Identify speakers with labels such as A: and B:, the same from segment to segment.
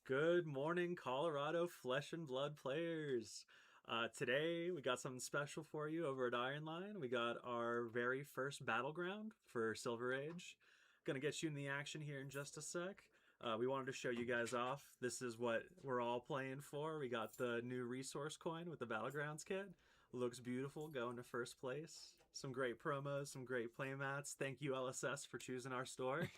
A: Good morning, Colorado Flesh and Blood players. Today, we got something special for you over at Iron Line. We got our very first battleground for Silver Age. Gonna get you in the action here in just a sec. We wanted to show you guys off. This is what we're all playing for. We got the new resource coin with the Battlegrounds kit. Looks beautiful, going to first place. Some great promos, some great playmats. Thank you, LSS, for choosing our store.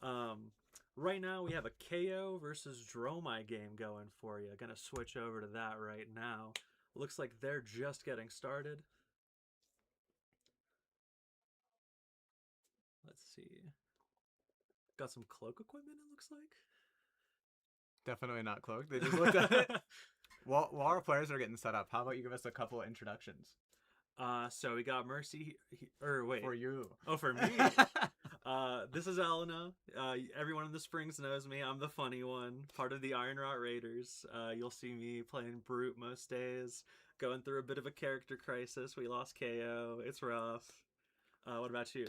A: Um, right now we have a Kayo versus Dromai game going for you. Gonna switch over to that right now. Looks like they're just getting started. Let's see. Got some cloak equipment, it looks like.
B: Definitely not cloaked. They just looked at it. While our players are getting set up, how about you give us a couple of introductions?
A: So we got Mercy, or wait.
B: For you.
A: Oh, for me? This is Elena. Everyone in the Springs knows me. I'm the funny one, part of the Iron Rot Raiders. You'll see me playing Brute most days, going through a bit of a character crisis. We lost KO. It's rough. What about you?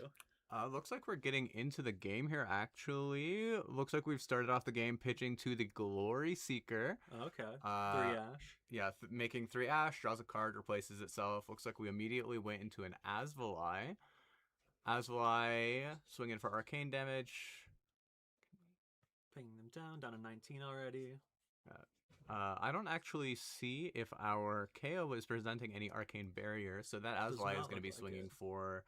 B: Looks like we're getting into the game here, actually. Looks like we've started off the game pitching to the Glory Seeker.
A: Okay. 3 Ash.
B: Yeah, making 3 Ash, draws a card, replaces itself. Looks like we immediately went into an Asvalai. Asvalai swinging for arcane damage.
A: Pinging them down to 19 already.
B: I don't actually see if our KO is presenting any arcane barrier, so that Asvalai is going to be swinging for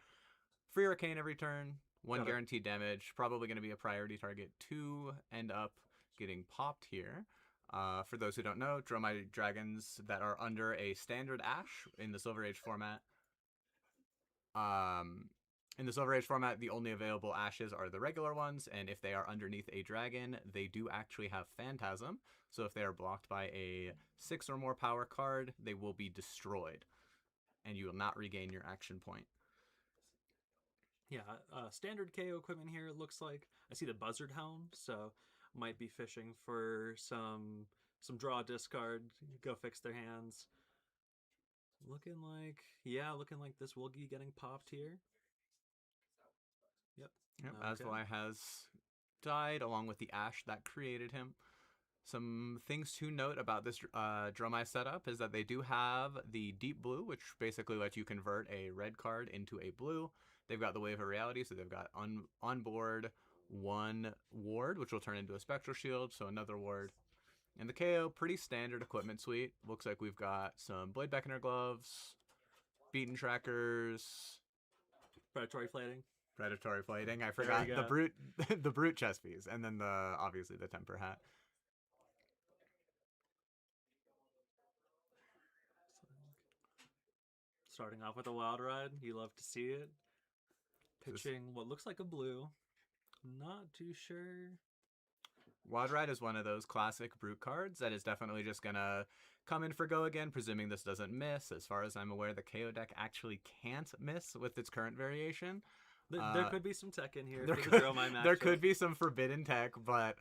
B: free arcane every turn. 1
A: Got it.
B: guaranteed damage, probably going to be a priority target to end up getting popped here. For those who don't know, Dromai dragons that are under a standard Ash in the Silver Age format. In the Silver Age format, the only available Ashes are the regular ones, and if they are underneath a dragon, they do actually have Phantasm. So if they are blocked by a 6 or more power card, they will be destroyed, and you will not regain your action point.
A: Yeah, standard KO equipment here. It looks like I see the Buzzard Helm, so might be fishing for some draw discard, go fix their hands. Looking like this will be getting popped here. Yep.
B: Asvali has died along with the Ash that created him. Some things to note about this Dromai setup is that they do have the Deep Blue, which basically lets you convert a red card into a blue. They've got the Wave of Reality, so they've got on board 1 ward, which will turn into a Spectral Shield, so another ward. And the KO, pretty standard equipment suite. Looks like we've got some Blade Beckoner gloves, Beaten Trackers,
A: Predatory Flating.
B: Predatory Flating. I forgot the brute, the brute chest piece, and then obviously the Temper Hat.
A: Starting off with a Wild Ride, you love to see it. Pitching what looks like a blue. Not too sure.
B: Wild Ride is one of those classic brute cards that is definitely just gonna come in for go again, presuming this doesn't miss. As far as I'm aware, the KO deck actually can't miss with its current variation.
A: There could be some tech in here for the Dromai matchup.
B: There could be some forbidden tech, but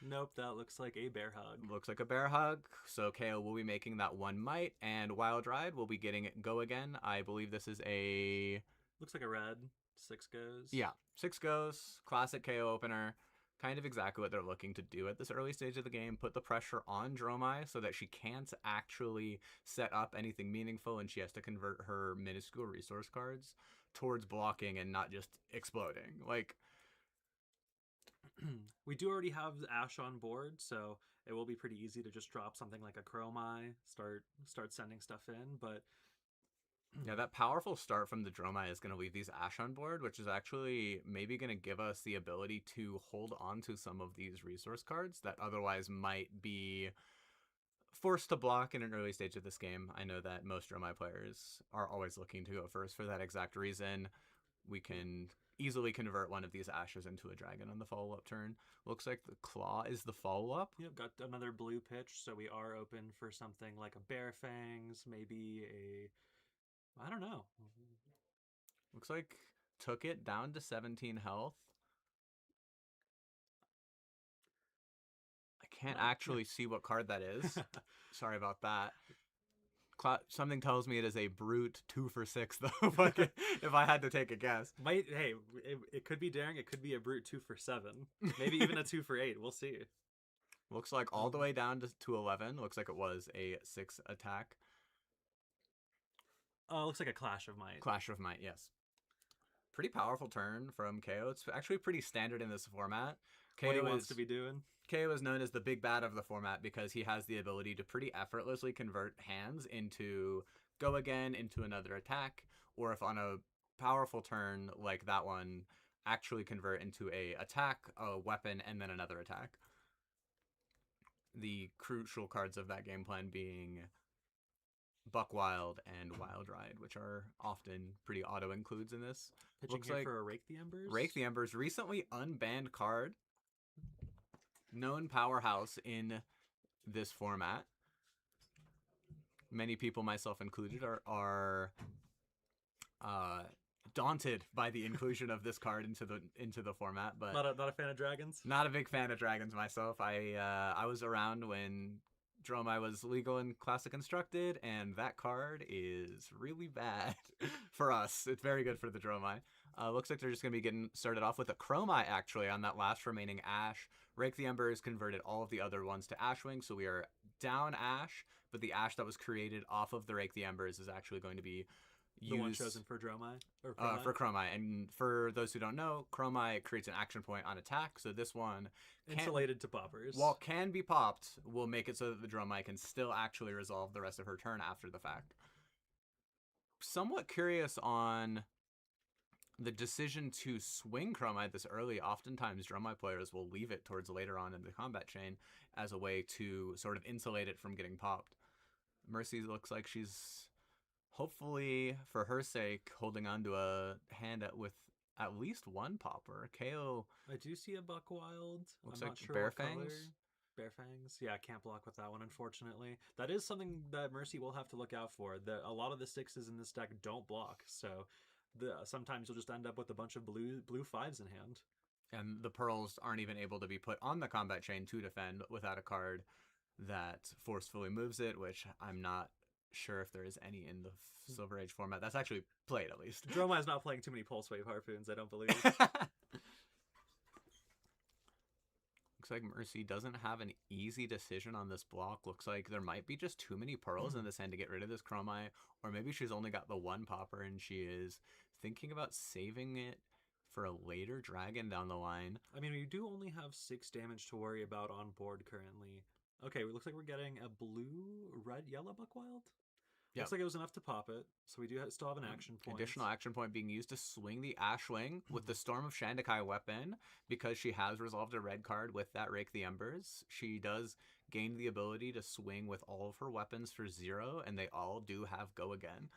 A: nope, that looks like a Bear Hug.
B: Looks like a Bear Hug, so KO will be making that 1 might, and Wild Ride will be getting it go again. I believe this is a...
A: Looks like a red. 6 goes.
B: Yeah, 6 goes, classic KO opener. Kind of exactly what they're looking to do at this early stage of the game. Put the pressure on Dromai so that she can't actually set up anything meaningful, and she has to convert her minuscule resource cards towards blocking and not just exploding. Like,
A: we do already have Ash on board, so it will be pretty easy to just drop something like a Chromai, start sending stuff in, but
B: yeah, that powerful start from the Dromai is going to leave these Ash on board, which is actually maybe going to give us the ability to hold on to some of these resource cards that otherwise might be forced to block in an early stage of this game. I know that most Dromai players are always looking to go first for that exact reason. We can easily convert one of these Ashes into a dragon on the follow-up turn. Looks like the Claw is the follow-up.
A: Yep, got another blue pitch, so we are open for something like a Bear Fangs, maybe a... I don't know.
B: Looks like took it down to 17 health. I can't actually see what card that is. Sorry about that. Something tells me it is a brute 2 for 6 though. If I had to take a guess.
A: It could be daring. It could be a brute 2 for 7. Maybe even a 2 for 8. We'll see.
B: Looks like all the way down to 11. Looks like it was a 6 attack.
A: Looks like a Clash of Might.
B: Clash of Might, yes. Pretty powerful turn from Kayo. It's actually pretty standard in this format.
A: What he wants to be doing.
B: Kayo is known as the big bad of the format because he has the ability to pretty effortlessly convert hands into go again, into another attack, or if on a powerful turn like that one, actually convert into a attack, a weapon, and then another attack. The crucial cards of that game plan being Buck Wild and Wild Ride, which are often pretty auto includes in this.
A: Pitching here for a Rake the Embers.
B: Rake the Embers, recently unbanned card. Known powerhouse in this format. Many people, myself included, are daunted by the inclusion of this card into the format. But
A: not a fan of dragons.
B: Not a big fan of dragons myself. I was around when Dromai was legal and classic constructed, and that card is really bad for us. It's very good for the Dromai. Looks like they're just going to be getting started off with a Chromai, actually, on that last remaining Ash. Rake the Embers converted all of the other ones to Ashwing, so we are down Ash, but the Ash that was created off of the Rake the Embers is actually going to be used...
A: The one chosen for Dromai?
B: For Chromai. And for those who don't know, Chromai creates an action point on attack, so this one...
A: Insulated to poppers.
B: While can be popped, will make it so that the Dromai can still actually resolve the rest of her turn after the fact. Somewhat curious on the decision to swing Chromite this early, oftentimes Dromai players will leave it towards later on in the combat chain as a way to sort of insulate it from getting popped. Mercy looks like she's, hopefully for her sake, holding on to a hand with at least one popper. Kayo
A: I do see a Buckwild.
B: looks
A: I'm
B: like
A: not sure
B: Bare
A: what color.
B: Fangs.
A: Bare Fangs. Yeah, I can't block with that one, unfortunately. That is something that Mercy will have to look out for. A lot of the sixes in this deck don't block, so sometimes you'll just end up with a bunch of blue fives in hand.
B: And the pearls aren't even able to be put on the combat chain to defend without a card that forcefully moves it, which I'm not sure if there is any in the Silver Age format. That's actually played, at least.
A: Dromai is not playing too many Pulse Wave Harpoons, I don't believe.
B: Looks like Mercy doesn't have an easy decision on this block. Looks like there might be just too many pearls in this hand to get rid of this Dromai, or maybe she's only got the one popper and she is thinking about saving it for a later dragon down the line.
A: I mean, we do only have 6 damage to worry about on board currently. Okay, it looks like we're getting a blue, red, yellow Buckwild.
B: Yep.
A: Looks like it was enough to pop it, so we do still have an action point.
B: Additional action point being used to swing the Ashwing with the Storm of Shandakai weapon. Because she has resolved a red card with that Rake the Embers, she does gain the ability to swing with all of her weapons for 0, and they all do have go again.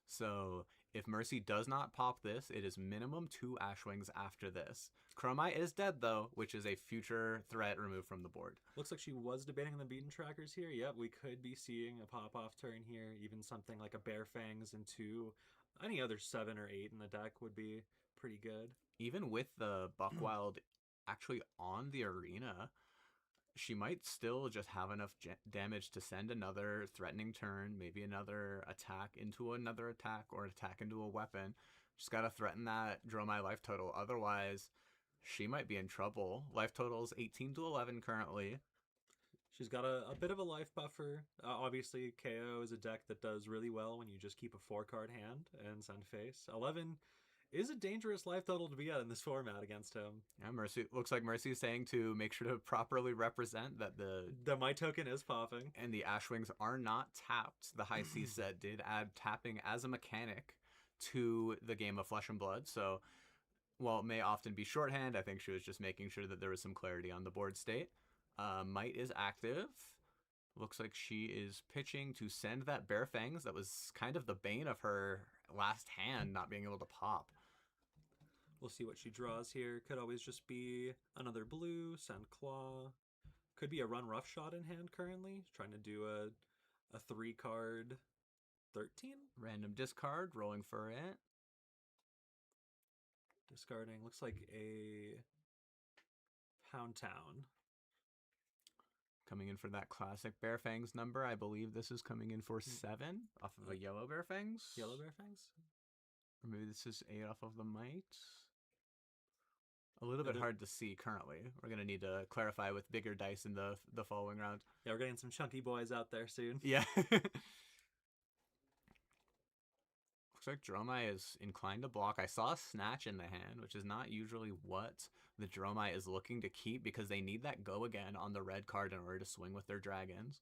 B: So if Mercy does not pop this, it is minimum 2 Ashwings after this. Chromite is dead, though, which is a future threat removed from the board.
A: Looks like she was debating the beaten trackers here. Yep, we could be seeing a pop-off turn here. Even something like a Bare Fangs into any other 7 or 8 in the deck would be pretty good.
B: Even with the Buckwild actually on the arena, she might still just have enough damage to send another threatening turn, maybe another attack into another attack, or attack into a weapon. She's got to threaten that Dromai life total. Otherwise, she might be in trouble. Life total is 18 to 11 currently.
A: She's got a bit of a life buffer. Obviously, Kayo is a deck that does really well when you just keep a 4-card hand and send face. 11 is a dangerous life total to be at in this format against him.
B: Yeah, Mercy looks like Mercy is saying to make sure to properly represent that
A: the my token is popping
B: and the Ashwings are not tapped. The High Seas set did add tapping as a mechanic to the game of Flesh and Blood, so while it may often be shorthand, I think she was just making sure that there was some clarity on the board state. Might is active. Looks like she is pitching to send that Bare Fangs that was kind of the bane of her last hand, not being able to pop.
A: We'll see what she draws here. Could always just be another blue, send Claw. Could be a run roughshod in hand currently. Trying to do a 3-card 13?
B: Random discard, rolling for it.
A: Discarding. Looks like a Pound Town.
B: Coming in for that classic Bare Fangs number. I believe this is coming in for 7 off of a yellow Bare Fangs.
A: Yellow Bare Fangs?
B: Or maybe this is 8 off of the Might. A little bit hard to see currently. We're going to need to clarify with bigger dice in the following round.
A: Yeah, we're getting some chunky boys out there soon.
B: Yeah. Looks like Dromai is inclined to block. I saw a Snatch in the hand, which is not usually what the Dromai is looking to keep because they need that go again on the red card in order to swing with their dragons.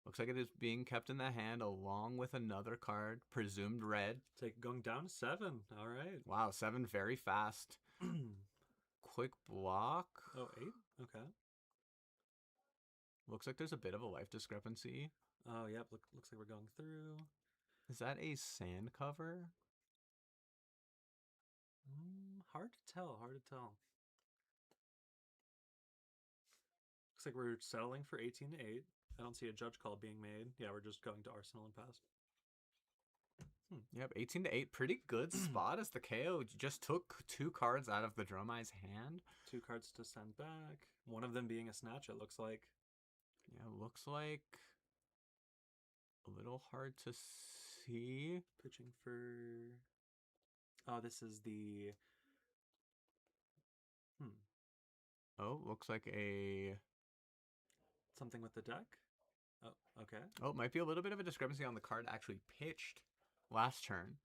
B: Looks like it is being kept in the hand along with another card, presumed red.
A: Going down to 7. All right.
B: Wow, 7 very fast. Quick block.
A: Oh, 8? Okay.
B: Looks like there's a bit of a life discrepancy.
A: Oh, yep. Looks like we're going through.
B: Is that a sand cover?
A: Hard to tell. Hard to tell. Looks like we're settling for 18 to 8. I don't see a judge call being made. Yeah, we're just going to Arsenal and pass.
B: Yep, 18 to 8. Pretty good spot as the KO just took 2 cards out of the Dromai's hand.
A: 2 cards to send back. One of them being a Snatch, it looks like.
B: Yeah, looks like a little hard to see.
A: Pitching for... Oh, this is the...
B: Oh, looks like a...
A: Something with the deck? Oh, okay.
B: Oh, it might be a little bit of a discrepancy on the card actually pitched last turn,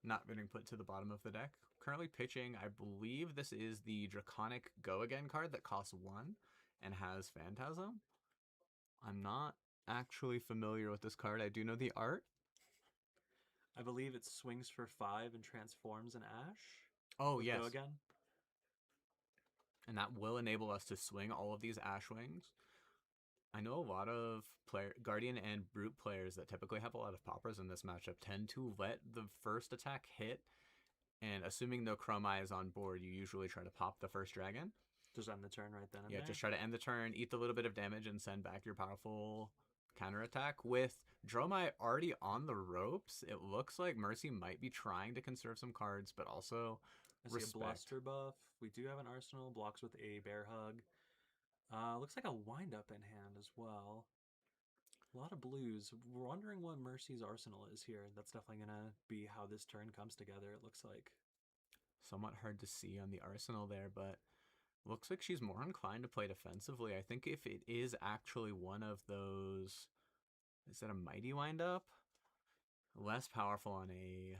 B: not getting put to the bottom of the deck. Currently pitching, I believe this is the Draconic Go Again card that costs 1 and has Phantasm. I'm not actually familiar with this card. I do know the art.
A: I believe it swings for 5 and transforms an Ash.
B: Oh,
A: with
B: yes.
A: Go Again.
B: And that will enable us to swing all of these Ashwings. I know a lot of Guardian and Brute players that typically have a lot of poppers in this matchup tend to let the first attack hit, and assuming no Chromai is on board, you usually try to pop the first dragon.
A: Just end the turn right then and
B: Yeah,
A: there.
B: just try to end the turn, eat the little bit of damage, and send back your powerful counterattack. With Dromai already on the ropes, it looks like Mercy might be trying to conserve some cards, but also
A: I see a
B: respect.
A: Bluster buff. We do have an Arsenal. Blocks with a Bear Hug. Looks like a Wind Up in hand as well. A lot of blues. We're wondering what Mercy's Arsenal is here. That's definitely going to be how this turn comes together, it looks like.
B: Somewhat hard to see on the Arsenal there, but looks like she's more inclined to play defensively. I think if it is actually one of those... Is that a Mighty Wind-Up? Less powerful on a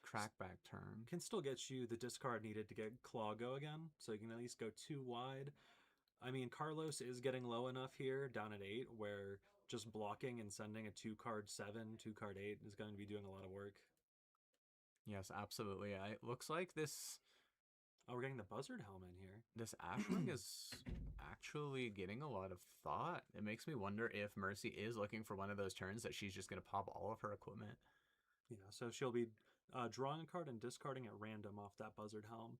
B: crackback turn.
A: Can still get you the discard needed to get Claw Go Again, so you can at least go 2 wide. I mean, Carlos is getting low enough here, down at 8, where just blocking and sending a 2-card 7, 2-card 8 is going to be doing a lot of work.
B: Yes, absolutely. It looks like this...
A: Oh, we're getting the Buzzard Helm in here.
B: This Ashwing is actually getting a lot of thought. It makes me wonder if Mercy is looking for one of those turns that she's just going to pop all of her equipment.
A: Yeah, so she'll be drawing a card and discarding at random off that Buzzard Helm.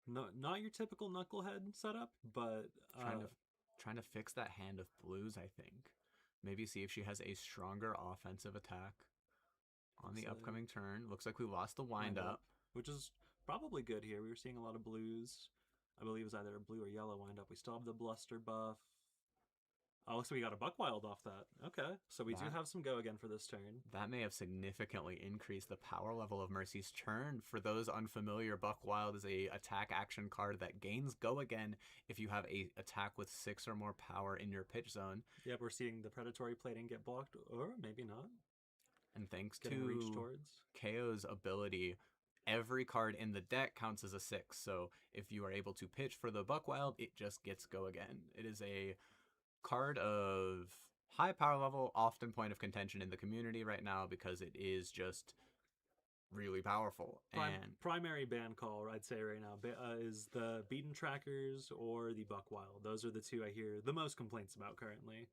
A: No, not your typical Knucklehead setup, but...
B: Trying to fix that hand of blues, I think. Maybe see if she has a stronger offensive attack on the upcoming turn. Looks like we lost the wind up.
A: Which is probably good here. We were seeing a lot of blues. I believe it was either a blue or yellow wind up. We still have the Bluster buff. Oh, looks like we got a Buckwild off that. Okay, so we do have some Go Again for this turn.
B: That may have significantly increased the power level of Mercy's turn. For those unfamiliar, Buckwild is a attack action card that gains Go Again if you have a attack with 6 or more power in your pitch zone.
A: Yep, we're seeing the Predatory Plating get blocked, or maybe not.
B: And thanks
A: Getting reach
B: to
A: towards
B: Kayo's ability, every card in the deck counts as a 6. So if you are able to pitch for the Buckwild, it just gets Go Again. It is a card of high power level, often point of contention in the community right now because it is just really powerful.
A: Primary ban call, I'd say right now, is the Beaten Trackers or the Buckwild. Those are the two I hear the most complaints about currently.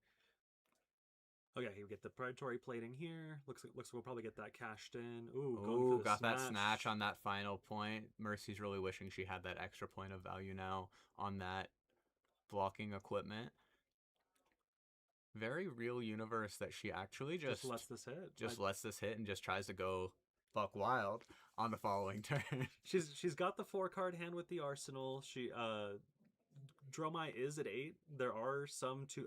A: Okay, we get the Predatory Plating here. Looks like we'll probably get that cashed in. Ooh,
B: got
A: snatch.
B: that snatch on that final point. Mercy's really wishing she had that extra point of value now on that blocking equipment. Very real universe that she actually just
A: lets this hit.
B: Lets this hit and just tries to go buck wild on the following turn.
A: She's got the 4-card hand with the Arsenal. Dromai is at 8. There are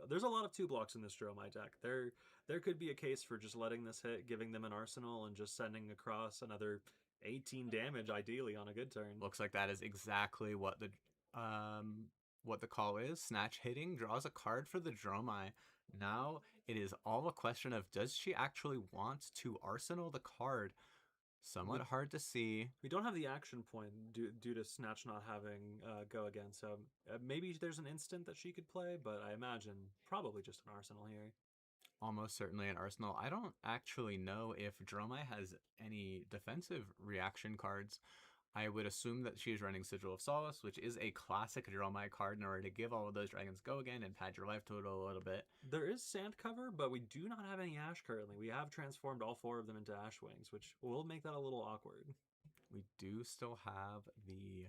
A: there's a lot of 2 blocks in this Dromai deck. There could be a case for just letting this hit, giving them an Arsenal, and just sending across another 18 damage, ideally, on a good turn.
B: Looks like that is exactly what the call is. Snatch hitting draws a card for the Dromai. Now it is all a question of, does she actually want to Arsenal the card? Somewhat hard to see.
A: We don't have the action point due to Snatch not having Go Again, so maybe there's an instant that she could play, but I imagine probably just an Arsenal here.
B: Almost certainly an Arsenal. I don't actually know if Dromai has any defensive reaction cards. I would assume that she is running Sigil of Solace, which is a classic Dromai card in order to give all of those dragons Go Again and pad your life total a little bit.
A: There is Sand Cover, but we do not have any Ash currently. We have transformed all 4 of them into Ash Wings, which will make that a little awkward.
B: We do still have the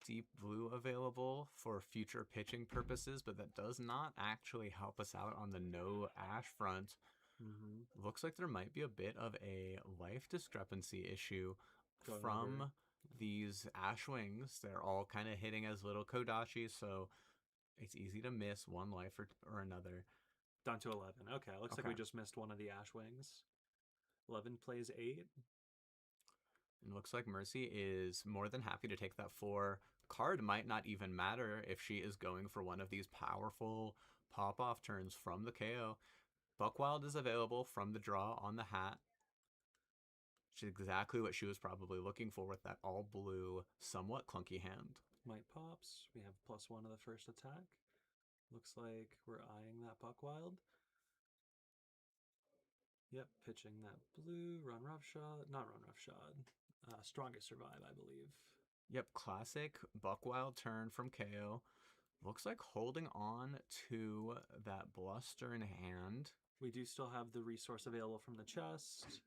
B: Deep Blue available for future pitching purposes, but that does not actually help us out on the no Ash front. Looks like there might be a bit of a life discrepancy issue from these Ashwings. They're all kind of hitting as little Kodachi, so it's easy to miss one life or another.
A: Down to 11. Okay, looks like we just missed one of the Ashwings. 11 plays 8.
B: And looks like Mercy is more than happy to take that 4. Card might not even matter if she is going for one of these powerful pop-off turns from the KO. Buckwild is available from the draw on the hat. Which is exactly what she was probably looking for with that all-blue, somewhat clunky hand.
A: Might pops. We have +1 to the first attack. Looks like we're eyeing that Buckwild. Yep, pitching that blue, run roughshod. Not run roughshod. Strongest survive, I believe.
B: Yep, classic Buckwild turn from Kayo. Looks like holding on to that bluster in hand.
A: We do still have the resource available from the chest.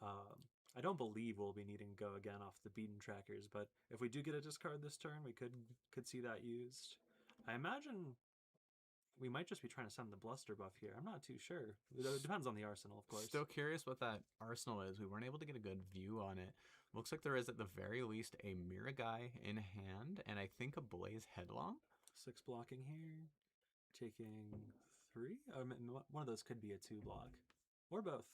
A: I don't believe we'll be needing to go again off the beaten trackers, but if we do get a discard this turn, we could see that used. I imagine we might just be trying to send the bluster buff here. I'm not too sure. It depends on the arsenal, of course.
B: Still curious what that arsenal is. We weren't able to get a good view on it. Looks like there is at the very least a Miragai in hand, and I think a Blaze Headlong.
A: 6 blocking here. Taking 3? One of those could be a 2 block. Or both.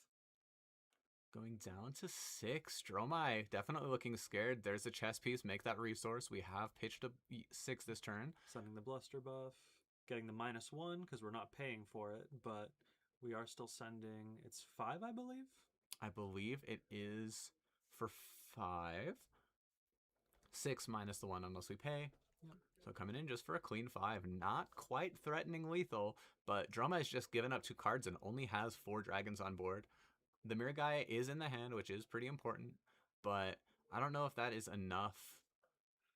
B: Going down to 6. Dromai definitely looking scared. There's a chess piece. Make that resource. We have pitched a 6 this turn.
A: Sending the bluster buff. Getting the -1 because we're not paying for it, but we are still sending. It's 5, I believe.
B: I believe it is for 5. 6 minus the 1 unless we pay.
A: Yep.
B: So coming in just for a clean 5. Not quite threatening lethal, but Dromai has just given up 2 cards and only has 4 dragons on board. The Miragai is in the hand, which is pretty important, but I don't know if that is enough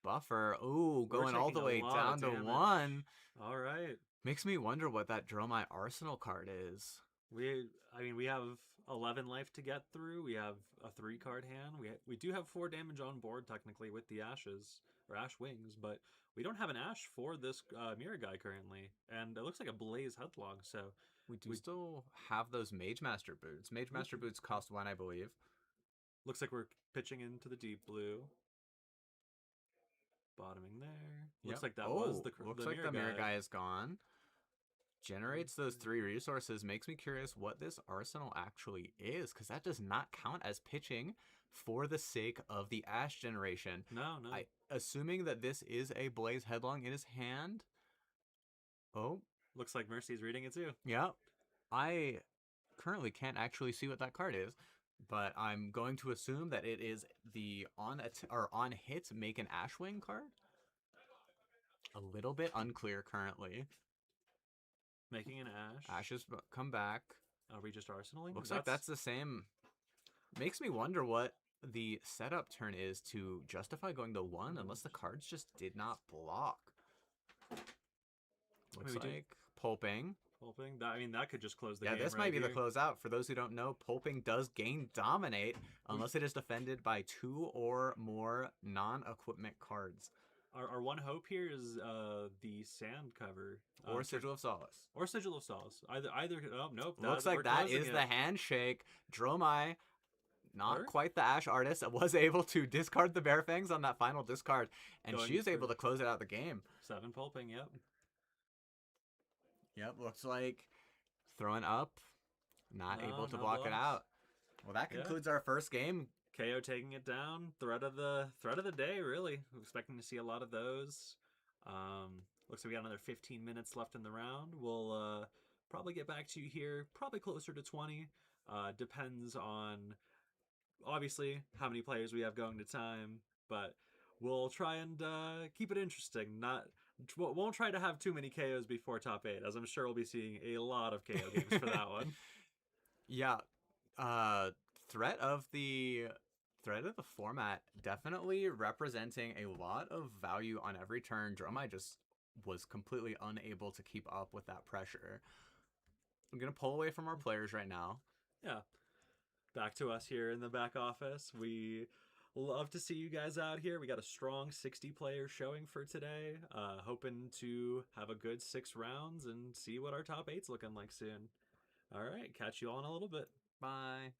B: buffer. Ooh, going all the way down to 1.
A: All right.
B: Makes me wonder what that Dromai Arsenal card is.
A: We have 11 life to get through. We have a 3-card hand. We do have 4 damage on board technically with the ashes or ash wings, but we don't have an ash for this Miragai currently, and it looks like a Blaze Headlong. So
B: we still have those Mage Master boots. Mage Master boots cost 1, I believe.
A: Looks like we're pitching into the deep blue. Bottoming there. Looks like that was the
B: looks like the Miragai is gone. Generates those 3 resources. Makes me curious what this arsenal actually is, because that does not count as pitching for the sake of the ash generation.
A: No.
B: Assuming that this is a Blaze Headlong in his hand. Oh.
A: Looks like Mercy's reading it too.
B: Yeah. I currently can't actually see what that card is, but I'm going to assume that it is the on hit make an Ashwing card. A little bit unclear currently.
A: Making an ash.
B: Ashes come back.
A: Are we just arsenaling?
B: Looks like that's the same. Makes me wonder what the setup turn is to justify going to 1 unless the cards just did not block. Looks like pulping.
A: Pulping? That could just close the game.
B: Yeah, this might be the closeout. For those who don't know, pulping does gain dominate unless it is defended by 2 or more non-equipment cards.
A: Our one hope here is the sand cover.
B: Or Sigil of Solace.
A: Or Sigil of Solace. Either oh, nope.
B: Looks like that is the handshake. Dromai, not quite the Ash artist, was able to discard the Bear Fangs on that final discard, and she is able to close it out the game.
A: 7 pulping, yep.
B: Yep, looks like throwing up, not able to block it out. Well, that concludes our first game.
A: Kayo taking it down. Threat of the day, really. I'm expecting to see a lot of those. Looks like we got another 15 minutes left in the round. We'll probably get back to you here, probably closer to 20. Depends on, obviously, how many players we have going to time, but we'll try and keep it interesting. Won't try to have too many KOs before top 8, as I'm sure we'll be seeing a lot of KO games for that one.
B: Yeah. Threat of the format definitely representing a lot of value on every turn. Dromai just was completely unable to keep up with that pressure. I'm gonna pull away from our players right now.
A: Yeah, back to us here in the back office. We love to see you guys out here. We got a strong 60 player showing for today. Hoping to have a good 6 rounds and see what our top 8's looking like soon. All right, catch you all in a little bit.
B: Bye.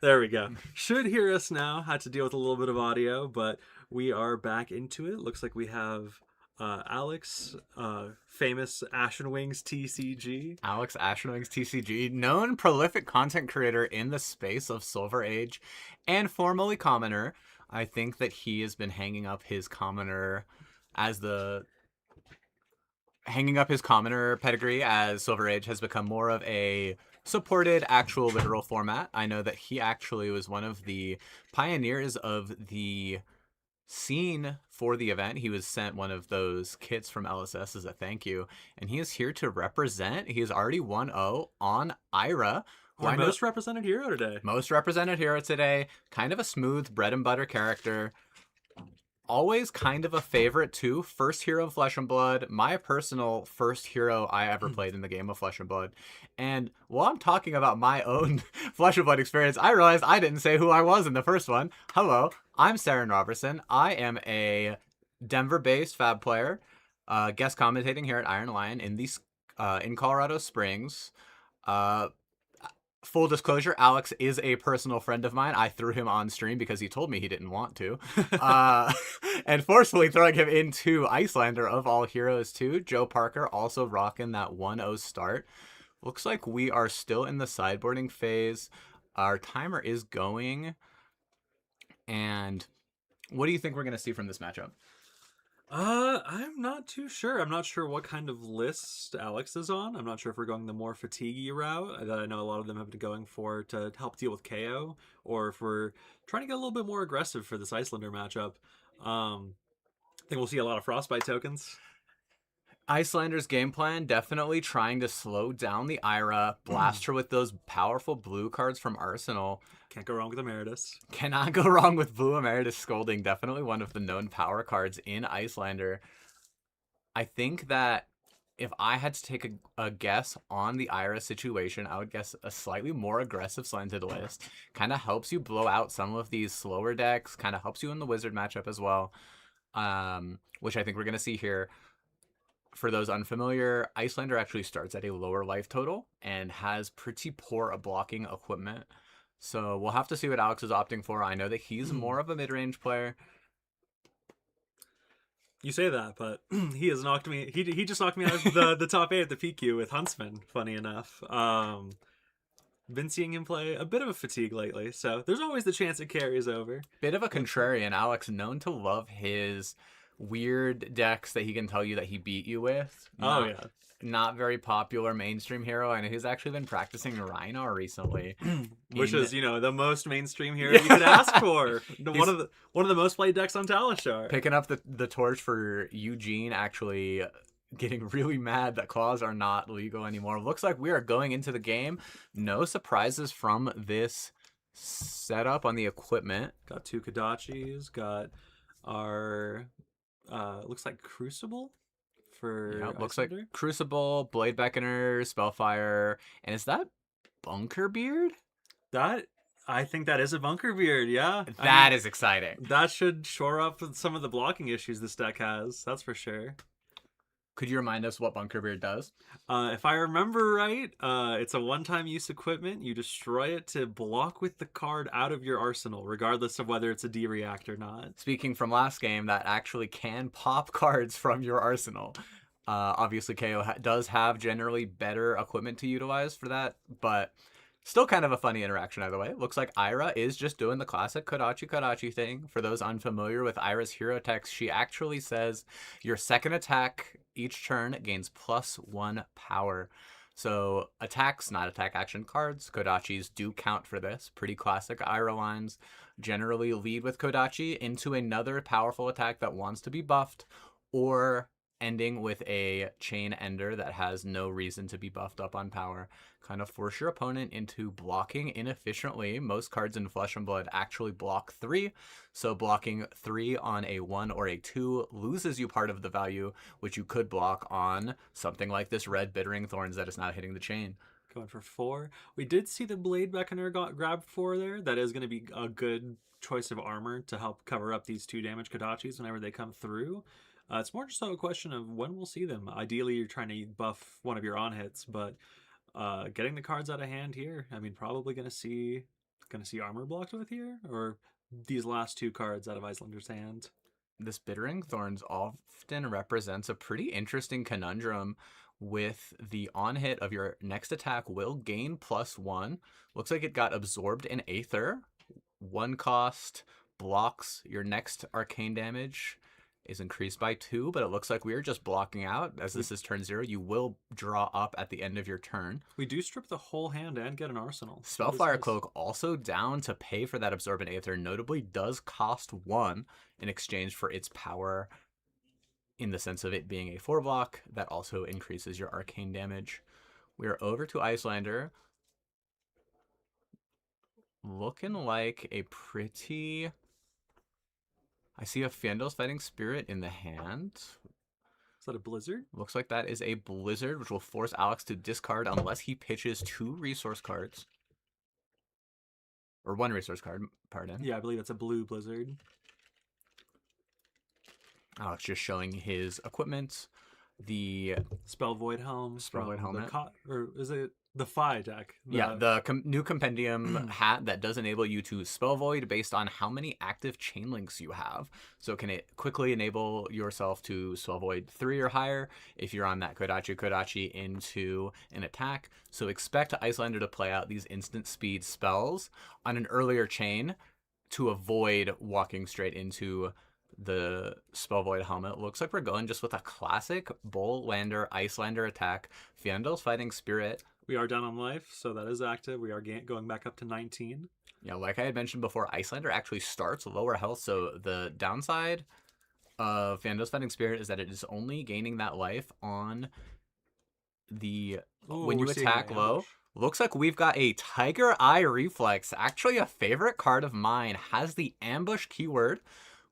A: There we go. Should hear us now. Had to deal with a little bit of audio, but we are back into it. Looks like we have Alex, famous Ashen Wings TCG.
B: Alex Ashwing's TCG, known prolific content creator in the space of Silver Age and formerly Commoner. I think that he has been as the hanging up his Commoner pedigree as Silver Age has become more of a supported actual literal format. I know that he actually was one of the pioneers of the scene for the event. He was sent one of those kits from LSS as a thank you, and he is here to represent. He is already 1-0 on Ira, who
A: Our
B: I know
A: most represented hero today.
B: most represented hero today. Kind of a smooth bread and butter character. Always kind of a favorite too. First hero of Flesh and Blood. My personal first hero I ever played in the game of Flesh and Blood. And while I'm talking about my own Flesh and Blood experience, I realized I didn't say who I was in the first one. Hello, I'm Saren Robertson. I am a Denver-based Fab player, guest commentating here at Iron Lion in Colorado Springs. Full disclosure, Alex is a personal friend of mine. I threw him on stream because he told me he didn't want to. And forcefully throwing him into Icelander of all heroes too. Joe Parker also rocking that 1-0 start. Looks like we are still in the sideboarding phase. Our timer is going. And what do you think we're going to see from this matchup?
A: I'm not too sure. I'm not sure what kind of list Alex is on. I'm not sure if we're going the more fatiguey route that I know a lot of them have been going for to help deal with Kayo, or if we're trying to get a little bit more aggressive for this Icelander matchup. I think we'll see a lot of Frostbite tokens.
B: Icelander's game plan, definitely trying to slow down the Ira, blast her with those powerful blue cards from Arsenal.
A: Can't go wrong with Emeritus.
B: Cannot go wrong with Blue Emeritus Scolding. Definitely one of the known power cards in Icelander. I think that if I had to take a guess on the Ira situation, I would guess a slightly more aggressive slanted list. Kind of helps you blow out some of these slower decks. Kind of helps you in the Wizard matchup as well, which I think we're going to see here. For those unfamiliar, Icelander actually starts at a lower life total and has pretty poor blocking equipment. So we'll have to see what Alex is opting for. I know that he's more of a mid-range player.
A: You say that, but he has knocked me. He just knocked me out of the top 8 at the PQ with Huntsman. Funny enough, been seeing him play a bit of a fatigue lately, so there's always the chance it carries over.
B: Bit of a contrarian, Alex, known to love his weird decks that he can tell you that he beat you with. Not very popular mainstream hero, and he's actually been practicing Rhino recently,
A: which is the most mainstream hero you could ask for. One of the most played decks on Talishar.
B: Picking up the torch for Eugene, actually getting really mad that claws are not legal anymore. Looks like we are going into the game. No surprises from this setup on the equipment.
A: Got 2 Kodachis. Got our looks like Crucible.
B: Looks like Crucible, Blade Beckoner, Spellfire, and is that Bunkerbeard?
A: I think that is a Bunkerbeard, yeah.
B: That is exciting.
A: That should shore up some of the blocking issues this deck has, that's for sure.
B: Could you remind us what Bunkerbeard does?
A: If I remember right, it's a one-time use equipment. You destroy it to block with the card out of your arsenal, regardless of whether it's a D-React or not.
B: Speaking from last game, that actually can pop cards from your arsenal. Obviously, Kayo does have generally better equipment to utilize for that, but still kind of a funny interaction either way. Looks like Ira is just doing the classic Kodachi thing. For those unfamiliar with Ira's hero text, she actually says your second attack each turn gains +1 power. So attacks, not attack action cards, Kodachis do count for this. Pretty classic Ira lines. Generally lead with Kodachi into another powerful attack that wants to be buffed, or ending with a chain ender that has no reason to be buffed up on power. Kind of force your opponent into blocking inefficiently. Most cards in Flesh and Blood actually block 3, so blocking 3 on a 1 or a 2 loses you part of the value, which you could block on something like this red Bittering Thorns that is not hitting the chain.
A: Going for 4. We did see the Blade Beckoner got grabbed 4 there. That is going to be a good choice of armor to help cover up these 2 damage Kodachis whenever they come through. It's more just a question of when we'll see them. Ideally, you're trying to buff one of your on-hits, but getting the cards out of hand here, I mean, probably going to see Gonna see armor blocked with here, or these last two cards out of Icelander's hand.
B: This Bittering Thorns often represents a pretty interesting conundrum with the on hit of your next attack will gain +1. Looks like it got absorbed in Aether. 1 cost blocks your next arcane damage is increased by 2, but it looks like we are just blocking out. As this is turn 0, you will draw up at the end of your turn.
A: We do strip the whole hand and get an arsenal.
B: Spellfire
A: nice.
B: Cloak also down to pay for that Absorbent Aether, notably does cost 1 in exchange for its power, in the sense of it being a 4 block. That also increases your arcane damage. We are over to Icelander. Looking like a pretty... I see a Fandle's Fighting Spirit in the hand.
A: Is that a blizzard?
B: Looks like that is a blizzard, which will force Alex to discard unless he pitches 2 resource cards. Or 1 resource card, pardon.
A: Yeah, I believe it's a blue blizzard.
B: Alex just showing his equipment. The
A: Spell Void Helm.
B: Spell Void Helmet.
A: Or is it the Phi deck?
B: The new compendium hat that does enable you to spell void based on how many active chain links you have. So can it quickly enable yourself to spell void 3 or higher if you're on that Kodachi into an attack. So expect Icelander to play out these instant speed spells on an earlier chain to avoid walking straight into the Spell Void Helmet. Looks like we're going just with a classic Bull-Lander Icelander attack. Fandle's Fighting Spirit.
A: We are down on life, so that is active. We are going back up to 19.
B: Yeah, like I had mentioned before, Icelander actually starts lower health, so the downside of Fandle's Fighting Spirit is that it is only gaining that life on the... when you attack low. Looks like we've got a Tiger Eye Reflex. Actually, a favorite card of mine. Has the ambush keyword.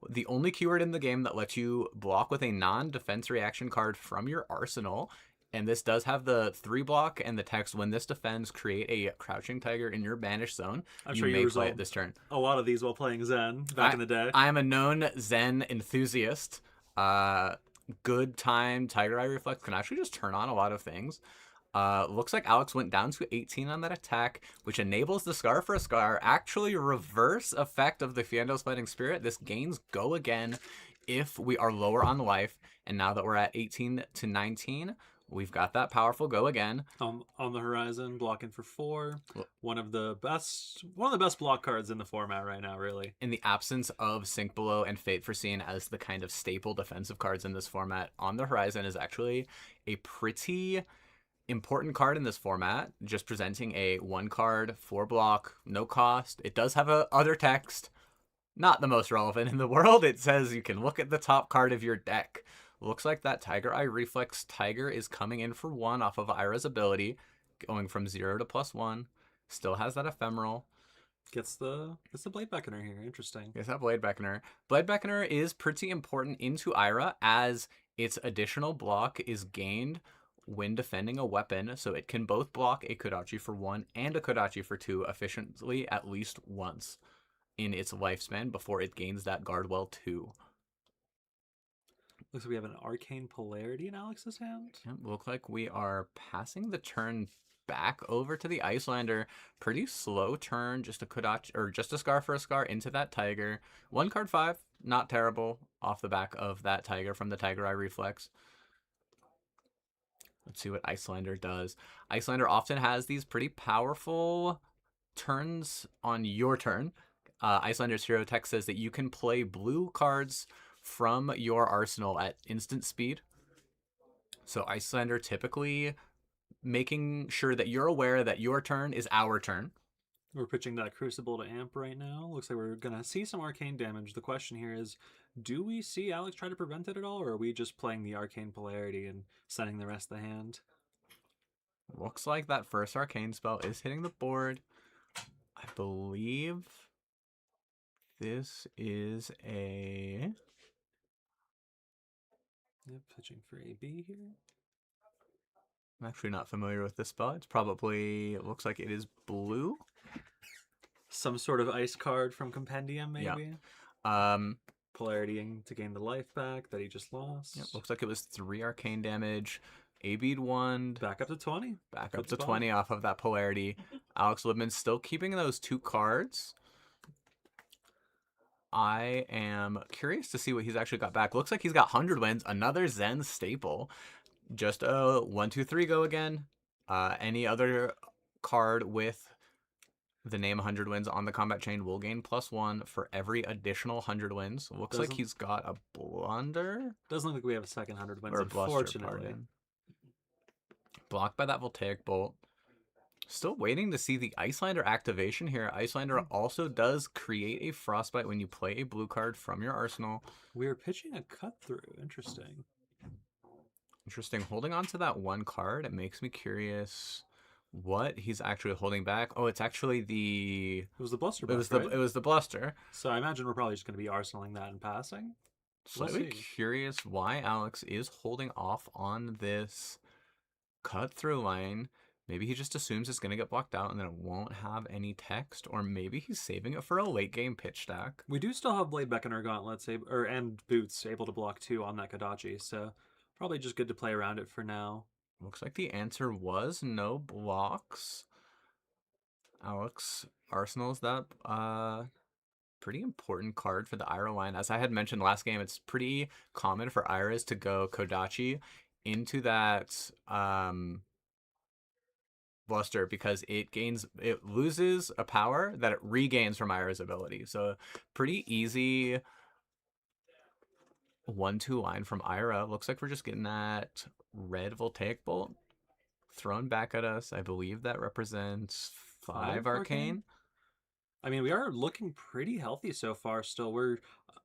B: The only keyword in the game that lets you block with a non-defense reaction card from your arsenal. And this does have the 3 block and the text, when this defends, create a Crouching Tiger in your banished zone.
A: I'm
B: you
A: sure
B: may
A: you
B: play it this turn.
A: A lot of these while playing Zen back in the day.
B: I am a known Zen enthusiast. Good time Tiger Eye Reflex can actually just turn on a lot of things. Looks like Alex went down to 18 on that attack, which enables the Scar for a Scar. Actually, reverse effect of the Fandle's Fighting Spirit. This gains go again if we are lower on life. And now that we're at 18 to 19, we've got that powerful go again.
A: On the horizon, blocking for 4. One of the best block cards in the format right now, really.
B: In the absence of Sink Below and Fate Foreseen as the kind of staple defensive cards in this format, On the Horizon is actually a pretty important card in this format, just presenting a 1 card, 4 block, no cost. It does have a other text, not the most relevant in the world. It says you can look at the top card of your deck. Looks like that Tiger Eye Reflex Tiger is coming in for 1 off of Ira's ability, going from 0 to +1. Still has that ephemeral.
A: Gets the Blade Beckoner here. Interesting.
B: Gets that Blade Beckoner. Blade Beckoner is pretty important into Ira, as its additional block is gained when defending a weapon, so it can both block a Kodachi for 1 and a Kodachi for 2 efficiently at least once in its lifespan before it gains that Guardwell 2.
A: Looks like we have an Arcane Polarity in Alex's hand.
B: Yep, look like we are passing the turn back over to the Icelander. Pretty slow turn, just a Kodachi, or just a Scar for a Scar into that Tiger. 1 card 5, not terrible off the back of that Tiger from the Tiger Eye Reflex. Let's see what Icelander does. Icelander often has these pretty powerful turns on your turn. Icelander's hero text says that you can play blue cards from your arsenal at instant speed. So Icelander typically making sure that you're aware that your turn is our turn.
A: We're pitching that Crucible to Amp right now. Looks like we're going to see some arcane damage. The question here is, do we see Alex try to prevent it at all, or are we just playing the Arcane Polarity and sending the rest of the hand?
B: Looks like that first arcane spell is hitting the board. I believe this is a...
A: Yep, pitching for AB here.
B: I'm actually not familiar with this spell. It's probably, it looks like it is blue.
A: Some sort of ice card from Compendium, maybe?
B: Yeah.
A: Polarity to gain the life back that he just lost.
B: Yep, looks like it was 3 arcane damage. A-bead wand.
A: Back up to 20.
B: Back
A: Good
B: up to
A: spot.
B: 20 off of that polarity. Alex Libman still keeping those 2 cards. I am curious to see what he's actually got back. Looks like he's got 100 wins. Another Zen staple. Just a 1, 2, 3 go again. Any other card with the name 100 wins on the combat chain will gain +1 for every additional 100 wins. Looks like he's got a blunder.
A: Doesn't look like we have a second 100 wins,
B: Or a bluster,
A: unfortunately.
B: pardon. Blocked by that Voltaic Bolt. Still waiting to see the Icelander activation here. Icelander also does create a Frostbite when you play a blue card from your arsenal.
A: We're pitching a cut through. Interesting.
B: Interesting. Holding on to that 1 card, it makes me curious what he's actually holding back. Oh, it's actually the...
A: It was the bluster.
B: It was the bluster.
A: So I imagine we're probably just going to be arsenaling that and passing.
B: Slightly curious why Alex is holding off on this cut through line. Maybe he just assumes it's going to get blocked out and then it won't have any text. Or maybe he's saving it for a late game pitch stack.
A: We do still have Blade Beckoner Gauntlets and Boots able to block 2 on that Kodachi. So probably just good to play around it for now.
B: Looks like the answer was no blocks. Alex arsenals that pretty important card for the Ira line. As I had mentioned last game, it's pretty common for Iras to go Kodachi into that bluster because it loses a power that it regains from Ira's ability. So pretty easy 1-2 line from Ira. Looks like we're just getting that red Voltaic Bolt thrown back at us. I believe that represents 5 arcane.
A: I mean, we are looking pretty healthy so far still. We're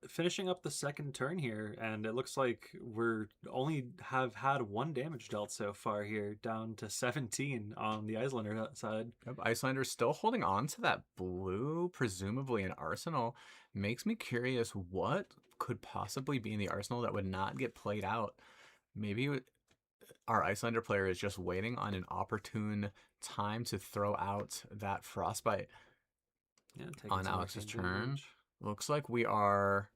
A: finishing up the second turn here, and it looks like we're only have had 1 damage dealt so far here, down to 17 on the Icelander side.
B: Yep, Icelander's still holding on to that blue, presumably an arsenal. Makes me curious what could possibly be in the arsenal that would not get played out. Maybe our Icelander player is just waiting on an opportune time to throw out that Frostbite.
A: Yeah,
B: on Alex's turn. Looks like we are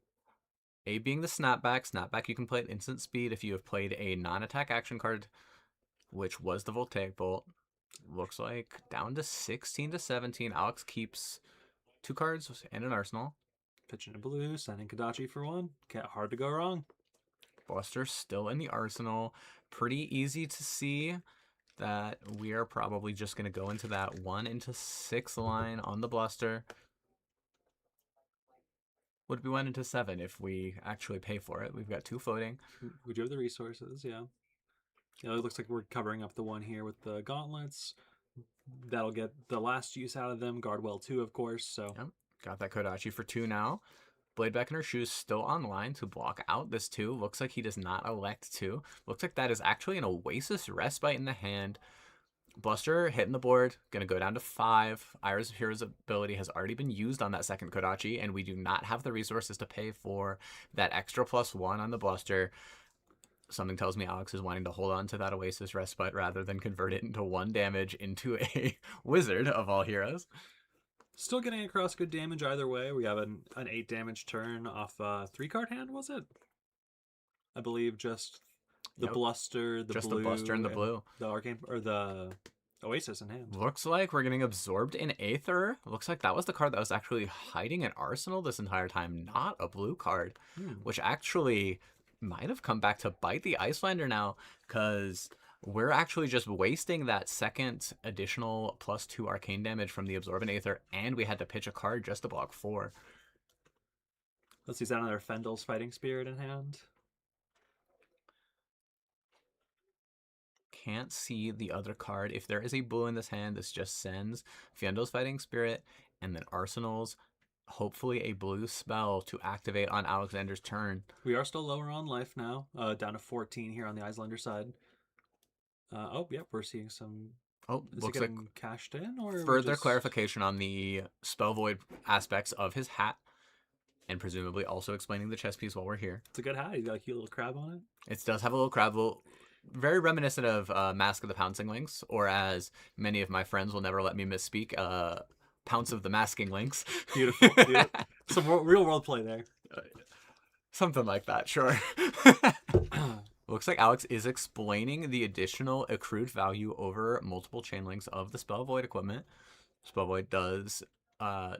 B: being the snapback. Snapback, you can play at instant speed if you have played a non-attack action card, which was the Voltaic Bolt. Looks like down to 16 to 17. Alex keeps 2 cards and an arsenal.
A: Pitching a blue, sending Kodachi for 1. Hard to go wrong.
B: Bluster still in the arsenal. Pretty easy to see that we are probably just going to go into that 1 into 6 line on the bluster. Would be 1 into 7 if we actually pay for it. We've got 2 floating.
A: We do have the resources, yeah. It looks like we're covering up the 1 here with the gauntlets. That'll get the last use out of them. Guard well 2, of course. So
B: yep. Got that Kodachi for 2 now. Blade Beckoner Shoes still online to block out this 2. Looks like he does not elect to. Looks like that is actually an Oasis Respite in the hand. Bluster hitting the board. Going to go down to 5. Ira's Hero's ability has already been used on that second Kodachi, and we do not have the resources to pay for that extra +1 on the Bluster. Something tells me Alex is wanting to hold on to that Oasis Respite rather than convert it into 1 damage into a wizard of all heroes.
A: Still getting across good damage either way. We have an 8 damage turn off a 3-card hand, was it? I believe just the bluster, the
B: bluster and the blue.
A: The arcane or the Oasis in hand.
B: Looks like we're getting absorbed in Aether. Looks like that was the card that was actually hiding an arsenal this entire time, not a blue card, which actually might have come back to bite the Icelander now, because we're actually just wasting that second additional +2 arcane damage from the Absorbent Aether, and we had to pitch a card just to block 4.
A: Let's see, is that another Fendel's Fighting Spirit in hand?
B: Can't see the other card. If there is a blue in this hand, this just sends Fendel's Fighting Spirit and then Arsenal's, hopefully a blue spell to activate on Alexander's turn.
A: We are still lower on life now, down to 14 here on the Icelander side. Oh, yep, we're seeing some...
B: Oh,
A: is
B: looks
A: it
B: like
A: getting cashed in? Or
B: further clarification on the spell void aspects of his hat, and presumably also explaining the chess piece while we're here.
A: It's a good hat. He's got a cute little crab on it.
B: It does have a little crab, very reminiscent of Mask of the Pouncing Lynx, or as many of my friends will never let me misspeak, Pounce of the Masking Lynx.
A: Beautiful. Some real world play there.
B: Something like that, sure. Looks like Alex is explaining the additional accrued value over multiple chain links of the Spell Void equipment. Spell Void does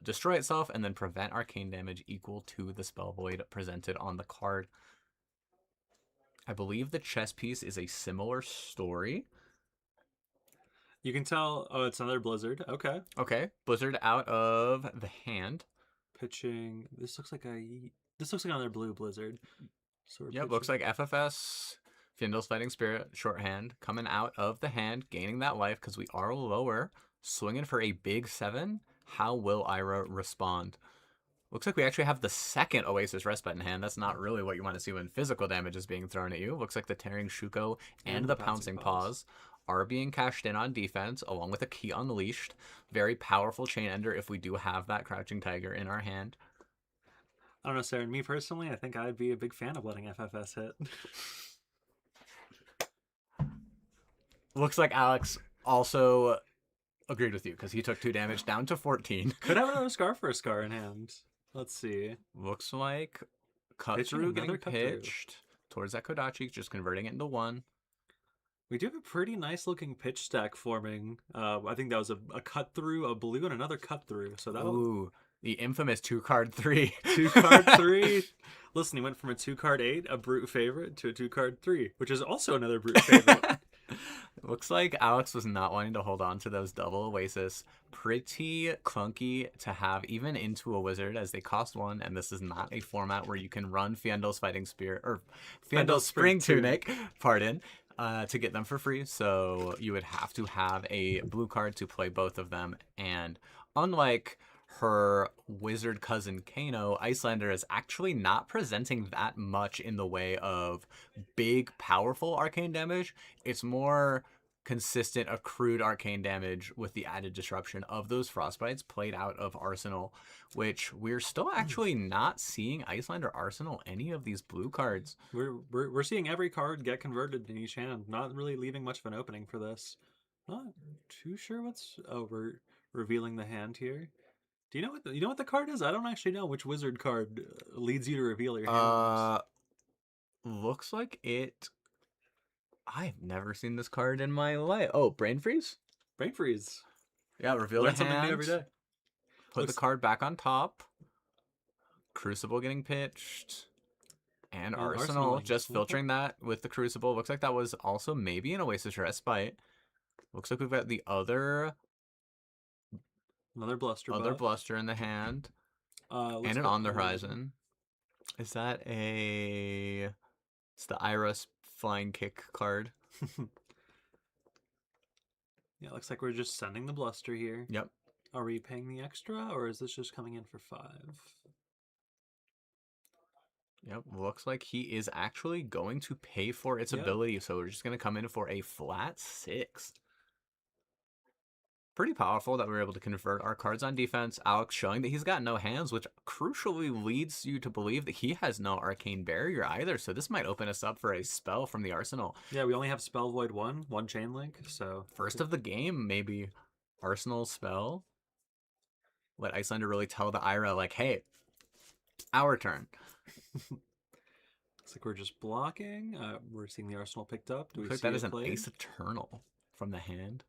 B: destroy itself and then prevent arcane damage equal to the Spell Void presented on the card. I believe the chess piece is a similar story.
A: You can tell. Oh, it's another Blizzard. Okay.
B: Okay, Blizzard out of the hand.
A: Pitching. This looks like another blue Blizzard. So we're
B: Yep,
A: pitching.
B: looks like FFS, Fyendal's Fighting Spirit, shorthand, coming out of the hand, gaining that life because we are lower, swinging for a big 7. How will Ira respond? Looks like we actually have the second Oasis Respite in hand. That's not really what you want to see when physical damage is being thrown at you. Looks like the Tearing Shuko and the Pouncing Paws are being cashed in on defense, along with a Key Unleashed. Very powerful Chain Ender if we do have that Crouching Tiger in our hand.
A: I don't know, Sarah. Me personally, I think I'd be a big fan of letting FFS hit.
B: Looks like Alex also agreed with you because he took 2 damage down to 14.
A: Could have another Scar for a Scar in hand. Let's see.
B: Looks like cut
A: Pitching
B: through
A: another
B: getting
A: cut through.
B: pitched towards that Kodachi, just converting it into 1.
A: We do have a pretty nice looking pitch stack forming. I think that was a cut through, a blue, and another cut through. So that
B: Ooh, the infamous 2-card 3.
A: 2-card 3. Listen, he went from a 2-card 8, a brute favorite, to a 2-card 3, which is also another brute favorite.
B: Looks like Alex was not wanting to hold on to those double Oasis. Pretty clunky to have even into a wizard as they cost 1, and this is not a format where you can run Fyendal's Fighting Spirit or Fyendal's Spring Tunic, to get them for free. So you would have to have a blue card to play both of them, and unlike her wizard cousin Kano, Icelander is actually not presenting that much in the way of big, powerful arcane damage. It's more consistent, accrued arcane damage with the added disruption of those frostbites played out of Arsenal, which we're still actually not seeing Icelander Arsenal any of these blue cards.
A: We're seeing every card get converted in each hand, not really leaving much of an opening for this. Not too sure what's... Oh, we're revealing the hand here. Do you know what the card is? I don't actually know which wizard card leads you to reveal your hand.
B: Looks like it. I've never seen this card in my life. Oh, Brain Freeze?
A: Brain Freeze.
B: Yeah, reveal
A: Learn
B: the
A: something
B: hand.
A: new every day.
B: Put the card back on top. Crucible getting pitched. And Arsenal just filtering that with the Crucible. Looks like that was also maybe an Oasis Respite. Looks like we've got the other...
A: Another Bluster
B: Other
A: buff.
B: Bluster in the hand. And an On the Horizon. Is that a... It's the Iris Flying Kick card.
A: Yeah, looks like we're just sending the Bluster here.
B: Yep.
A: Are we paying the extra, or is this just coming in for 5?
B: Yep, looks like he is actually going to pay for its ability, so we're just going to come in for a flat 6. Pretty powerful that we're able to convert our cards on defense. Alex showing that he's got no hands, which crucially leads you to believe that he has no arcane barrier either. So this might open us up for a spell from the arsenal.
A: Yeah, we only have Spell Void 1 Chain Link, so...
B: First of the game, maybe Arsenal spell. Let Icelander really tell the Ira, like, hey, our turn.
A: Looks like we're just blocking. We're seeing the Arsenal picked up. Do we see
B: that is an
A: played?
B: Ace Eternal from the hand.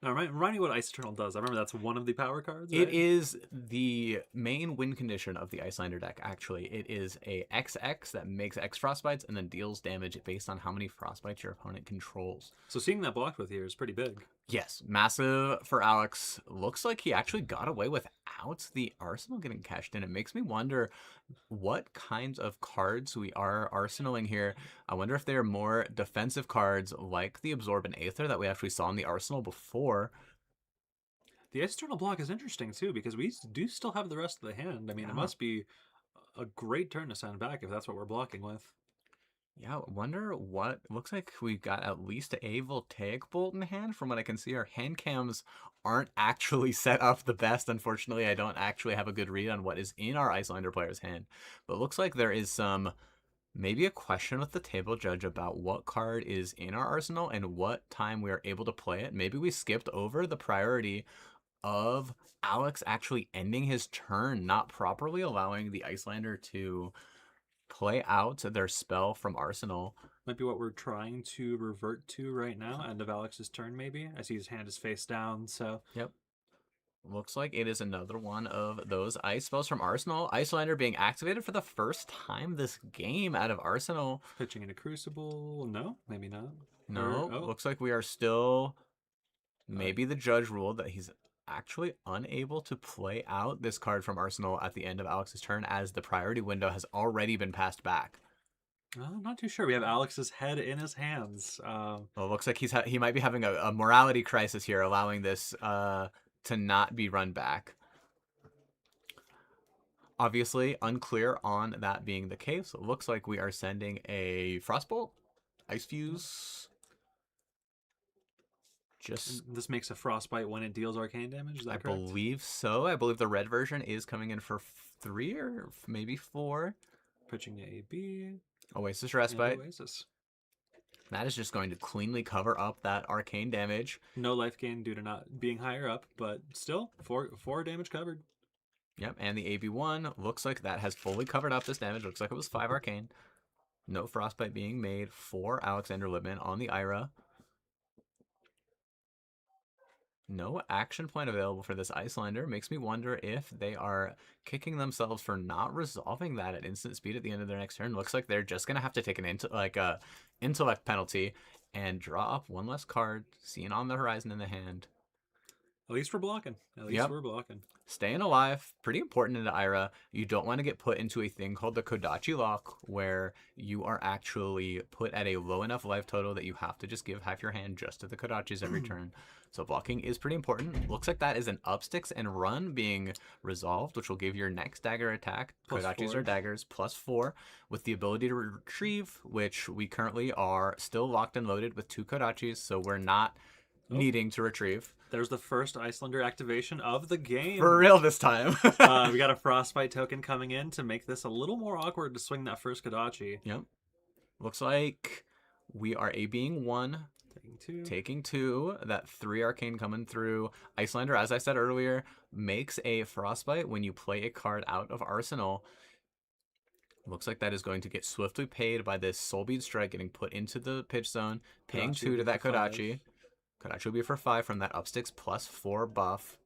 A: Now, remind me what Ice Eternal does. I remember that's one of the power cards,
B: It
A: right?
B: is the main win condition of the Icelander deck, actually. It is a XX that makes X frostbites and then deals damage based on how many frostbites your opponent controls.
A: So seeing that blocked with here is pretty big.
B: Yes, massive for Alex. Looks like he actually got away without the arsenal getting cashed in. It makes me wonder what kinds of cards we are arsenaling here. I wonder if they're more defensive cards like the Absorbent Aether that we actually saw in the arsenal before.
A: The external block is interesting too, because we do still have the rest of the hand. I mean, It must be a great turn to send back if that's what we're blocking with.
B: Yeah, I wonder what... Looks like we've got at least a Voltaic Bolt in hand. From what I can see, our hand cams aren't actually set up the best. Unfortunately, I don't actually have a good read on what is in our Icelander player's hand. But it looks like there is some... Maybe a question with the table judge about what card is in our arsenal and what time we are able to play it. Maybe we skipped over the priority of Alex actually ending his turn, not properly allowing the Icelander to play out their spell from Arsenal.
A: Might be what we're trying to revert to right now. End of Alex's turn, maybe. I see his hand is face down, so.
B: Yep. Looks like it is another one of those ice spells from Arsenal. Icelander being activated for the first time this game out of Arsenal.
A: Pitching in a Crucible. No, maybe not.
B: No,
A: oh.
B: Looks like we are still... Maybe the judge ruled that he's actually unable to play out this card from Arsenal at the end of Alex's turn, as the priority window has already been passed back.
A: I'm not too sure. We have Alex's head in his hands.
B: Well, it looks like he might be having a morality crisis here, allowing this to not be run back. Obviously, unclear on that being the case. It looks like we are sending a Frostbolt, Ice Fuse.
A: This makes a Frostbite when it deals arcane damage. Is that correct?
B: I believe so. I believe the red version is coming in for 3 or maybe 4.
A: Pitching to AB.
B: Oasis Respite.
A: Oasis.
B: That is just going to cleanly cover up that arcane damage.
A: No life gain due to not being higher up, but still, 4 damage covered.
B: Yep, and the AB1 looks like that has fully covered up this damage. Looks like it was 5 arcane. No Frostbite being made for Alexander Lippman on the Ira. No action point available for this Icelander. Makes me wonder if they are kicking themselves for not resolving that at instant speed at the end of their next turn. Looks like they're just going to have to take an intellect penalty and draw up 1 less card, seen on the horizon in the hand.
A: At least we're blocking. At least we're blocking.
B: Staying alive, pretty important in the Ira. You don't want to get put into a thing called the Kodachi lock, where you are actually put at a low enough life total that you have to just give half your hand just to the Kodachis every turn. So blocking is pretty important. Looks like that is an up sticks and run being resolved, which will give your next dagger attack, Kodachis or daggers, +4, with the ability to retrieve, which we currently are still locked and loaded with 2 Kodachis, so we're not needing to retrieve.
A: There's the first Icelander activation of the game.
B: For real this time.
A: We got a Frostbite token coming in to make this a little more awkward to swing that first Kodachi.
B: Yep. Looks like we are ABing 1. Taking 2. That 3 arcane coming through. Icelander, as I said earlier, makes a Frostbite when you play a card out of Arsenal. Looks like that is going to get swiftly paid by this Soulbead Strike getting put into the pitch zone. Paying 2 to that Kodachi. Kodachi will be for 5 from that upsticks +4 buff.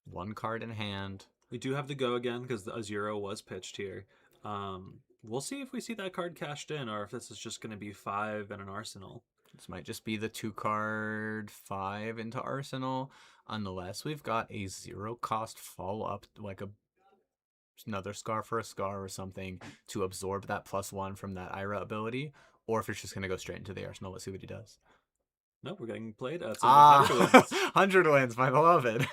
B: 1 card in hand.
A: We do have to go again because the Azuro was pitched here. We'll see if we see that card cashed in or if this is just going to be 5 and an Arsenal.
B: This might just be the 2-card 5 into Arsenal, unless we've got a 0-cost follow-up, like another Scar for a Scar or something, to absorb that +1 from that Ira ability, or if it's just going to go straight into the Arsenal. Let's see what he does.
A: Nope, we're getting played.
B: 100 wins, my beloved.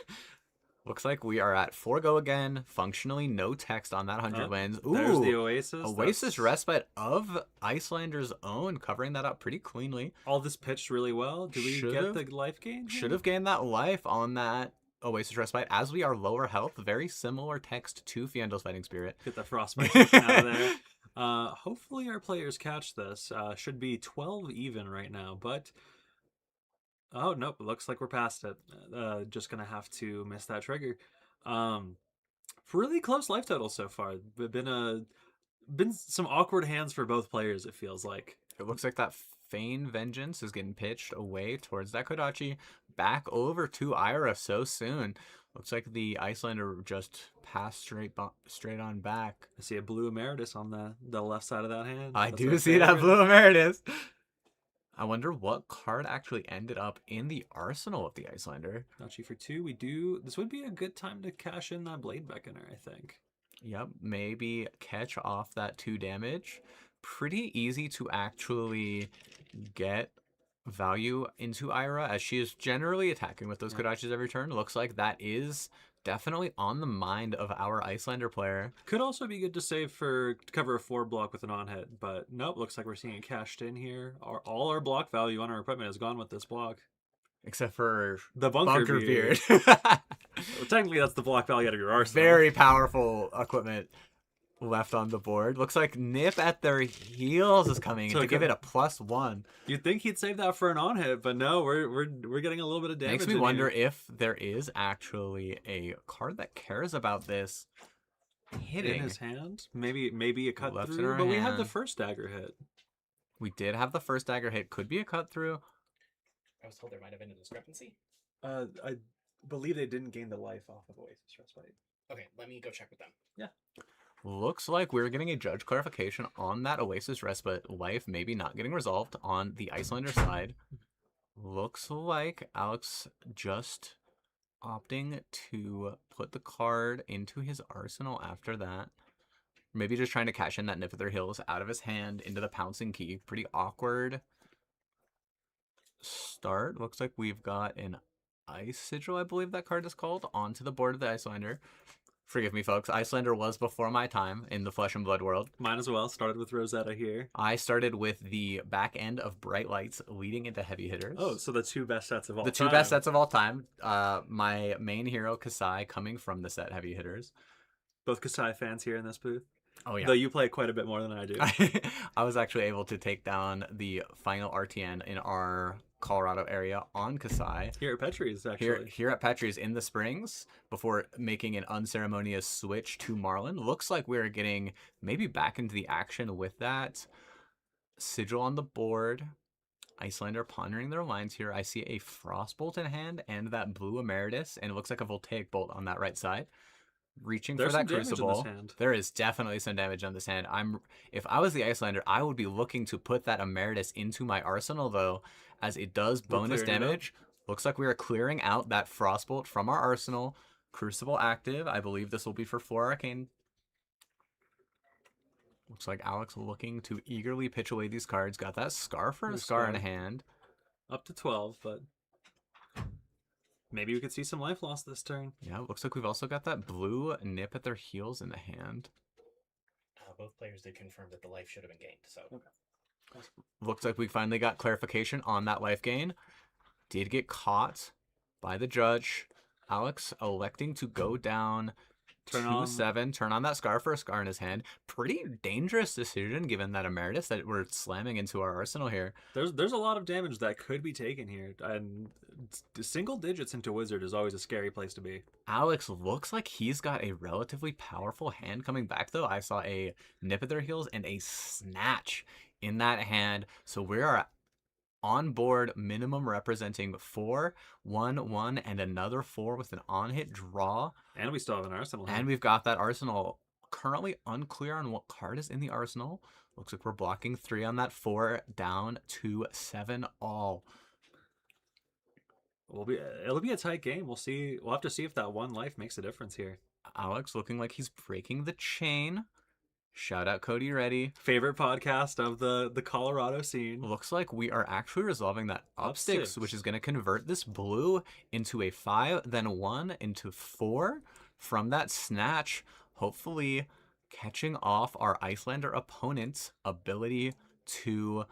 B: Looks like we are at 4 go again. Functionally, no text on that 100 wins. Ooh,
A: there's the Oasis.
B: Oasis Respite of Icelander's own, covering that up pretty cleanly.
A: All this pitched really well. Do we get the life gain?
B: Should have gained that life on that Oasis Respite, as we are lower health. Very similar text to Fiendo's Fighting Spirit.
A: Get the Frostbite out of there. Hopefully our players catch this. Should be 12 even right now, but... Oh, nope. Looks like we're past it. Just going to have to miss that trigger. Really close life totals so far. Been some awkward hands for both players, it feels like.
B: It looks like that Feign Vengeance is getting pitched away towards that Kodachi. Back over to Ira so soon. Looks like the Icelander just passed straight on back.
A: I see a blue Emeritus on the left side of that hand.
B: I do see that blue Emeritus. I wonder what card actually ended up in the arsenal of the Icelander.
A: Kodachi for 2. This would be a good time to cash in that Blade Beckoner, I think.
B: Yep, maybe catch off that 2 damage. Pretty easy to actually get value into Ira, as she is generally attacking with those Kodachis every turn. Looks like that is definitely on the mind of our Icelander player.
A: Could also be good to save for cover a 4 block with an on-hit, but nope, looks like we're seeing it cashed in here. All our block value on our equipment is gone with this block.
B: Except for
A: the Bunker Beard. Well, technically, that's the block value out of your arsenal.
B: Very powerful equipment. left on the board. Looks like Nip at their heels is coming in to give it a +1.
A: You'd think he'd save that for an on hit, but no, we're getting a little bit of damage.
B: Makes me wonder if there is actually a card that cares about this hitting
A: in his hand. Maybe a cut
B: Left in
A: through,
B: our
A: but we have the
B: hand.
A: first dagger hit.
B: We did have the first dagger hit. Could be a cut through.
C: I was told there might have been a discrepancy.
A: I believe they didn't gain the life off of Oasis Respite.
C: Okay, let me go check with them.
A: Yeah.
B: Looks like we're getting a judge clarification on that Oasis Respite life maybe not getting resolved on the Icelander side. Looks like Alex just opting to put the card into his arsenal after that. Maybe just trying to cash in that Nip of their Heels out of his hand into the pouncing key. Pretty awkward start. Looks like we've got an Ice Sigil, I believe that card is called, onto the board of the Icelander. Forgive me, folks. Icelander was before my time in the Flesh and Blood world.
A: Mine as well. Started with Rosetta here.
B: I started with the back end of Bright Lights leading into Heavy Hitters.
A: Oh, so the two best sets of all
B: The
A: time.
B: two best sets of all time. My main hero, Kasai, coming from the set Heavy Hitters.
A: Both Kasai fans here in this booth.
B: Oh, yeah.
A: Though you play quite a bit more than I do.
B: I was actually able to take down the final RTN in our Colorado area on Kasai.
A: Here at Petrie's, actually.
B: Here at Petrie's in the Springs, before making an unceremonious switch to Marlin. Looks like we're getting maybe back into the action with that. Sigil on the board. Icelander pondering their lines here. I see a Frostbolt in hand and that blue Emeritus, and it looks like a Voltaic Bolt on that right side. Reaching
A: There's
B: for that
A: some damage in
B: Crucible.
A: this hand.
B: There is definitely some damage on this hand. If I was the Icelander, I would be looking to put that Emeritus into my arsenal, though, as it does bonus damage. Looks like we are clearing out that Frostbolt from our arsenal. Crucible active. I believe this will be for 4 Arcane. Looks like Alex looking to eagerly pitch away these cards. Got that Scar for a Scar in hand.
A: Up to 12, but maybe we could see some life loss this turn.
B: Yeah, looks like we've also got that blue Nip at their heels in the hand.
C: Both players did confirm that the life should have been gained, so...
A: Okay.
B: Looks like we finally got clarification on that life gain. Did get caught by the judge. Alex electing to go down 2-7. Turn on that Scar for a Scar in his hand. Pretty dangerous decision given that Emeritus that we're slamming into our arsenal here.
A: There's a lot of damage that could be taken here, and single digits into Wizard is always a scary place to be.
B: Alex looks like he's got a relatively powerful hand coming back, though. I saw a Nip at their heels and a Snatch in that hand. So we are on board minimum representing 4, 1, 1, and another 4 with an on-hit draw.
A: And we still have an arsenal.
B: And we've got that arsenal. Currently unclear on what card is in the arsenal. Looks like we're blocking 3 on that 4, down to 7 all.
A: It'll be a tight game. We'll see. We'll have to see if that one life makes a difference here.
B: Alex looking like he's breaking the chain. Shout out Cody Reddy.
A: Favorite podcast of the Colorado scene.
B: Looks like we are actually resolving that up 6,
A: 6.
B: which is going to convert this blue into a 5, then 1 into 4 from that Snatch. Hopefully catching off our Icelander opponent's ability to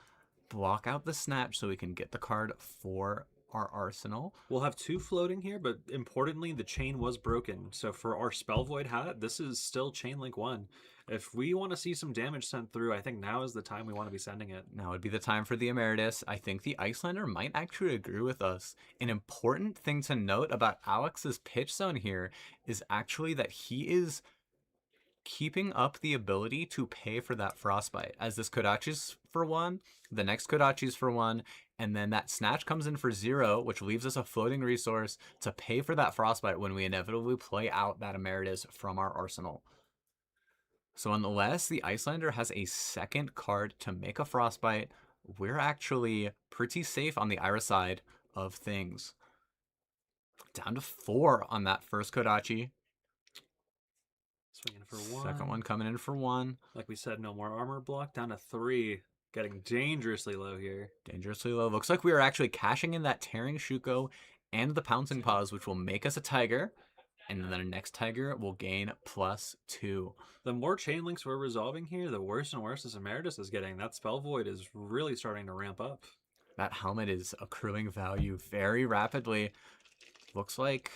B: block out the Snatch so we can get the card for our arsenal.
A: We'll have 2 floating here, but importantly, the chain was broken. So for our Spell Void hat, this is still Chain Link 1. If we want to see some damage sent through, I think now is the time we want to be sending it.
B: Now would be the time for the Emeritus. I think the Icelander might actually agree with us. An important thing to note about Alex's pitch zone here is actually that he is keeping up the ability to pay for that Frostbite, as this Kodachi's for 1, the next Kodachi's for 1, and then that Snatch comes in for 0, which leaves us a floating resource to pay for that Frostbite when we inevitably play out that Emeritus from our arsenal. So unless the Icelander has a second card to make a Frostbite, we're actually pretty safe on the Ira side of things. Down to 4 on that first Kodachi.
A: Swinging for 1.
B: Second one coming in for 1.
A: Like we said, no more armor block. Down to 3. Getting dangerously low here.
B: Dangerously low. Looks like we are actually cashing in that Tearing Shuko and the Pouncing Paws, which will make us a Tiger. And then our next Tiger will gain +2.
A: The more chain links we're resolving here, the worse and worse this Emeritus is getting. That Spell Void is really starting to ramp up.
B: That helmet is accruing value very rapidly. Looks like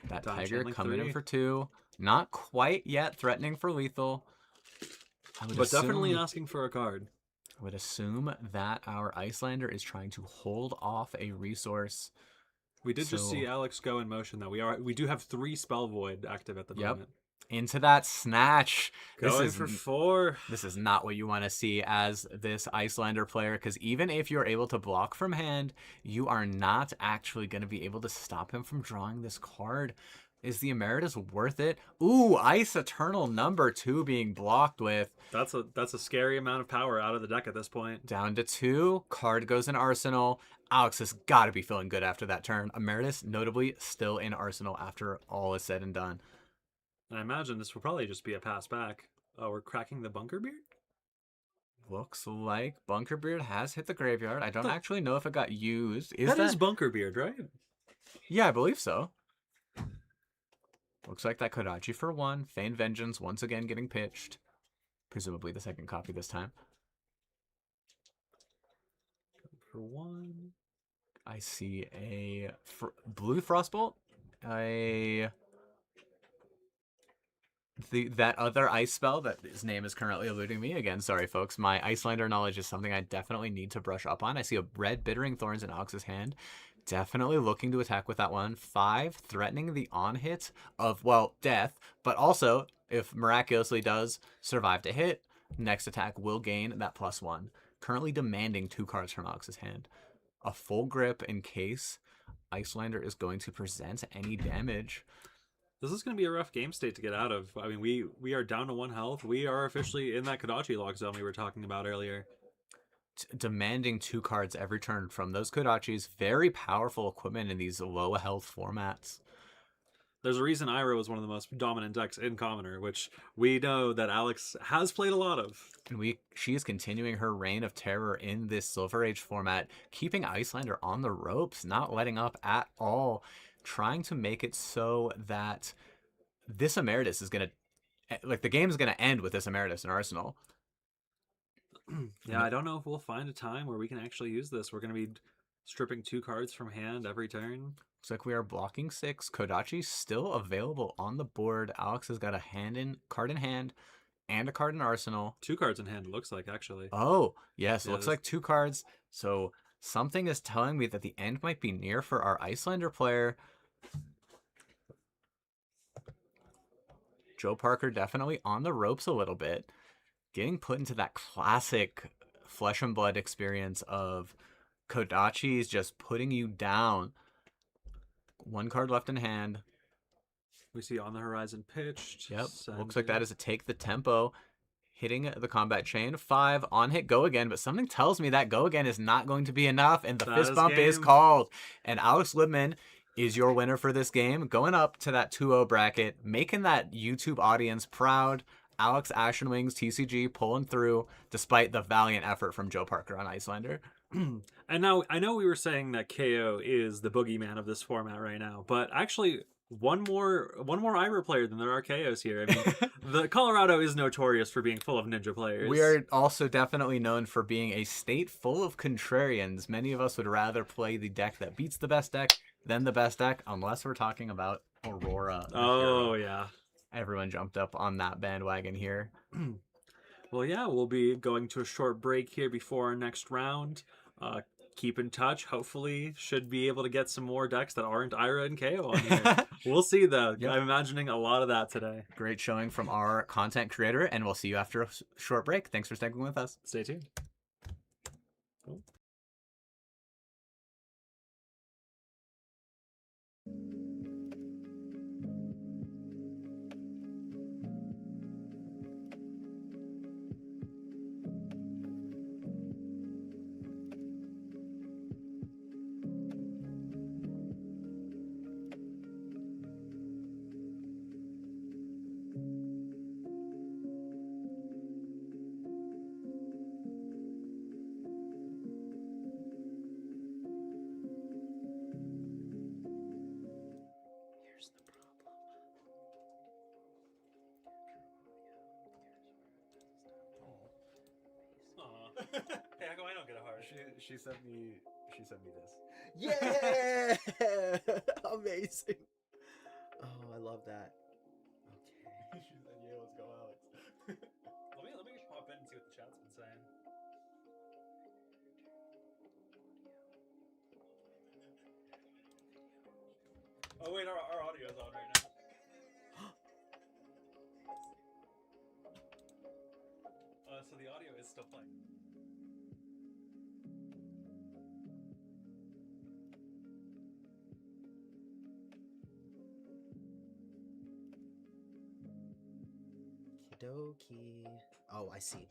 B: that Tiger coming in for 2. Not quite yet threatening for lethal.
A: But definitely asking for a card.
B: I would assume that our Icelander is trying to hold off a resource.
A: We did just see Alex go in motion, though. We do have 3 Spell Void active at the moment.
B: Into that snatch.
A: Going for 4.
B: This is not what you want to see as this Icelander player, because even if you're able to block from hand, you are not actually going to be able to stop him from drawing this card. Is the Emeritus worth it? Ooh, Ice Eternal number 2 being blocked with.
A: That's a scary amount of power out of the deck at this point.
B: Down to 2. Card goes in Arsenal. Alex has got to be feeling good after that turn. Emeritus, notably, still in Arsenal after all is said and done.
A: And I imagine this will probably just be a pass back. Oh, we're cracking the Bunker Beard?
B: Looks like Bunker Beard has hit the graveyard. I don't actually know if it got used.
A: That is Bunker Beard, right?
B: Yeah, I believe so. Looks like that Kodachi for 1. Feigned Vengeance once again getting pitched. Presumably the second copy this time.
A: For 1.
B: I see a blue Frostbolt. That other ice spell that his name is currently eluding me. Again, sorry folks. My Icelander knowledge is something I definitely need to brush up on. I see a red Bittering Thorns in Alex's hand. Definitely looking to attack with that one. 5, threatening the on-hit of, well, death. But also, if miraculously does survive to hit, next attack will gain that +1. Currently demanding 2 cards from Alex's hand. A full grip in case Icelander is going to present any damage.
A: This is going to be a rough game state to get out of. I mean, we are down to 1 health. We are officially in that Kodachi lock zone we were talking about earlier.
B: Demanding 2 cards every turn from those Kodachis. Very powerful equipment in these low health formats.
A: There's a reason Ira was one of the most dominant decks in Commoner, which we know that Alex has played a lot of.
B: And she is continuing her reign of terror in this Silver Age format, keeping Icelander on the ropes, not letting up at all, trying to make it so that this Emeritus is going to, like, the game is going to end with this Emeritus in Arsenal.
A: Yeah, I don't know if we'll find a time where we can actually use this. We're going to be stripping 2 cards from hand every turn.
B: Looks like we are blocking 6. Kodachi still available on the board. Alex has got a card in hand and a card in Arsenal.
A: 2 cards in hand, it looks like, actually.
B: Oh, yes, looks like 2 cards. So something is telling me that the end might be near for our Icelander player. Joe Parker definitely on the ropes a little bit. Getting put into that classic Flesh and Blood experience of Kodachi's just putting you down. 1 card left in hand.
A: We see On the Horizon pitched.
B: Yep, looks like that is a take the tempo. Hitting the combat chain. 5 on hit, go again, but something tells me that go again is not going to be enough, and the fist bump is called. And Alex Libman is your winner for this game, going up to that 2-0 bracket, making that YouTube audience proud. Alex Ashenwings TCG pulling through despite the valiant effort from Joe Parker on Icelander.
A: And now I know we were saying that Kayo is the boogeyman of this format right now, but actually one more Ira player than there are Kayos here. I mean, the Colorado is notorious for being full of ninja players.
B: We are also definitely known for being a state full of contrarians. Many of us would rather play the deck that beats the best deck than the best deck, unless we're talking about Aurora.
A: Oh, yeah.
B: Everyone jumped up on that bandwagon here.
A: Well, yeah, we'll be going to a short break here before our next round. Keep in touch. Hopefully, should be able to get some more decks that aren't Ira and KO on here. We'll see, though. Yep. I'm imagining a lot of that today.
B: Great showing from our content creator, and we'll see you after a short break. Thanks for sticking with us.
A: Stay tuned. Cool. Hey, how come I don't get a heart?
B: She sent me this.
D: Yeah! Amazing. Oh, I love that. Okay.
B: She said, "Yeah, let's go, Alex."
A: Let me pop Oh wait, our audio's on right now. So the audio is still playing.
D: Kidoki. Oh, I see.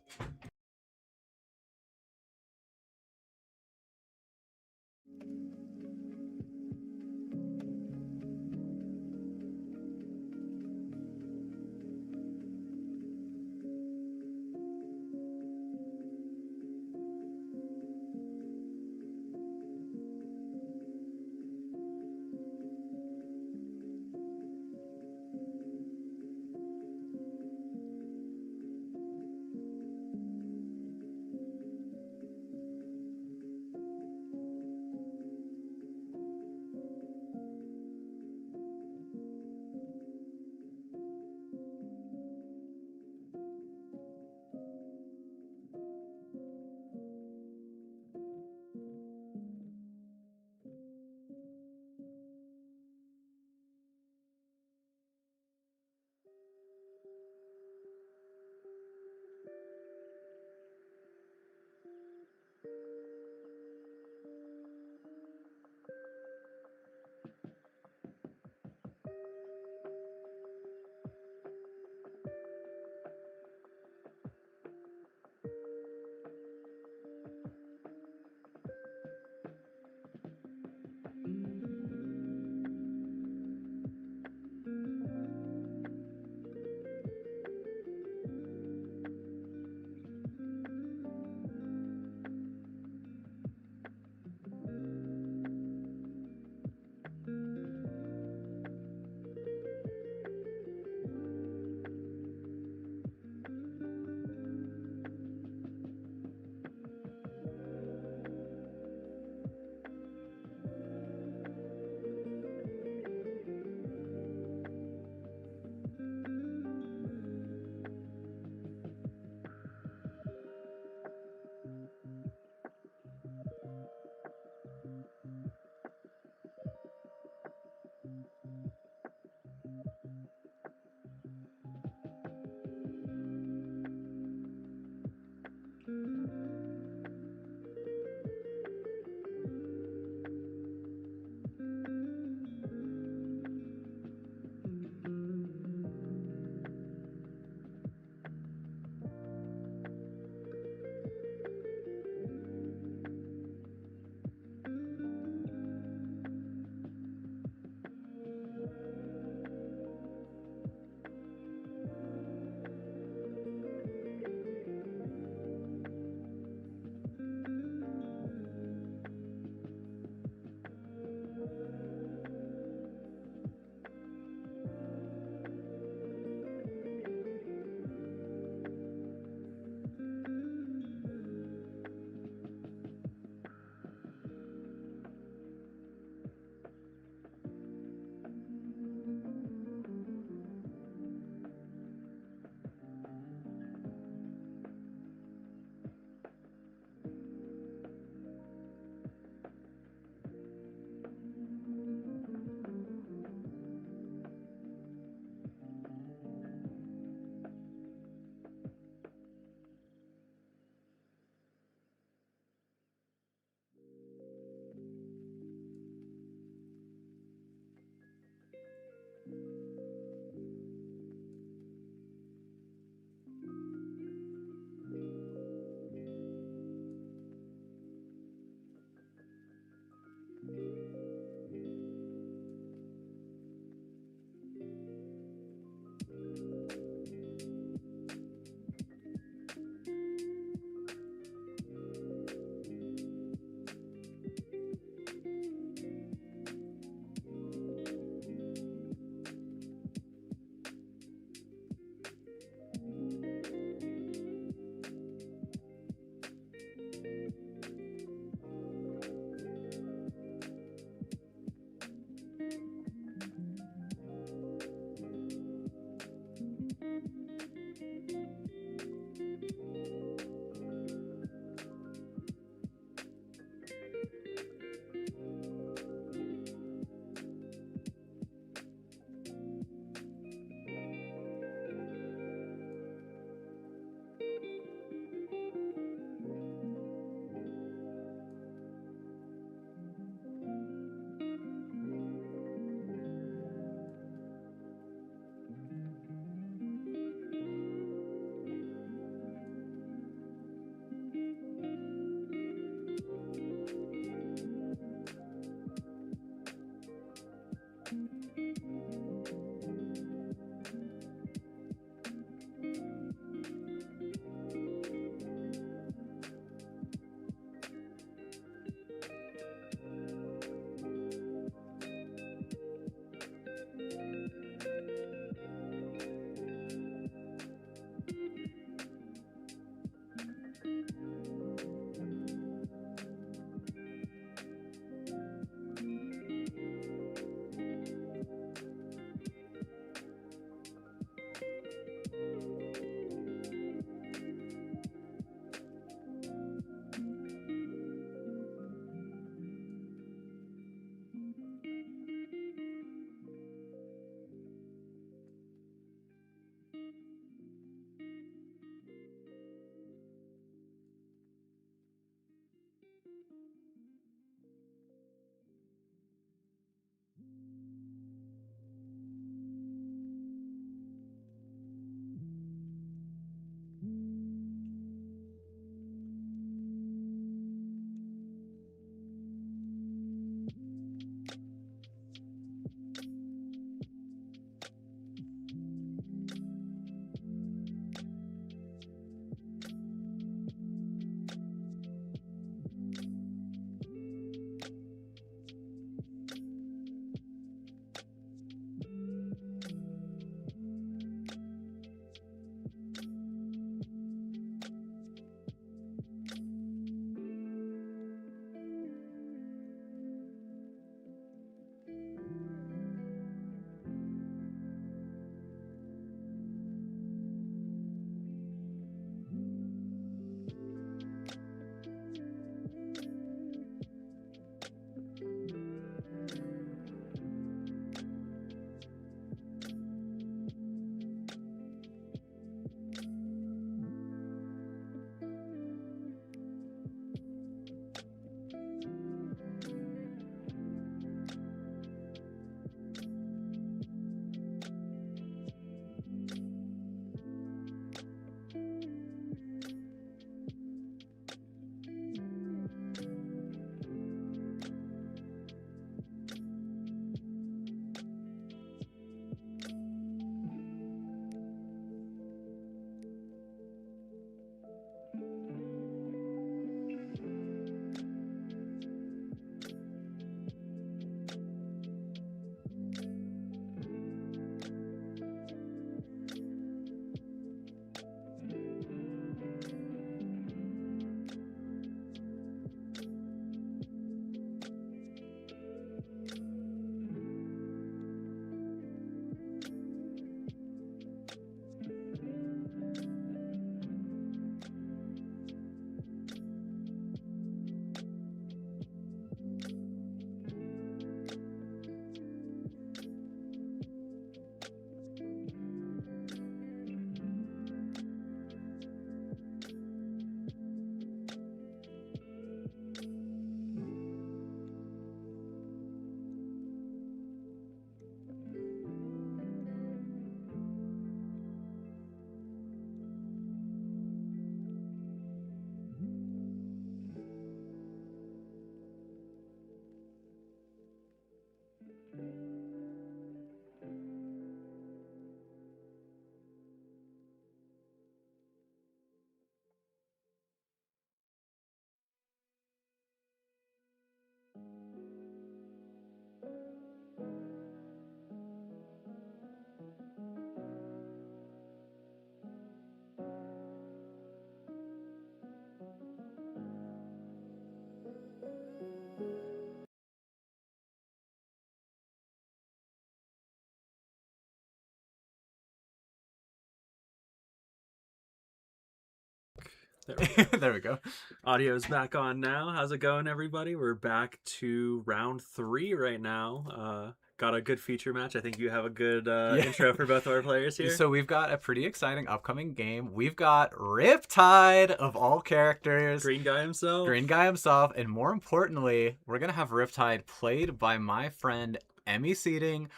A: There we go.
B: There we go.
A: Audio's back on now. How's it going, everybody? We're back to round 3 right now. Got a good feature match. I think you have a good intro for both of our players here.
B: So we've got a pretty exciting upcoming game. We've got Riptide of all characters.
A: Green guy himself.
B: Green guy himself. And more importantly, we're going to have Riptide played by my friend Emmy Seating.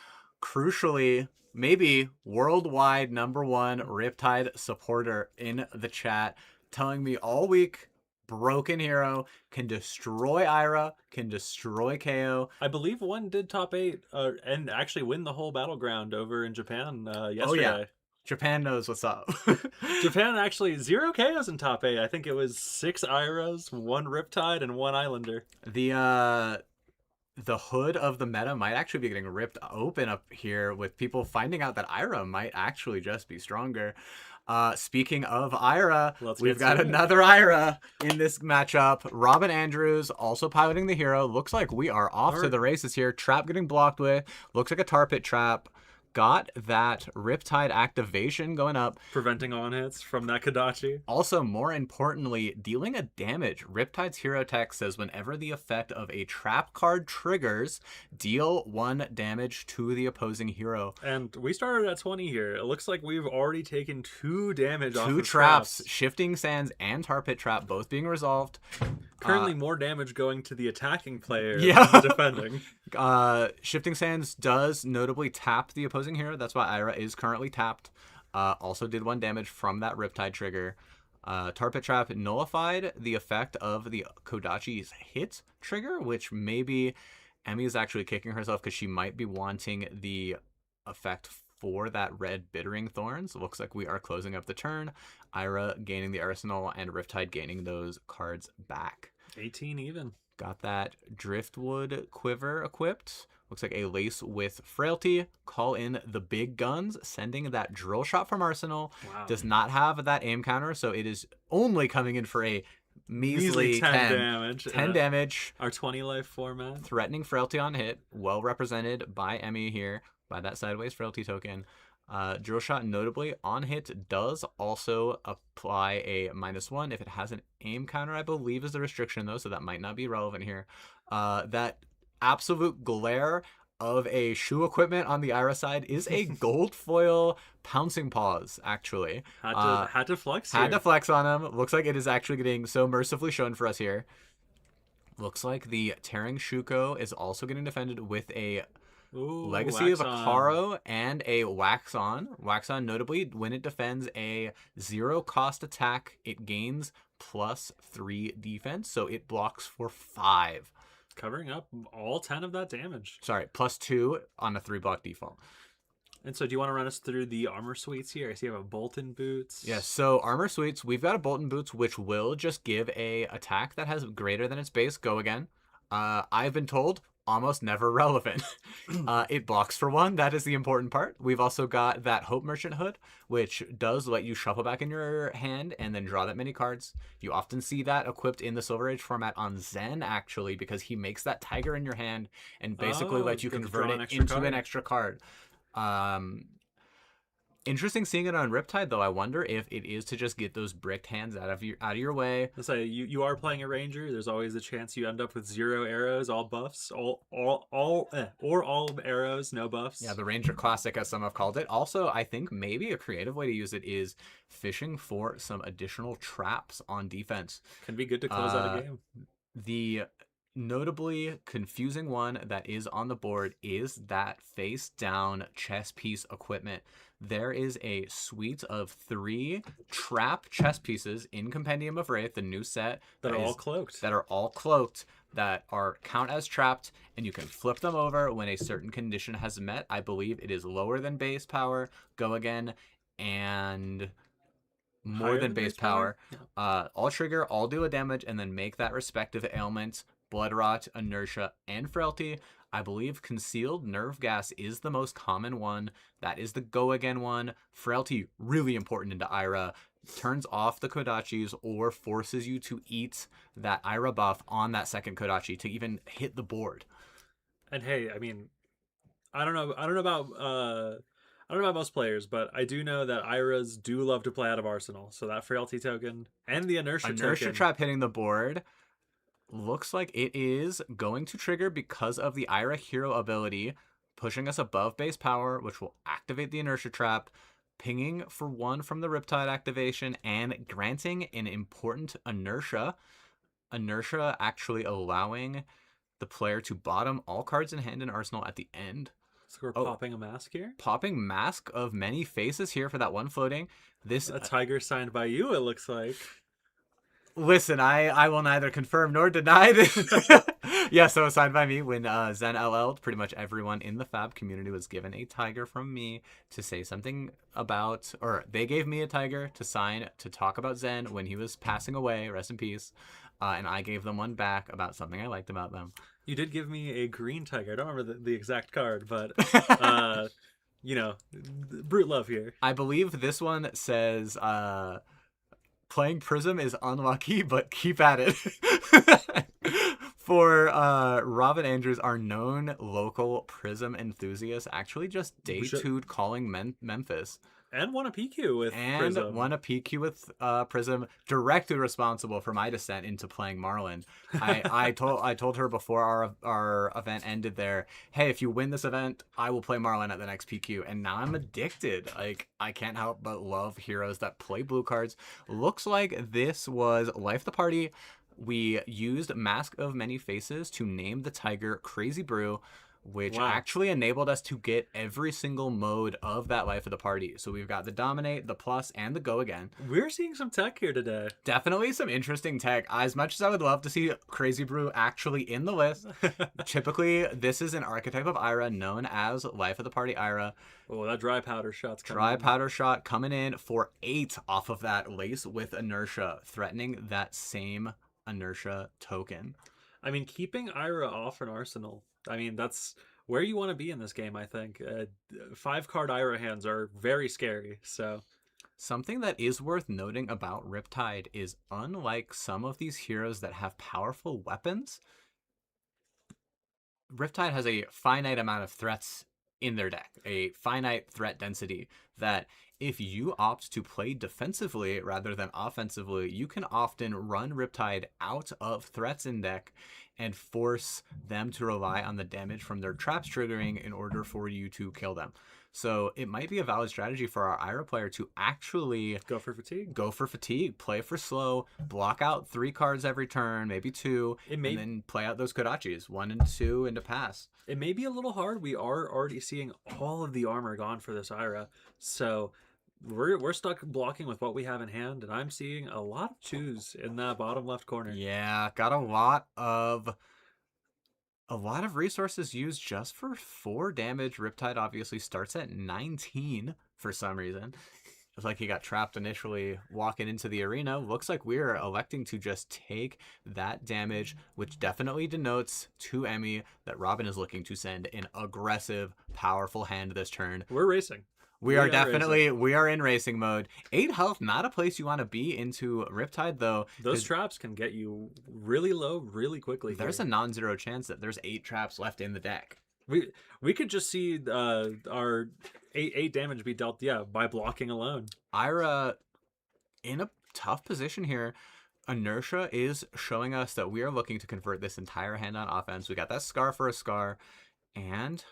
B: Crucially, maybe worldwide #1 Riptide supporter in the chat, telling me all week Broken Hero can destroy Ira, can destroy Kayo.
A: I believe one did top 8 and actually win the whole battleground over in Japan yesterday.
B: Oh, yeah. Japan knows what's up.
A: Japan actually 0 KOs in top 8. I think it was 6 Iras, 1 Riptide, and 1 Islander.
B: The hood of the meta might actually be getting ripped open up here with people finding out that Ira might actually just be stronger. Speaking of Ira, we've got another Ira in this matchup. Robin Andrews also piloting the hero. Looks like we are off to the races here. Trap getting blocked with. Looks like a tar pit trap. Got that Riptide activation going up.
A: Preventing on hits from that Kadachi.
B: Also, more importantly, dealing a damage. Riptide's hero tech says whenever the effect of a trap card triggers, deal 1 damage to the opposing hero.
A: And we started at 20 here. It looks like we've already taken 2 damage off
B: 2
A: of
B: traps, Shifting Sands and Tar Pit Trap both being resolved.
A: Currently, more damage going to the attacking player
B: Yeah.
A: than the defending.
B: Shifting Sands does notably tap the opposing hero. That's why Ira is currently tapped. Also did 1 damage from that Riptide trigger. Tar Pit Trap nullified the effect of the Kodachi's hit trigger, which maybe Emmy is actually kicking herself because she might be wanting the effect for that red Bittering Thorns. Looks like we are closing up the turn. Ira gaining the arsenal and Riptide gaining those cards back.
A: 18 even.
B: Got that Driftwood Quiver equipped. Looks like a Lace with Frailty. Call in the big guns, sending that Drill Shot from Arsenal.
A: Wow.
B: Does not have that aim counter, so it is only coming in for a measly 10
A: damage.
B: 10 damage.
A: Our 20 life format.
B: Threatening Frailty on hit. Well represented by Emmy here, by that Sideways Frailty token. Drill Shot notably on hit does also apply a -1 if it has an aim counter, I believe is the restriction though, so that might not be relevant here. That absolute glare of a shoe equipment on the Ira side is a gold foil Pouncing Paws, actually.
A: Had to flex
B: Had
A: here.
B: to flex on him. Looks like it is actually getting so mercifully shown for us here. Looks like the Tearing Shuko is also getting defended with a
A: Ooh,
B: Legacy of
A: wax on.
B: Akaro and a Wax On. Wax On notably, when it defends a 0-cost attack, it gains +3 defense, so it blocks for 5.
A: Covering up all 10 of that damage.
B: Sorry, +2 on a 3-block default.
A: And so do you want to run us through the armor suites here? I see you have a Bolton Boots.
B: Yes, so armor suites, we've got a Bolton Boots, which will just give a attack that has greater than its base. Go again. I've been told almost never relevant. It blocks for 1. That is the important part. We've also got that Hope Merchant Hood, which does let you shuffle back in your hand and then draw that many cards. You often see that equipped in the Silver Age format on Zen, actually, because he makes that tiger in your hand and basically lets you
A: get to
B: convert
A: draw an
B: it
A: extra
B: into
A: card.
B: an extra card. Interesting seeing it on Riptide, though. I wonder if it is to just get those bricked hands out of your way.
A: Let's say you are playing a ranger. There's always a chance you end up with 0 arrows, all buffs, or all arrows, no buffs.
B: Yeah, the Ranger Classic, as some have called it. Also, I think maybe a creative way to use it is fishing for some additional traps on defense.
A: Can be good to close out a game.
B: The notably confusing one that is on the board is that face down chess piece equipment. There is a suite of 3 trap chess pieces in Compendium of Wraith, the new set
A: That are all cloaked.
B: that are all cloaked, that are count as trapped, and you can flip them over when a certain condition has met. I believe it is lower than base power, go again, and more
A: Higher
B: than base power.
A: Yeah.
B: All trigger, all do a damage, and then make that respective ailment, Blood Rot, Inertia, and Frailty. I believe Concealed Nerve Gas is the most common one. That is the go again one. Frailty, really important into Ira. Turns off the Kodachis or forces you to eat that Ira buff on that second Kodachi to even hit the board.
A: And hey, I mean, I don't know about most players, but I do know that Iras do love to play out of Arsenal. So that Frailty token and the Inertia token.
B: Trap hitting the board. Looks like it is going to trigger because of the Ira hero ability, pushing us above base power, which will activate the Inertia Trap, pinging for 1 from the Riptide activation, and granting an important Inertia. Inertia actually allowing the player to bottom all cards in hand and arsenal at the end.
A: So we're popping a mask here.
B: Popping Mask of Many Faces here for that 1 floating. This
A: A tiger signed by you, it looks like.
B: Listen, I will neither confirm nor deny this. Yeah, so signed by me when Zen LL'd. Pretty much everyone in the Fab community was given a tiger from me to say something about, or they gave me a tiger to sign to talk about Zen when he was passing away, rest in peace. And I gave them one back about something I liked about them.
A: You did give me a green tiger. I don't remember the exact card, but you know, brute love here.
B: I believe this one says playing Prism is unlucky, but keep at it. For Robin Andrews, our known local Prism enthusiast, actually just day 2'd calling Memphis.
A: And won a PQ with Prism.
B: And won a PQ with Prism, directly responsible for my descent into playing Marlin. I told her before our event ended there, hey, if you win this event, I will play Marlin at the next PQ. And now I'm addicted. Like, I can't help but love heroes that play blue cards. Looks like this was Life the Party we used Mask of Many Faces to name the tiger Crazy Brew, which
A: Wow.
B: actually enabled us to get every single mode of that Life of the Party. So we've got the Dominate, the Plus, and the Go Again.
A: We're seeing some tech here today.
B: Definitely some interesting tech. As much as I would love to see Crazy Brew actually in the list, typically this is an archetype of Ira known as Life of the Party Ira.
A: Oh, that dry powder shot's coming.
B: Dry
A: in.
B: powder shot coming in for 8 off of that Lace with Inertia, threatening that same Inertia token.
A: I mean, keeping Ira off an arsenal. I mean, that's where you want to be in this game, I think. 5-card Ira hands are very scary, so...
B: Something that is worth noting about Riptide is unlike some of these heroes that have powerful weapons, Riptide has a finite amount of threats in their deck, a finite threat density that if you opt to play defensively rather than offensively, you can often run Riptide out of threats in deck and force them to rely on the damage from their traps triggering in order for you to kill them. So it might be a valid strategy for our Ira player to actually
A: Go for fatigue.
B: play for slow, block out 3 cards every turn, maybe 2,
A: It may-
B: and then play out those Kodachis, 1 and 2 into pass.
A: It may be a little hard. We are already seeing all of the armor gone for this Ira, so we're stuck blocking with what we have in hand, and I'm seeing a lot of 2s in that bottom left corner.
B: Yeah, got a lot of resources used just for 4 damage. Riptide obviously starts at 19 for some reason. It's like he got trapped initially walking into the arena. Looks like we're electing to just take that damage, which definitely denotes to Emmy that Robin is looking to send an aggressive, powerful hand this turn.
A: We're racing.
B: We are in racing mode. 8 health, not a place you want to be into Riptide, though.
A: Those traps can get you really low really quickly.
B: There's a non-zero chance that there's 8 traps left in the deck.
A: We could just see our 8 damage be dealt, by blocking alone.
B: Ira in a tough position here. Inertia is showing us that we are looking to convert this entire hand on offense. We got that Scar for a Scar, and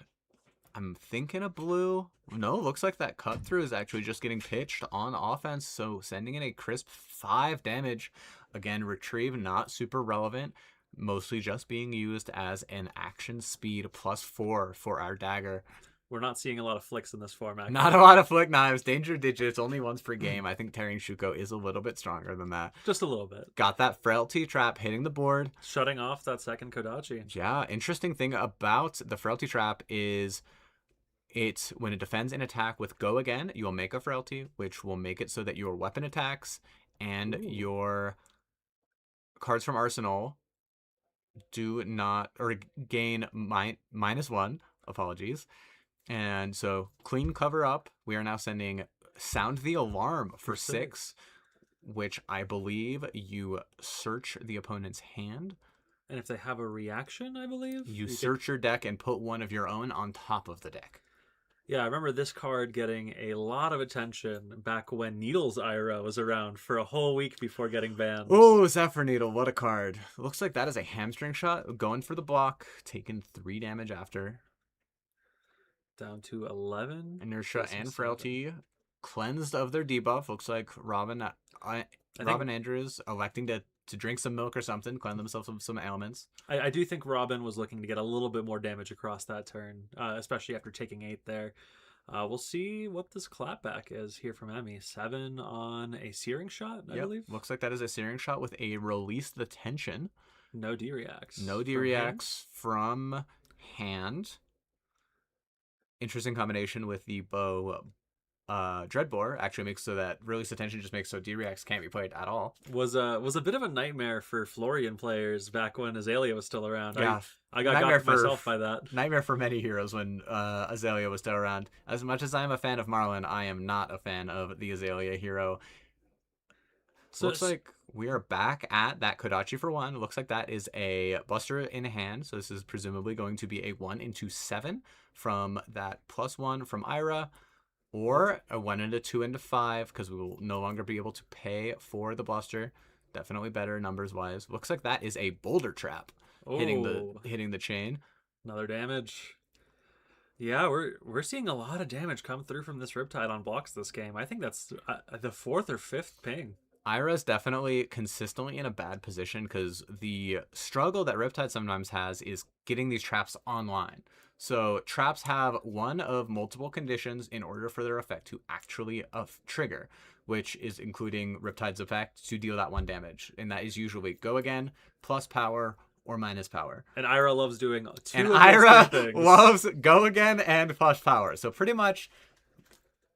B: I'm thinking a blue. No, looks like that cut through is actually just getting pitched on offense, so sending in a crisp 5 damage. Again, retrieve not super relevant, mostly just being used as an action speed +4 for our dagger.
A: We're not seeing a lot of flicks in this format.
B: Not a lot of flick knives, danger digits, only once per game. I think Tearing Shuko is a little bit stronger than that.
A: Just a little bit.
B: Got that Frailty Trap hitting the board.
A: Shutting off that second Kodachi.
B: Yeah, interesting thing about the Frailty Trap is when it defends an attack with Go Again, you will make a Frailty, which will make it so that your weapon attacks and your cards from Arsenal do not, or gain -1. Apologies. And so clean cover up. We are now sending Sound the Alarm for 6, which I believe you search the opponent's hand.
A: And if they have a reaction, I believe
B: You search your deck and put one of your own on top of the deck.
A: Yeah, I remember this card getting a lot of attention back when Needle's Ira was around for a whole week before getting banned.
B: Oh, Zephyr Needle, what a card. Looks like that is a hamstring shot. Going for the block, taking 3 damage after.
A: Down to 11.
B: Inertia and Frailty cleansed of their debuff. Looks like Robin Andrews electing to drink some milk or something, cleanse themselves of some ailments.
A: I do think Robin was looking to get a little bit more damage across that turn, especially after taking 8 there. We'll see what this clapback is here from Emmy. 7 on a Searing Shot, I believe.
B: Looks like that is a Searing Shot with a Release the Tension.
A: No D-Reacts.
B: No D-Reacts from hand. Interesting combination with the bow. Dreadbore actually makes so that Release the Tension just makes so D-Reacts can't be played at all.
A: Was a bit of a nightmare for Florian players back when Azalea was still around.
B: Yeah.
A: I got myself by that.
B: Nightmare for many heroes when Azalea was still around. As much as I'm a fan of Marlin, I am not a fan of the Azalea hero. So looks like we are back at that Kodachi for 1. Looks like that is a Buster in hand. So this is presumably going to be a 1 into 7 from that +1 from Ira. Or a 1 into 2 into 5, because we will no longer be able to pay for the Buster. Definitely better numbers wise. Looks like that is a Boulder Trap hitting the chain.
A: Another damage. Yeah, we're seeing a lot of damage come through from this Riptide on blocks this game. I think that's the 4th or 5th ping.
B: Ira's definitely consistently in a bad position because the struggle that Riptide sometimes has is getting these traps online. So traps have one of multiple conditions in order for their effect to actually trigger, which is including Riptide's effect to deal that 1 damage. And that is usually go again, plus power, or minus power.
A: And Ira loves doing two
B: And
A: of those
B: Ira
A: things.
B: loves go again and plus power. So pretty much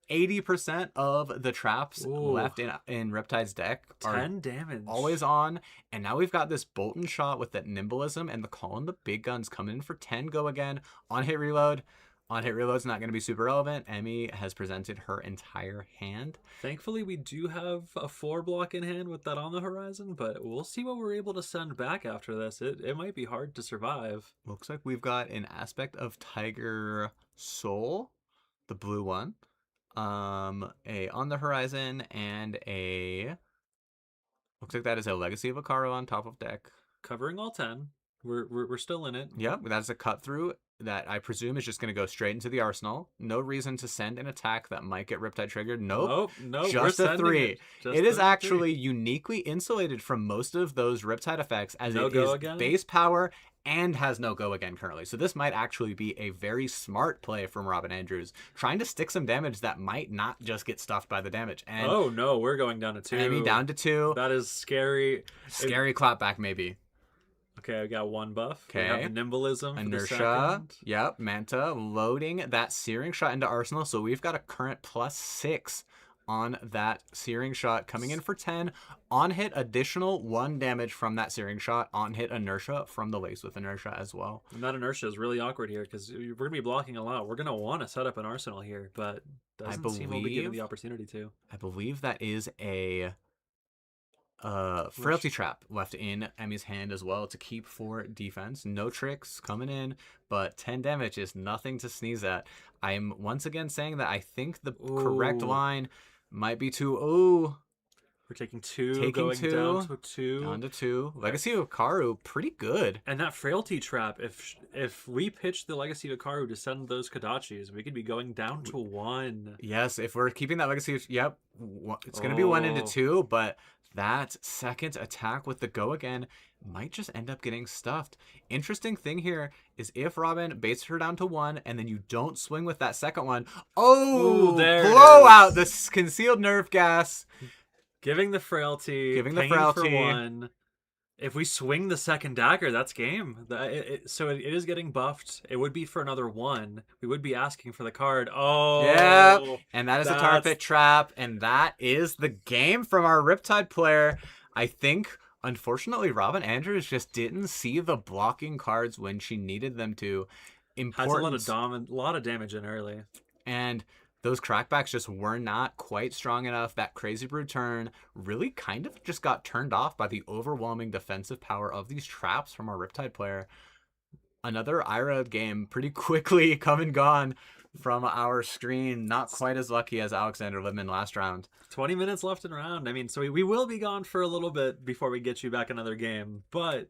B: 80% of the traps left in Riptide's deck are
A: 10 damage.
B: always on. And now we've got this Bolton shot with that nimbleism and the call and the big guns coming in for 10 go again. On hit reload. On hit reload's not going to be super relevant. Emmy has presented her entire hand.
A: Thankfully, we do have a 4 block in hand with that on the horizon, but we'll see what we're able to send back after this. It might be hard to survive.
B: Looks like we've got an aspect of Tiger Soul, the blue one. A on the horizon and a looks like that is a Legacy of Akaro on top of deck.
A: Covering all 10. We're still in it.
B: Yep, that's a cut through that I presume is just going to go straight into the arsenal. No reason to send an attack that might get Riptide triggered. Nope.
A: Nope.
B: Just a 3. It is actually
A: 3.
B: uniquely insulated from most of those Riptide effects as
A: No
B: it
A: go
B: is
A: again?
B: base power and has no go again currently. So this might actually be a very smart play from Robin Andrews, trying to stick some damage that might not just get stuffed by the damage. And
A: oh no, we're going down to 2.
B: Emmy down to 2.
A: That is scary.
B: Scary clapback maybe.
A: Okay, I got 1 buff.
B: Okay.
A: We have the nimbleism for the
B: Inertia.
A: second.
B: Yep. Manta loading that Searing Shot into Arsenal. So we've got a current +6 on that Searing Shot coming in for 10. On hit, additional 1 damage from that Searing Shot. On hit, Inertia from the Lace with Inertia as well.
A: And that inertia is really awkward here because we're going to be blocking a lot. We're going to want to set up an arsenal here, but doesn't seem we'll be given the opportunity to.
B: I believe that is a Frailty Trap left in Emmy's hand as well to keep for defense. No tricks coming in, but 10 damage is nothing to sneeze at. I'm once again saying that I think the correct line might be to
A: we're taking 2, going down to 2.
B: Down to 2. Legacy of Karu, pretty good.
A: And that Frailty Trap, if we pitch the Legacy of Karu to send those Kodachis, we could be going down to 1.
B: Yes, if we're keeping that Legacy of... Yep, it's going to be 1 into 2, but that second attack with the go again might just end up getting stuffed. Interesting thing here is if Robin baits her down to 1 and then you don't swing with that second one,
A: there
B: blow out the concealed nerve gas.
A: Giving the Frailty. For 1. If we swing the second dagger, that's game. So it is getting buffed. It would be for another 1. We would be asking for the card. Oh.
B: Yeah, and that is a Tar Pit Trap, and that is the game from our Riptide player. I think, unfortunately, Robin Andrews just didn't see the blocking cards when she needed them to.
A: Has a lot of damage in early.
B: And those crackbacks just were not quite strong enough. That Crazy Brew turn really kind of just got turned off by the overwhelming defensive power of these traps from our Riptide player. Another Ira game pretty quickly come and gone from our screen. Not quite as lucky as Alexander Libman last round.
A: 20 minutes left in round. I mean, so we will be gone for a little bit before we get you back another game. But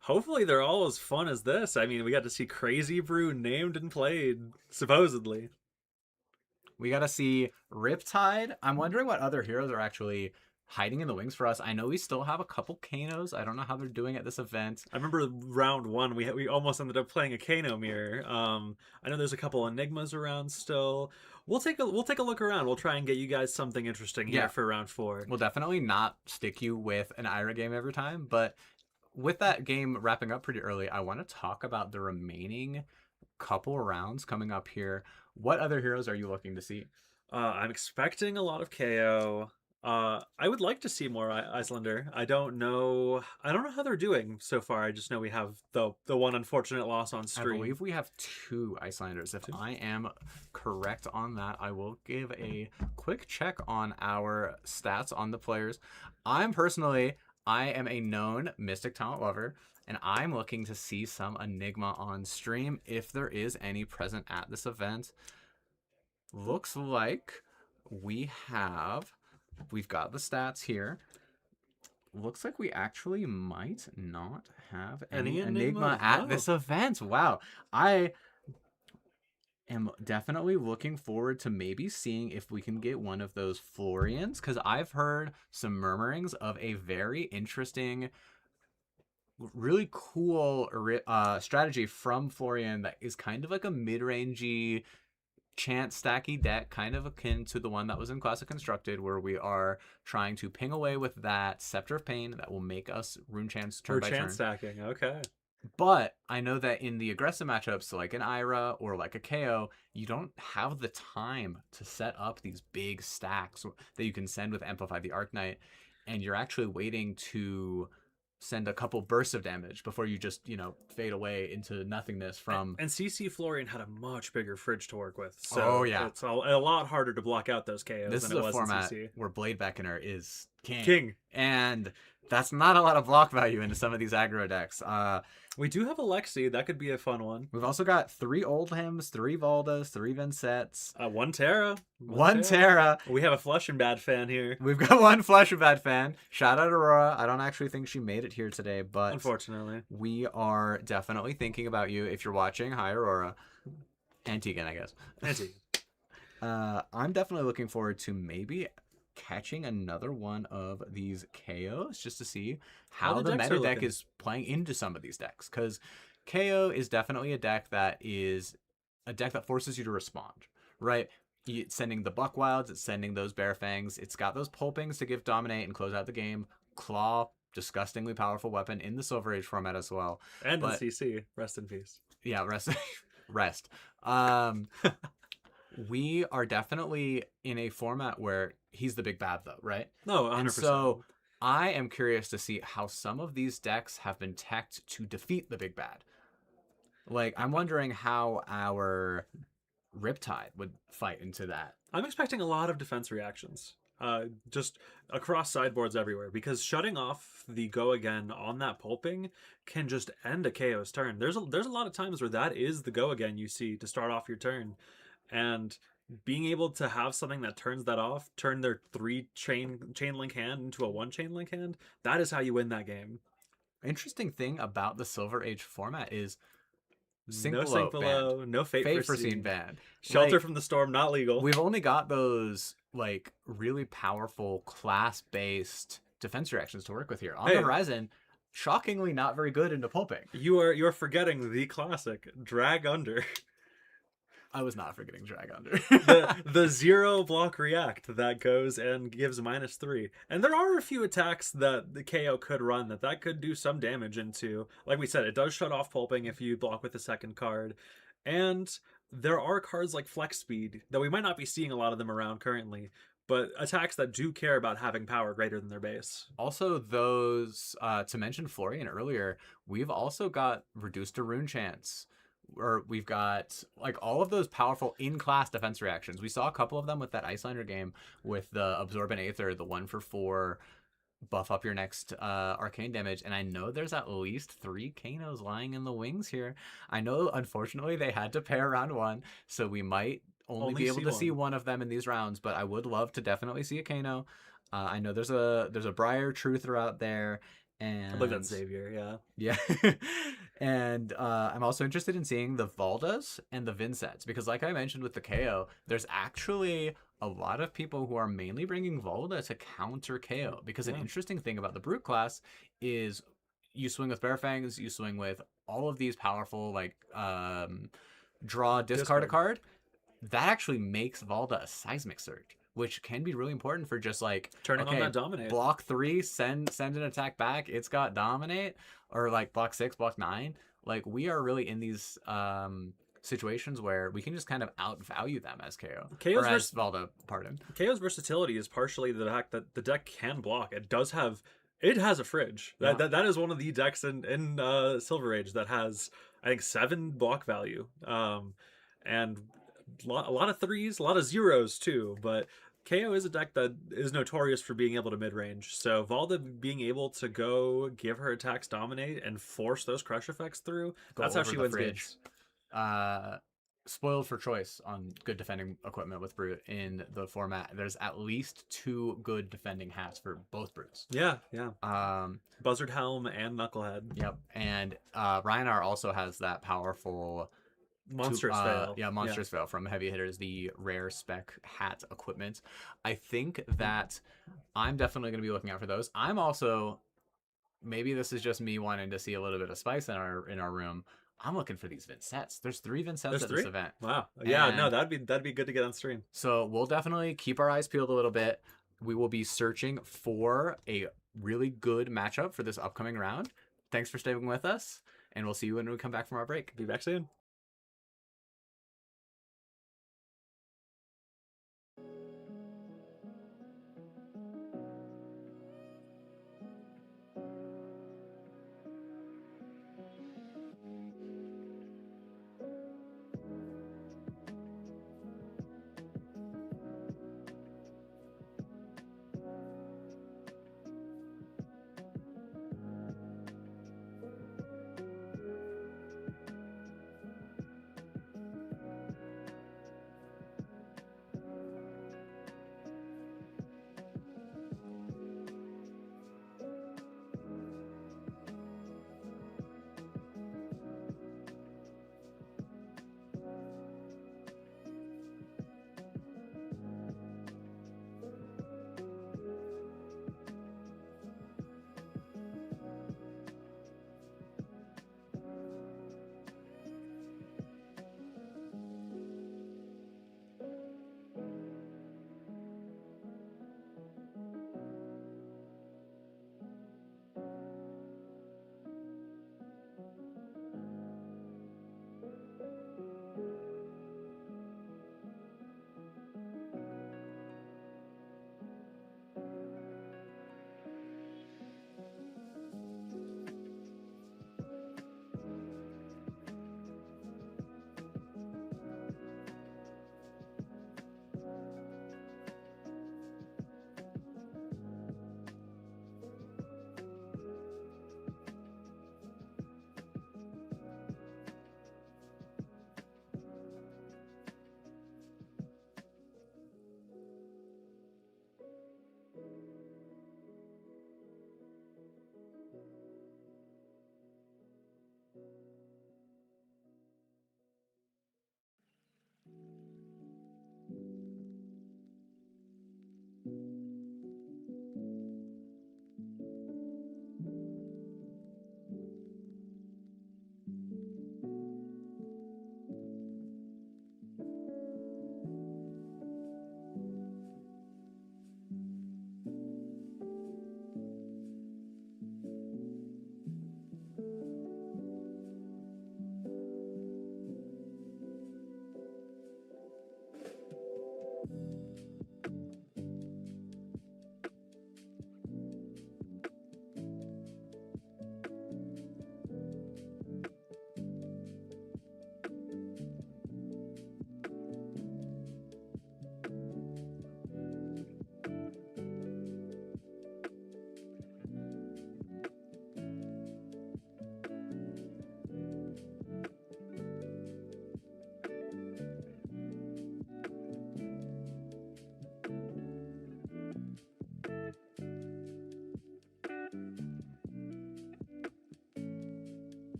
A: hopefully they're all as fun as this. I mean, we got to see Crazy Brew named and played, supposedly.
B: We got to see Riptide. I'm wondering what other heroes are actually hiding in the wings for us. I know we still have a couple Kanos. I don't know how they're doing at this event.
A: I remember round 1, we almost ended up playing a Kano mirror. I know there's a couple Enigmas around still. We'll take a look around. We'll try and get you guys something interesting here for round 4.
B: We'll definitely not stick you with an Ira game every time, but with that game wrapping up pretty early, I want to talk about the remaining couple rounds coming up here. What other heroes are you looking to see?
A: I'm expecting a lot of Kayo. I would like to see more Icelander. I don't know how they're doing so far. I just know we have the one unfortunate loss on stream.
B: I believe we have 2 Icelanders. If I am correct on that, I will give a quick check on our stats on the players. I am a known Mystic Talent lover, and I'm looking to see some Enigma on stream if there is any present at this event. Looks like we've got the stats here. Looks like we actually might not have any Enigma at this event. Wow. am definitely looking forward to maybe seeing if we can get one of those Florians, because I've heard some murmurings of a very interesting, really cool strategy from Florian that is kind of like a mid-rangey chant stacky deck, kind of akin to the one that was in Classic Constructed, where we are trying to ping away with that Scepter of Pain that will make us rune chants turn
A: Or
B: by
A: chance
B: turn.
A: stacking. Okay.
B: But I know that in the aggressive matchups, so like an Ira or like a Kayo, you don't have the time to set up these big stacks that you can send with Amplify the Arc Knight, and you're actually waiting to send a couple bursts of damage before you just, fade away into nothingness from...
A: And CC Florian had a much bigger fridge to work with. So
B: Oh, yeah.
A: it's a lot harder to block out those KOs
B: This
A: than
B: is
A: it
B: a
A: was
B: format
A: in CC.
B: where Blade Beckoner is
A: King.
B: and that's not a lot of block value into some of these aggro decks.
A: We do have Alexi. That could be a fun one.
B: We've also got 3 Oldhams, 3 Valdas, 3 Vincets,
A: 1 Terra.
B: 1 Terra.
A: We have a Flush and Bad fan here.
B: We've got 1 Flash of Bad fan. Shout out Aurora. I don't actually think she made it here today, but
A: Unfortunately.
B: we are definitely thinking about you if you're watching. Hi, Aurora. And Tegan, I guess.
A: Anti.
B: I'm definitely looking forward to maybe catching another one of these KOs just to see how
A: the
B: the
A: decks
B: meta
A: are
B: deck
A: looking.
B: is playing into some of these decks, because KO is definitely a deck that forces you to respond, right? It's sending the Buck Wilds, it's sending those Bear Fangs, it's got those Pulpings to give Dominate and close out the game. Claw, disgustingly powerful weapon in the Silver Age format as well.
A: And
B: But-
A: in CC. Rest in peace.
B: Yeah, rest. We are definitely in a format where he's the big bad, though, right?
A: No, 100%.
B: And so I am curious to see how some of these decks have been teched to defeat the big bad. Like, I'm wondering how our Riptide would fight into that.
A: I'm expecting a lot of defense reactions. Just across sideboards everywhere, because shutting off the go again on that pulping can just end a KO's turn. There's a lot of times where that is the go again you see to start off your turn, and being able to have something that turns that off, turn their 3 chain link hand into a 1 chain link hand, that is how you win that game.
B: Interesting thing about the Silver Age format is
A: No Sync Below, no Fate
B: Foreseen banned.
A: Shelter
B: Like,
A: from the Storm not legal.
B: We've only got those like really powerful class-based defense reactions to work with here. On
A: Hey.
B: the horizon, shockingly not very good into pulping.
A: You're forgetting the classic Drag Under.
B: I was not forgetting Drag Under.
A: the 0 block react that goes and gives -3. And there are a few attacks that the KO could run that could do some damage into. Like we said, it does shut off pulping if you block with the second card. And there are cards like Flex Speed that we might not be seeing a lot of them around currently, but attacks that do care about having power greater than their base.
B: Also, those, to mention Florian earlier, we've also got reduced to rune chance. Or we've got like all of those powerful in-class defense reactions. We saw a couple of them with that Icelander game with the Absorbent Aether, the 1-for-4 buff up your next arcane damage. And I know there's at least 3 Kanos lying in the wings here. I know, unfortunately, they had to pair round 1, so we might only be able to see one of them in these rounds. But I would love to definitely see a Kano. I know there's a Briar Truther out there. And
A: I believe that's Xavier,
B: yeah. And I'm also interested in seeing the Valdas and the Vincets, because like I mentioned with the KO, there's actually a lot of people who are mainly bringing Valda to counter KO, because an interesting thing about the Brute class is you swing with Bear Fangs, you swing with all of these powerful like draw, discard a card. That actually makes Valda a Seismic Surge, which can be really important for just like
A: turning on that Dominate.
B: Block 3, send an attack back. It's got Dominate, or like block 6, block 9. Like we are really in these situations where we can just kind of outvalue them as KO. As Valda, pardon.
A: KO's versatility is partially the fact that the deck can block. It has a fridge.
B: Yeah.
A: That is one of the decks in Silver Age that has, I think, 7 block value. And a lot of 3s, a lot of 0s too, but KO is a deck that is notorious for being able to mid-range. So Valda being able to go give her attacks Dominate and force those crush effects through, that's how she wins games.
B: Spoiled for choice on good defending equipment with Brute in the format. There's at least 2 good defending hats for both Brutes.
A: Yeah.
B: Buzzard
A: Helm and Knucklehead.
B: Yep. And Rhinar also has that powerful
A: Monstrous fail.
B: Yeah, monstrous fail from heavy hitters, the rare spec hat equipment. I think that I'm definitely going to be looking out for those. I'm also, maybe this is just me wanting to see a little bit of spice in our room. I'm looking for these Vincettes. There's 3 Vincettes
A: There's
B: at
A: 3?
B: this event.
A: Wow. Yeah, no,
B: And
A: that'd be good to get on stream.
B: so we'll definitely keep our eyes peeled a little bit. We will be searching for a really good matchup for this upcoming round. Thanks for staying with us, and we'll see you when we come back from our break.
A: Be back soon.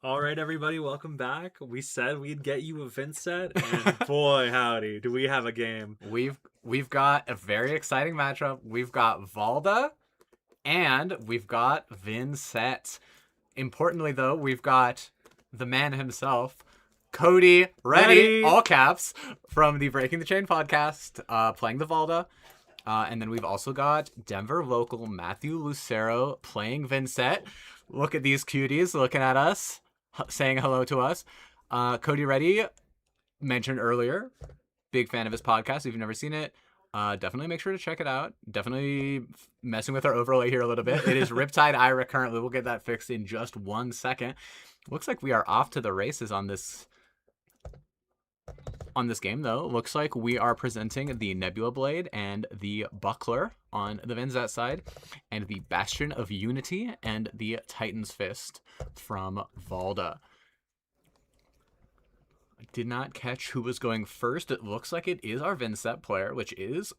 A: All right, everybody, welcome back. We said we'd get you a Vince set, and boy, howdy, do we have a game.
B: We've got a very exciting matchup. We've got Valda, and we've got Vincent. Importantly, though, we've got the man himself, Cody, ready, all caps, from the Breaking the Chain podcast, playing the Valda. And then we've also got Denver local Matthew Lucero playing Vincent. Look at these cuties looking at us, saying hello to us. Cody Reddy, mentioned earlier, big fan of his podcast. If you've never seen it, definitely make sure to check it out. Definitely messing with our overlay here a little bit. It is Riptide Ira currently. We'll get that fixed in just 1 second. Looks like we are off to the races on this game, though. Looks like we are presenting the Nebula Blade and the Buckler on the Vincent side, and the Bastion of Unity and the Titan's Fist from Valda. I did not catch who was going first. It looks like it is our Vincent player, which is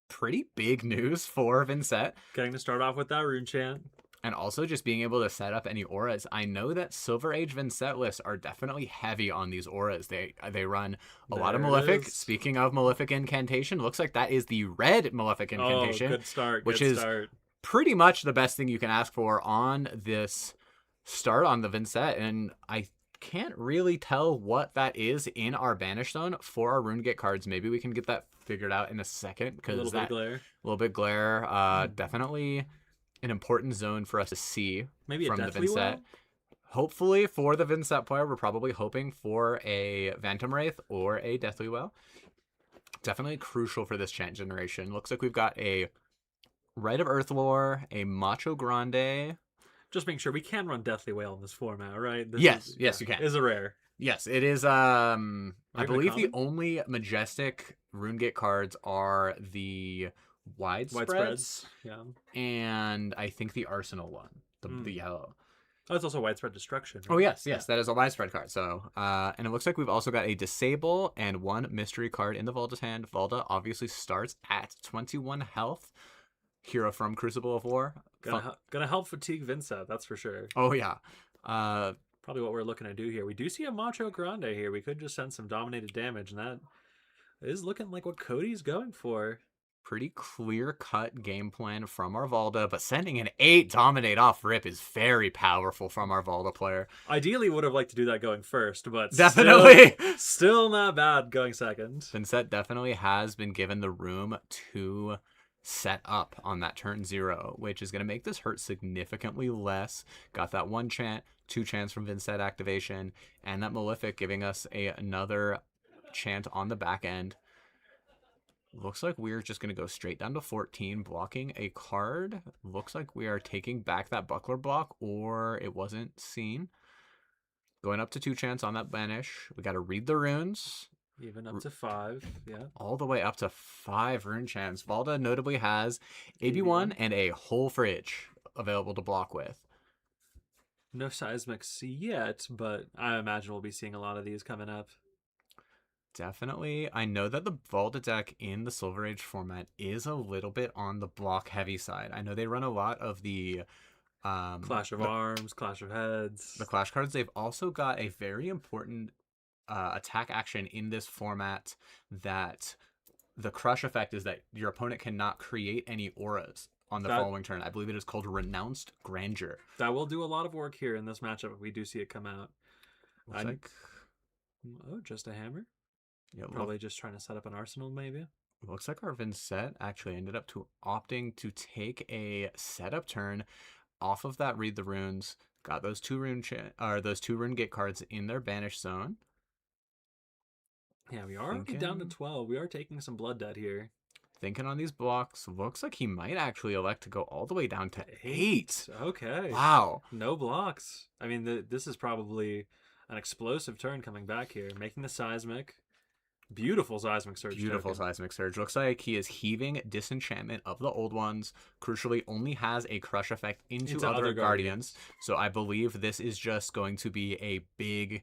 B: pretty big news for Vincent.
A: Getting to start off with that runechant.
B: And also just being able to set up any auras. I know that Silver Age Vincent lists are definitely heavy on these auras. They run a lot of Malefic. Speaking of Malefic Incantation, looks like that is the red Malefic Incantation.
A: Oh, good start.
B: Which is pretty much the best thing you can ask for on this start on the Vincent. And I can't really tell what that is in our Banish Zone for our RuneGate cards. Maybe we can get that figured out in a second.
A: A little bit glare.
B: A little bit glare. Definitely an important zone for us to see.
A: Maybe
B: from
A: a
B: the
A: Deathly
B: Vincent.
A: Well?
B: Hopefully for the Vincent player, we're probably hoping for a Phantom Wraith or a Deathly Well. Definitely crucial for this chant generation. Looks like we've got a Rite of Earthlore, a Macho Grande.
A: Just making sure we can run Deathly Whale in this format, right?
B: Yes, you can.
A: Is a rare.
B: Yes, it is. I believe the
A: common?
B: only Majestic RuneGate cards are the widespreads.
A: Yeah.
B: And I think the Arsenal one, the yellow.
A: Oh, it's also Widespread Destruction. Right?
B: Oh, yes, that is a widespread card. So, and it looks like we've also got a Disable and one mystery card in the Valda's hand. Valda obviously starts at 21 health. Hero from Crucible of War.
A: Gonna help fatigue Vincent, that's for sure.
B: Oh, yeah.
A: Probably what we're looking to do here. We do see a Macho Grande here. We could just send some dominated damage, and that is looking like what Cody's going for.
B: Pretty clear-cut game plan from our Valda, but sending an 8 dominate off rip is very powerful from our Valda player.
A: Ideally would have liked to do that going first, but
B: definitely
A: still not bad going second.
B: Vincent definitely has been given the room to set up on that turn 0, which is going to make this hurt significantly less. Got that 1 chant, 2 chants from Vincent activation, and that Malefic giving us another chant on the back end. Looks like we're just going to go straight down to 14, blocking a card. Looks like we are taking back that Buckler block, or it wasn't seen. Going up to 2 chants on that Banish. We got to read the runes.
A: Even up to 5, yeah.
B: All the way up to 5 rune chants. Valda notably has AB1 and a whole fridge available to block with.
A: No Seismics yet, but I imagine we'll be seeing a lot of these coming up.
B: Definitely. I know that the Valda deck in the Silver Age format is a little bit on the block heavy side. I know they run a lot of the
A: Clash of Arms, Clash of Heads.
B: The Clash cards. They've also got a very important attack action in this format that the crush effect is that your opponent cannot create any auras on the following turn. I believe it is called Renounced Grandeur.
A: That will do a lot of work here in this matchup if we do see it come out.
B: Looks like...
A: Oh, just a hammer?
B: Yeah,
A: probably just trying to set up an arsenal, maybe.
B: Looks like our Vincent actually ended up opting to take a setup turn off of that Read the Runes. Got those 2 RuneGate cards in their Banish Zone.
A: Yeah, we are already down to 12. We are taking some blood debt here.
B: Thinking on these blocks. Looks like he might actually elect to go all the way down to 8.
A: Okay.
B: Wow.
A: No blocks. I mean, this is probably an explosive turn coming back here. Making the Seismic. Beautiful Seismic Surge.
B: Beautiful token. Seismic Surge. Looks like he is heaving Disenchantment of the old ones. Crucially, only has a crush effect into other Guardians. So I believe this is just going to be a big,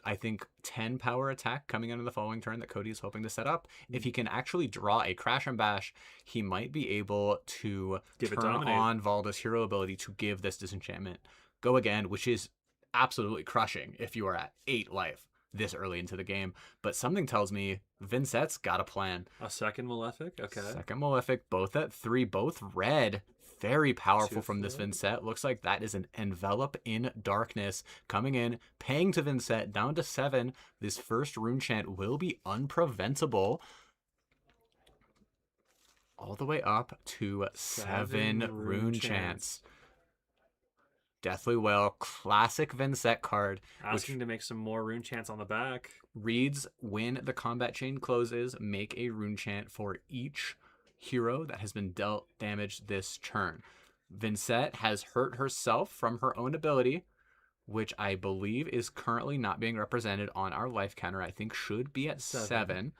B: I think, 10 power attack coming into the following turn that Cody is hoping to set up. If he can actually draw a Crash and Bash, he might be able to turn on Valda's hero ability to give this Disenchantment go again, which is absolutely crushing if you are at 8 life this early into the game. But something tells me Vincett's got a plan.
A: A second Malefic? Okay.
B: Second Malefic, both at 3, both red. Very powerful from this
A: 2/4.
B: Vincett. Looks like that is an Envelop in Darkness coming in, paying to Vincett down to 7. This first runechant will be unpreventable. All the way up to 7 runechants. Deathly Wail, classic Vincett card.
A: Asking to make some more runechants on the back.
B: Reads when the combat chain closes, make a runechant for each hero that has been dealt damage this turn. Vincett has hurt herself from her own ability, which I believe is currently not being represented on our life counter. I think should be at 7.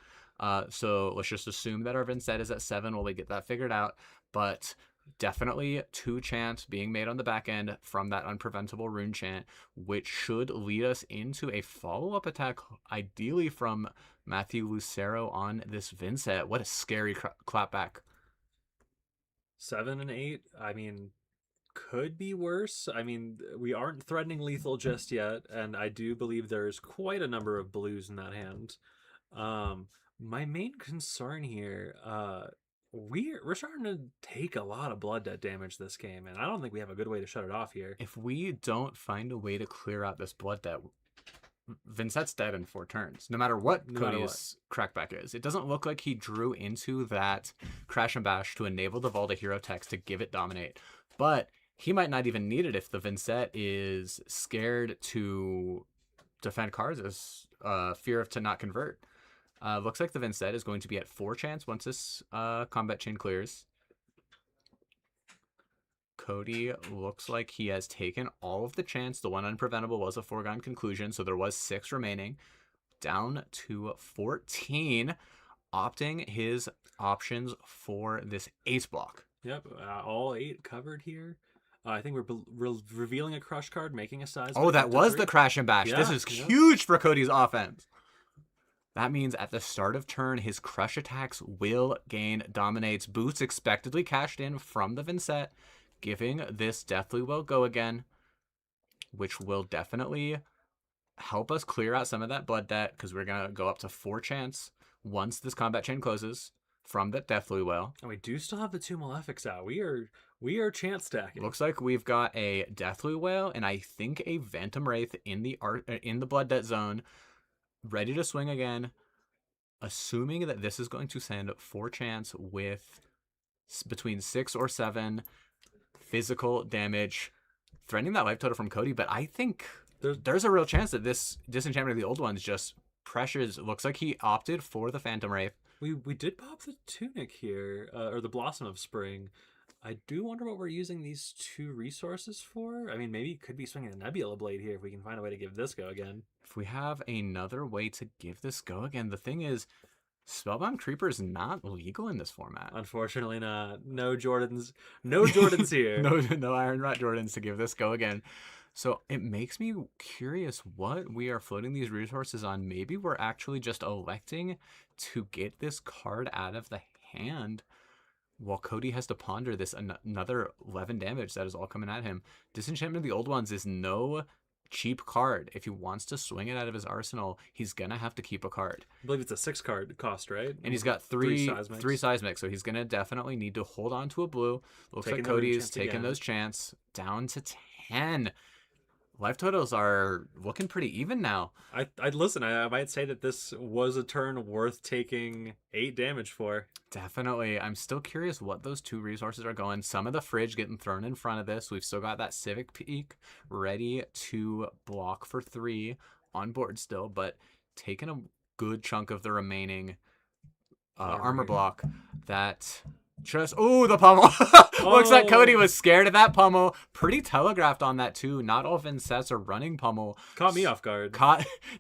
B: So let's just assume that our Vincett is at 7 while we get that figured out. But definitely 2 chants being made on the back end from that unpreventable runechant, which should lead us into a follow-up attack, ideally from Matthew Lucero on this Vincett. What a scary clapback.
A: 7 and 8, I mean, could be worse. I mean, we aren't threatening lethal just yet, and I do believe there's quite a number of blues in that hand. My main concern here, we're starting to take a lot of blood debt damage this game, and I don't think we have a good way to shut it off here.
B: If we don't find a way to clear out this blood debt, Vincett's dead in 4 turns, no matter what Cody's crackback is. It doesn't look like he drew into that Crash and Bash to enable the Volta hero text to give it dominate, but he might not even need it if the Vincett is scared to defend cards as fear of to not convert. Looks like the Vincett is going to be at 4 chance once this combat chain clears. Cody looks like he has taken all of the chance. The one unpreventable was a foregone conclusion, so there was 6 remaining. Down to 14, opting his options for this ace block.
A: Yep, all 8 covered here. I think we're revealing a crush card, making a size.
B: Oh, that was the Crash and Bash. This is huge for Cody's offense. That means at the start of turn, his crush attacks will gain dominates. Boots expectedly cashed in from the Vincett, giving this Deathly Will go again, which will definitely help us clear out some of that blood debt, because we're going to go up to 4 chance once this combat chain closes from that Deathly Will.
A: And we do still have the 2 Malefics out. We are chance stacking.
B: Looks like we've got a Deathly Wail and I think a Phantom Wraith in the blood debt zone, ready to swing again, assuming that this is going to send 4 chance with between 6 or 7 physical damage, threatening that life total from Cody. But I think there's a real chance that this Disenchantment of the Old Ones just pressures. Looks like he opted for the Phantom Wraith.
A: We did pop the Tunic here, or the Blossom of Spring. I do wonder what we're using these 2 resources for. I mean, maybe it could be swinging a Nebula Blade here if we can find a way to give this go again.
B: If we have another way to give this go again, the thing is, Spellbound Creeper is not legal in this format.
A: Unfortunately not. No Jordans here.
B: no Iron Rot Jordans to give this go again. So it makes me curious what we are floating these resources on. Maybe we're actually just electing to get this card out of the hand while Cody has to ponder this another 11 damage that is all coming at him. Disenchantment of the Old Ones is no cheap card. If he wants to swing it out of his arsenal, he's gonna have to keep a card.
A: I believe it's a 6 card cost, right?
B: And he's got three seismics, so he's gonna definitely need to hold on to a blue. Looks like Cody's taking those chance down to 10. Life totals are looking pretty even now.
A: I'd listen. I might say that this was a turn worth taking 8 damage for.
B: Definitely. I'm still curious what those 2 resources are going. Some of the fridge getting thrown in front of this. We've still got that Civic Peak ready to block for 3 on board still, but taking a good chunk of the remaining armor block that just... Oh, the pummel! Looks like Cody was scared of that pummel. Pretty telegraphed on that, too. Not all Vincetts are running pummel.
A: Caught me off guard.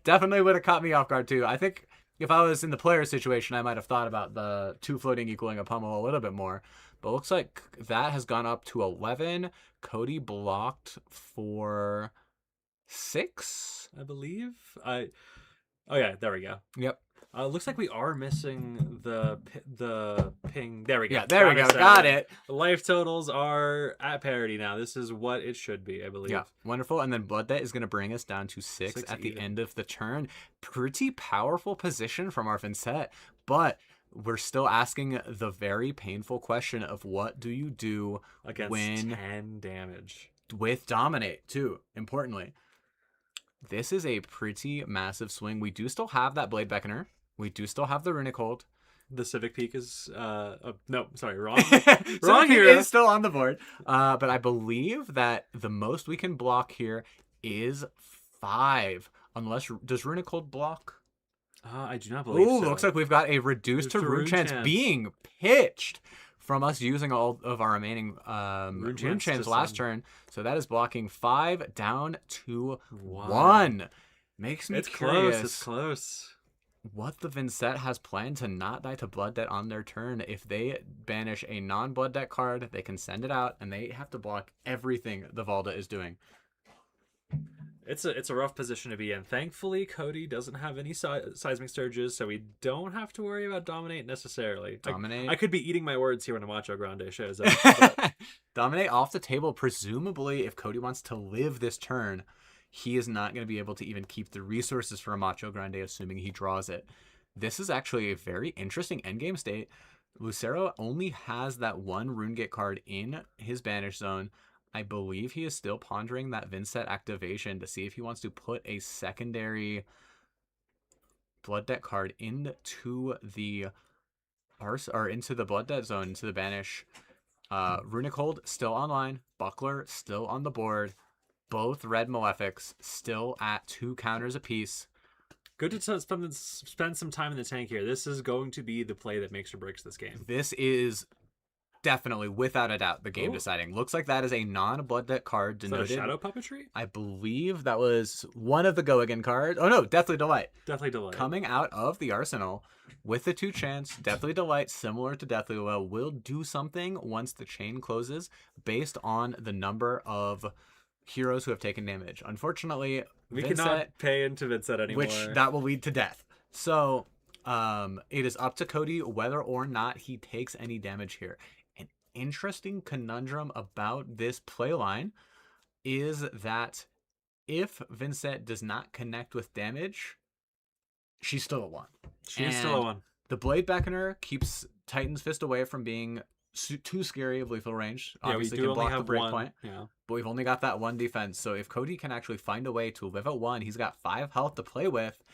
B: Definitely would have caught me off guard, too. I think if I was in the player situation, I might have thought about the 2 floating equaling a pummel a little bit more. But it looks like that has gone up to 11. Cody blocked for 6,
A: I believe. Oh, yeah, there we go.
B: Yep.
A: Looks like we are missing the ping. There we go.
B: Yeah, there we go.
A: Travis
B: Got
A: said
B: it.
A: The life totals are at parity now. This is what it should be, I believe.
B: Yeah, wonderful. And then Blood Debt is going to bring us down to 6
A: 6
B: at the
A: even.
B: end of the turn. Pretty powerful position from our Vincent, but we're still asking the very painful question of what do you do
A: Against
B: when
A: 10 damage.
B: with Dominate, too, importantly. This is a pretty massive swing. We do still have that Blade Beckoner. We do still have the Runic Hold.
A: The Civic Peak is no, sorry, wrong.
B: Wrong
A: here.
B: is still on the board. But I believe that the most we can block here is 5. Unless, does Runic Hold block?
A: I do not believe
B: Ooh,
A: so.
B: looks like we've got a reduced to rune chance being pitched from us using all of our remaining rune chance last turn. So that is blocking 5 down to 1. Makes me curious.
A: It's close.
B: What the Vincent has planned to not die to Blood Debt on their turn. If they banish a non-Blood Debt card, they can send it out, and they have to block everything the Valda is doing.
A: It's a rough position to be in. Thankfully, Cody doesn't have any seismic surges, so we don't have to worry about Dominate necessarily.
B: Dominate.
A: I could be eating my words here when Amacho Grande shows up. But
B: Dominate off the table. Presumably, if Cody wants to live this turn, he is not going to be able to even keep the resources for a Macho Grande, assuming he draws it. This is actually a very interesting endgame state. Lucero only has that one Runegate card in his banish zone. I believe he is still pondering that Vincent activation to see if he wants to put a secondary Blood Debt card into the into the Blood Debt zone, into the banish. Runic Hold still online. Buckler still on the board. Both red Malefics still at 2 counters apiece.
A: good to spend some time in the tank here. This is going to be the play that makes or breaks this game.
B: This is definitely, without a doubt, the game
A: Ooh.
B: deciding. Looks like that is a non-Blood Debt card
A: Is that a
B: denoted.
A: shadow puppetry?
B: I believe that was one of the Go Again cards. Oh no, Deathly Delight.
A: Deathly Delight.
B: Coming out of the arsenal with the 2 chance, Deathly Delight, similar to Deathly Well, will do something once the chain closes based on the number of heroes who have taken damage. Unfortunately,
A: We
B: Vincent,
A: cannot pay into Vincent anymore.
B: which that will lead to death. So it is up to Cody whether or not he takes any damage here. An interesting conundrum about this playline is that if Vincent does not connect with damage, she's still a 1.
A: She's still a 1.
B: The Blade Beckoner keeps Titan's Fist away from being too scary of lethal range.
A: Yeah, we
B: Obviously
A: do
B: can
A: only
B: block
A: have
B: the
A: one.
B: breakpoint,
A: Yeah.
B: but we've only got that 1 defense. So if Cody can actually find a way to live at 1, he's got 5 health to play with.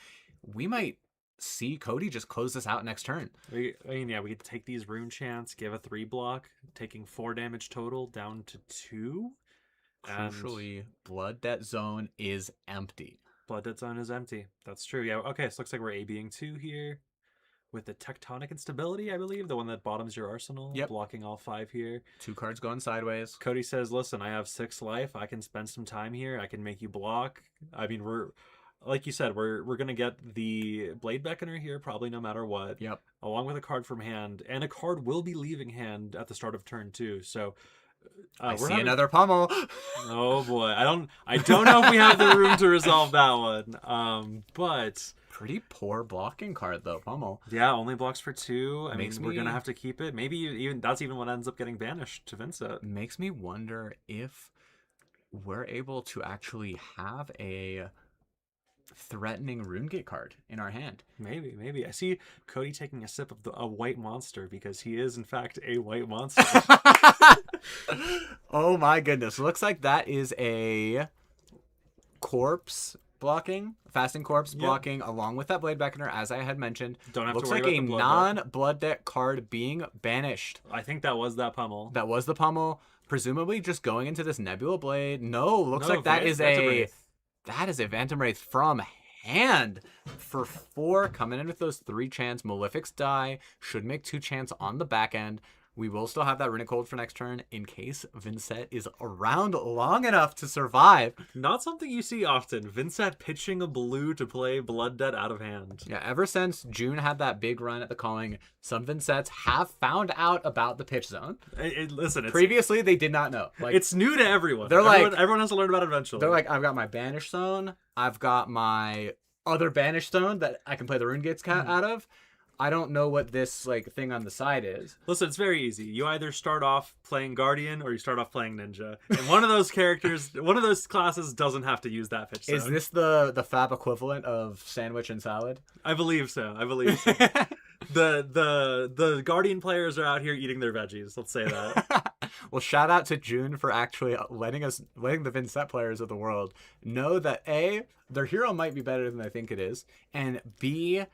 B: We might see Cody just close this out next turn.
A: We could take these rune chants, give a 3 block, taking 4 damage total down to 2. And
B: Crucially, Blood Debt Zone is empty.
A: Blood Debt Zone is empty. That's true. Yeah. Okay. So looks like we're ABing 2 here with the Tectonic Instability, I believe, the one that bottoms your arsenal.
B: Yep.
A: Blocking all 5 here.
B: 2 cards going sideways.
A: Cody says, "Listen, I have 6 life. I can spend some time here. I can make you block." I mean, we're like you said, we're gonna get the Blade Beckoner here probably no matter what.
B: Yep.
A: Along with a card from hand, and a card will be leaving hand at the start of turn 2. So
B: I
A: we're
B: see
A: having...
B: another pummel.
A: Oh boy, I don't know if we have the room to resolve that one. But
B: Pretty poor blocking card though, pummel.
A: yeah, only blocks for 2. I
B: Makes
A: mean, we're
B: me-
A: gonna have to keep it. Maybe even that's even what ends up getting banished to Vincent.
B: Makes me wonder if we're able to actually have a threatening Runegate card in our hand.
A: Maybe. I see Cody taking a sip of a white monster because he is in fact a white monster.
B: Oh my goodness. Looks like that is a corpse blocking, fasting corpse
A: Yep.
B: blocking, along with that Blade Beckoner, as I had mentioned.
A: Don't have
B: Looks
A: to worry
B: like
A: about
B: a
A: the blood debt.
B: non-Blood Debt card being banished.
A: I think that was that pummel.
B: That was the pummel. Presumably just going into this Nebula Blade. No, looks like that is
A: Phantom
B: a...
A: Wraith.
B: That is a Phantom Wraith from hand for 4. Coming in with those 3 chance. Malefics die. Should make 2 chance on the back end. We will still have that Runic Hold for next turn in case Vincent is around long enough to survive.
A: Not something you see often. Vincent pitching a blue to play Blood Debt out of hand.
B: Yeah, ever since June had that big run at the calling, some Vincents have found out about the pitch zone.
A: Listen, it's,
B: Previously, they did not know. Like,
A: it's new to everyone.
B: They're like-
A: Everyone has to learn about it eventually.
B: they're like, I've got my banish zone. I've got my other banish stone that I can play the Rune Gates out of. I don't know what this like thing on the side is.
A: Listen, it's very easy. You either start off playing Guardian or you start off playing Ninja. And one of those characters, one of those classes doesn't have to use that pitch zone.
B: Is this the fab equivalent of sandwich and salad?
A: I believe so. The Guardian players are out here eating their veggies. Let's say that.
B: Well, shout out to June for actually letting the Vincent players of the world know that A, their hero might be better than I think it is, and B,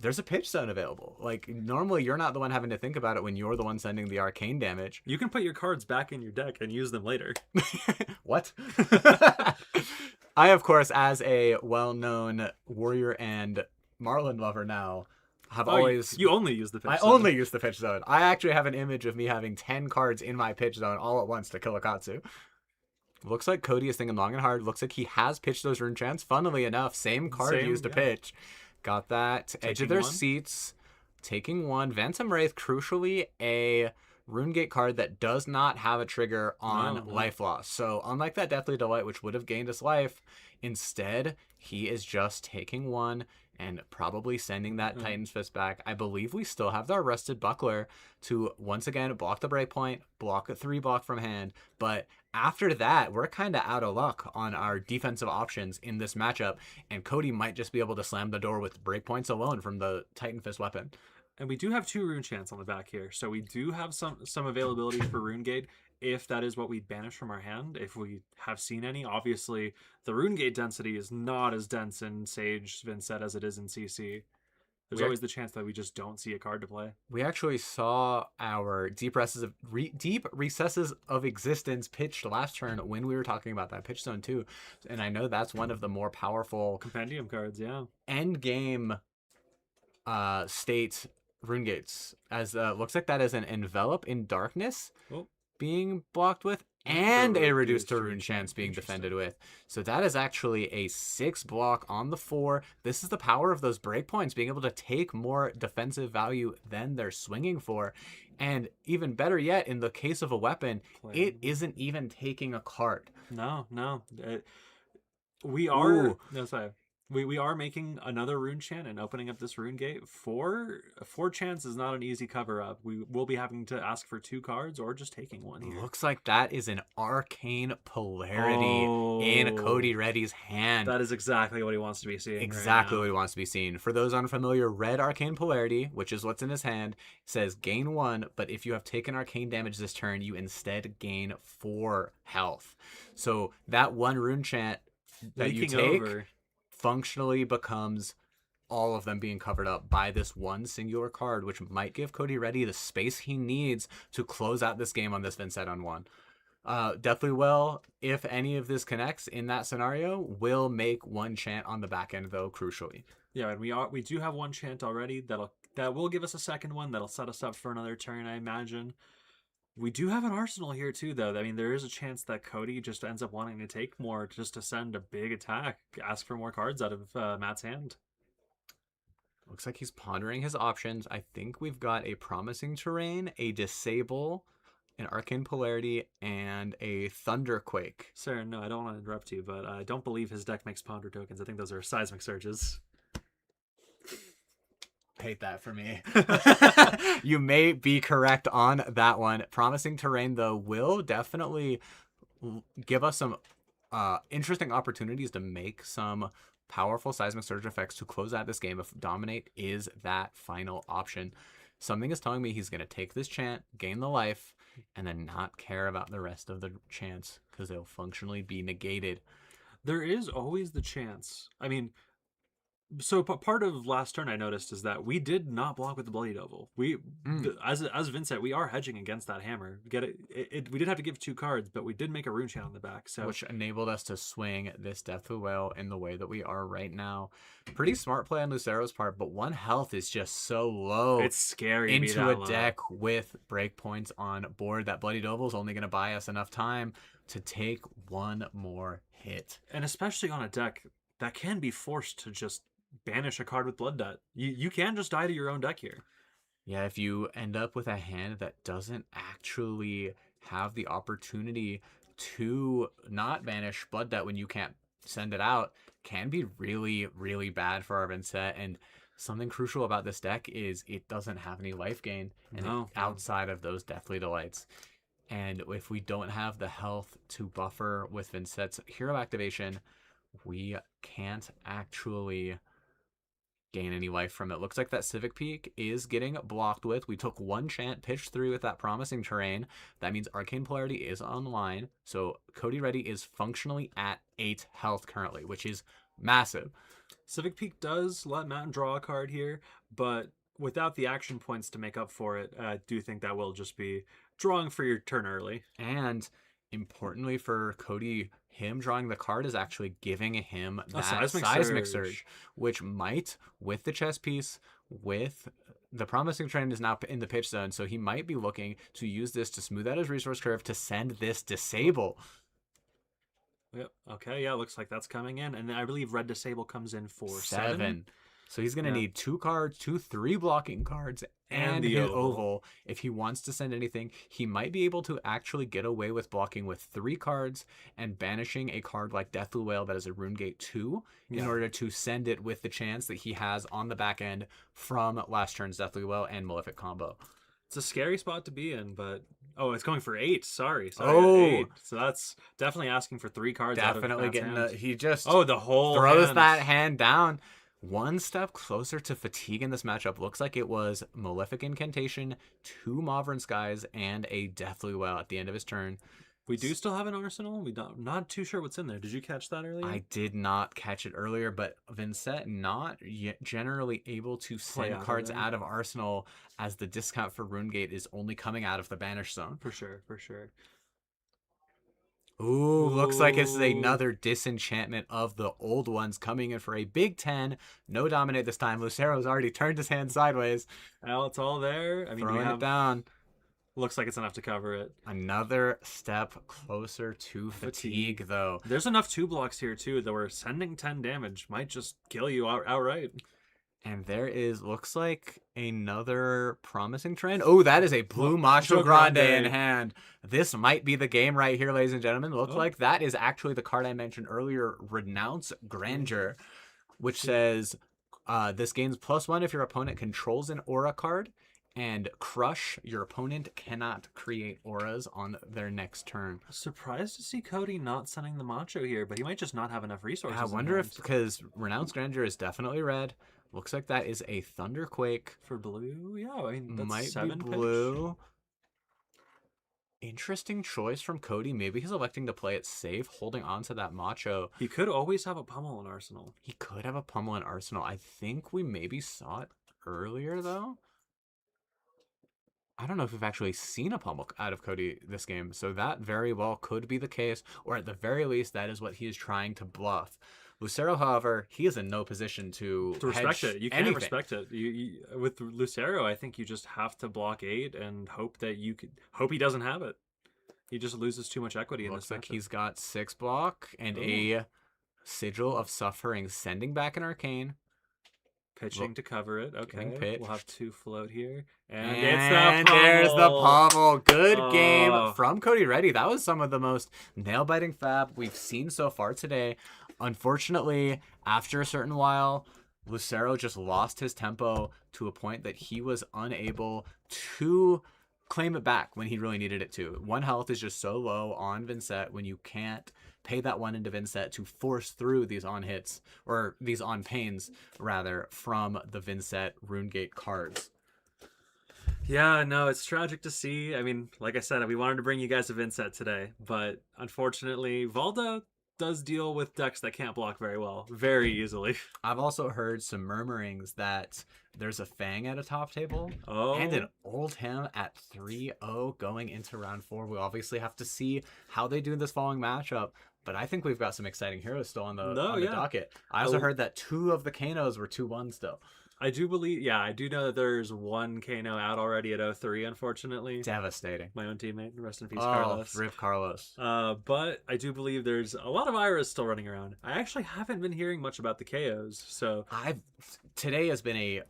B: there's a pitch zone available. Like, normally you're not the one having to think about it when you're the one sending the arcane damage.
A: You can put your cards back in your deck and use them later.
B: What? I, of course, as a well-known warrior and Marlin lover now, have always...
A: You only use the pitch zone.
B: I only use the pitch zone. I actually have an image of me having 10 cards in my pitch zone all at once to kill a Katsu. Looks like Cody is thinking long and hard. Looks like he has pitched those rune chants. Funnily enough, same card used to pitch. Got that. Edge of their seats. Taking one. Phantom Wraith, crucially, a Rune Gate card that does not have a trigger on life loss. So unlike that Deathly Delight, which would have gained us life, instead, he is just taking one and probably sending that Titan's Fist back. I believe we still have our Rusted Buckler to, once again, block the breakpoint, block a 3-block from hand. But after that, we're kind of out of luck on our defensive options in this matchup, and Cody might just be able to slam the door with breakpoints alone from the Titan Fist weapon.
A: And we do have 2 rune chants on the back here, so we do have some availability for Rune Gate if that is what we banish from our hand, if we have seen any. Obviously, the Rune Gate density is not as dense in Sage Vincent as it is in CC. There's always the chance that we just don't see a card to play.
B: We actually saw our deep recesses of existence pitched last turn when we were talking about that pitch zone too, and I know that's one of the more powerful
A: compendium cards. Yeah,
B: end game state Rune Gates. As looks like that is an envelop in darkness being blocked with, and a reduced to rune chance being defended with. So that is actually a 6 block on the 4. This is the power of those breakpoints, being able to take more defensive value than they're swinging for. And even better yet, in the case of a weapon, it isn't even taking a card.
A: No. We are... No, sorry. We are making another rune chant and opening up this Rune Gate. 4 chance is not an easy cover up. We will be having to ask for 2 cards or just taking one here.
B: Looks like that is an arcane polarity in Cody Reddy's hand.
A: That is exactly what he wants to be seeing.
B: Exactly what he wants to be seeing. For those unfamiliar, red arcane polarity, which is what's in his hand, says gain 1, but if you have taken arcane damage this turn, you instead gain 4 health. So that one rune chant that you take functionally becomes all of them being covered up by this one singular card, which might give Cody Reddy the space he needs to close out this game on this Vincent on 1. Definitely will, if any of this connects in that scenario, will make one chant on the back end though, crucially.
A: Yeah, and we do have one chant already that will give us a second one that'll set us up for another turn, I imagine. We do have an arsenal here too, though. I mean, there is a chance that Cody just ends up wanting to take more just to send a big attack, ask for more cards out of Matt's hand.
B: Looks like he's pondering his options. I think we've got a Promising Terrain, a Disable, an Arcane Polarity, and a Thunderquake.
A: Sir, no, I don't want to interrupt you, but I don't believe his deck makes Ponder tokens. I think those are Seismic Surges.
B: Hate that for me. You may be correct on that one. Promising Terrain, though, will definitely give us some interesting opportunities to make some powerful Seismic Surge effects to close out this game if Dominate is that final option. Something is telling me he's going to take this chant, gain the life, and then not care about the rest of the chants because they'll functionally be negated.
A: There is always the chance. I mean, so part of last turn I noticed is that we did not block with the Bloody Devil. As Vincent, we are hedging against that hammer. We did have to give 2 cards, but we did make a rune chant on the back, so
B: which enabled us to swing this Deathly Wail in the way that we are right now. Pretty smart play on Lucero's part, but 1 health is just so low.
A: It's scary
B: into a deck with breakpoints on board. That Bloody Devil is only going to buy us enough time to take 1 more hit,
A: and especially on a deck that can be forced to just banish a card with Blood Debt. You can just die to your own deck here.
B: Yeah, if you end up with a hand that doesn't actually have the opportunity to not banish Blood Debt when you can't send it out, can be really, really bad for our Vincent. And something crucial about this deck is it doesn't have any life gain outside of those Deathly Delights. And if we don't have the health to buffer with Vincent's hero activation, we can't actually gain any life from it. Looks like that Civic Peak is getting blocked with. We took one chant, pitched through with that Promising Terrain. That means Arcane Polarity is online. So Cody Reddy is functionally at 8 health currently, which is massive.
A: Civic Peak does let Mountain draw a card here, but without the action points to make up for it, I do think that will just be drawing for your turn early.
B: And importantly for Cody, him drawing the card is actually giving him that seismic surge, which might, with the chess piece, with the Promising Trend is now in the pitch zone, so he might be looking to use this to smooth out his resource curve to send this Disable.
A: Yep. Okay. Yeah. Looks like that's coming in, and I believe Red Disable comes in for 7.
B: So he's going to need 3 blocking cards and
A: the
B: his
A: oval.
B: oval. If he wants to send anything, he might be able to actually get away with blocking with 3 cards and banishing a card like Deathly Whale that is a Rune Gate 2 in order to send it with the chance that he has on the back end from last turn's Deathly Whale and Malefic combo.
A: It's a scary spot to be in, but it's going for 8. Sorry. 8. So that's definitely asking for 3 cards.
B: Definitely
A: out of
B: getting he just
A: the whole
B: throws
A: hand.
B: that hand down. One step closer to fatigue in this matchup. Looks like it was Malefic Incantation, 2 Mauvern Skies, and a Deathly Well at the end of his turn.
A: We do still have an arsenal. Not too sure what's in there. Did you catch that earlier?
B: I did not catch it earlier, but Vincent not generally able to send cards out of Arsenal as the discount for Runegate is only coming out of the Banish Zone.
A: For sure.
B: Ooh, looks like it's another disenchantment of the old ones coming in for a big 10. No Dominate this time. Lucero's already turned his hand sideways.
A: Well, it's all there. I mean,
B: throwing it down.
A: Looks like it's enough to cover it.
B: Another step closer to fatigue, though.
A: There's enough 2 blocks here, too, that we're sending 10 damage. Might just kill you outright.
B: And there looks like another Promising Trend. Oh, that is a blue Macho Grande in hand. This might be the game right here, ladies and gentlemen. Looks like that is actually the card I mentioned earlier, Renounce Grandeur, which says this gains +1 if your opponent controls an aura card, and Crush, your opponent cannot create auras on their next turn.
A: Surprised to see Cody not sending the Macho here, but he might just not have enough resources.
B: I wonder if, because Renounce Grandeur is definitely red. Looks like that is a Thunderquake.
A: For blue? Yeah, I mean, that's
B: might
A: 7
B: be blue. Interesting choice from Cody. Maybe he's electing to play it safe, holding on to that Macho.
A: He could always have a Pummel in Arsenal.
B: He could have a Pummel in Arsenal. I think we maybe saw it earlier, though. I don't know if we've actually seen a Pummel out of Cody this game, so that very well could be the case, or at the very least, that is what he is trying to bluff. Lucero, however, he is in no position to
A: respect it. You can't
B: anything.
A: Respect it. You with Lucero, I think you just have to block 8 and hope that hope he doesn't have it. He just loses too much equity in this.
B: Looks like he's got 6 block and a Sigil of Suffering, sending back an Arcane.
A: Pitching to cover it. Okay, we'll have 2 float here, and
B: there's the Pummel. Good game from Cody Reddy. That was some of the most nail-biting fab we've seen so far today. Unfortunately, after a certain while, Lucero just lost his tempo to a point that he was unable to claim it back when he really needed it to. 1 health is just so low on Vincent when you can't pay that 1 into Vincent to force through these on hits, or these on pains, rather, from the Vincent Runegate cards.
A: Yeah, no, it's tragic to see. I mean, like I said, we wanted to bring you guys a Vincent today, but unfortunately, Valda does deal with decks that can't block very well, very easily.
B: I've also heard some murmurings that there's a Fang at a top table and an Old Him at 3-0 going into round 4. We obviously have to see how they do this following matchup, but I think we've got some exciting heroes still on the docket. I also heard that 2 of the Kanos were 2-1 still.
A: I do know that there's 1 Kano out already at 03, unfortunately.
B: Devastating.
A: My own teammate, rest in peace, Carlos.
B: Rip Carlos.
A: But I do believe there's a lot of Iras still running around. I actually haven't been hearing much about the KOs, so...
B: Today has been a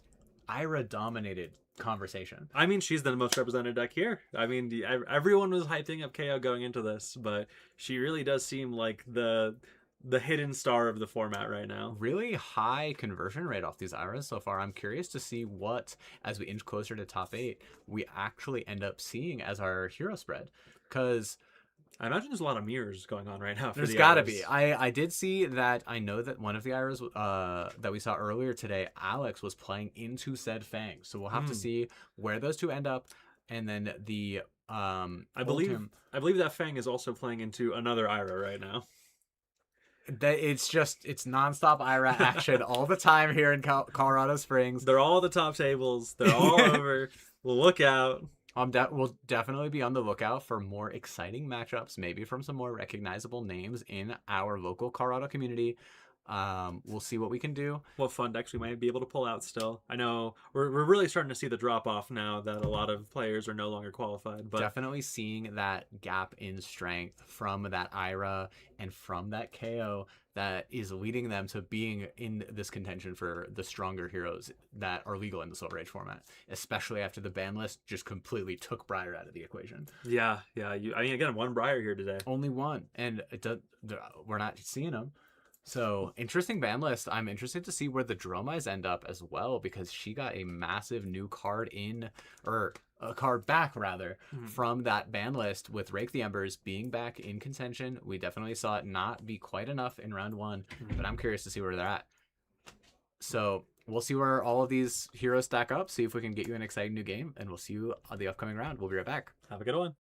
B: Ira-dominated conversation.
A: I mean, she's the most represented deck here. I mean, everyone was hyping up KO going into this, but she really does seem like the the hidden star of the format right now.
B: Really high conversion rate off these IRAs so far. I'm curious to see what, as we inch closer to top 8, we actually end up seeing as our hero spread. Because
A: I imagine there's a lot of mirrors going on right now. For
B: there's
A: the
B: got to
A: IRAs.
B: be. I did see that. I know that one of the IRAs that we saw earlier today, Alex was playing into said Fang. So we'll have to see where those two end up. And then the
A: I believe that Fang is also playing into another IRA right now.
B: that it's nonstop IRA action all the time here in Colorado Springs.
A: They're all the top tables. They're all over. We'll look out.
B: We'll definitely be on the lookout for more exciting matchups, maybe from some more recognizable names in our local Colorado community. We'll see what we can do.
A: What fun decks we might be able to pull out still. I know we're really starting to see the drop off now that a lot of players are no longer qualified. But
B: definitely seeing that gap in strength from that IRA and from that Kayo that is leading them to being in this contention for the stronger heroes that are legal in the Silver Age format, especially after the ban list just completely took Briar out of the equation.
A: Yeah. I mean, again, one Briar here today.
B: Only one, and we're not seeing them. So, interesting ban list. I'm interested to see where the Dromais end up as well, because she got a massive new card a card back rather, from that ban list, with Rake the Embers being back in contention. We definitely saw it not be quite enough in round 1, but I'm curious to see where they're at. So, we'll see where all of these heroes stack up, see if we can get you an exciting new game, and we'll see you on the upcoming round. We'll be right back.
A: Have a good one.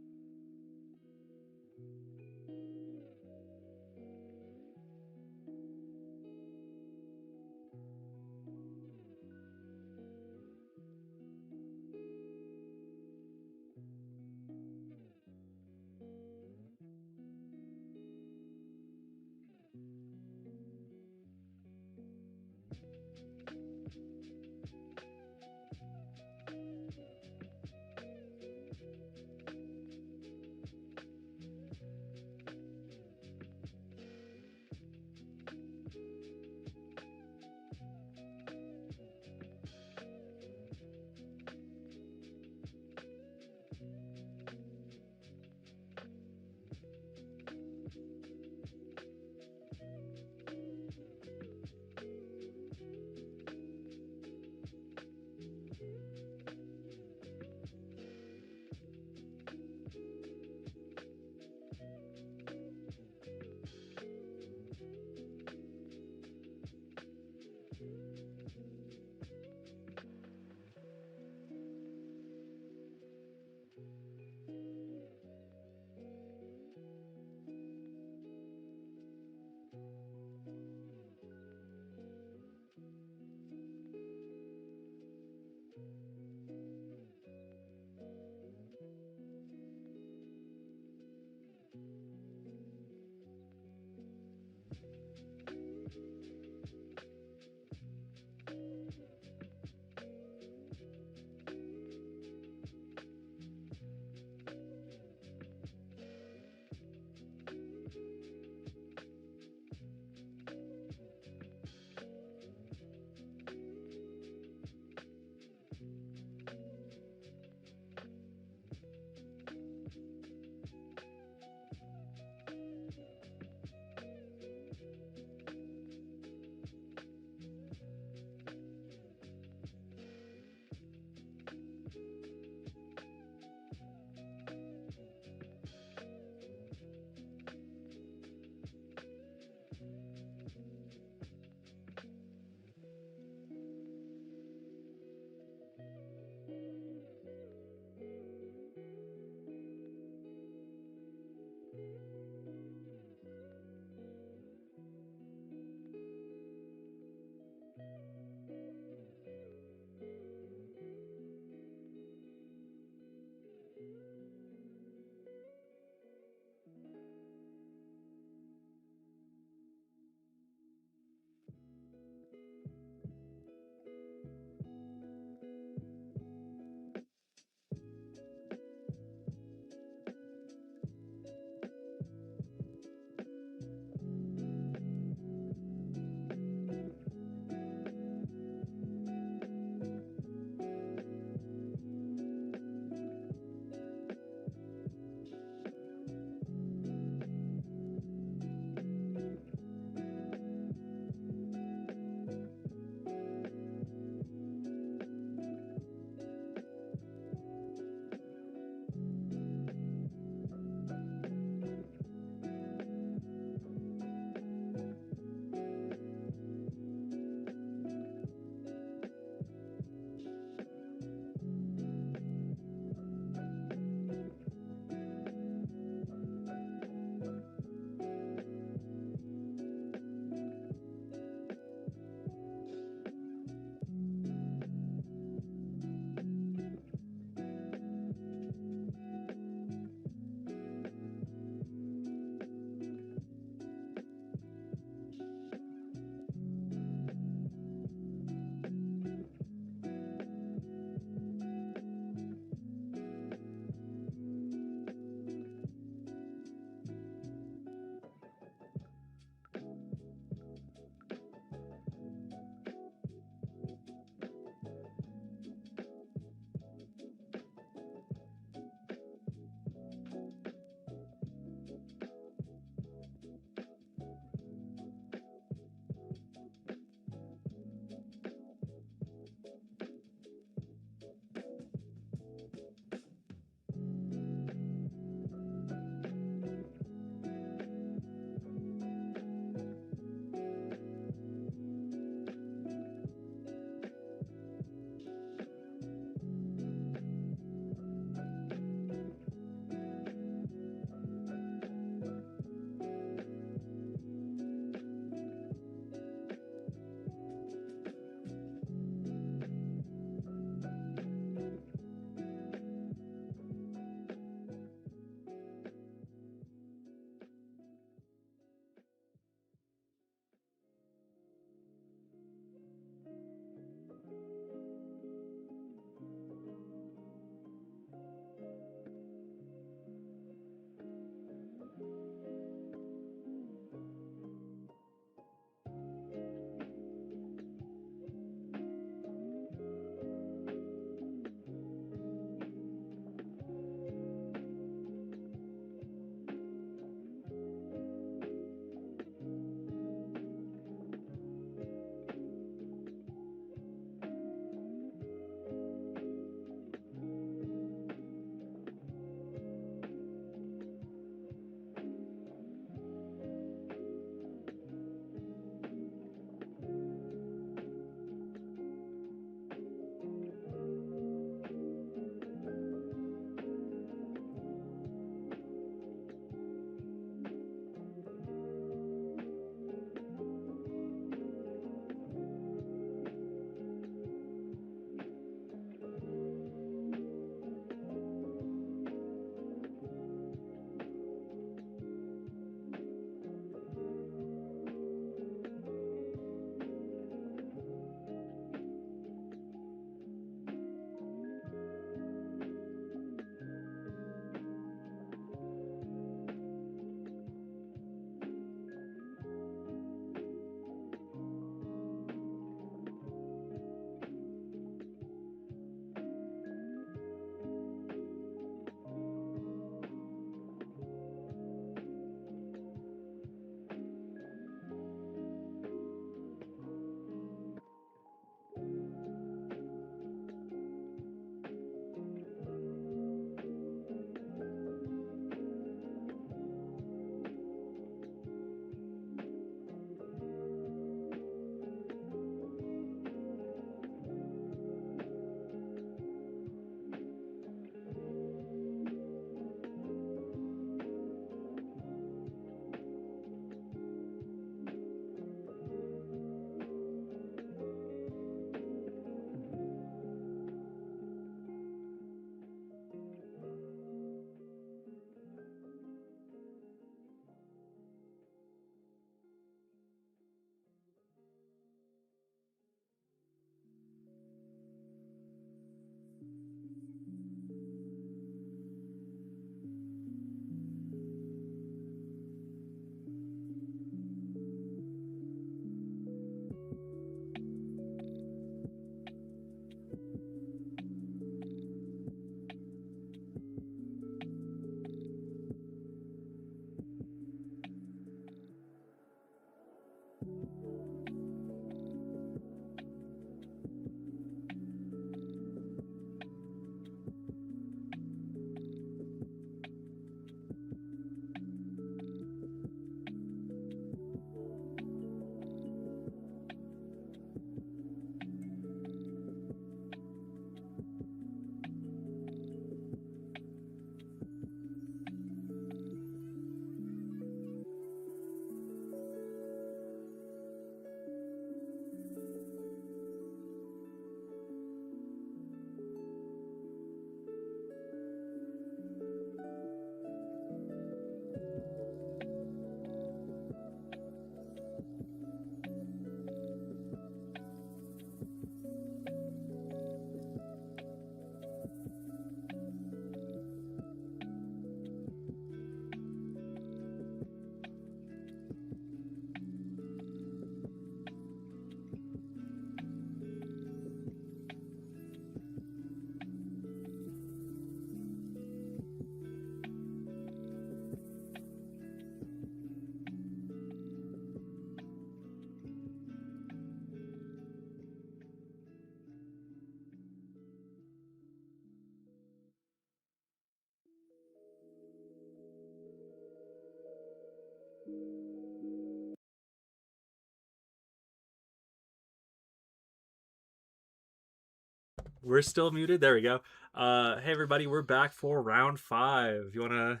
A: We're still muted. There we go. Hey everybody, we're back for round 5. You wanna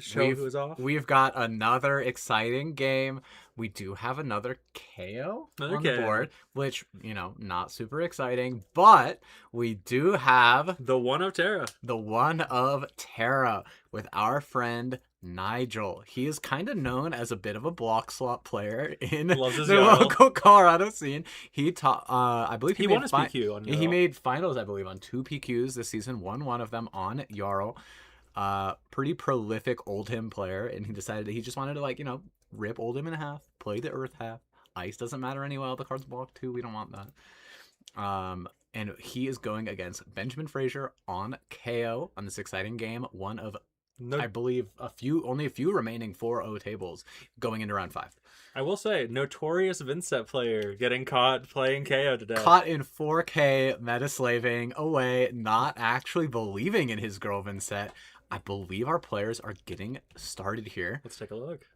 A: show who's off?
B: We've got another exciting game. We do have another KO on the
A: Okay.
B: board, which, not super exciting, but we do have
A: The one of Terra.
B: the one of Terra with our friend Nigel. He is kind of known as a bit of a block slot player in
A: Loves his
B: the
A: Jarl.
B: local Colorado scene. He taught, I believe
A: He won his PQ on
B: he
A: Jarl.
B: made finals, I believe, on 2 PQs this season. Won one of them on Jarl. Pretty prolific Oldhim player, and he decided that he just wanted to rip Oldhim in half, play the Earth half. Ice doesn't matter anyway. The cards block too. We don't want that. And he is going against Benjamin Fraser on KO on this exciting game. One of, I believe, only a few remaining 4-0 tables going into round 5.
A: I will say, notorious Vincent player getting caught playing KO today.
B: Caught in 4K, meta-slaving away, not actually believing in his girl Vincent. I believe our players are getting started here.
A: Let's take a look.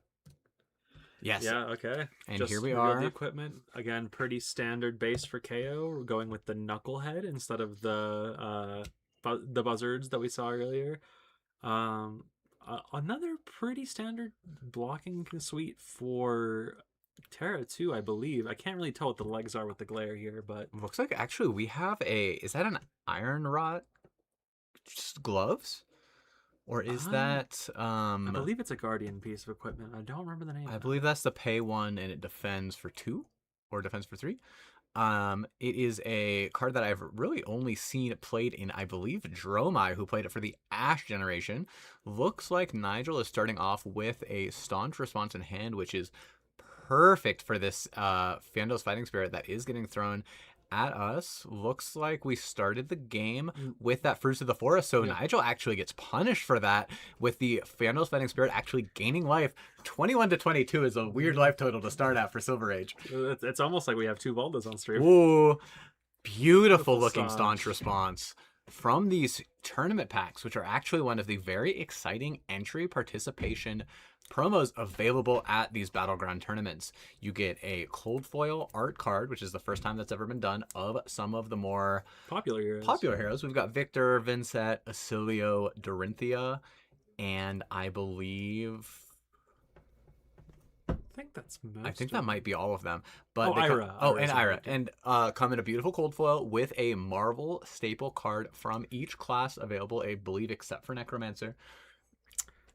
B: Yes.
A: Yeah, okay.
B: And
A: Just
B: here we
A: revealed
B: are.
A: The equipment. Again, pretty standard base for KO. We're going with the Knucklehead instead of the buzzards that we saw earlier. Another pretty standard blocking suite for Terra too, I believe. I can't really tell what the legs are with the glare here, but
B: Looks like actually we have is that an iron rot gloves? Or is that
A: I believe it's a Guardian piece of equipment. I don't remember the name.
B: I believe that's the pay one, and it defends for 2 or defends for 3. It is a card that I've really only seen played in, I believe, Dromai, who played it for the Ash generation. Looks like Nigel is starting off with a Staunch Response in hand, which is perfect for this Fandol's Fighting Spirit that is getting thrown at us. Looks like we started the game with that Fruits of the Forest, so Nigel actually gets punished for that with the Fandol's Fighting Spirit actually gaining life. 21 to 22 is a weird life total to start at for Silver Age.
A: It's almost like we have 2 Valdas on stream.
B: Ooh, beautiful looking
A: Staunch.
B: Staunch Response from these tournament packs, which are actually one of the very exciting entry participation promos available at these Battleground tournaments. You get a cold foil art card, which is the first time that's ever been done, of some of the more
A: Popular heroes.
B: We've got Victor, Vincent, Acilio, Dorinthia, and I believe...
A: I think that's most
B: I think
A: of
B: that might be all of them. But
A: Ira.
B: and Ira. And come in a beautiful cold foil with a Marvel staple card from each class available, I believe, except for Necromancer.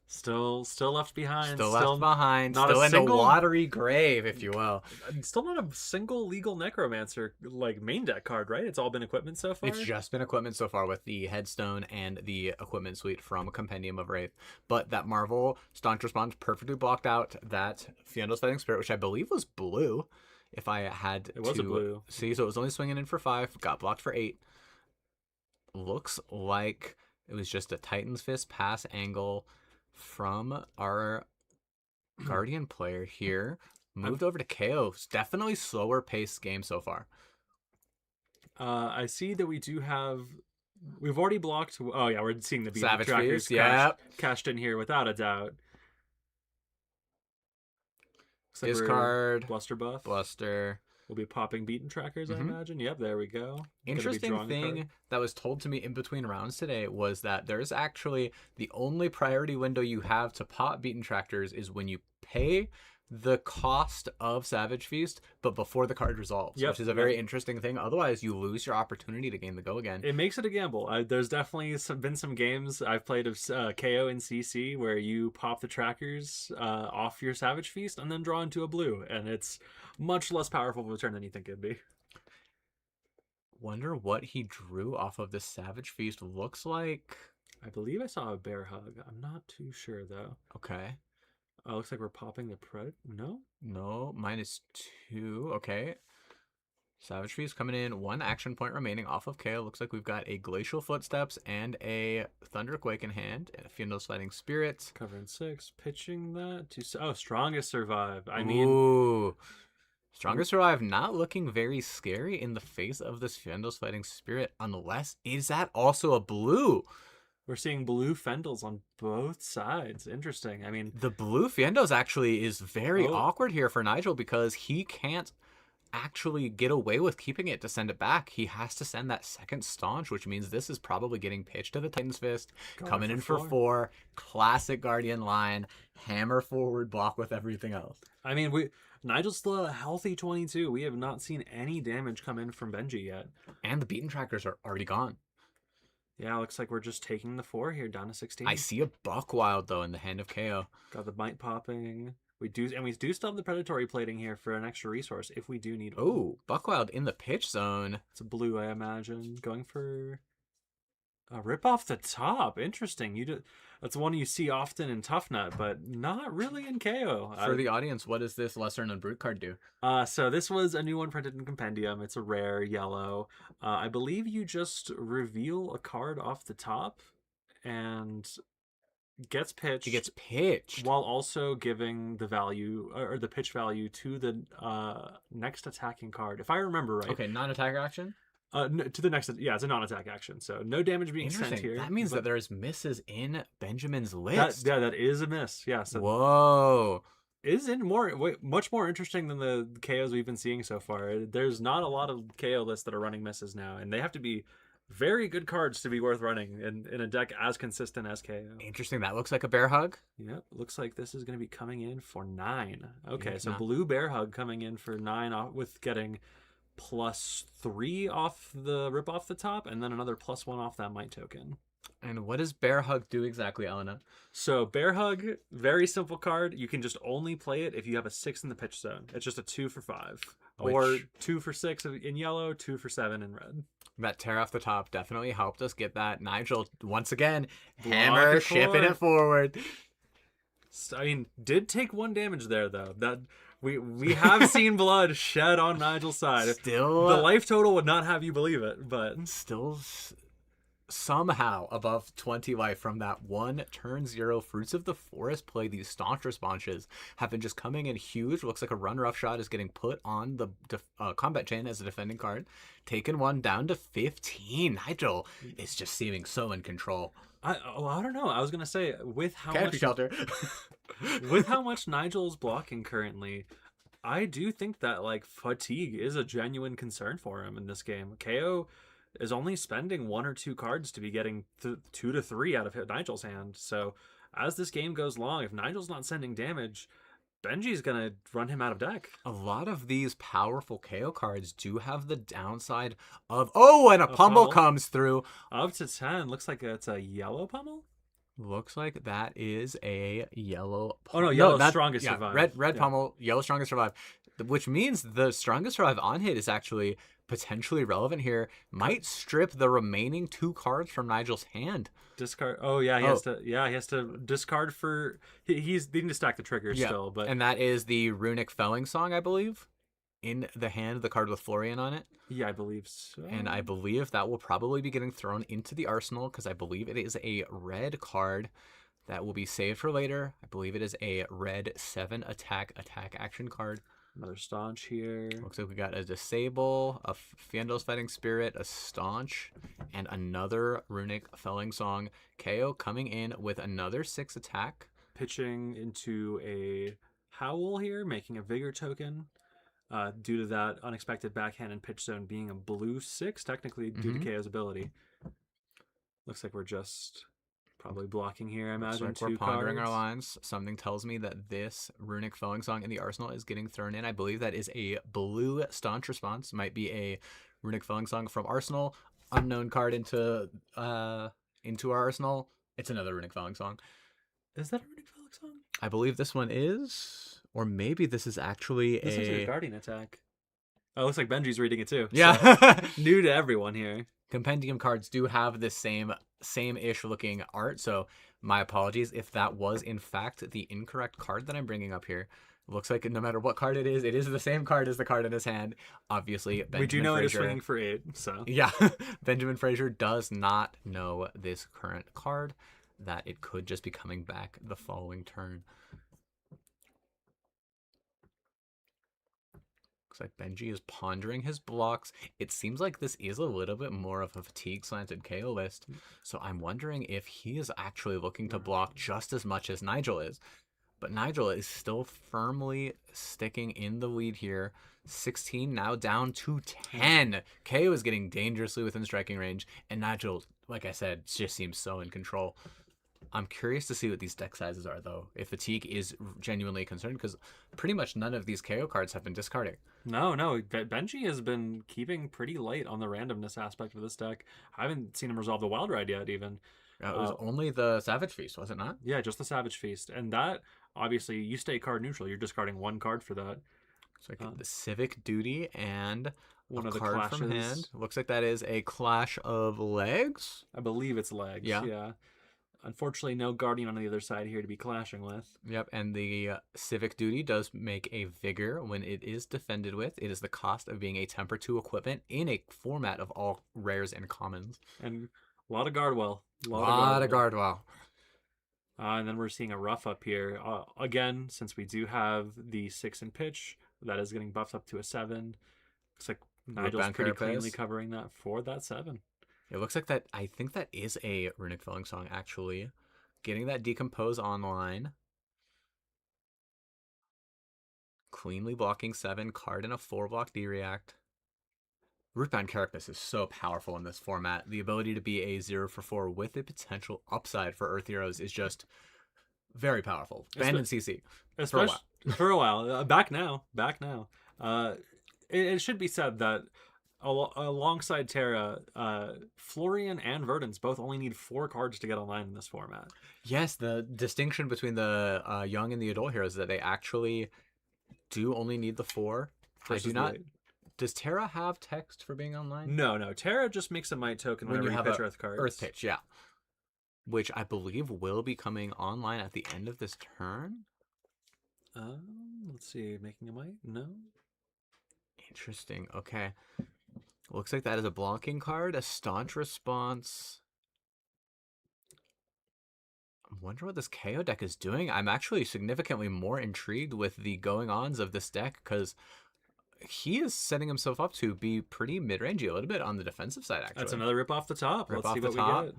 A: Still left behind.
B: Still left behind.
A: not
B: Still
A: a
B: in
A: single-
B: a watery grave, if you will.
A: Still not a single legal Necromancer main deck card, right? It's all been equipment so far.
B: It's just been equipment so far with the Headstone and the equipment suite from Compendium of Wraith. But that Marvel Staunch Response perfectly blocked out that Fandol's Fighting Spirit, which I believe was blue. If I had
A: It was
B: to
A: a blue.
B: see, so it was only swinging in for 5, got blocked for 8. Looks like it was just a Titan's Fist pass angle from our Guardian player here. Moved over to KO. Definitely slower paced game so far.
A: I see that we've already blocked. Oh yeah, we're seeing the beat
B: Savage
A: trackers
B: Feast,
A: cashed in here without a doubt. Looks like
B: Discard.
A: Bluster buff.
B: Bluster.
A: We'll be popping beaten trackers, I imagine. Yep, there we go. Gonna be
B: Interesting
A: drawing a
B: thing
A: card.
B: that was told to me in between rounds today was that there's actually the only priority window you have to pop beaten tractors is when you pay the cost of Savage Feast, but before the card resolves,
A: Yep,
B: which is a very interesting thing. Otherwise, you lose your opportunity to gain the go again.
A: It makes it a gamble. There's definitely been some games I've played of KO and CC where you pop the trackers off your Savage Feast and then draw into a blue, and it's much less powerful of a turn than you think it'd be.
B: Wonder what he drew off of this Savage Feast. Looks like...
A: I believe I saw a bear hug. I'm not too sure though.
B: Okay.
A: Looks like we're popping the pred. No?
B: No, -2. Okay. Savage Feast coming in. 1 action point remaining off of KO. Looks like we've got a Glacial Footsteps and a Thunderquake in hand. And a Fandol's Fighting Spirits.
A: Covering 6. Pitching that to... Strongest Survive. I mean...
B: Ooh. Strongest Survive not looking very scary in the face of this Fandol's Fighting Spirit. Unless... Is that also a blue?
A: We're seeing blue Fendels on both sides. Interesting. I mean...
B: The blue Fandol's actually is very awkward here for Nigel because he can't actually get away with keeping it to send it back. He has to send that second Staunch, which means this is probably getting pitched to the Titan's Fist, coming in for 4. Classic Guardian line, hammer forward, block with everything else.
A: I mean, Nigel's still a healthy 22. We have not seen any damage come in from Benji yet.
B: And the beaten trackers are already gone.
A: Yeah, looks like we're just taking the 4 here, down to 16.
B: I see a Buckwild, though, in the hand of Kayo.
A: Got the bite popping. We do still have the predatory plating here for an extra resource if we do need one.
B: Oh, Buckwild in the pitch zone.
A: It's a blue, I imagine. Going for a rip off the top. Interesting. That's one you see often in Tough Nut, but not really in KO.
B: For the audience, what does this lesser known brute card do?
A: So this was a new one printed in Compendium. It's a rare yellow. I believe you just reveal a card off the top and gets pitched.
B: He gets pitched
A: while also giving the value or the pitch value to the next attacking card, if I remember right.
B: Okay, non-attack action.
A: To the next, yeah, it's a non-attack action, so no damage being sent here.
B: That means that there's misses in Benjamin's list.
A: That is a miss. Yeah. So
B: whoa.
A: Is in much more interesting than the KOs we've been seeing so far. There's not a lot of KO lists that are running misses now, and they have to be very good cards to be worth running in a deck as consistent as KO.
B: Interesting. That looks like a bear hug.
A: Yep. Looks like this is going to be coming in for 9. Okay,
B: Yeah,
A: so blue bear hug coming in for 9 with getting +3 off the rip off the top, and then another +1 off that might token.
B: And what does bear hug do exactly, Elena?
A: So bear hug, very simple card. You can just only play it if you have a 6 in the pitch zone. It's just a 2 for 5, or 2 for 6 in yellow, 2 for 7 in red.
B: That tear off the top definitely helped us get that. Nigel, once again, hammer, shipping it forward.
A: I mean, did take 1 damage there, though. That we have seen blood shed on Nigel's side.
B: Still,
A: the life total would not have you believe it, but
B: still somehow above 20 life from that 1 turn 0 Fruits of the Forest play. These staunch responses have been just coming in huge. Looks like a run rough shot is getting put on the combat chain as a defending card. Taken 1 down to 15. Nigel is just seeming so in control.
A: I don't know. I was gonna say with how
B: Canopy
A: much
B: shelter.
A: with how much Nigel's blocking currently, I do think that like fatigue is a genuine concern for him in this game. KO is only spending 1 or 2 cards to be getting 2 to 3 out of Nigel's hand. So as this game goes long, if Nigel's not sending damage, Benji's gonna run him out of deck.
B: A lot of these powerful KO cards do have the downside of and a pummel comes through.
A: Up to 10. Looks like it's a yellow pummel.
B: Looks like that is a yellow
A: pummel. Oh no, yellow strongest survive.
B: Red pummel, yellow strongest survive. Which means the strongest survive on hit is actually potentially relevant here. Might strip the remaining 2 cards from Nigel's hand.
A: Discard. Oh yeah, he has to. Yeah, he has to discard for. He's needing to stack the triggers still, but
B: and that is the runic felling song, I believe, in the hand. The card with Florian on it.
A: Yeah, I believe so.
B: And I believe that will probably be getting thrown into the arsenal because I believe it is a red card that will be saved for later. I believe it is a red 7 attack action card.
A: Another staunch here.
B: Looks like we got a disable, a Fiendo's Fighting Spirit, a staunch, and another runic felling song. KO coming in with another 6 attack.
A: Pitching into a howl here, making a vigor token. Due to that unexpected backhand and pitch zone being a blue 6, technically due to KO's ability. Looks like we're just probably blocking here, I imagine.
B: Looks like we're pondering our lines. Something tells me that this runic felling song in the arsenal is getting thrown in. I believe that is a blue staunch response. Might be a runic felling song from arsenal. Unknown card into our arsenal. It's another runic felling song.
A: Is that a runic felling song?
B: I believe this one is, or maybe this is actually
A: this is a guardian attack. Oh, it looks like Benji's reading it too.
B: Yeah,
A: so, new to everyone here.
B: Compendium cards do have this same-ish looking art, so my apologies if that was in fact the incorrect card that I'm bringing up here. Looks like no matter what card it is the same card as the card in his hand. Obviously, Benjamin
A: we do know
B: Fraser,
A: it is swinging for 8, so
B: yeah, Benjamin Fraser does not know this current card, that it could just be coming back the following turn. Looks like Benji is pondering his blocks. It seems like this is a little bit more of a fatigue slanted KO list, so I'm wondering if he is actually looking to block just as much as Nigel is. but Nigel is still firmly sticking in the lead here. 16 now down to 10. Kayo is getting dangerously within striking range, and Nigel, like I said, just seems so in control. I'm curious to see what these deck sizes are, though, if fatigue is genuinely concerned, because pretty much none of these KO cards have been discarding.
A: No, Benji has been keeping pretty light on the randomness aspect of this deck. I haven't seen him resolve the Wild Ride yet, even.
B: It was only the Savage Feast, was it not?
A: Yeah, just the Savage Feast. And that, obviously, you stay card neutral. You're discarding one card for that.
B: It's like the Civic Duty and
A: one
B: a
A: of the
B: card
A: clashes.
B: from hand. Looks like that is a Clash of Legs.
A: I believe it's legs. Yeah. Unfortunately, no Guardian on the other side here to be clashing with.
B: Yep, and the Civic Duty does make a Vigor when it is defended with. It is the cost of being a Temper 2 equipment in a format of all rares and commons.
A: And a lot of Guardwell.
B: A lot of Guardwell.
A: And then we're seeing a rough up here. Again, since we do have the 6 in pitch, that is getting buffed up to a 7. Looks like Nigel's pretty cleanly covering that for that 7.
B: It looks like that. I think that is a Runic Filling Song, actually. Getting that Decompose online. Cleanly blocking 7. Card in a 4-block D-React. Rootbound Carapace is so powerful in this format. The ability to be a 0 for 4 with a potential upside for Earth Heroes is just very powerful. Banned in CC.
A: For a while. Back now. It should be said that alongside Terra, Florian and Verdance both only need 4 cards to get online in this format.
B: Yes, the distinction between the young and the adult heroes is that they actually do only need the 4. I do not. Does Terra have text for being online?
A: No. Terra just makes a might token whenever you pitch Earth cards.
B: Earth pitch, yeah. Which I believe will be coming online at the end of this turn.
A: Let's see. Making a might? No.
B: Interesting. Okay. Looks like that is a blocking card. A Staunch Response. I wonder what this KO deck is doing. I'm actually significantly more intrigued with the going-ons of this deck because he is setting himself up to be pretty mid-rangey, a little bit on the defensive side, actually.
A: That's another rip off the top. Let's see what we get.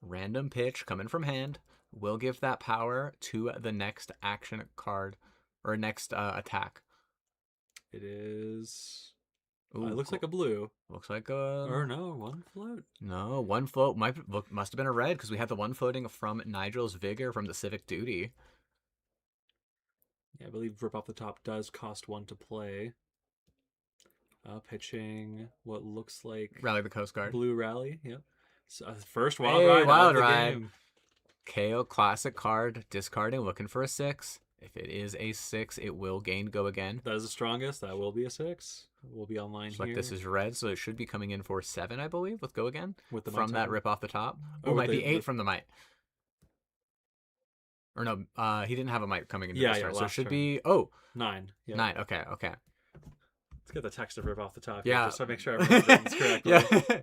B: Random pitch coming from hand. Will give that power to the next action card or next attack.
A: It is...
B: Ooh,
A: it looks like a blue.
B: Looks like a...
A: Or no, 1 float.
B: No, 1 float must have been a red because we had the 1 floating from Nigel's Vigor from the Civic Duty.
A: Yeah, I believe Rip Off the Top does cost 1 to play. Pitching what looks like...
B: Rally the Coast Guard.
A: Blue Rally, yep. So, first Wild Ride of the game.
B: KO classic card, discarding, looking for a 6. If it is a 6, it will gain Go Again.
A: That is the strongest. That will be a 6. Will be online here.
B: Like this is red, so it should be coming in for 7, I believe, with Go Again.
A: With the
B: from that Rip Off the Top.
A: Oh,
B: might be 8 from the might. Or no, he didn't have a might coming into this turn, so it should be
A: 9. Yeah.
B: 9. Okay.
A: Let's get the text of Rip Off the Top.
B: Yeah,
A: here, just to make sure everyone reads correctly.
B: Yeah.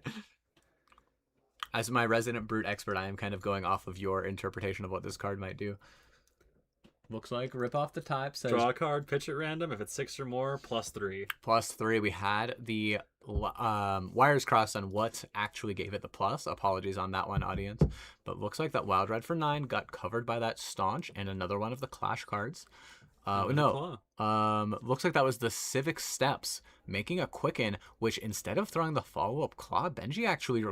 B: As my resident brute expert, I am kind of going off of your interpretation of what this card might do. Looks like Rip Off the Top says...
A: Draw a card, pitch it random. If it's 6 or more, +3.
B: +3. We had the wires crossed on what actually gave it the plus. Apologies on that one, audience. But looks like that Wild Ride for 9 got covered by that Staunch and another one of the Clash cards. Looks like that was the Civic Steps, making a Quicken, which instead of throwing the follow-up Claw, Benji actually...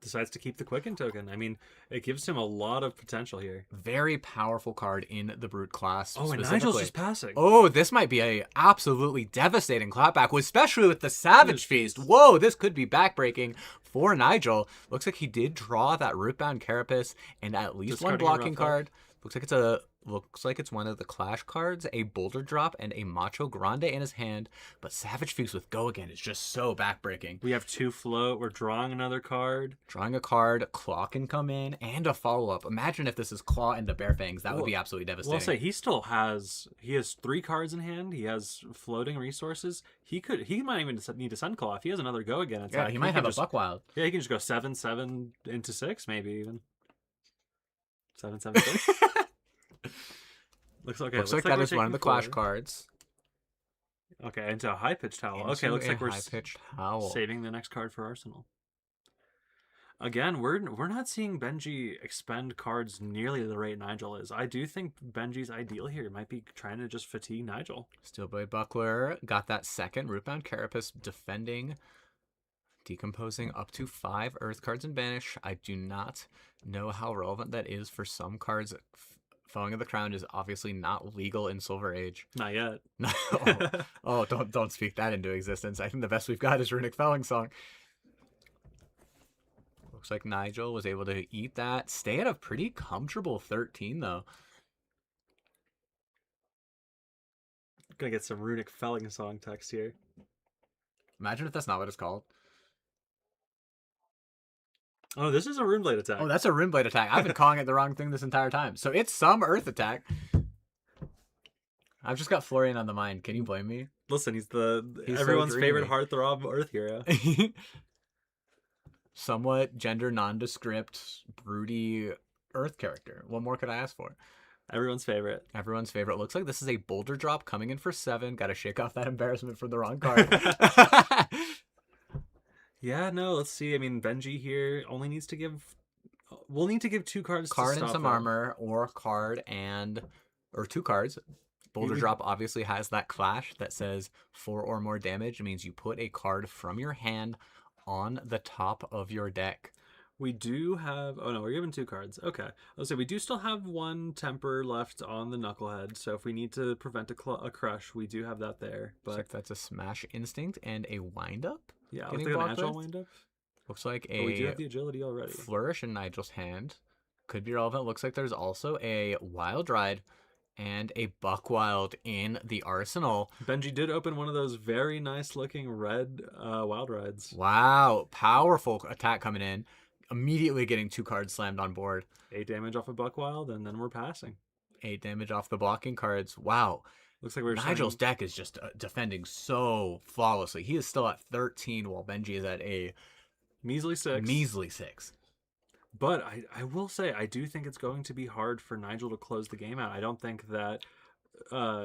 A: decides to keep the Quicken token. I mean, it gives him a lot of potential here.
B: Very powerful card in the Brute class.
A: Oh, and Nigel's just passing.
B: Oh, this might be a absolutely devastating clapback, especially with the Savage Feast. Whoa, this could be backbreaking for Nigel. Looks like he did draw that Rootbound Carapace and at least one blocking card. Looks like it's one of the Clash cards, a Boulder Drop, and a Macho Grande in his hand. But Savage Feast with Go Again is just so backbreaking.
A: We have 2 float. We're drawing another card.
B: Drawing a card. Claw can come in, and a follow-up. Imagine if this is Claw into Bear Fangs. That would be absolutely devastating.
A: Well, I'll say he has 3 cards in hand. He has floating resources. He might even need to Sun Claw if he has another Go Again attack.
B: Yeah, he might have a Buckwild.
A: Yeah, he can just go 7/7 into 6, maybe even 7/7/6. Looks like
B: that is one of the Clash cards.
A: Okay, into a High Pitched Howl. Okay, looks like we're
B: High-Pitched Howl.
A: saving the next card for Arsenal. Again, we're not seeing Benji expend cards nearly the rate Nigel is. I do think Benji's ideal here might be trying to just fatigue Nigel.
B: Steelblade Buckler got that second. Rootbound Carapace defending, decomposing up to 5 Earth cards and banish. I do not know how relevant that is for some cards. Falling of the Crown is obviously not legal in Silver Age.
A: Not yet.
B: Don't speak that into existence. I think the best we've got is Runic Felling Song. Looks like Nigel was able to eat that. Stay at a pretty comfortable 13, though.
A: Gonna get some Runic Felling Song text here.
B: Imagine if that's not what it's called.
A: Oh, this is a Runeblade attack.
B: Oh, that's a Runeblade attack. I've been calling it the wrong thing this entire time. So it's some Earth attack. I've just got Florian on the mind. Can you blame me?
A: Listen, he's
B: He's
A: everyone's
B: so
A: favorite
B: dreamy.
A: heartthrob Earth hero.
B: Somewhat gender nondescript, broody Earth character. What more could I ask for?
A: Everyone's favorite.
B: Everyone's favorite. Looks like this is a boulder drop coming in for 7. Got to shake off that embarrassment for the wrong card.
A: Yeah, no, let's see. I mean, Benji here only needs to give... We'll need to give 2 cards
B: Card
A: to
B: and
A: stop
B: some
A: that.
B: armor, or card and... Or 2 cards. Boulder
A: We-
B: drop obviously has that clash that says 4 or more damage. It means you put a card from your hand on the top of your deck.
A: We do have... Oh, no, we're given 2 cards. Okay. Let's say we do still have 1 temper left on the Knucklehead, so if we need to prevent a crush, we do have that there.
B: Looks
A: But
B: like that's a Smash Instinct and a Wind-Up.
A: yeah,
B: getting
A: let's take an
B: blocked
A: Agile
B: with.
A: wind-up.
B: Looks like
A: But we do
B: a
A: have the agility already.
B: Flourish in Nigel's hand. Could be relevant. Looks like there's also a Wild Ride and a Buckwild in the arsenal.
A: Benji did open one of those very nice-looking red Wild Rides.
B: Wow. Powerful attack coming in. Immediately getting 2 cards slammed on board.
A: 8 damage off of Buckwild, and then we're passing.
B: 8 damage off the blocking cards. Wow.
A: Looks like we're
B: Nigel's
A: showing-
B: deck is just defending so flawlessly. He is still at 13 while Benji is at a
A: measly 6.
B: measly 6.
A: But I will say, I do think it's going to be hard for Nigel to close the game out. I don't think that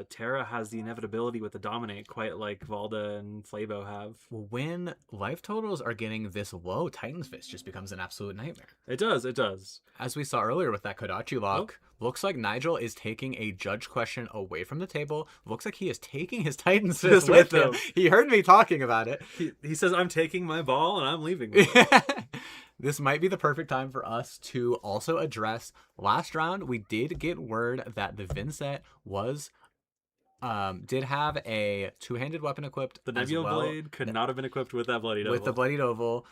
A: Terra has the inevitability with the Dominate quite like Valda and Flavo have.
B: When life totals are getting this low, Titan's Fist just becomes an absolute nightmare.
A: It does, it does.
B: As we saw earlier with that Kodachi lock, looks like Nigel is taking a judge question away from the table. Looks like he is taking his Titan's Fist
A: Fist
B: with
A: with
B: him.
A: him.
B: He heard me talking about it.
A: He says, I'm taking my ball and I'm leaving with it.
B: This might be the perfect time for us to also address last round. We did get word that the Vincent was did have a 2-handed weapon equipped.
A: The
B: as
A: Nebula
B: well,
A: Blade could not have been equipped with that Bloody Devil.
B: with the Bloodied Oval.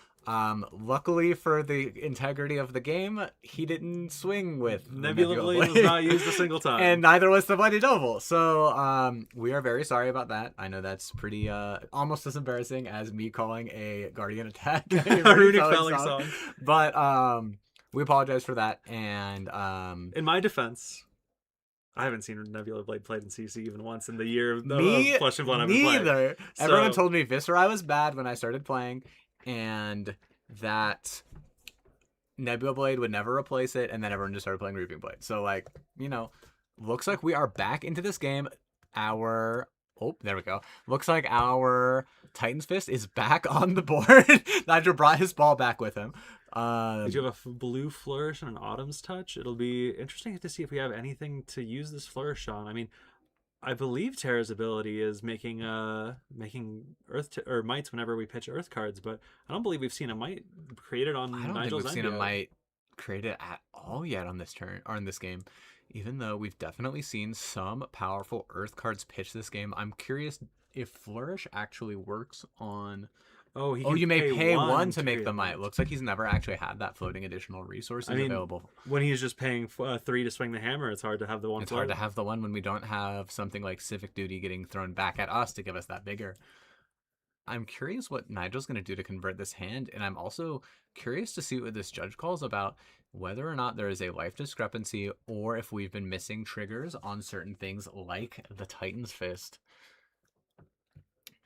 B: Luckily for the integrity of the game, he didn't swing with the
A: Nebula Blade was not used a single time.
B: and neither was the Bloodied Oval. So we are very sorry about that. I know that's pretty almost as embarrassing as me calling a Guardian attack a
A: Runic
B: Felling
A: Felling
B: song.
A: Song.
B: But we apologize for that. And
A: In my defense, I haven't seen Nebula Blade played in CC even once in the year of
B: me
A: Flesh and Blood I've been playing.
B: neither. Everyone
A: So-
B: told me Viscerai was bad when I started playing, and that Nebula Blade would never replace it, and then everyone just started playing Reaping Blade. So, like, you know, looks like we are back into this game. There we go. Looks like our Titan's Fist is back on the board. Nigel brought his ball back with him.
A: Did you have a blue flourish and an autumn's touch? It'll be interesting to see if we have anything to use this flourish on. I mean, I believe Terra's ability is making earth or mites whenever we pitch earth cards, but I don't believe we've seen a mite created on
B: I don't
A: Nigel's
B: think we've
A: end
B: seen a
A: yet.
B: mite created at all yet on this turn or in this game. Even though we've definitely seen some powerful earth cards pitch this game, I'm curious if Flourish actually works on.
A: Oh,
B: You may pay one to make
A: create
B: the
A: a
B: mite. Looks like he's never actually had that floating additional resources available.
A: When he's just paying 3 to swing the hammer, it's hard to have the one.
B: It's hard to have the one when we don't have something like Civic Duty getting thrown back at us to give us that bigger. I'm curious what Nigel's going to do to convert this hand, and I'm also curious to see what this judge calls about, whether or not there is a life discrepancy or if we've been missing triggers on certain things like the Titan's Fist.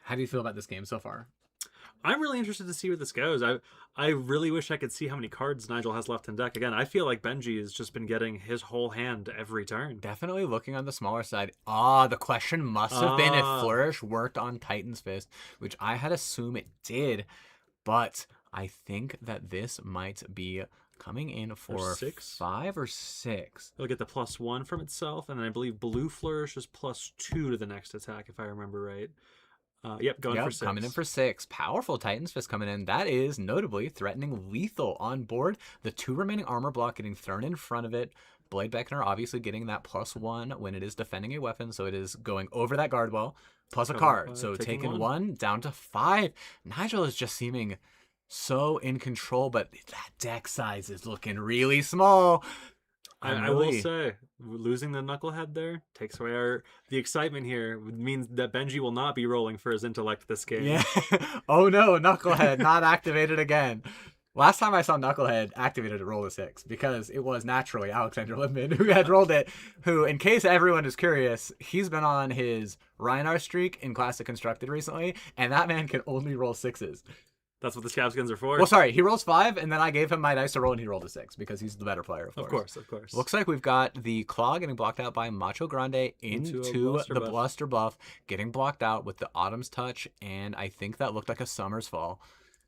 B: How do you feel about this game so far?
A: I'm really interested to see where this goes. I really wish I could see how many cards Nigel has left in deck. Again, I feel like Benji has just been getting his whole hand every turn.
B: Definitely looking on the smaller side. The question must have been if Flourish worked on Titan's Fist, which I had assumed it did. But I think that this might be coming in for
A: 6?
B: 5 or 6.
A: It'll get the +1 from itself, and then I believe Blue Flourish is +2 to the next attack, if I remember right. Yep, going for 6.
B: Coming in for 6. Powerful Titan's Fist coming in. That is notably threatening lethal on board. The 2 remaining armor block getting thrown in front of it. Blade Beckoner obviously getting that +1 when it is defending a weapon, so it is going over that guard wall, plus a card. So taking 1 down to 5. Nigel is just seeming so in control, but that deck size is looking really small.
A: I will say, losing the Knucklehead there takes away the excitement here. It means that Benji will not be rolling for his intellect this game.
B: Yeah. Oh no, Knucklehead not activated again. Last time I saw Knucklehead activated a roll of 6 because it was naturally Alexander Lipman who had rolled it, who, in case everyone is curious, he's been on his Rhinar streak in Classic Constructed recently, and that man can only roll 6s.
A: That's what the Scavskins are for.
B: Well, sorry, he rolls 5, and then I gave him my dice to roll, and he rolled a 6 because he's the better player,
A: Of course.
B: Looks like we've got the Claw getting blocked out by Macho Grande into the Bluster buff, getting blocked out with the Autumn's Touch, and I think that looked like a Summer's Fall.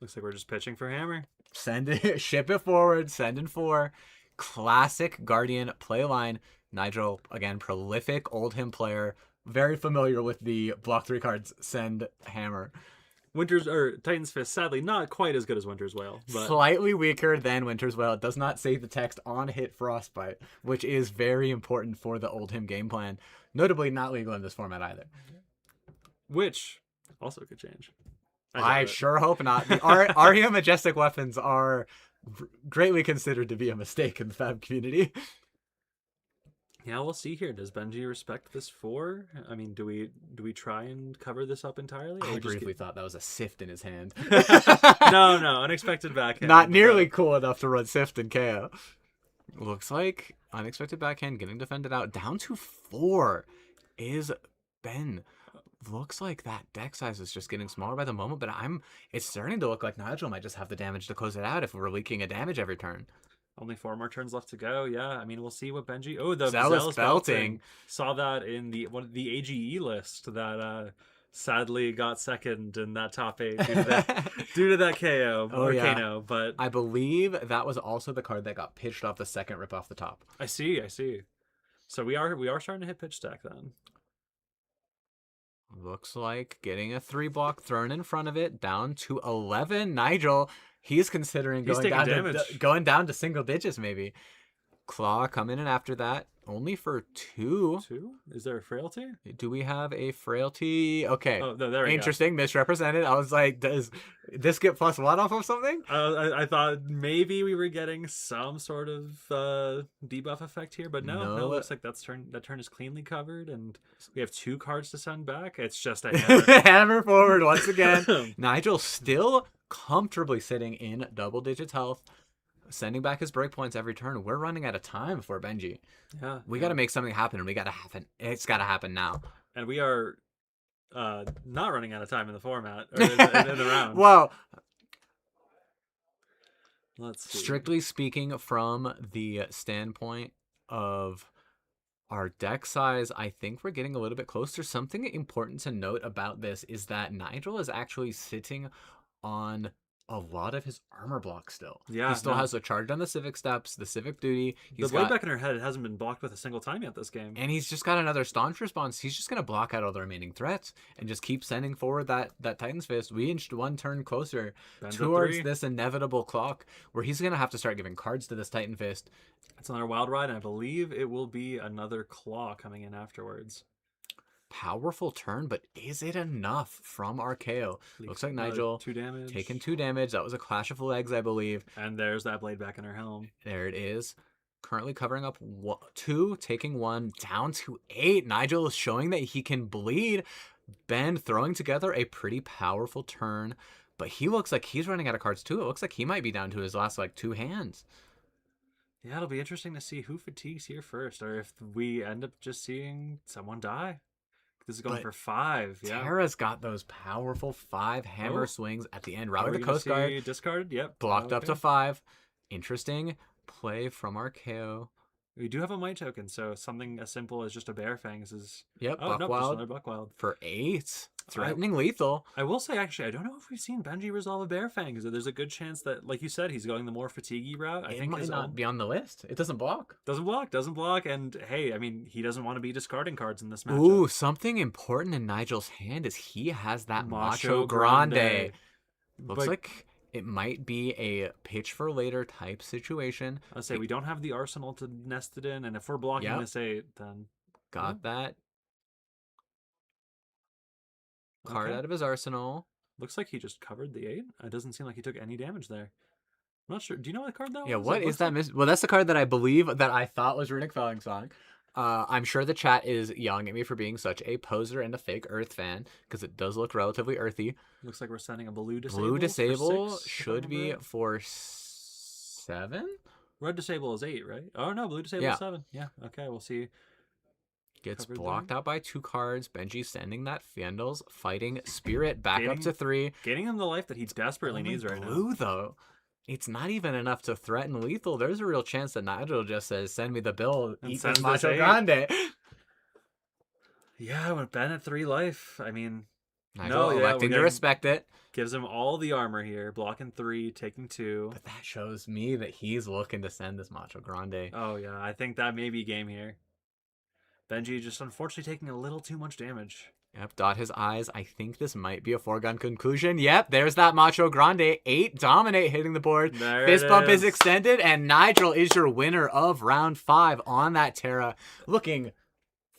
A: Looks like we're just pitching for Hammer.
B: Send it, ship it forward, send in 4. Classic Guardian play line. Nigel, again, prolific Oldhim player, very familiar with the block 3 cards, send Hammer.
A: Titan's Fist, sadly, not quite as good as Winter's Wail. But
B: Slightly weaker than Winter's Wail. It does not save the text on hit Frostbite, which is very important for the Oldhim game plan. Notably not legal in this format either.
A: Which also could change.
B: I sure hope not. The Aria Majestic weapons are greatly considered to be a mistake in the Fab community.
A: Yeah, we'll see here. Does Benji respect this 4? I mean, do we try and cover this up entirely?
B: I briefly thought that was a Sift in his hand.
A: No, unexpected backhand.
B: Not nearly cool enough to run Sift and KO. Looks like unexpected backhand getting defended out. Down to 4 is Ben. Looks like that deck size is just getting smaller by the moment, but it's starting to look like Nigel might just have the damage to close it out if we're leaking a damage every turn.
A: Only 4 more turns left to go. Yeah, I mean, we'll see what Benji... Oh, the
B: Zealous Belting.
A: Saw that in the AGE list that sadly got second in that top 8 due to that KO Kano. But
B: I believe that was also the card that got pitched off the second rip off the top.
A: I see. So we are starting to hit pitch stack then.
B: Looks like getting a 3 block thrown in front of it, down to 11. Nigel, he's considering going down to single digits maybe. Claw coming in after that, only for 2.
A: 2? Is there a frailty?
B: Do we have a frailty? Okay.
A: Oh, no, there we
B: Interesting. Go. Misrepresented. I was like, does this get +1 off of something?
A: I thought maybe we were getting some sort of debuff effect here, but no. It looks like that turn is cleanly covered, and we have 2 cards to send back. It's just a hammer.
B: Hammer forward once again. Nigel still comfortably sitting in double digits health, sending back his breakpoints every turn. We're running out of time for Benji. Yeah, we got to make something happen, and it's got to happen now.
A: And we are not running out of time in the format or in the round.
B: Well,
A: let's see.
B: Strictly speaking, from the standpoint of our deck size, I think we're getting a little bit closer. Something important to note about this is that Nigel is actually sitting on a lot of his armor block still.
A: Yeah,
B: he still has the charge on the civic steps, the civic duty.
A: The blade back in her head hasn't been blocked with a single time yet this game.
B: And he's just got another staunch response. He's just going to block out all the remaining threats and just keep sending forward that Titan's Fist. We inched 1 turn closer towards this inevitable clock where he's going to have to start giving cards to this Titan Fist.
A: It's another wild ride, and I believe it will be another claw coming in afterwards.
B: Powerful turn, but is it enough from Kayo? Looks like Nigel
A: 2 damage.
B: Taking 2 damage. That was a Clash of Legs, I believe.
A: And there's that blade back in her helm.
B: There it is. Currently covering up 2, taking 1, down to 8. Nigel is showing that he can bleed. Ben throwing together a pretty powerful turn, but he looks like he's running out of cards too. It looks like he might be down to his last 2 hands.
A: Yeah, it'll be interesting to see who fatigues here first, or if we end up just seeing someone die. This is going for 5. Yeah.
B: Tara's got those powerful 5 hammer swings at the end. Routing the Coast Guard.
A: Discarded? Yep.
B: Blocked up to 5. Interesting play from Kayo.
A: We do have a might token, so something as simple as just a Bear Fangs is...
B: Yep,
A: Buckwild.
B: Buckwild for 8. threatening lethal.
A: I will say, actually, I don't know if we've seen Benji resolve a Bear Fang. So there's a good chance that, like you said, he's going the more fatiguey route. I
B: It
A: think
B: might
A: his
B: not be on the list. It doesn't block.
A: doesn't block, and hey, I mean, he doesn't want to be discarding cards in this matchup.
B: Ooh, something important in Nigel's hand is he has that Macho Grande. Looks
A: But
B: like it might be a pitch for later type situation.
A: I'll say we don't have the arsenal to nest it in, and if we're blocking
B: Yep.
A: this 8, then
B: Got that card
A: Okay.
B: out of his arsenal.
A: Looks like he just covered the 8. It doesn't seem like he took any damage there. I'm not sure. Do you know what card that
B: Yeah,
A: was?
B: what
A: It
B: is
A: looks
B: that?
A: like-
B: Well, that's the card that I believe that I thought was Runic Felling Song. I'm sure the chat is yelling at me for being such a poser and a fake Earth fan because it does look relatively earthy.
A: Looks like we're sending a blue disable.
B: Blue
A: for
B: disable
A: 6, if I
B: should be
A: remember right.
B: for 7.
A: Red disable is 8, right? Oh no, blue disable
B: Yeah.
A: is 7. Yeah. Okay, we'll see.
B: Gets
A: Covered
B: blocked
A: there.
B: out by 2 cards. Benji sending that Fiendl's Fighting Spirit back up
A: Gaining-
B: to 3.
A: Gaining him the life that he desperately
B: Only
A: needs right now.
B: blue, though. It's not even enough to threaten lethal. There's a real chance that Nigel just says, "Send me the bill,
A: And
B: eat
A: sends
B: this
A: this
B: Macho
A: 8.
B: Grande."
A: Yeah, with Ben at 3 life, I mean,
B: Nigel
A: yeah,
B: electing
A: we're
B: to
A: getting-
B: respect it.
A: gives him all the armor here. Blocking 3, taking 2.
B: But that shows me that he's looking to send this Macho Grande.
A: Oh yeah, I think that may be game here. Benji just unfortunately taking a little too much damage.
B: Yep, dot his eyes. I think this might be a foregone conclusion. Yep, there's that Macho Grande. 8 dominate hitting the board.
A: There
B: Fist
A: it
B: bump is
A: is.
B: extended, and Nigel is your winner of round 5 on that Terra, looking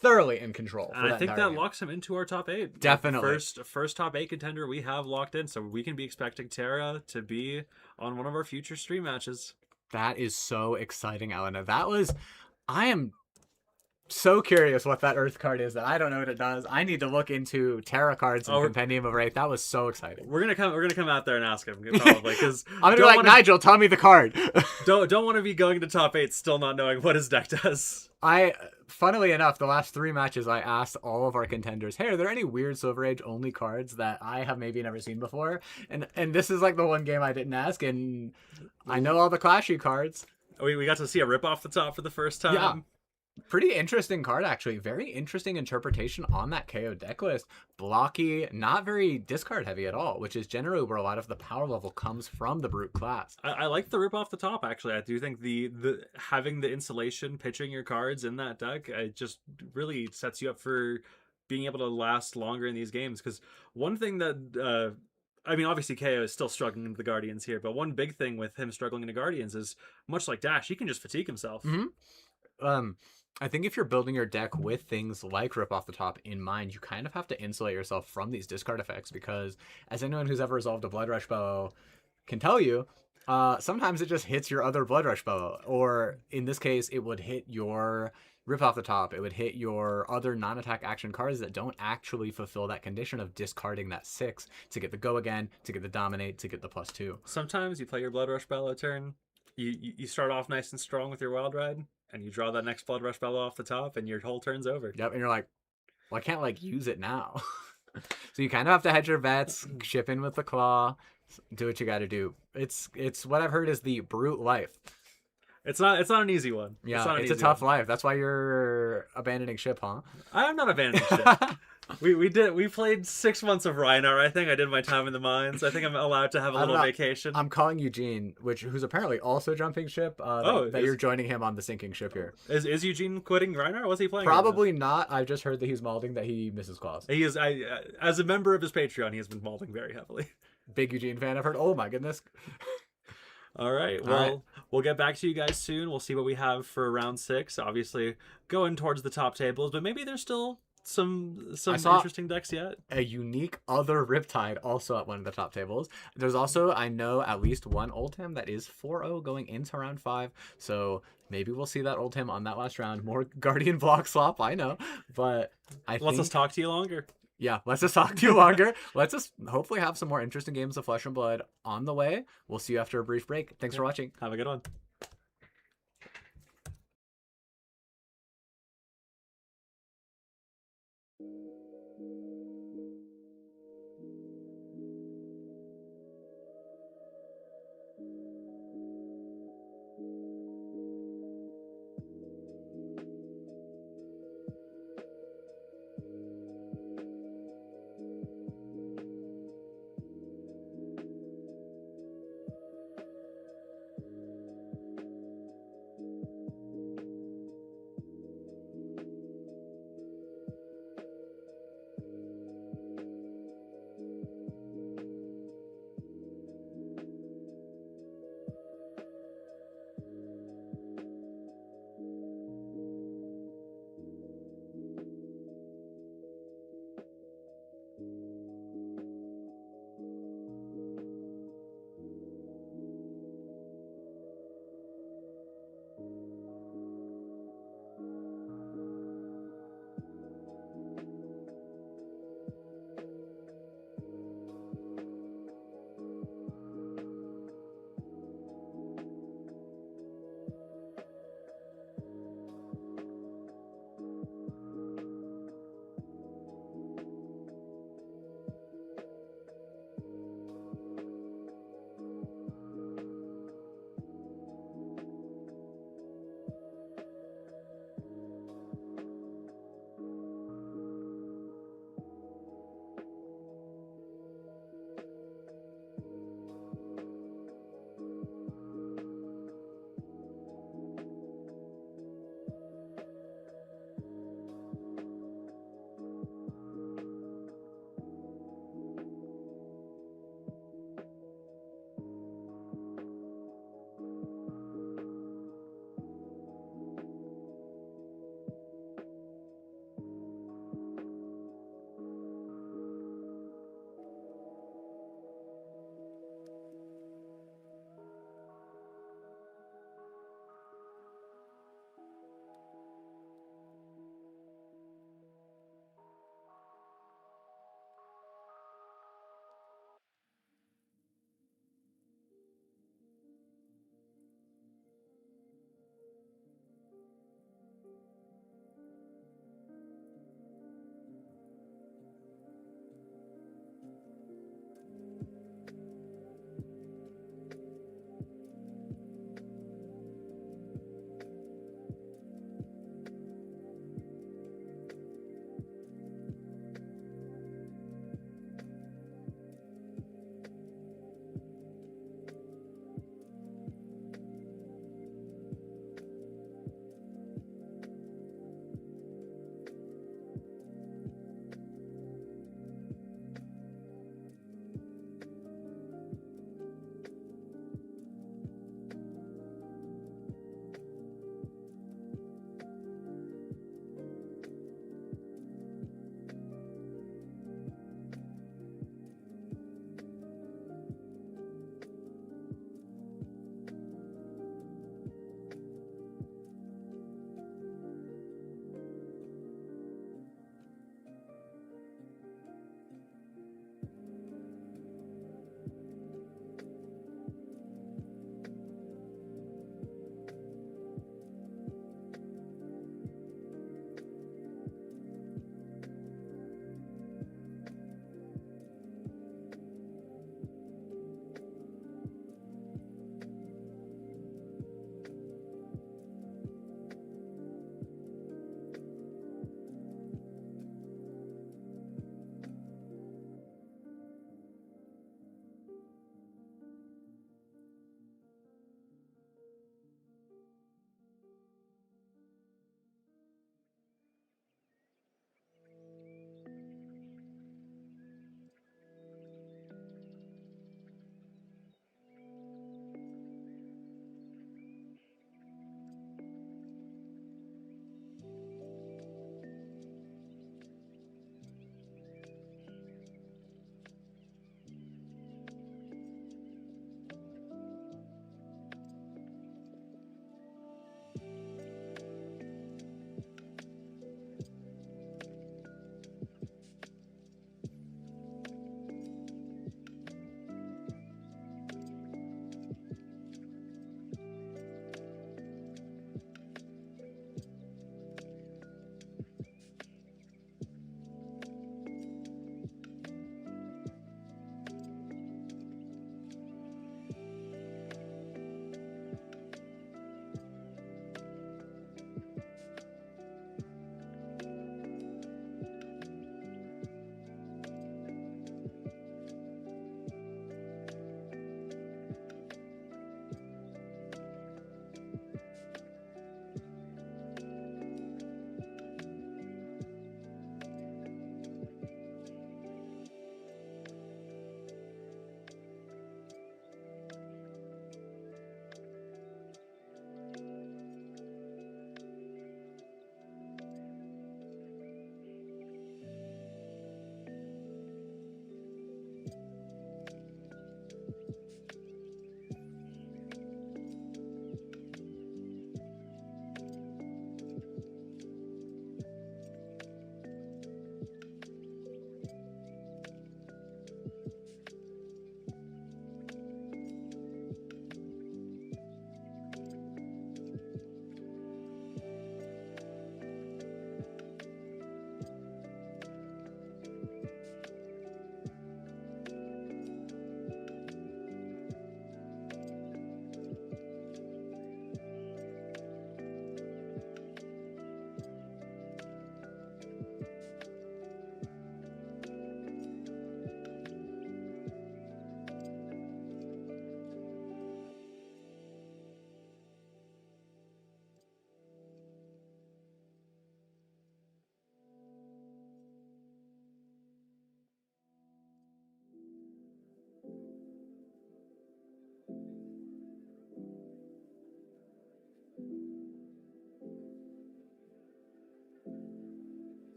B: thoroughly in control.
A: And I think
B: entire
A: that
B: game.
A: locks him into our top 8.
B: Definitely.
A: First top 8 contender we have locked in, so we can be expecting Terra to be on one of our future stream matches.
B: That is so exciting, Elena. I am so curious what that Earth card is that I don't know what it does. I need to look into Terra cards and
A: Oh,
B: Compendium of Wraith. That was so exciting.
A: We're gonna come out there and ask him probably because
B: I'm gonna be like, Nigel, tell me the card.
A: don't want to be going to top 8 still not knowing what his deck does.
B: Funnily enough, the last 3 matches I asked all of our contenders, hey, are there any weird Silver Age only cards that I have maybe never seen before? And this is like the one game I didn't ask, and I know all the clashy cards.
A: We got to see a rip off the top for the first time.
B: Yeah. Pretty interesting card, actually. Very interesting interpretation on that KO deck list. Blocky, not very discard heavy at all, which is generally where a lot of the power level comes from the Brute class.
A: I like the rip off the top, actually. I do think the having the insulation, pitching your cards in that deck, it just really sets you up for being able to last longer in these games. Because one thing that, I mean, obviously KO is still struggling into the Guardians here, but one big thing with him struggling into Guardians is, much like Dash, he can just fatigue himself.
B: Mm-hmm. I think if you're building your deck with things like Rip Off the Top in mind, you kind of have to insulate yourself from these discard effects because, as anyone who's ever resolved a Blood Rush Bow can tell you, sometimes it just hits your other Blood Rush Bow. Or, in this case, it would hit your Rip Off the Top. It would hit your other non-attack action cards that don't actually fulfill that condition of discarding that 6 to get the Go Again, to get the Dominate, to get the +2.
A: Sometimes you play your Blood Rush Bellow turn, you start off nice and strong with your Wild Ride, and you draw that next Blood Rush Bellow off the top, and your whole turn's over.
B: Yep, and you're like, well, I can't, use it now. So you kind of have to hedge your bets, ship in with the Claw, do what you got to do. It's what I've heard is the Brute life.
A: It's not an easy one.
B: Yeah, it's a tough life. That's why you're abandoning ship, huh?
A: I'm not abandoning ship. We played 6 months of Reinhardt. I think I did my time in the mines. I think I'm allowed to have a little vacation.
B: I'm calling Eugene, who's apparently also jumping ship. You're joining him on the sinking ship here.
A: Is Eugene quitting Reinhardt? Was he playing?
B: Probably not. I've just heard that he's malding that he misses claws.
A: He is. As a member of his Patreon, he has been malding very heavily.
B: Big Eugene fan. I've heard. Oh my goodness.
A: All right. Well, we'll get back to you guys soon. We'll see what we have for round 6. Obviously, going towards the top tables, but maybe there's still some interesting decks yet.
B: A unique other Riptide also at one of the top tables. There's also, I know, at least one Oldham that is 4-0 going into round 5. So maybe we'll see that Oldham on that last round. More Guardian block slop, I know. But
A: Let's just talk to you longer.
B: Yeah, let's just talk to you longer. Let's just hopefully have some more interesting games of Flesh and Blood on the way. We'll see you after a brief break. Thanks for watching.
A: Have a good one.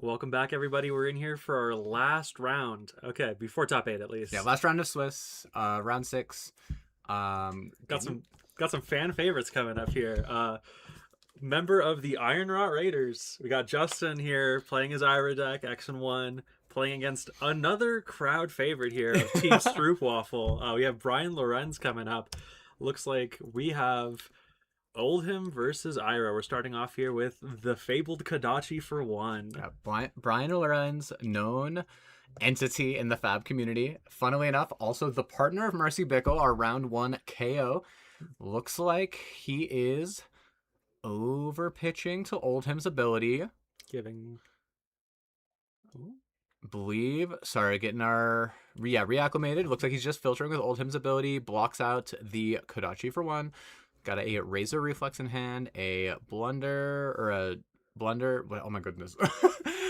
A: Welcome back, everybody. We're in here for our last round. Okay, before top 8 at least.
B: Yeah, last round of Swiss, round 6.
A: Got some fan favorites coming up here. Member of the Iron Rot Raiders. We got Justin here playing his Ira deck, X and 1, playing against another crowd favorite here of Team Stroopwaffle. We have Brian Lorenz coming up. Looks like we have Oldhim versus Ira. We're starting off here with the fabled Kodachi for 1.
B: Brian Lorenz, known entity in the Fab community. Funnily enough, also the partner of Mercy Bickle, our round 1 Kayo. Looks like he is over pitching to Oldhim's ability.
A: Getting
B: getting our reacclimated. Looks like he's just filtering with Oldhim's ability. Blocks out the Kodachi for 1. Got a Razor Reflex in hand, a Blunder. Oh my goodness.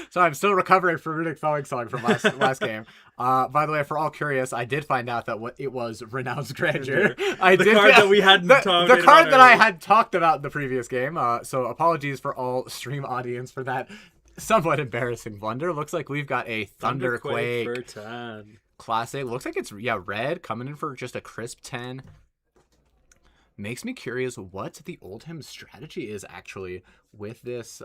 B: So I'm still recovering from Runic Felling Song from last game. By the way, for all curious, I did find out that it was Renounced Grandeur.
A: The card that
B: I had talked about in the previous game. So apologies for all stream audience for that somewhat embarrassing blunder. Looks like we've got a Thunderquake
A: for 10.
B: Classic. Looks like it's red, coming in for just a crisp 10. Makes me curious what the Oldhim strategy is actually with this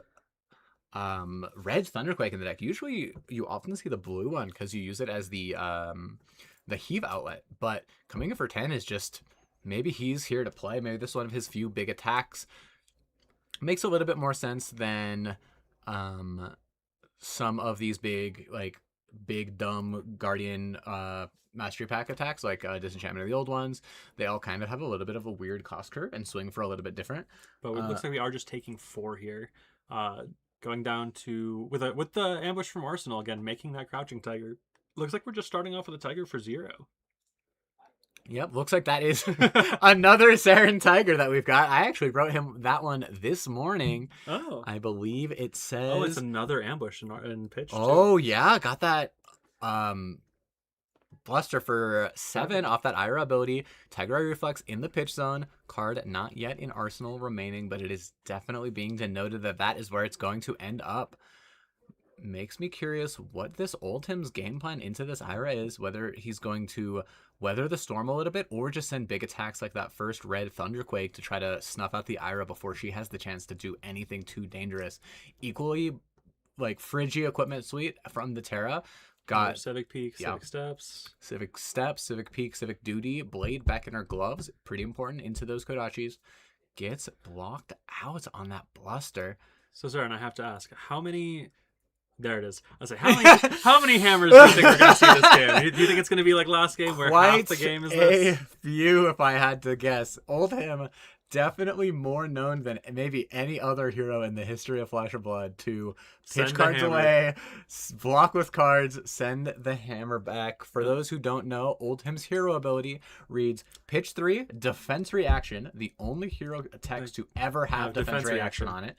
B: red Thunderquake in the deck. Usually you often see the blue one because you use it as the heave outlet, but coming in for 10 is just, maybe he's here to play. Maybe this is one of his few big attacks. Makes a little bit more sense than some of these big dumb Guardian Mastery Pack attacks, like Disenchantment of the Old Ones. They all kind of have a little bit of a weird cost curve and swing for a little bit different.
A: But it looks like we are just taking 4 here. Going down to with the ambush from Arsenal again, making that Crouching Tiger. Looks like we're just starting off with a Tiger for 0.
B: Yep, looks like that is another Saren Tiger that we've got. I actually wrote him that one this morning.
A: Oh.
B: I believe it says...
A: Oh, it's another ambush in pitch,
B: Oh, too. Yeah, got that Bluster for 7 off that Ira ability. Tiger Eye Reflex in the pitch zone. Card not yet in Arsenal remaining, but it is definitely being denoted that is where it's going to end up. Makes me curious what this Oldhim's game plan into this Ira is, whether he's going to weather the storm a little bit or just send big attacks like that first red Thunderquake to try to snuff out the Ira before she has the chance to do anything too dangerous. Equally, Phrygia equipment suite from the Terra. Got
A: Civic Peak, Civic Steps.
B: Civic Peak, Civic Duty, Blade back in her gloves. Pretty important into those Kodachis. Gets blocked out on that Bluster.
A: So, Zarin, I have to ask, how many... There it is. I was like, how many hammers do you think we're going to see this game? Do you think it's going to be like last game where half the game is this?
B: A few, if I had to guess. Oldhim, definitely more known than maybe any other hero in the history of Flash of Blood to pitch cards away, block with cards, send the hammer back. For those who don't know, Oldhim's hero ability reads pitch 3, defense reaction, the only hero text to ever have defense reaction on it.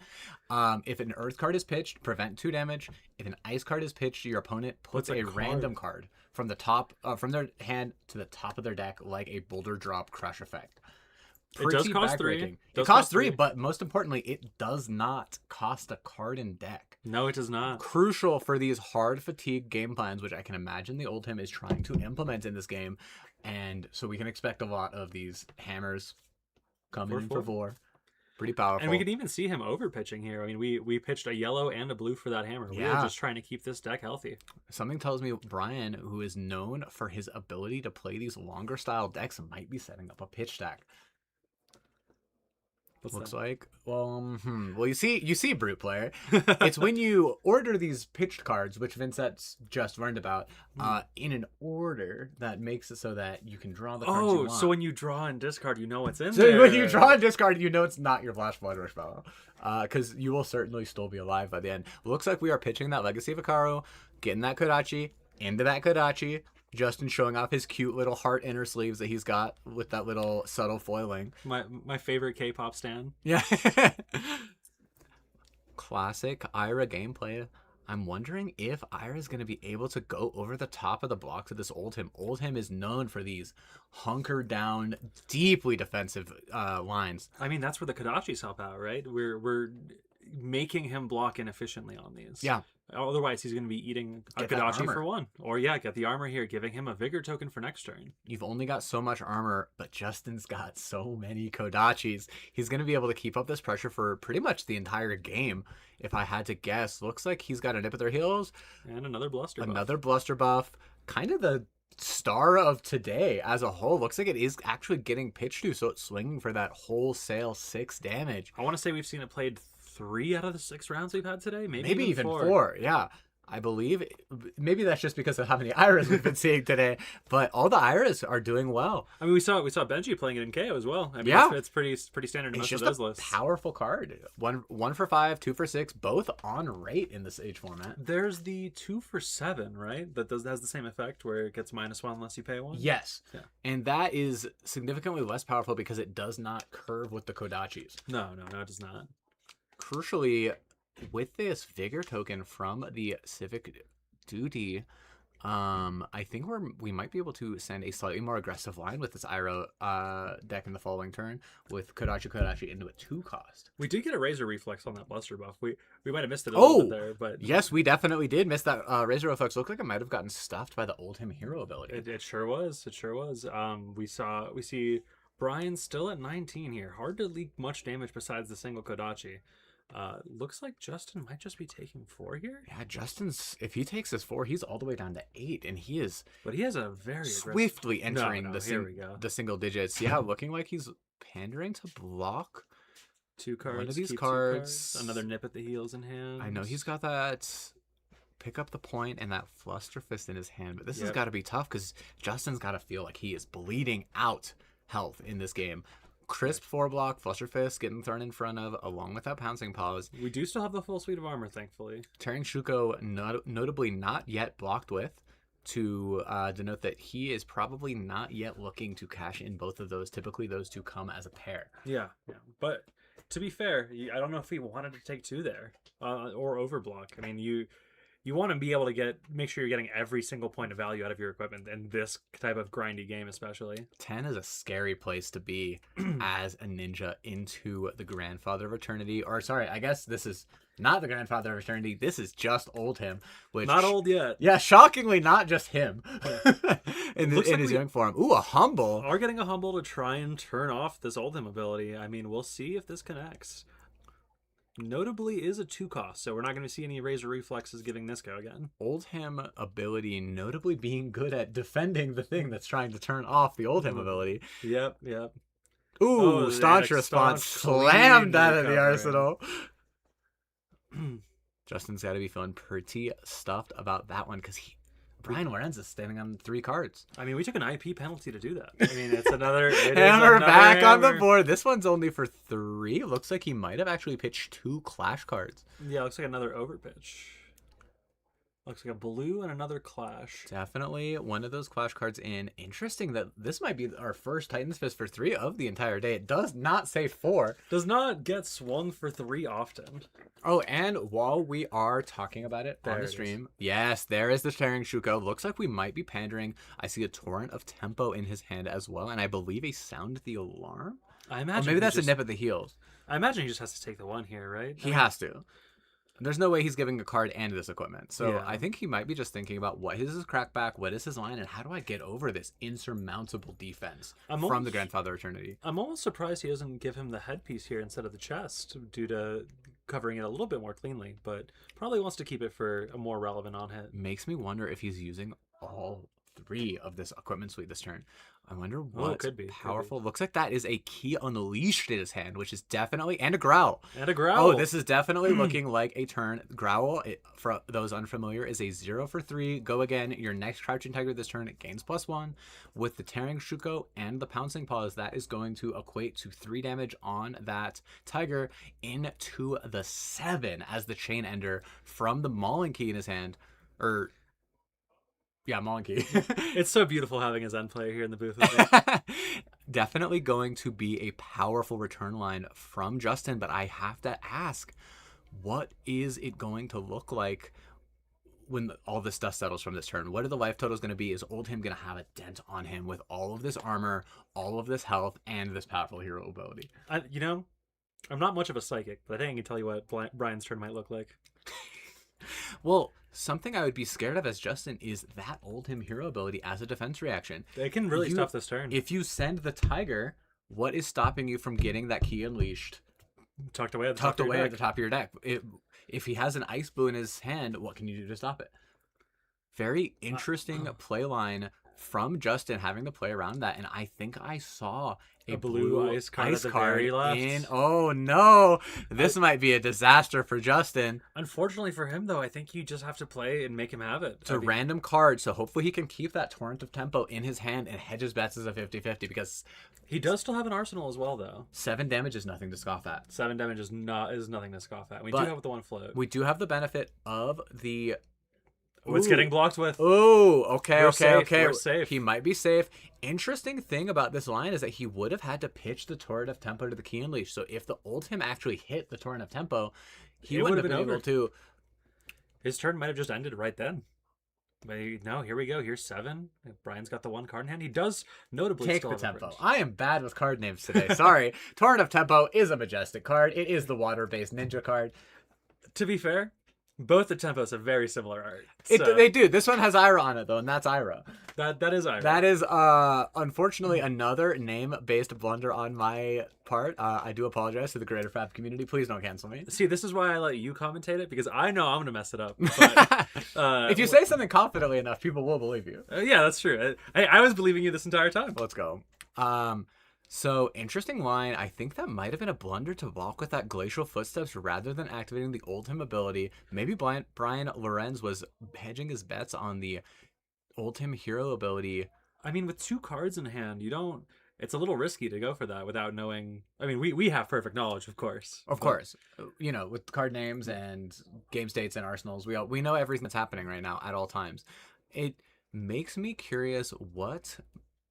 B: If an earth card is pitched, prevent 2 damage. If an ice card is pitched, your opponent puts a random card from the top from their hand to the top of their deck like a boulder drop crush effect.
A: It does cost 3.
B: It costs 3, but most importantly, it does not cost a card in deck.
A: No, it does not.
B: Crucial for these hard fatigue game plans, which I can imagine the Oldhim is trying to implement in this game. And so we can expect a lot of these hammers coming in for 4. Pretty powerful.
A: And we can even see him over pitching here. I mean, we pitched a yellow and a blue for that hammer.
B: Yeah.
A: We were just trying to keep this deck healthy.
B: Something tells me Brian, who is known for his ability to play these longer style decks, might be setting up a pitch stack. Looks like, well, you see, Brute Player. It's when you order these pitched cards, which Vincett's just learned about, in an order that makes it so that you can draw the cards you want.
A: So when you draw and discard, you know what's in
B: there.
A: So
B: when you draw and discard, you know it's not your Flash Blood Rush Fellow. Because you will certainly still be alive by the end. Looks like we are pitching that Legacy of Ikaru, getting that Kodachi, into that Kodachi. Justin showing off his cute little heart inner sleeves that he's got with that little subtle foiling.
A: My favorite K-pop stan.
B: Yeah. Classic Ira gameplay. I'm wondering if Ira's going to be able to go over the top of the blocks of this Oldhim. Oldhim is known for these hunkered down, deeply defensive lines.
A: I mean, that's where the Kodachis help out, right? We're making him block inefficiently on these.
B: Yeah.
A: Otherwise, he's going to be eating a
B: Get that
A: Kodachi
B: armor.
A: for 1. Or yeah, get the armor here, giving him a vigor token for next turn.
B: You've only got so much armor, but Justin's got so many Kodachis. He's going to be able to keep up this pressure for pretty much the entire game. If I had to guess, looks like he's got a nip at their heels.
A: And another bluster buff.
B: Another bluster buff. Kind of the star of today as a whole. Looks like it is actually getting pitched to, so it's swinging for that wholesale 6 damage.
A: I want to say we've seen it played 3 out of the 6 rounds we've had today. Maybe
B: even
A: 4.
B: 4. Yeah. I believe maybe that's just because of how many Iras we've been seeing today, but all the Iras are doing well.
A: I mean, we saw Benji playing it in Kayo as well. I mean,
B: Yeah.
A: it's pretty standard in
B: It's
A: most
B: just
A: of those
B: a
A: lists.
B: powerful card. One for 5, 2 for 6, both on rate in this age format.
A: There's the 2 for 7, right? That has the same effect where it gets -1 unless you pay 1.
B: Yes.
A: Yeah.
B: And that is significantly less powerful because it does not curve with the Kodachis.
A: No, it does not.
B: Crucially, with this Vigor token from the Civic Duty, I think we might be able to send a slightly more aggressive line with this Iro deck in the following turn with Kodachi into a 2 cost.
A: We did get a Razor Reflex on that Bluster buff. We might have missed it a little bit there, but
B: Yes, we definitely did miss that Razor Reflex. Looked like it might have gotten stuffed by the old him hero ability.
A: it sure was. It sure was. We see Brian still at 19 here. Hard to leak much damage besides the single Kodachi. Looks like Justin might just be taking 4 here.
B: Yeah, Justin's, if he takes his 4, he's all the way down to 8, and he is
A: But he has a very aggressive...
B: swiftly entering
A: here we go.
B: the single digits. Yeah, looking like he's pandering to block
A: 2 cards.
B: one of these
A: keep 2
B: cards.
A: Another nip at the heels in hand.
B: I know he's got that pick up the point and that fluster fist in his hand, but this has
A: Yep.
B: got to be tough because Justin's got to feel like he is bleeding out health in this game. Crisp 4-block, fluster fist getting thrown in front of, along with that pouncing paws.
A: We do still have the full suite of armor, thankfully.
B: Tearing Shuko notably not yet blocked with, to denote that he is probably not yet looking to cash in both of those. Typically, those two come as a pair.
A: Yeah. But to be fair, I don't know if he wanted to take 2 there or overblock. I mean, you want to be able to make sure you're getting every single point of value out of your equipment in this type of grindy game, especially.
B: 10 is a scary place to be as a ninja into the Grandfather of Eternity. Or, sorry, I guess this is not the Grandfather of Eternity. This is just old him. Which,
A: Not old yet.
B: Yeah, shockingly not just him in
A: Looks like
B: his
A: we-
B: young form. Ooh, a humble.
A: Are getting a humble to try and turn off this Oldham ability. I mean, we'll see if this connects. Notably is a 2 cost, so we're not going to see any Razor Reflexes giving this go again.
B: Old him ability notably being good at defending the thing that's trying to turn off the old him ability.
A: Yep.
B: Ooh,
A: Oh, they
B: staunch
A: had a
B: response
A: staunch,
B: slammed
A: clean
B: out of the
A: recovery.
B: arsenal. Justin's got to be feeling pretty stuffed about that one because Brian Lorenz standing on 3 cards.
A: I mean, we took an IP penalty to do that. I mean, it's another... It is
B: Hammer
A: another
B: back on the
A: hammer.
B: board. This one's only for 3. Looks like he might have actually pitched 2 clash cards.
A: Yeah, looks like another overpitch. Looks like a blue and another clash.
B: Definitely one of those clash cards in. Interesting that this might be our first Titan's Fist for 3 of the entire day. It does not say 4.
A: Does not get swung for 3 often.
B: Oh, and while we are talking about it
A: There
B: on the
A: it is.
B: stream, yes, there is the Tearing Shuko. Looks like we might be pandering. I see a torrent of tempo in his hand as well, and I believe a sound the alarm.
A: I
B: Or
A: imagine
B: maybe
A: he
B: that's
A: just,
B: a nip at the heels.
A: I imagine he just has to take the 1 here, right?
B: He has to. There's no way he's giving a card and this equipment. So
A: Yeah.
B: I think he might be just thinking about what is his crackback, what is his line, and how do I get over this insurmountable defense
A: I'm
B: from
A: almost-
B: the Grandfather of Eternity.
A: I'm almost surprised he doesn't give him the headpiece here instead of the chest due to covering it a little bit more cleanly, but probably wants to keep it for a more relevant on-hit.
B: Makes me wonder if he's using all 3 of this equipment suite this turn. I wonder what's
A: could be.
B: powerful. Looks like that is a key unleashed in his hand, which is definitely, and a growl.
A: And a growl.
B: Oh, this is definitely looking like a turn. Growl, for those unfamiliar, is a 0 for 3. Go again. Your next Crouching Tiger this turn, it gains +1. With the Tearing Shuko and the Pouncing Paws, that is going to equate to 3 damage on that Tiger into the 7 as the Chain Ender from the Mauling Key in his hand. Yeah, Mauling Key.
A: It's so beautiful having his end player here in the booth with me.
B: Definitely going to be a powerful return line from Justin, but I have to ask, what is it going to look like when all this dust settles from this turn? What are the life totals going to be? Is old him going to have a dent on him with all of this armor, all of this health, and this powerful hero ability?
A: I'm not much of a psychic, but I think I can tell you what Brian's turn might look like.
B: Well, something I would be scared of as Justin is that Oldhim hero ability as a defense reaction.
A: They can really stop this turn.
B: If you send the Tiger, what is stopping you from getting that key unleashed?
A: Tucked away at the
B: Tucked
A: top of
B: away
A: your
B: at the top of your deck. If he has an Ice Blue in his hand, what can you do to stop it? Very interesting play line from Justin having to play around that, and I think I saw a
A: blue ice card at the very left.
B: Oh no, this might be a disaster for Justin.
A: Unfortunately for him, though, I think you just have to play and make him have it.
B: It's a random card, so hopefully he can keep that Torrent of Tempo in his hand and hedge his bets as a 50-50 because
A: he does still have an arsenal as well, though.
B: 7 damage is nothing to scoff at.
A: 7 damage is nothing to scoff at. We
B: But
A: do have the one float.
B: We do have the benefit of the...
A: It's getting blocked with.
B: Oh, okay.
A: We're safe.
B: He might be safe. Interesting thing about this line is that he would have had to pitch the Torrent of Tempo to the Key Unleash. So if the Oldhim actually hit the Torrent of Tempo, he wouldn't have been able to.
A: His turn might have just ended right then. But no, here we go. Here's 7. Brian's got the 1 card in hand. He does notably
B: take
A: still
B: the
A: have
B: Tempo.
A: leverage.
B: I am bad with card names today. Sorry. Torrent of Tempo is a majestic card. It is the water-based ninja card.
A: To be fair, both the tempos have very similar art.
B: They do. This one has Ira on it, though, and that's Ira.
A: That is Ira.
B: That is, unfortunately, another name-based blunder on my part. I do apologize to the greater Fab community. Please don't cancel me.
A: See, this is why I let you commentate it, because I know I'm going to mess it up. But,
B: if you say something confidently enough, people will believe you.
A: Yeah, that's true. I was believing you this entire time.
B: Let's go. So, interesting line. I think that might have been a blunder to walk with that Glacial Footsteps rather than activating the Oldhim ability. Maybe Brian Lorenz was hedging his bets on the Oldhim hero ability.
A: I mean, with 2 cards in hand, you don't... It's a little risky to go for that without knowing... I mean, we have perfect knowledge, of course.
B: Of course. You know, with card names and game states and arsenals, we know everything that's happening right now at all times. It makes me curious what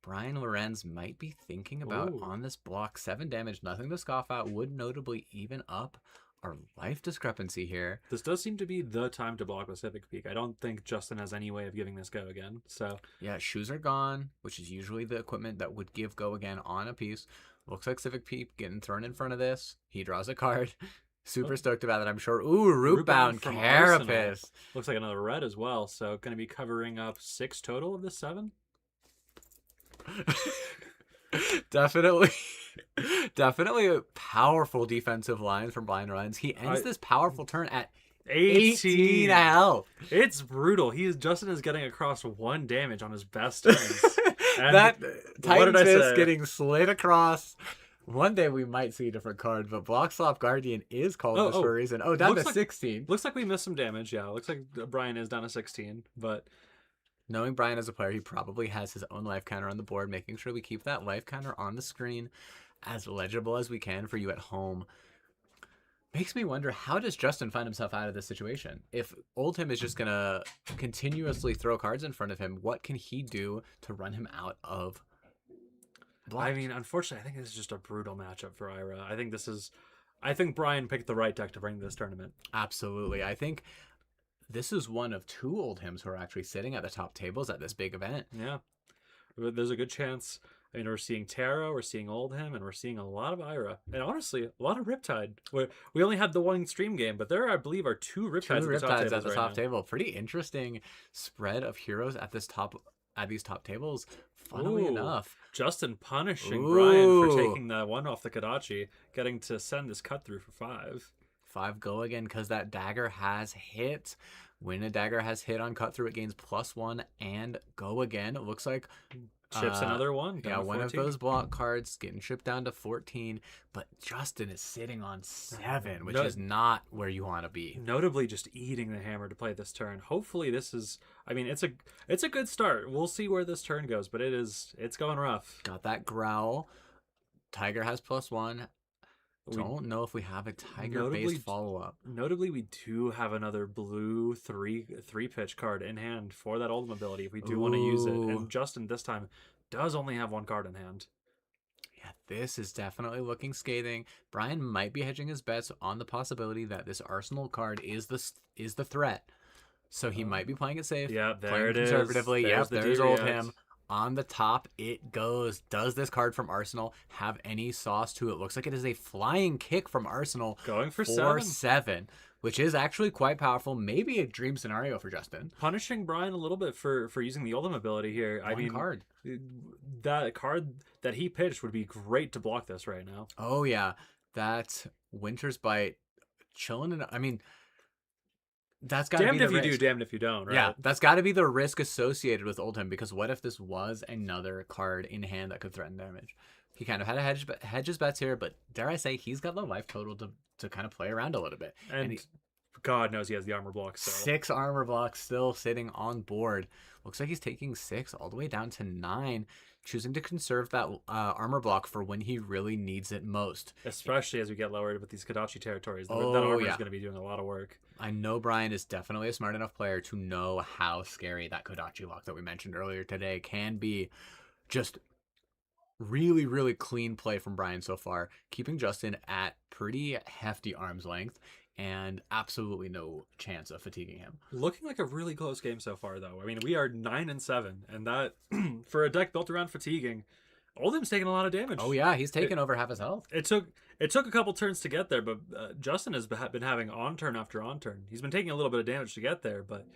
B: Brian Lorenz might be thinking about on this block. 7 damage, nothing to scoff at, would notably even up our life discrepancy here.
A: This does seem to be the time to block with Civic Peak. I don't think Justin has any way of giving this go again. So
B: yeah, shoes are gone, which is usually the equipment that would give go again on a piece. Looks like Civic Peak getting thrown in front of this. He draws a card. Super stoked about it, I'm sure. Ooh, Rootbound
A: from
B: Carapace.
A: Looks like another red as well. So going to be covering up 6 total of the 7.
B: Definitely a powerful defensive line from Brian Lorenz. He ends this powerful turn at 18 health.
A: It's brutal. Justin is getting across 1 damage on his best turns. And
B: that Titan's Fist
A: say?
B: getting slid across. One day we might see a different card, but Block Slop Guardian is called this for a reason. Oh, down to 16.
A: Looks like we missed some damage. Yeah, looks like Brian is down to 16, but
B: knowing Brian as a player, he probably has his own life counter on the board, making sure we keep that life counter on the screen as legible as we can for you at home. Makes me wonder, how does Justin find himself out of this situation? If Oldhim is just going to continuously throw cards in front of him, what can he do to run him out of blocks?
A: I mean, unfortunately, I think this is just a brutal matchup for Ira. I think Brian picked the right deck to bring to this tournament.
B: Absolutely. I think this is one of 2 Oldhims who are actually sitting at the top tables at this big event.
A: Yeah. There's a good chance. I mean, we're seeing Tarot, we're seeing Oldhim, and we're seeing a lot of Ira. And honestly, a lot of Riptide. We only had the 1 stream game, but there, I believe, are 2 Riptides
B: at the top table. Pretty interesting spread of heroes at these top tables. Funnily enough.
A: Justin punishing Brian for taking the 1 off the Kadachi, getting to send this cut through for 5.
B: 5 go again because that dagger has hit. When a dagger has hit on cut through, it gains +1 and go again. It looks like
A: chips another 1.
B: Yeah, one of those block cards getting shipped down to 14. But Justin is sitting on 7, which is not where you want to be.
A: Notably, just eating the hammer to play this turn. Hopefully, this is. I mean, it's a good start. We'll see where this turn goes, but it's going rough.
B: Got that growl. Tiger has +1. Don't know if we have a Tiger-based follow-up.
A: Notably, we do have another blue 3-pitch card in hand for that Oldhim ability if we do want to use it. And Justin, this time, does only have 1 card in hand.
B: Yeah, this is definitely looking scathing. Brian might be hedging his bets on the possibility that this Arsenal card is the threat. So he might be playing it safe.
A: Yeah, there
B: playing
A: it is.
B: conservatively. Yep, there's Oldhim. On the top, it goes. Does this card from Arsenal have any sauce to it? Looks like it is a flying kick from Arsenal.
A: Going for
B: 7, which is actually quite powerful. Maybe a dream scenario for Justin.
A: Punishing Brian a little bit for using the Oldham ability here. I mean,
B: Card.
A: that card that he pitched would be great to block this right now.
B: Oh, yeah. That Winter's Bite chilling. I mean, that's got to be
A: Damned
B: the
A: if you
B: risk.
A: do, damned if you don't, right?
B: Yeah, that's got to be the risk associated with Oldham, because what if this was another card in hand that could threaten damage? He kind of had to hedge his bets here, but dare I say, he's got the life total to kind of play around a little bit.
A: And God knows he has the armor block. So
B: 6 armor blocks still sitting on board. Looks like he's taking 6 all the way down to 9, choosing to conserve that armor block for when he really needs it most.
A: Especially as we get lowered with these Kodachi territories. That
B: Oh,
A: armor is
B: yeah.
A: going to be doing a lot of work.
B: I know Brian is definitely a smart enough player to know how scary that Kodachi lock that we mentioned earlier today can be. Just really, really clean play from Brian so far, keeping Justin at pretty hefty arm's length and absolutely no chance of fatiguing him.
A: Looking like a really close game so far, though. I mean, we are 9-7, and that for a deck built around fatiguing, Oldham's taking a lot of damage.
B: Oh yeah, he's taken over half his health.
A: It took a couple turns to get there, but Justin has been having on turn after on turn. He's been taking a little bit of damage to get there, but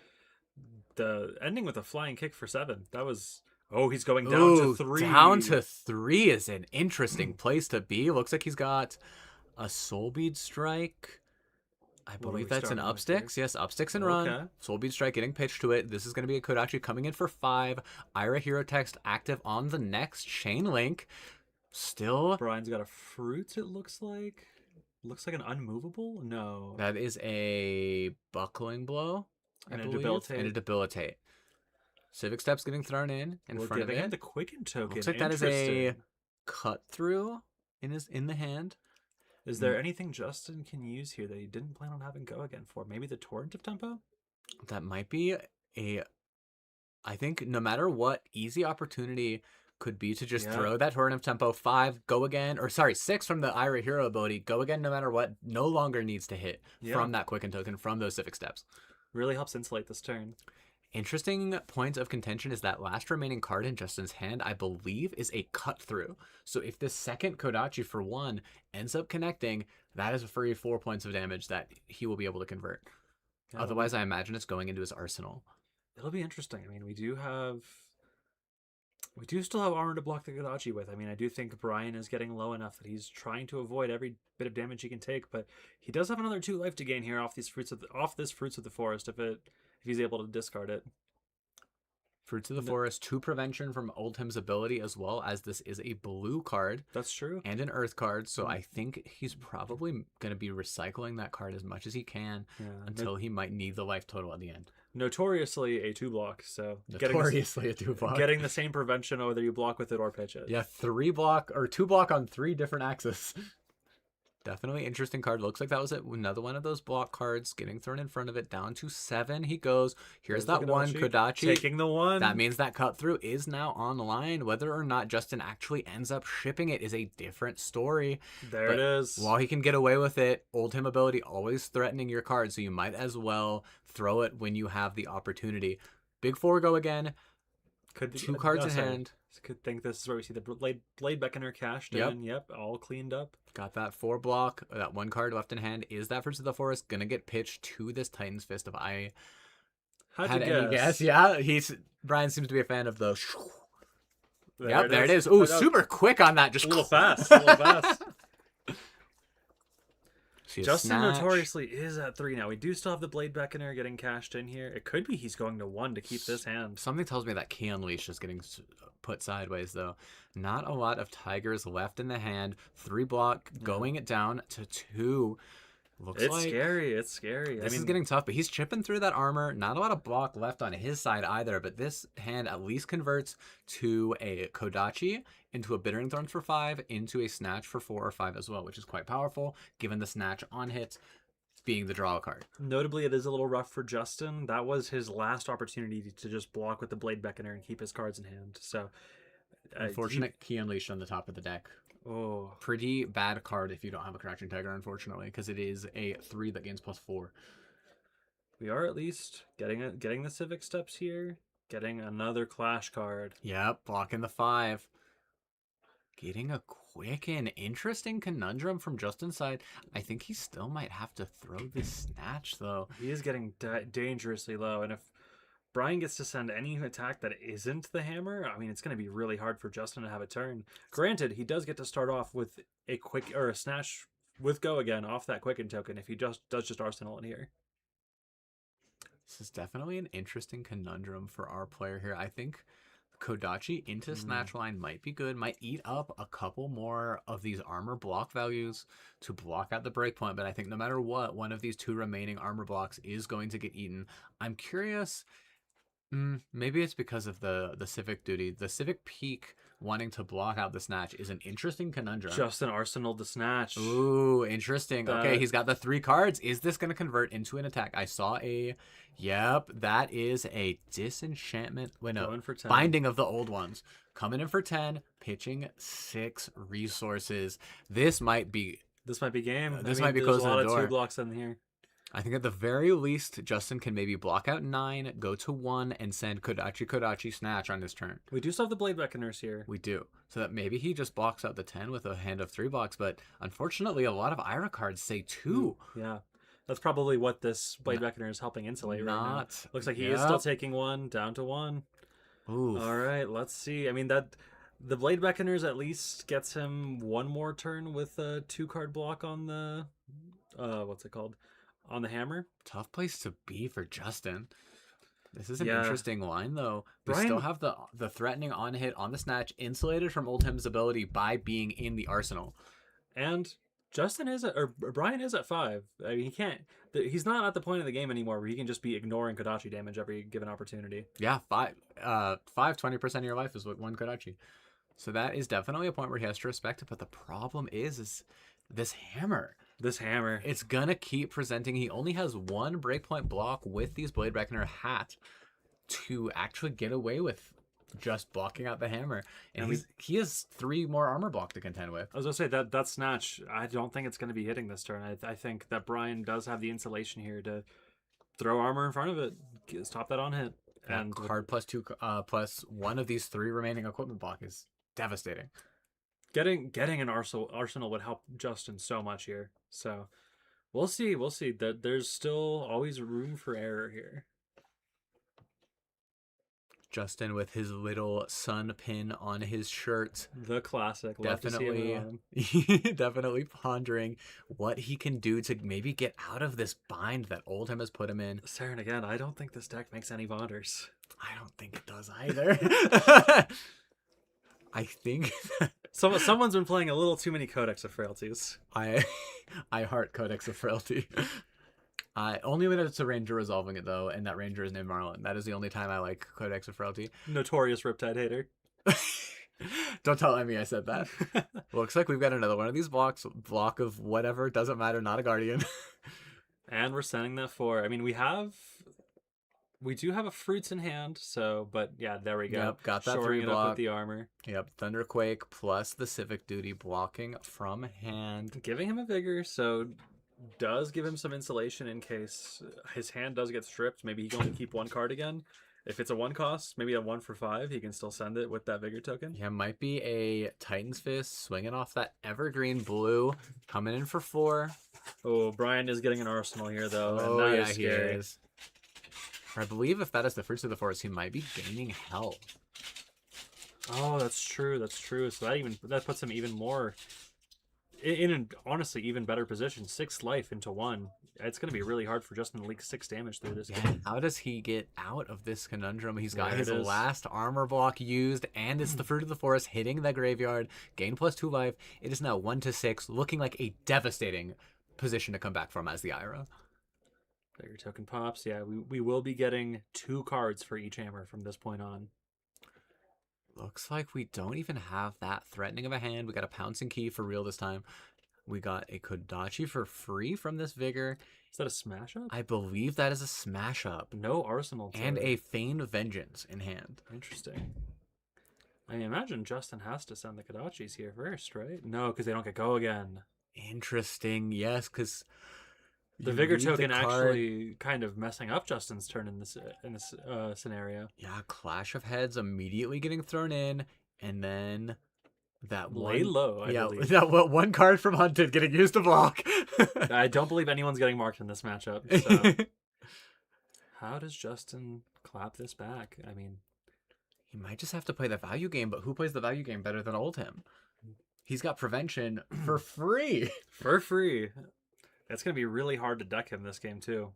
A: the ending with a flying kick for 7, that was. Oh, he's going down to 3.
B: Down to 3 is an interesting place to be. Looks like he's got a Soul Bead Strike. I believe that's an Upsticks. Yes, Upsticks and Run.
A: Okay.
B: Soul Bead Strike getting pitched to it. This is going to be a Kodachi coming in for 5. Ira Hero Text active on the next Chain Link. Still.
A: Brian's got a fruit, it looks like. Looks like an unmovable? No.
B: That is a Buckling Blow.
A: And
B: I
A: a
B: believe,
A: Debilitate.
B: And a Debilitate. Civic Steps getting thrown in
A: We're
B: front of
A: giving him
B: it.
A: the Quicken token.
B: Looks like that is a
A: Interesting.
B: cut through in the hand.
A: Is there anything Justin can use here that he didn't plan on having go again for? Maybe the Torrent of Tempo?
B: That might be I think no matter what, easy opportunity could be to just throw that Torrent of Tempo. 5, go again, or sorry, 6 from the Ira Hero ability, go again no matter what, no longer needs to hit from that Quicken token, from those Civic Steps.
A: Really helps insulate this turn.
B: Interesting point of contention is that last remaining card in Justin's hand, I believe, is a cut through. So if the second Kodachi for 1 ends up connecting, that is a free 4 points of damage that he will be able to convert.
A: Yeah,
B: Otherwise, I imagine it's going into his arsenal.
A: It'll be interesting. I mean, we do still have armor to block the Kodachi with. I mean, I do think Brian is getting low enough that he's trying to avoid every bit of damage he can take, but he does have another 2 life to gain here off this Fruits of the Forest if he's able to discard it.
B: Fruits of the Forest, 2 prevention from Oldham's ability, as well as this is a blue card.
A: That's true.
B: And an earth card, so I think he's probably going to be recycling that card as much as he can until he might need the life total at the end.
A: Notoriously a 2-block, so
B: Notoriously a 2-block.
A: Getting the same prevention whether you block with it or pitch it.
B: Yeah, 3-block or 2-block on 3 different axes. Definitely interesting card. Looks like that was another one of those block cards getting thrown in front of it. Down to 7 he goes. Here's that one Kodachi.
A: Taking the 1.
B: That means that cut through is now online. Whether or not Justin actually ends up shipping it is a different story.
A: There it is.
B: While he can get away with it, Oldham ability always threatening your card, so you might as well throw it when you have the opportunity. Big 4 go again. 2 cards in hand.
A: Could think this is where we see the Blade Beckoner cashed in. Yep, all cleaned up.
B: Got that 4-block. That 1 card left in hand. Is that Fruits of the Forest gonna get pitched to this Titan's Fist? If I had any guess, yeah. Brian seems to be a fan of the. There it is. Ooh, super quick on that. Just
A: a little fast. A little fast. Justin notoriously is at 3 now. We do still have the Blade Beckoner getting cashed in here. It could be he's going to 1 to keep this hand.
B: Something tells me that Key Unleash is getting put sideways, though. Not a lot of Tigers left in the hand. 3-block, going it down to 2.
A: It's scary. It's scary.
B: This is getting tough, but he's chipping through that armor. Not a lot of block left on his side either, but this hand at least converts to a Kodachi, into a Bittering Thorns for 5, into a Snatch for 4 or 5 as well, which is quite powerful, given the Snatch on hit being the draw card.
A: Notably, it is a little rough for Justin. That was his last opportunity to just block with the Blade Beckoner and keep his cards in hand. So,
B: unfortunate Key Unleashed on the top of the deck.
A: Oh,
B: pretty bad card if you don't have a Crouching Tiger, unfortunately, because it is a 3 that gains +4.
A: We are at least getting the Civic Steps here. Getting another Clash card.
B: Yep, blocking the 5. Getting a quick and interesting conundrum from Justin's side. I think he still might have to throw this Snatch, though.
A: He is getting dangerously low, and if Brian gets to send any attack that isn't the hammer, I mean, it's going to be really hard for Justin to have a turn. Granted, he does get to start off with a quick or a Snatch with Go again off that Quicken token if he does just Arsenal in here.
B: This is definitely an interesting conundrum for our player here. I think Kodachi into Snatch line might be good, might eat up a couple more of these armor block values to block out the breakpoint, but I think no matter what, one of these 2 remaining armor blocks is going to get eaten. I'm curious, maybe it's because of the Civic Duty. The Civic Peak wanting to block out the Snatch is an interesting conundrum.
A: Justin Arsenal to Snatch.
B: Ooh, interesting. Okay, he's got the 3 cards. Is this going to convert into an attack? I saw a... Yep, that is a disenchantment. Wait, no.
A: Going for 10.
B: Binding of the old ones. Coming in for 10, pitching 6 resources. This might be
A: game.
B: This might be closing the
A: There's a lot
B: door.
A: of 2 blocks in here.
B: I think at the very least, Justin can maybe block out 9, go to 1, and send Kodachi Snatch on his turn.
A: We do still have the Blade Reckoners here.
B: We do. So that maybe he just blocks out the 10 with a hand of 3 blocks, but unfortunately, a lot of Ira cards say 2.
A: Yeah. That's probably what this Blade Reckoner is helping insulate right now. Looks like he is still taking 1, down to 1.
B: Oof.
A: All right, let's see. I mean, that the Blade Reckoners at least gets him 1 more turn with a 2-card block on the... what's it called? On the hammer.
B: Tough place to be for Justin. This is an interesting line, though. We
A: Brian...
B: still have the threatening on hit on the Snatch, insulated from Oldham's ability by being in the arsenal.
A: And Justin is or Brian is at 5. I mean, he can't. He's not at the point of the game anymore where he can just be ignoring Kodachi damage every given opportunity.
B: Yeah, 20% of your life is with 1 Kodachi. So that is definitely a point where he has to respect it. But the problem is this hammer.
A: This hammer.
B: It's gonna keep presenting. He only has 1 breakpoint block with these Blade Reckoner hat to actually get away with just blocking out the hammer. And he has 3 more armor block to contend with.
A: I was gonna say that Snatch, I don't think it's gonna be hitting this turn. I think that Brian does have the insulation here to throw armor in front of it, stop that on hit.
B: And card plus 2 plus 1 of these 3 remaining equipment block is devastating.
A: Getting an arsenal would help Justin so much here. So we'll see. That there's still always room for error here.
B: Justin with his little sun pin on his shirt.
A: The classic. Love
B: Definitely, definitely pondering what he can do to maybe get out of this bind that Oldham has put him in.
A: Saren, again, I don't think this deck makes any Bonders.
B: I don't think it does either. I think
A: someone's been playing a little too many Codex of Frailties.
B: I heart Codex of Frailty. Only when it's a ranger resolving it, though, and that ranger is named Marlon. That is the only time I like Codex of Frailty.
A: Notorious Riptide hater.
B: Don't tell Emmy I said that. Looks like we've got another one of these blocks. Block of whatever, doesn't matter, not a guardian.
A: And we're sending that for... I mean, we do have a fruits in hand, so... But, yeah, there we go.
B: Yep, got that
A: Shoring
B: 3
A: it
B: block.
A: up with the armor.
B: Yep, Thunderquake plus the Civic Duty blocking from hand.
A: Giving him a Vigor, so... does give him some insulation in case his hand does get stripped. Maybe he can only keep 1 card again. If it's a 1 cost, maybe a 1 for 5, he can still send it with that Vigor token.
B: Yeah, might be a Titan's Fist swinging off that evergreen blue, coming in for 4.
A: Oh, Brian is getting an arsenal here, though.
B: Oh,
A: and that
B: yeah,
A: is
B: he
A: scary.
B: is. I believe if that is the Fruits of the Forest, he might be gaining health.
A: Oh, that's true. So that puts him even more in an honestly even better position. 6 life into 1. It's going to be really hard for Justin to leak 6 damage through this game.
B: How does he get out of this conundrum? He's got
A: There
B: his
A: it is.
B: last armor block used, and it's the Fruit of the Forest hitting the graveyard. Gain plus 2 life. It is now 1-6, looking like a devastating position to come back from as the Ira.
A: There your token pops. Yeah, we will be getting 2 cards for each hammer from this point on.
B: Looks like we don't even have that threatening of a hand. We got a Pouncing Key for real this time. We got a Kodachi for free from this Vigor.
A: Is that a smash up?
B: I believe that is a smash up.
A: No arsenal.
B: And a Feigned Vengeance in hand.
A: Interesting. I imagine Justin has to send the Kodachis here first, right? No, because they don't get go again.
B: Interesting. Yes, because
A: The
B: You
A: Vigor
B: leave the
A: token
B: card-
A: actually kind of messing up Justin's turn in this scenario.
B: Yeah, Clash of Heads immediately getting thrown in, and then that
A: Lay
B: one.
A: low, I
B: yeah,
A: believe.
B: that one card from Hunted getting used to block.
A: I don't believe anyone's getting marked in this matchup. So how does Justin clap this back? I mean,
B: He might just have to play the value game, but who plays the value game better than Oldhim? He's got prevention for free.
A: for free. It's going to be really hard to deck him this game, too.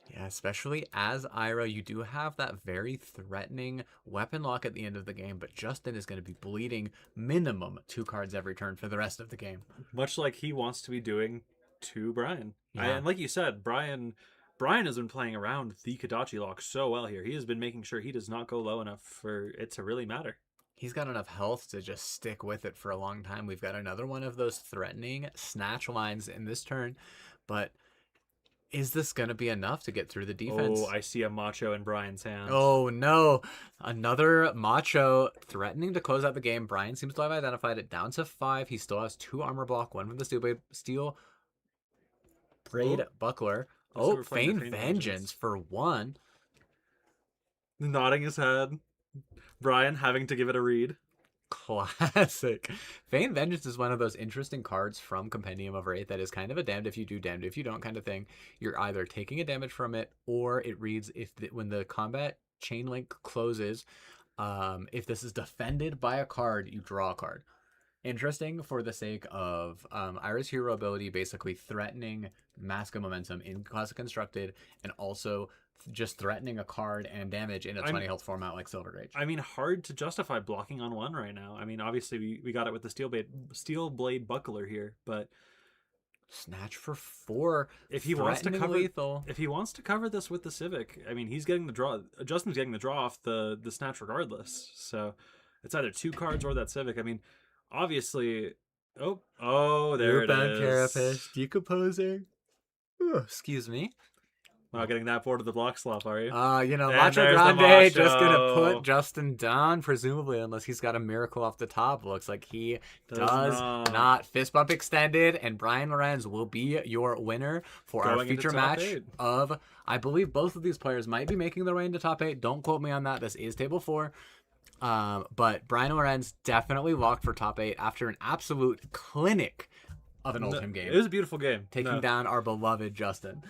B: Yeah, especially as Ira, you do have that very threatening weapon lock at the end of the game, but Justin is going to be bleeding minimum 2 cards every turn for the rest of the game.
A: Much like he wants to be doing to Brian.
B: Yeah.
A: And like you said, Brian has been playing around the Kodachi lock so well here. He has been making sure he does not go low enough for it to really matter.
B: He's got enough health to just stick with it for a long time. We've got another one of those threatening snatch lines in this turn, but is this going to be enough to get through the defense?
A: Oh, I see a Macho in Brian's hand.
B: Oh, no. Another Macho threatening to close out the game. Brian seems to have identified it down to 5. He still has 2 armor block, 1 from the steel braid buckler.
A: Looks like
B: Oh,
A: we're playing the
B: Feign
A: Feign
B: Vengeance
A: Vengeance.
B: for 1.
A: Nodding his head. Brian having to give it a read.
B: Classic. Feign Vengeance is one of those interesting cards from Compendium of Wraith that is kind of a damned if you do, damned if you don't kind of thing. You're either taking a damage from it, or it reads when the combat chain link closes, if this is defended by a card, you draw a card. Interesting for the sake of Ira's hero ability basically threatening Mask of Momentum in Classic Constructed, and also just threatening a card and damage in a 20 health format like Silver Rage.
A: I mean, hard to justify blocking on 1 right now. I mean, obviously we got it with the Steel Blade Buckler here, but
B: Snatch for 4.
A: if he wants to
B: threatening
A: cover
B: lethal.
A: if he wants to cover this with the Civic, I mean, he's getting the draw. Justin's getting the draw off the Snatch regardless. So it's either 2 cards or that Civic. I mean, obviously. Oh, there it
B: Rootbound
A: is.
B: Carapace, Decomposer. Ooh, excuse me.
A: Not getting that board of the block slop, are you?
B: You know,
A: And
B: Macho
A: there's the
B: Grande just gonna
A: Macho.
B: put Justin down, presumably, unless he's got a miracle off the top. Looks like he does not. Fist bump extended, and Brian Lorenz will be your winner for our
A: Going into
B: feature
A: top
B: match
A: 8.
B: of, I believe both of these players might be making their way into top 8. Don't quote me on that. This is table 4. But Brian Lorenz definitely locked for top 8 after an absolute clinic of an Oldhim game.
A: It was a beautiful game.
B: Taking down our beloved Justin.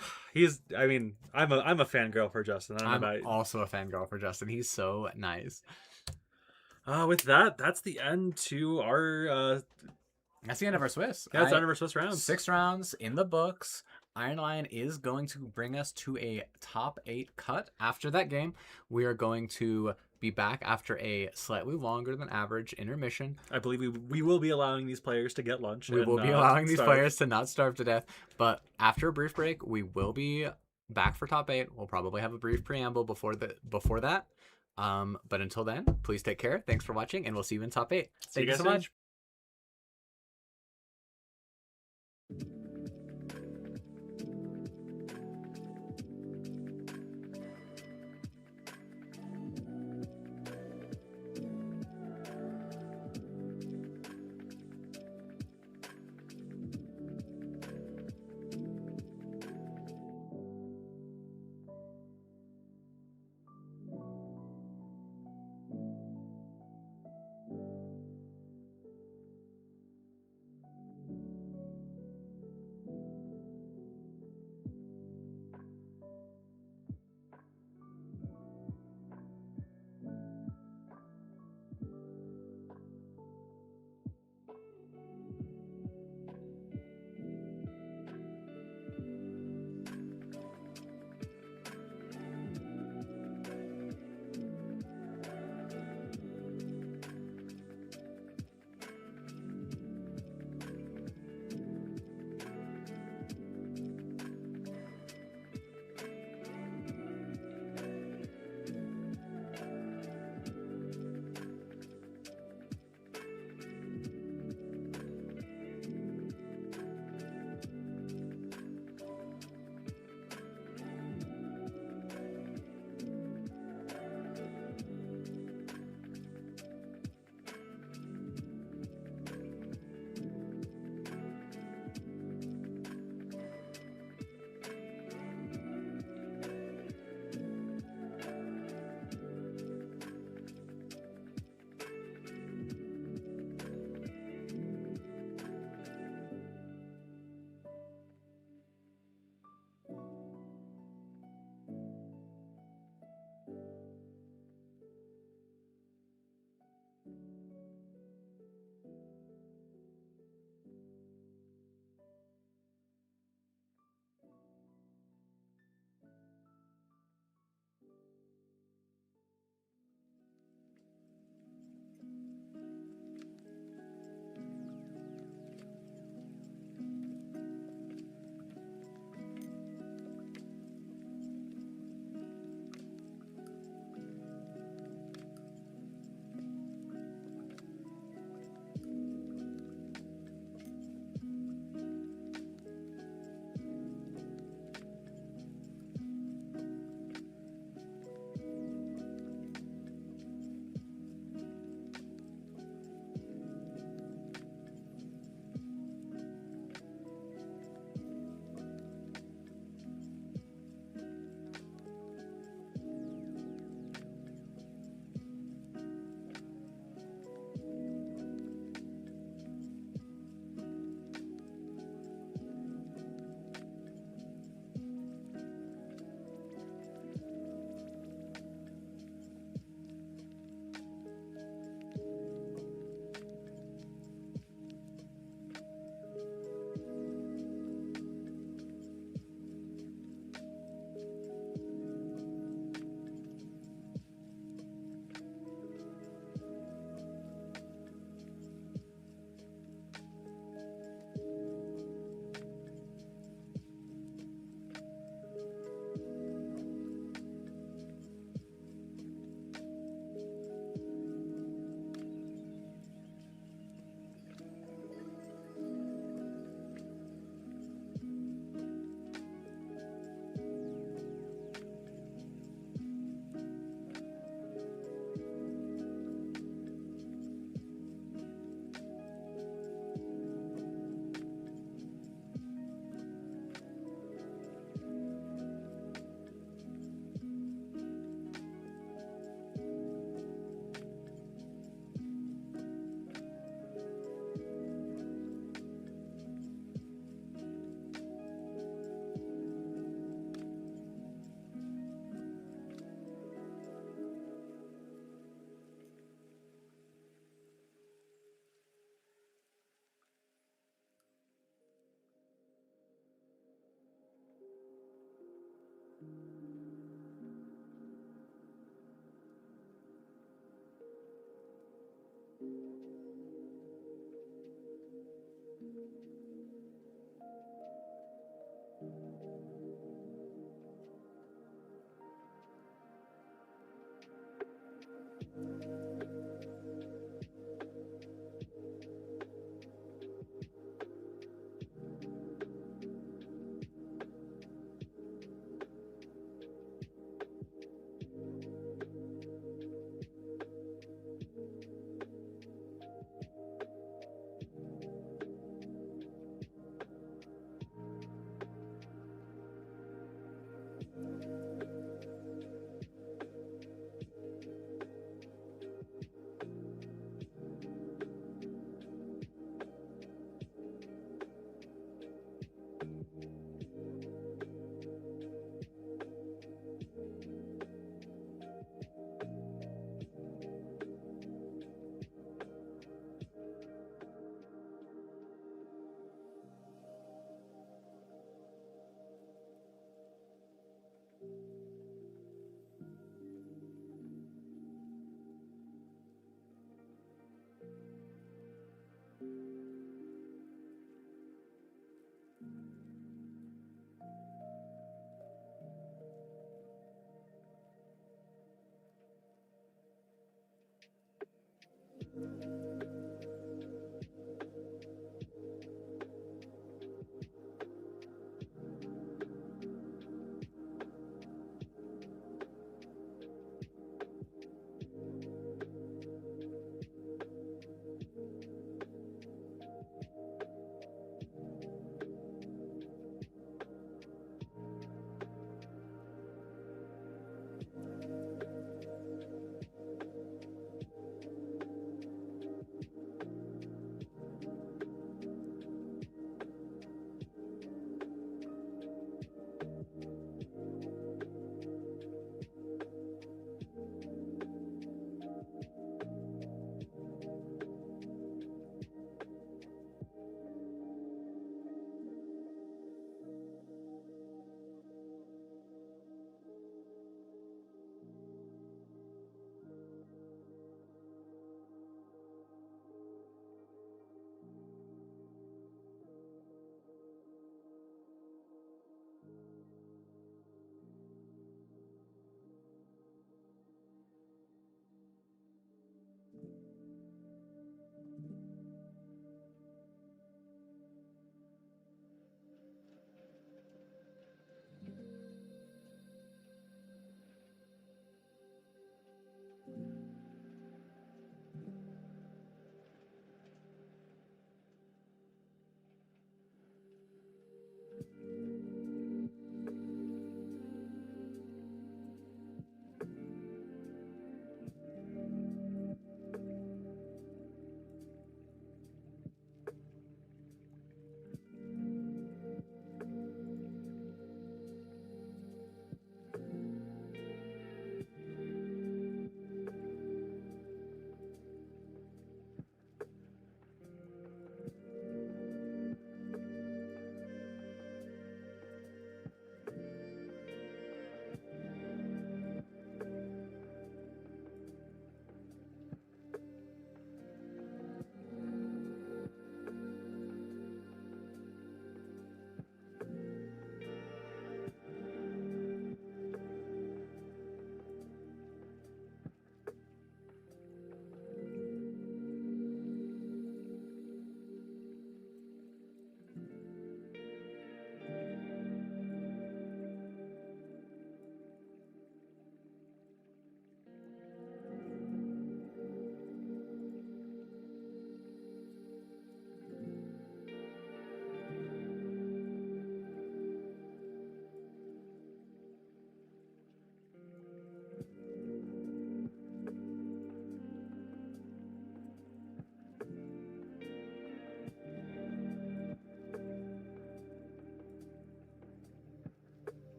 A: I mean, I'm a fangirl for Justin. I don't know
B: I'm
A: about
B: also a fangirl for Justin. He's so nice.
A: with that, that's the end to our
B: That's the end of our Swiss.
A: yeah, it's the end of our Swiss rounds.
B: 6 rounds in the books. Iron Lion is going to bring us to a top 8 cut. After that game, we are going to be back after a slightly longer than average intermission.
A: I believe we will be allowing these players to get lunch.
B: We
A: and,
B: will be allowing these
A: starve.
B: players to not starve to death. But after a brief break, we will be back for top 8. We'll probably have a brief preamble before that. But until then, please take care. Thanks for watching, and we'll see you in top 8. Thank you
A: guys
B: so
A: soon.
B: much.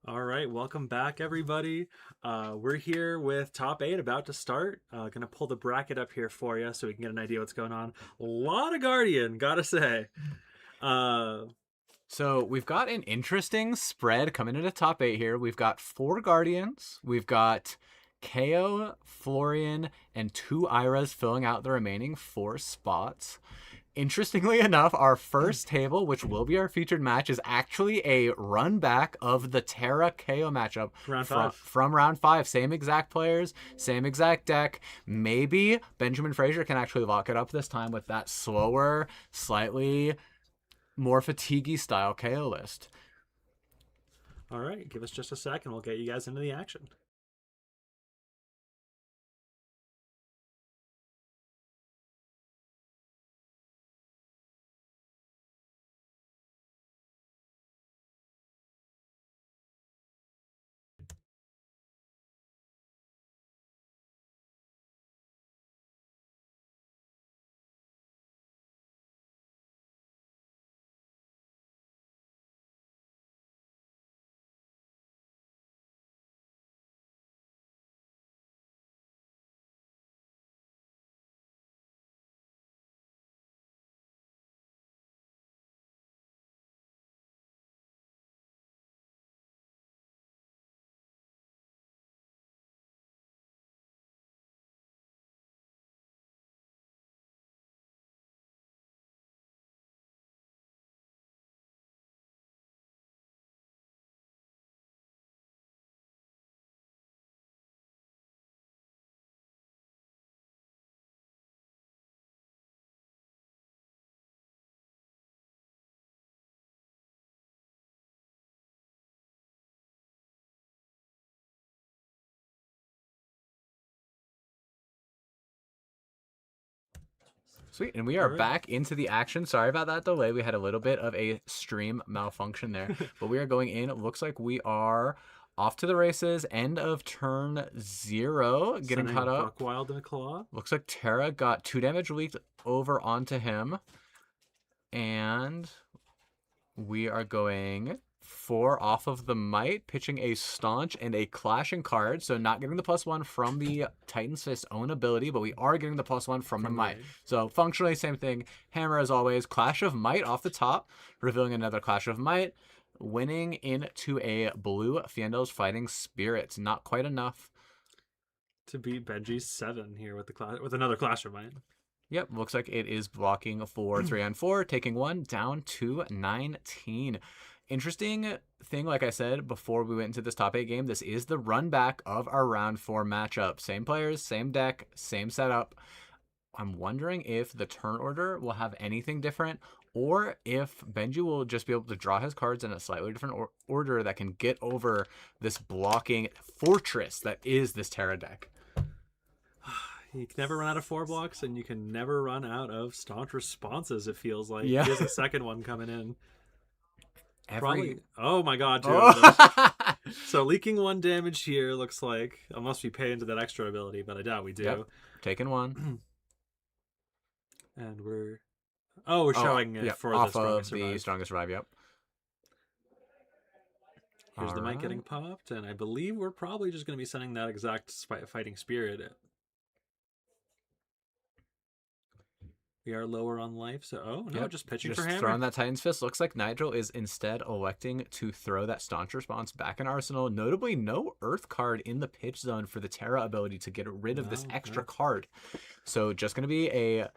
A: All right, welcome back, everybody. We're here with top 8 about to start. Gonna pull the bracket up here for you so we can get an idea what's going on. A lot of Guardian, gotta say.
B: So we've got an interesting spread coming into top 8 here. We've got 4 Guardians. We've got Kayo, Florian, and 2 Iras filling out the remaining 4 spots. Interestingly enough, our first table, which will be our featured match, is actually a run back of the Terra KO matchup
A: Round 5.
B: from round 5. Same exact players, same exact deck. Maybe Benjamin Fraser can actually lock it up this time with that slower, slightly more fatiguey style KO list.
A: All right, give us just a second. We'll get you guys into the action.
B: Sweet, and we are back into the action. Sorry about that delay. We had a little bit of a stream malfunction there, but we are going in. It looks like we are off to the races. End of turn 0, getting caught up.
A: Wild and a Claw.
B: Looks like Terra got 2 damage leaked over onto him, and we are going 4 off of the Might, pitching a Staunch and a Clashing card. So not getting the +1 from the Titan's Fist own ability, but we are getting the +1 from the Might. So functionally, same thing. Hammer as always. Clash of Might off the top, revealing another Clash of Might, winning into a blue Fiendo's Fighting Spirits. Not quite enough
A: To beat Benji's 7 here with another Clash of Might.
B: Yep, looks like it is blocking for 3-on-4, taking 1 down to 19. Interesting thing, like I said before we went into this top 8 game, this is the run back of our round 4 matchup. Same players, same deck, same setup. I'm wondering if the turn order will have anything different, or if Benji will just be able to draw his cards in a slightly different order that can get over this blocking fortress that is this Terra deck.
A: You can never run out of 4 blocks, and you can never run out of staunch responses, it feels like.
B: Yeah.
A: Here's a second one coming in.
B: Probably.
A: Oh my god, dude.
B: Oh.
A: So leaking 1 damage here looks like, unless we pay into that extra ability, but I doubt we do.
B: Yep. Taking 1.
A: And we're showing it for
B: off
A: the
B: of the strongest survive. Yep.
A: Here's the Might getting popped, and I believe we're probably just going to be sending that exact Fighting Spirit. We are lower on life, so just pitching for Hammer.
B: Throwing that Titan's Fist. Looks like Nigel is instead electing to throw that Staunch Response back in Arsenal. Notably, no Earth card in the pitch zone for the Terra ability to get rid of this extra card. So just going to be a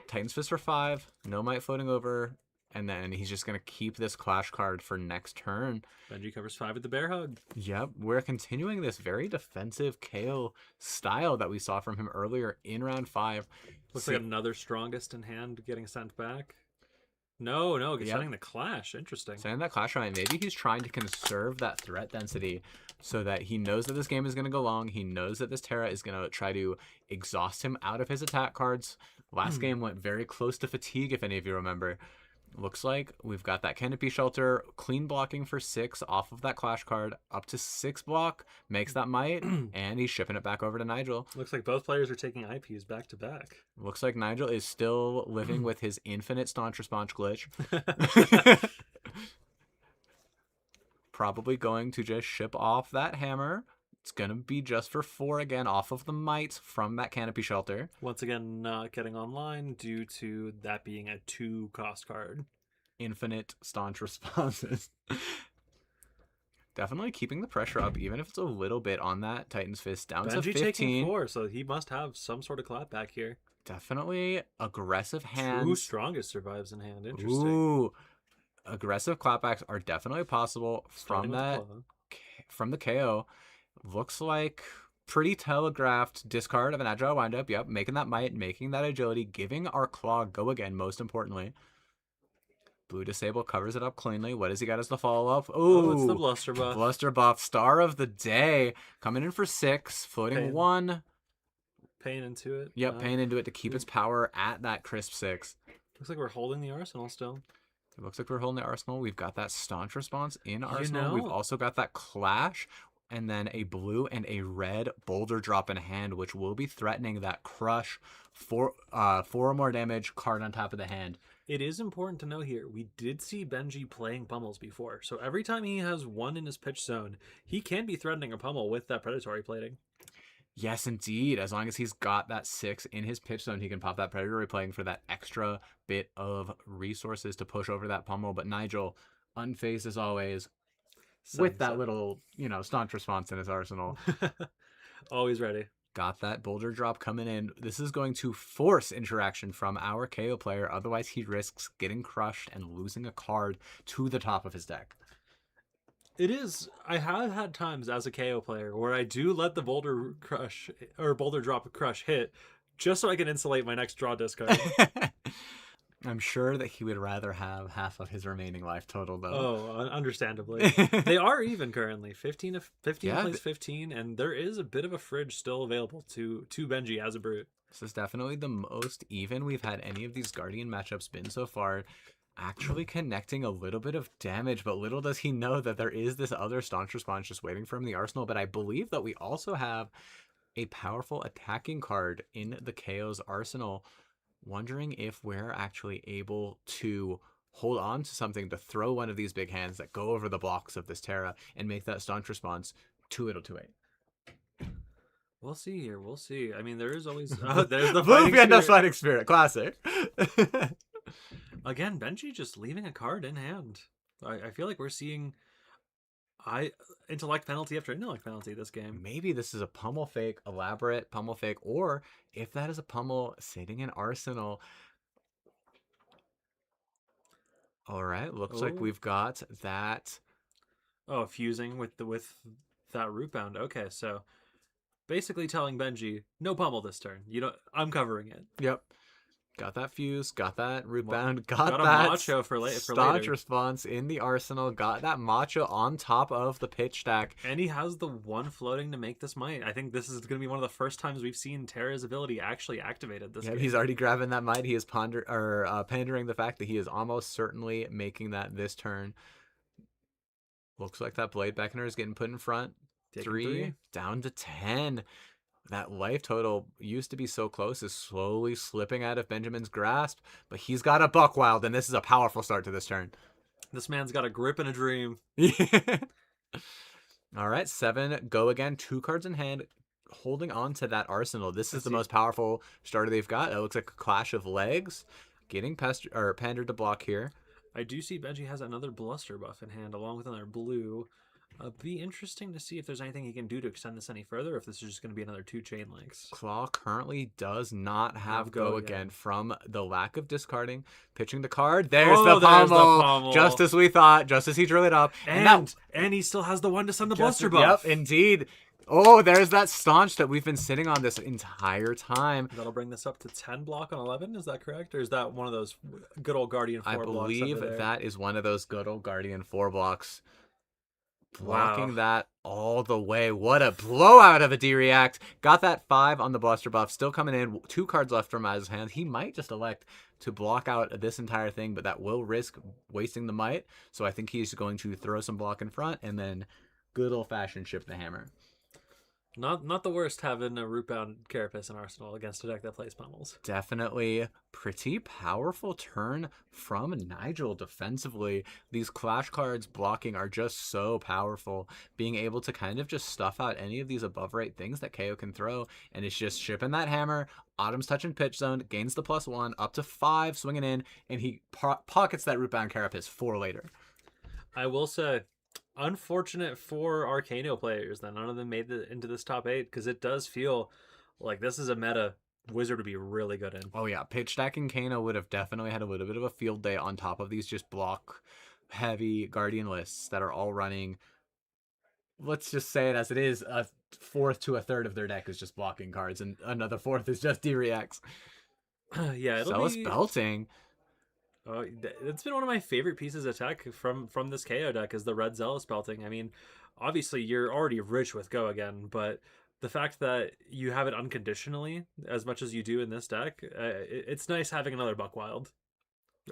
B: Titan's Fist for 5, no Might floating over, and then he's just going to keep this Clash card for next turn.
A: Benji covers 5 with the Bear Hug.
B: Yep, we're continuing this very defensive KO style that we saw from him earlier in round 5.
A: Looks like another strongest in hand getting sent back. No, sending the Clash. Interesting.
B: Sending that Clash Ryan. Maybe he's trying to conserve that threat density so that he knows that this game is going to go long. He knows that this Terra is going to try to exhaust him out of his attack cards. Last game went very close to fatigue, if any of you remember. Looks like we've got that Canopy Shelter, clean blocking for 6 off of that Clash card, up to 6 block, makes that Might, and he's shipping it back over to Nigel.
A: Looks like both players are taking IPs back to back.
B: Looks like Nigel is still living with his infinite Staunch Response glitch. probably going to just ship off that hammer. It's going to be just for 4 again off of the might from that canopy shelter.
A: Once again, not getting online due to that being a 2-cost card.
B: Infinite staunch responses. Definitely keeping the pressure up, even if it's a little bit on that Titan's Fist down to
A: Benji
B: 15.
A: taking 4, so he must have some sort of clapback here.
B: Definitely aggressive hands.
A: 2 strongest survives in hand. Interesting.
B: Ooh, aggressive clapbacks are definitely possible
A: Starting
B: from
A: with the
B: that
A: claw.
B: from the KO. Looks like pretty telegraphed discard of an agile windup. Yep, making that might, making that agility, giving our claw go again. Most importantly, blue disable covers it up cleanly. What does he got as the follow up?
A: Oh, it's the bluster buff.
B: Bluster buff, star of the day, coming in for 6, floating
A: Pain.
B: 1.
A: Pain into it.
B: Yep, paying into it to keep its power at that crisp 6.
A: Looks like we're holding the arsenal still.
B: It looks like we're holding the arsenal. We've got that staunch response in arsenal. We've
A: know-
B: also got that clash, and then a blue and a red boulder drop in hand, which will be threatening that crush for 4 or more damage card on top of the hand.
A: It is important to know here, we did see Benji playing pummels before, so every time he has 1 in his pitch zone, he can be threatening a pummel with that predatory plating.
B: Yes, indeed. As long as he's got that 6 in his pitch zone, he can pop that predatory playing for that extra bit of resources to push over that pummel. But Nigel, unfazed as always, with that little, staunch response in his arsenal.
A: Always ready.
B: Got that boulder drop coming in. This is going to force interaction from our KO player. Otherwise, he risks getting crushed and losing a card to the top of his deck.
A: It is. I have had times as a KO player where I do let the boulder drop crush hit just so I can insulate my next draw discard.
B: I'm sure that he would rather have half of his remaining life total, though.
A: Oh, understandably. They are even currently. 15
B: Yeah,
A: plays 15, and there is a bit of a fridge still available to Benji as a brute.
B: This is definitely the most even we've had any of these Guardian matchups been so far. Actually connecting a little bit of damage, but little does he know that there is this other staunch response just waiting for him in the arsenal. But I believe that we also have a powerful attacking card in the KO's arsenal. Wondering if we're actually able to hold on to something to throw one of these big hands that go over the blocks of this Terra and make that staunch response 2-8.
A: We'll see here. We'll see. I mean, there is always... there's the
B: Blue
A: fighting
B: Piano
A: spirit.
B: Fighting Spirit, classic.
A: Again, Benji just leaving a card in hand. I feel like we're seeing intellect penalty after intellect penalty this game.
B: Maybe this is a pummel fake, elaborate pummel fake, or if that is a pummel sitting in arsenal. All right, looks like
A: Oh.
B: we've got that.
A: Oh, fusing with that root bound. Okay, so basically telling Benji, no pummel this turn. I'm covering it.
B: Yep. Got that fuse, got that root
A: Well,
B: bound,
A: got
B: got
A: a
B: that
A: macho for
B: staunch
A: later.
B: response in the arsenal, got that macho on top of the pitch stack.
A: And he has the 1 floating to make this might. I think this is going to be one of the first times we've seen Terra's ability actually activated this
B: Yeah,
A: game.
B: he's already grabbing that might. He is pandering the fact that he is almost certainly making that this turn. Looks like that blade beckoner is getting put in front.
A: Taking
B: 3 down to 10. That life total used to be so close is slowly slipping out of Benjamin's grasp, but he's got a buck wild, and this is a powerful start to this turn.
A: This man's got a grip and a dream.
B: All right, 7 go again, 2 cards in hand, holding on to that arsenal. This is the most powerful starter they've got. It looks like a clash of legs, getting pandered to block here.
A: I do see Benji has another bluster buff in hand along with another blue. Be interesting to see if there's anything he can do to extend this any further, or if this is just going to be another 2 chain links.
B: Claw currently does not have
A: Go
B: go
A: again.
B: again from the lack of discarding. Pitching the card. There's
A: Oh,
B: the
A: there's the
B: pommel.
A: pommel.
B: Just as we thought, just as he drew it up.
A: And he still has the 1 to send the bluster buff.
B: Yep, indeed. Oh, there's that staunch that we've been sitting on this entire time.
A: That'll bring this up to 10 block on 11. Is that correct? Or is that one of those good old Guardian 4
B: I
A: blocks?
B: believe
A: under there?
B: that is one of those good old Guardian 4 blocks. Blocking
A: Wow.
B: that all the way. What a blowout of a D-React. Got that 5 on the bluster buff. Still coming in. 2 cards left from his hand. He might just elect to block out this entire thing, but that will risk wasting the might. So I think he's going to throw some block in front and then good old-fashioned ship the hammer.
A: Not the worst having a rootbound Carapace in Arsenal against a deck that plays pummels.
B: Definitely pretty powerful turn from Nigel defensively. These clash cards blocking are just so powerful. Being able to kind of just stuff out any of these above right things that Kayo can throw, and it's just shipping that hammer. Autumn's touching pitch zone, gains the +1, up to 5, swinging in, and he pockets that rootbound Carapace for later.
A: I will say, unfortunate for Arcano players that none of them made it into this top 8, because it does feel like this is a meta Wizard would be really good in.
B: Oh yeah, pitch stacking Kano would have definitely had a little bit of a field day on top of these just block heavy Guardian lists that are all running. Let's just say it as it is, a fourth to a third of their deck is just blocking cards, and another fourth is just D-Reacts.
A: Yeah, it'll
B: Zealous
A: be...
B: Belting.
A: It's been one of my favorite pieces of tech from this KO deck is the red Zealous Belting. I mean, obviously you're already rich with Go Again, but the fact that you have it unconditionally as much as you do in this deck, it's nice having another Buck Wild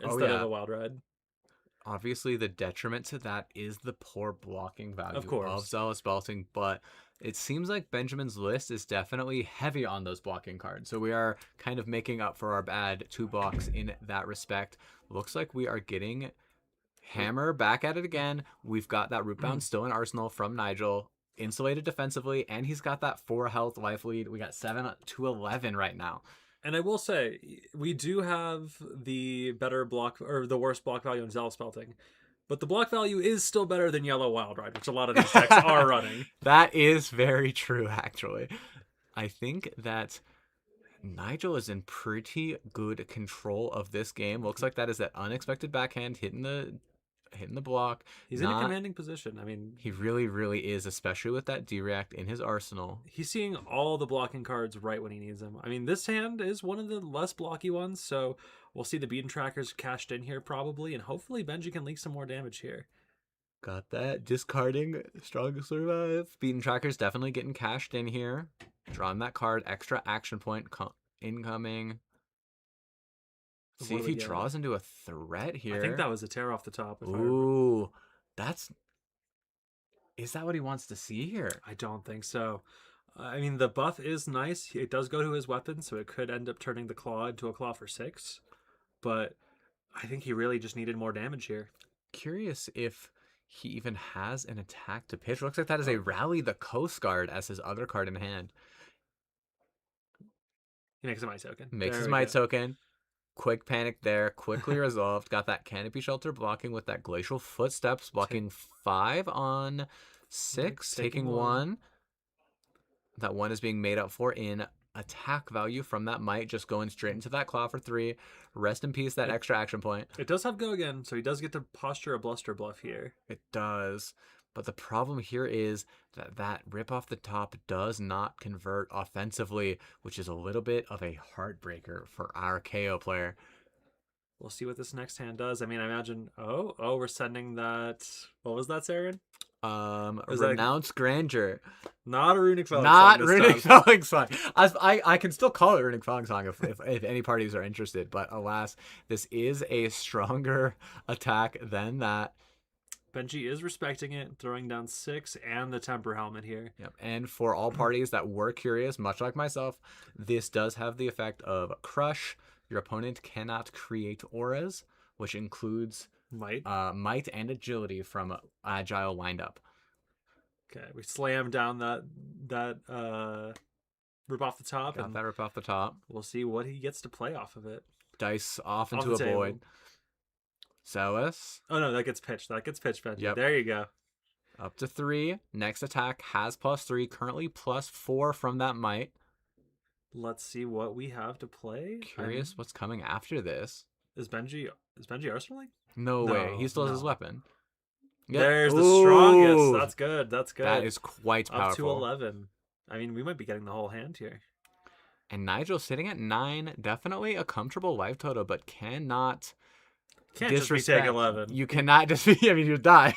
A: instead of a Wild Ride.
B: Obviously, the detriment to that is the poor blocking value
A: of
B: Zealous Belting, but it seems like Benjamin's list is definitely heavy on those blocking cards. So we are kind of making up for our bad 2 blocks in that respect. Looks like we are getting Hammer back at it again. We've got that Rootbound still in Arsenal from Nigel, insulated defensively, and he's got that 4 health life lead. We got 7 to 11 right now.
A: And I will say, we do have the better block, or the worst block value in Zealous Belting. But the block value is still better than Yellow Wild Ride, which a lot of these decks are running.
B: That is very true, actually. I think that Nigel is in pretty good control of this game. Looks like that is that unexpected backhand hitting the block.
A: He's in a commanding position. I mean,
B: he really, really is, especially with that D-React in his arsenal.
A: He's seeing all the blocking cards right when he needs them. I mean, this hand is one of the less blocky ones, so we'll see the beaten trackers cashed in here probably, and hopefully Benji can leak some more damage here.
B: Got that. Discarding Strong Survive. Beaten trackers definitely getting cashed in here. Drawing that card. Extra action point incoming. See if he draws into a threat here.
A: I think that was a tear off the top.
B: Ooh, is that what he wants to see here?
A: I don't think so. I mean, the buff is nice. It does go to his weapon, so it could end up turning the claw into a claw for 6. But I think he really just needed more damage here.
B: Curious if he even has an attack to pitch. Looks like that is a Rally the Coast Guard as his other card in hand.
A: He makes a Might Token.
B: Makes his Might Token. Quick panic there, quickly resolved. Got that Canopy Shelter blocking with that Glacial Footsteps, blocking 5 on 6, taking 1. That 1 is being made up for in attack value from that Might, just going straight into that Claw for 3. Rest in peace, that extra action point.
A: It does have Go Again, so he does get to posture a Bluster Bluff here.
B: It does. But the problem here is that rip off the top does not convert offensively, which is a little bit of a heartbreaker for our KO player.
A: We'll see what this next hand does. I mean, I imagine... Oh, we're sending that... What was that, Saren?
B: Renounce Grandeur.
A: Not a Runic Felling
B: Song. Not Runic Felling Song. I can still call it Runic Felling Song if any parties are interested, but alas, this is a stronger attack than that.
A: Benji is respecting it, throwing down 6 and the Temper Helmet here.
B: Yep. And for all parties that were curious, much like myself, this does have the effect of Crush. Your opponent cannot create auras, which includes
A: Might
B: and Agility from Agile Windup.
A: Okay, we slam down that rip off the top.
B: Got that rip off the top.
A: We'll see what he gets to play off of it.
B: Dice off into a void. Zealous.
A: Oh no, that gets pitched. Benji.
B: Yep.
A: There you go.
B: Up to 3. Next attack has +3. Currently +4 from that Might.
A: Let's see what we have to play.
B: Curious what's coming after this.
A: Is Benji arsenaling?
B: No way. He still has his weapon.
A: Yep. There's the strongest. That's good.
B: That is quite powerful.
A: Up to 11. I mean, we might be getting the whole hand here.
B: And Nigel sitting at 9. Definitely a comfortable life total, but cannot
A: just take 11.
B: You cannot just be... I mean, you die.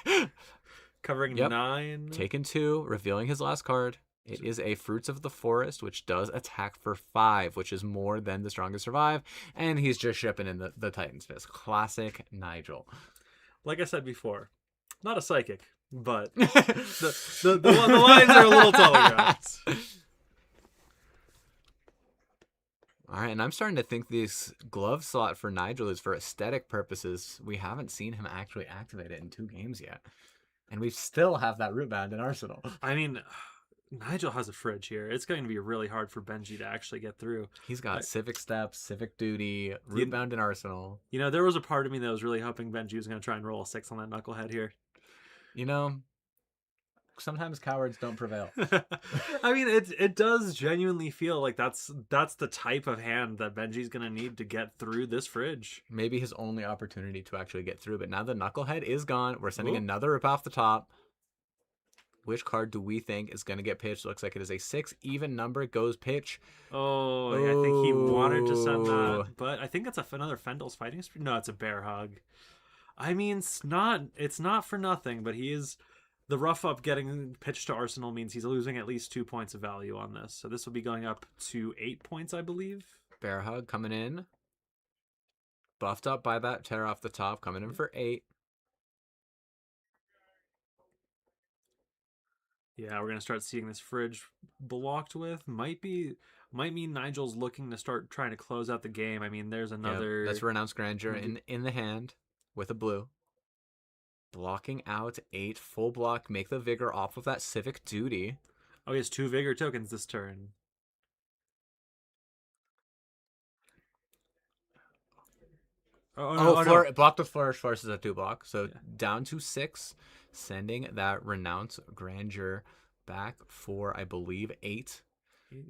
A: Covering 9.
B: Taking 2. Revealing his last card. It is a Fruits of the Forest, which does attack for 5, which is more than the Strongest Survive. And he's just shipping in the Titan's Fist. Classic Nigel.
A: Like I said before, not a psychic, but the lines are a little telegraphed.
B: All right, and I'm starting to think this glove slot for Nigel is for aesthetic purposes. We haven't seen him actually activate it in 2 games yet. And we still have that root bound in Arsenal.
A: I mean, Nigel has a fridge here. It's going to be really hard for Benji to actually get through.
B: He's got Civic Steps, Civic Duty, root bound in Arsenal.
A: You know, there was a part of me that was really hoping Benji was going to try and roll a 6 on that knucklehead here.
B: You know, sometimes cowards don't prevail.
A: I mean, it does genuinely feel like that's the type of hand that Benji's going to need to get through this fridge.
B: Maybe his only opportunity to actually get through. But now the knucklehead is gone. We're sending
A: Ooh.
B: another rip off the top. Which card do we think is going to get pitched? Looks like it is a 6 even number. Goes pitch.
A: Oh, yeah, I think he wanted to send that. But I think it's another Fendel's Fighting Spirit. No, it's a Bear Hug. I mean, it's not for nothing, but he is... The rough up getting pitched to Arsenal means he's losing at least 2 points of value on this. So this will be going up to 8 points, I believe.
B: Bear Hug coming in. Buffed up by that tear off the top. Coming in for 8.
A: Yeah, we're going to start seeing this fridge blocked with. Might mean Nigel's looking to start trying to close out the game. I mean, there's another...
B: That's Renounced Grandeur in the hand with a blue. Blocking out 8, full block, make the vigor off of that Civic Duty.
A: Oh, he has 2 vigor tokens this turn.
B: No. Blocked with Flourish forces a 2 block. So down to 6, sending that Renounce Grandeur back for, I believe, 8.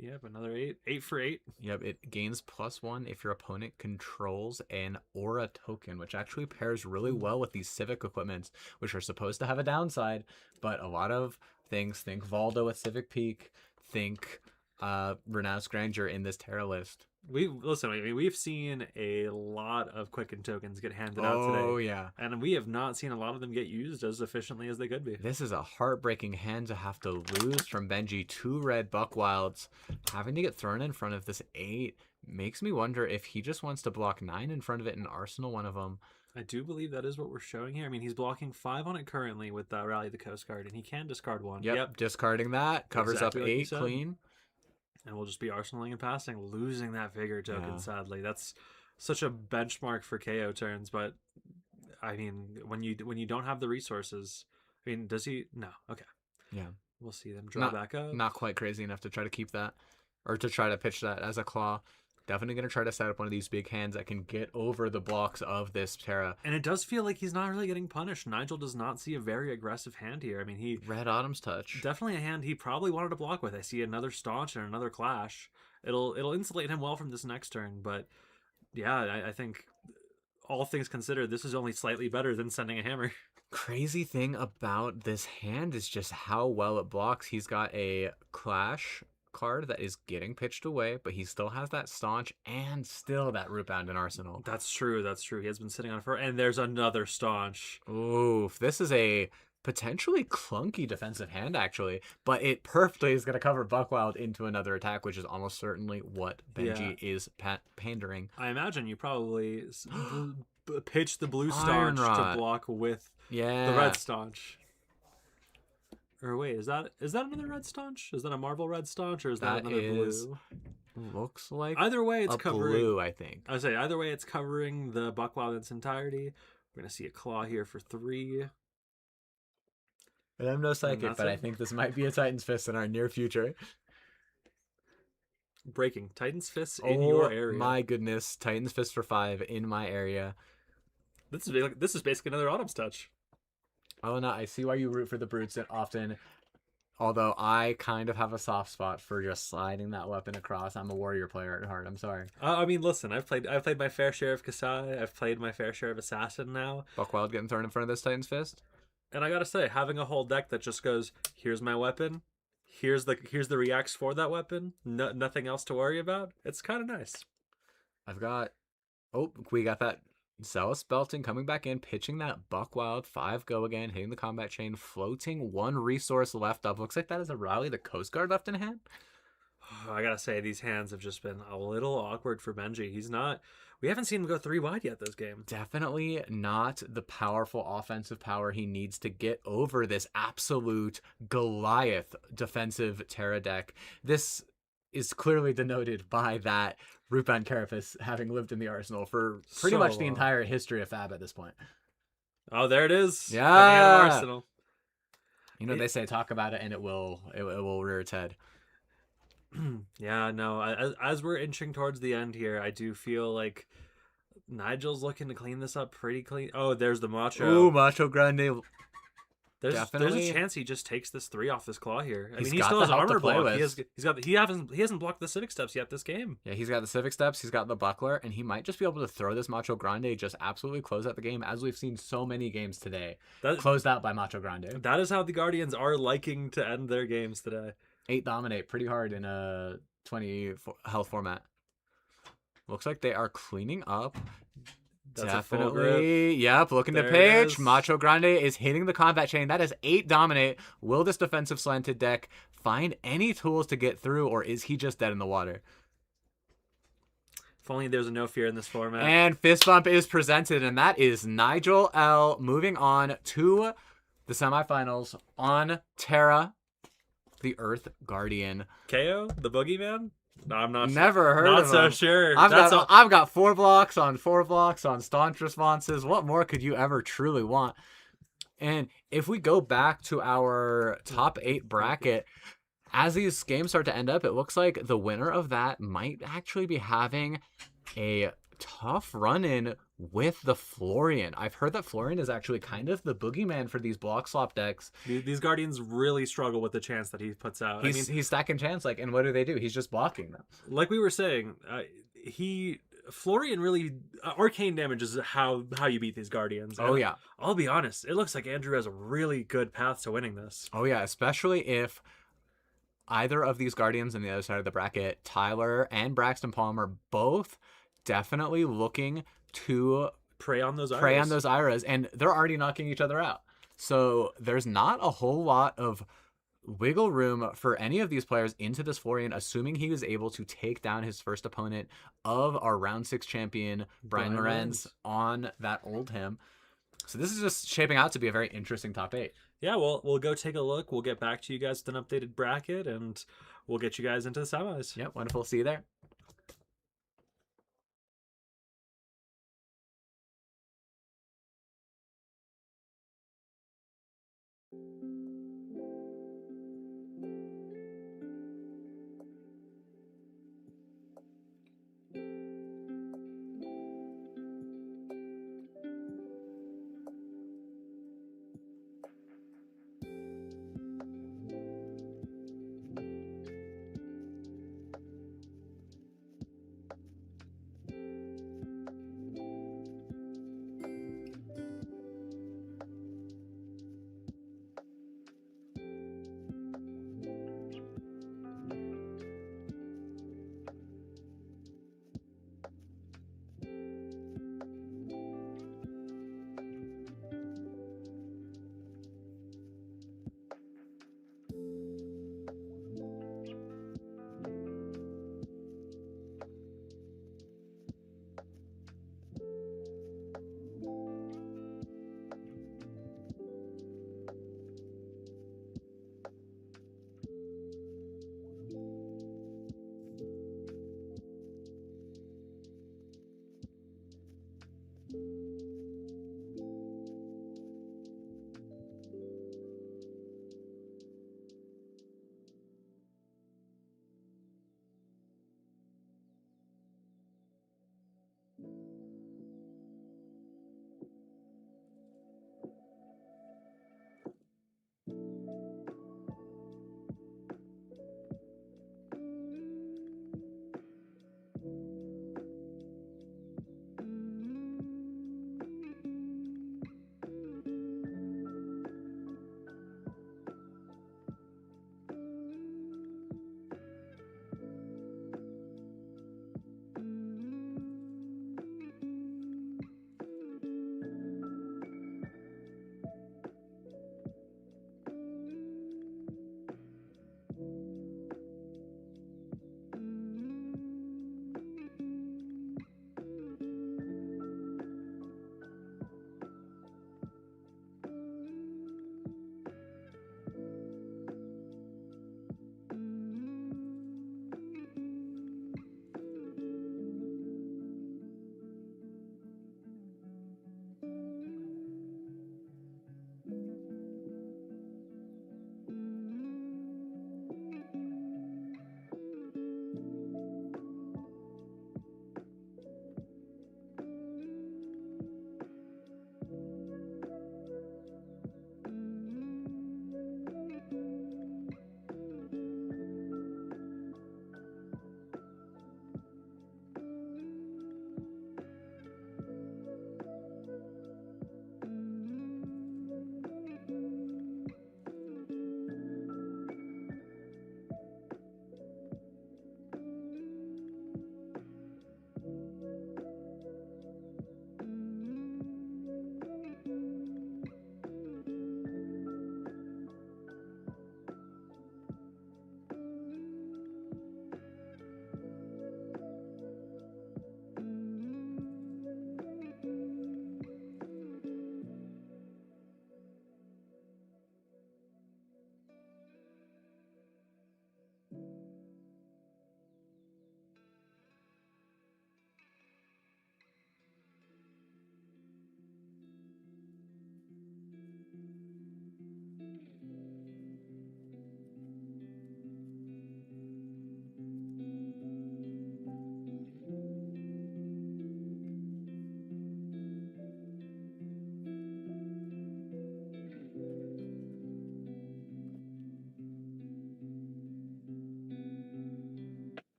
A: Yep, another 8. 8 for 8.
B: Yep, it gains +1 if your opponent controls an aura token, which actually pairs really well with these Civic equipments, which are supposed to have a downside, but a lot of things, think Valdo with Civic Peak, think Renounced Grandeur in this Terra list.
A: We've seen a lot of Quicken tokens get handed out today.
B: Oh, yeah.
A: And we have not seen a lot of them get used as efficiently as they could be.
B: This is a heartbreaking hand to have to lose from Benji. 2 red Buckwilds. Having to get thrown in front of this 8 makes me wonder if he just wants to block 9 in front of it and Arsenal one of them.
A: I do believe that is what we're showing here. I mean, he's blocking 5 on it currently with Rally the Coast Guard, and he can discard 1.
B: Yep. Discarding that. Covers
A: Exactly
B: up
A: like you
B: 8
A: said.
B: clean.
A: And we'll just be arsenaling and passing, losing that vigor token, sadly. That's such a benchmark for KO turns, but I mean, when you don't have the resources, I mean, does he? No. Okay.
B: Yeah.
A: We'll see them draw back up.
B: Not quite crazy enough to try to keep that, or to try to pitch that as a claw. Definitely going to try to set up one of these big hands that can get over the blocks of this Terra.
A: And it does feel like he's not really getting punished. Nigel does not see a very aggressive hand here. I mean,
B: Red Autumn's Touch.
A: Definitely a hand he probably wanted to block with. I see another Staunch and another Clash. It'll insulate him well from this next turn, but yeah, I think all things considered, this is only slightly better than sending a hammer.
B: Crazy thing about this hand is just how well it blocks. He's got a Clash card that is getting pitched away, but he still has that Staunch and still that root bound in Arsenal.
A: That's true. He has been sitting on it for, and there's another Staunch.
B: Oof, this is a potentially clunky defensive hand, actually, but it perfectly is going to cover Buckwild into another attack, which is almost certainly what Benji is pandering.
A: I imagine you probably pitch the blue Staunch to block with the red Staunch. Or wait, is that another red Staunch? Is that a Marvel red Staunch, or is that another blue?
B: Looks like
A: either way, it's covering
B: blue. I think.
A: I would say either way, it's covering the Buckwild in its entirety. We're gonna see a claw here for 3.
B: And I'm no psychic, but I think this might be a Titan's Fist in our near future.
A: Breaking Titan's Fist in your area.
B: My goodness, Titan's Fist for 5 in my area.
A: This is basically another Autumn's Touch.
B: Oh no, I see why you root for the brutes often. Although I kind of have a soft spot for just sliding that weapon across. I'm a warrior player at heart. I'm sorry.
A: I mean, listen, I've played my fair share of Kasai. I've played my fair share of Assassin now.
B: Buckwild getting thrown in front of this Titan's Fist.
A: And I gotta say, having a whole deck that just goes, here's my weapon, here's the reacts for that weapon, nothing else to worry about. It's kind of nice.
B: We got that Zealous Belting coming back in, pitching that Buckwild 5 go again, hitting the combat chain, floating 1 resource left up. Looks like that is a Rally the Coast Guard left in hand.
A: I gotta say, these hands have just been a little awkward for Benji. He's not... We haven't seen him go 3 wide yet this game.
B: Definitely not the powerful offensive power he needs to get over this absolute Goliath defensive Terra deck. This is clearly denoted by that Rupan Carapace having lived in the Arsenal for pretty
A: So
B: much the
A: long.
B: entire history of Fab at this point.
A: Oh, there it is.
B: Yeah.
A: Coming out of Arsenal.
B: You know, they say talk about it and it will rear its head.
A: Yeah, no. As we're inching towards the end here, I do feel like Nigel's looking to clean this up pretty clean. Oh, there's the Macho.
B: Ooh, Macho Grande.
A: There's
B: definitely.
A: a chance he just takes this 3 off this claw here. I
B: He's
A: mean, he
B: got
A: still
B: the
A: has
B: health to
A: armor
B: play
A: block.
B: with.
A: He hasn't blocked the Civic Steps yet this game.
B: Yeah, he's got the Civic Steps, he's got the Buckler, and he might just be able to throw this Macho Grande, just absolutely close out the game, as we've seen so many games today. Closed out by Macho Grande.
A: That is how the Guardians are liking to end their games today.
B: 8 dominate pretty hard in a 20 health format. Looks like they are cleaning up.
A: That's a full grip.
B: Definitely. Yep, looking to
A: There it
B: page.
A: is.
B: Macho Grande is hitting the combat chain. That is 8 dominate. Will this defensive slanted deck find any tools to get through, or is he just dead in the water?
A: If only there's a no fear in this format.
B: And fist bump is presented, and that is Nigel L. moving on to the semifinals on Terra, the Earth Guardian.
A: Kayo, the boogeyman? No, I'm not
B: Never heard
A: not
B: of
A: so
B: him.
A: sure.
B: I've
A: That's
B: got 4 blocks on staunch responses. What more could you ever truly want? And if we go back to our top 8 bracket, as these games start to end up, it looks like the winner of that might actually be having a tough run-in with the Florian. I've heard that Florian is actually kind of the boogeyman for these block slop decks.
A: These Guardians really struggle with the chance that he puts out.
B: He's stacking chance, and what do? He's just blocking them.
A: Like we were saying, Florian really arcane damage is how you beat these Guardians.
B: Oh
A: And
B: yeah.
A: I'll be honest, it looks like Andrew has a really good path to winning this.
B: Oh yeah, especially if either of these Guardians on the other side of the bracket, Tyler and Braxton Palmer, both definitely looking to
A: Prey on those Iras.
B: and they're already knocking each other out. So there's not a whole lot of wiggle room for any of these players into this Florian, assuming he was able to take down his first opponent of our round 6 champion, Brian Lorenz, on that old him. So this is just shaping out to be a very interesting top 8.
A: Yeah, we'll go take a look. We'll get back to you guys with an updated bracket, and we'll get you guys into the semis.
B: Yep, wonderful. See you there.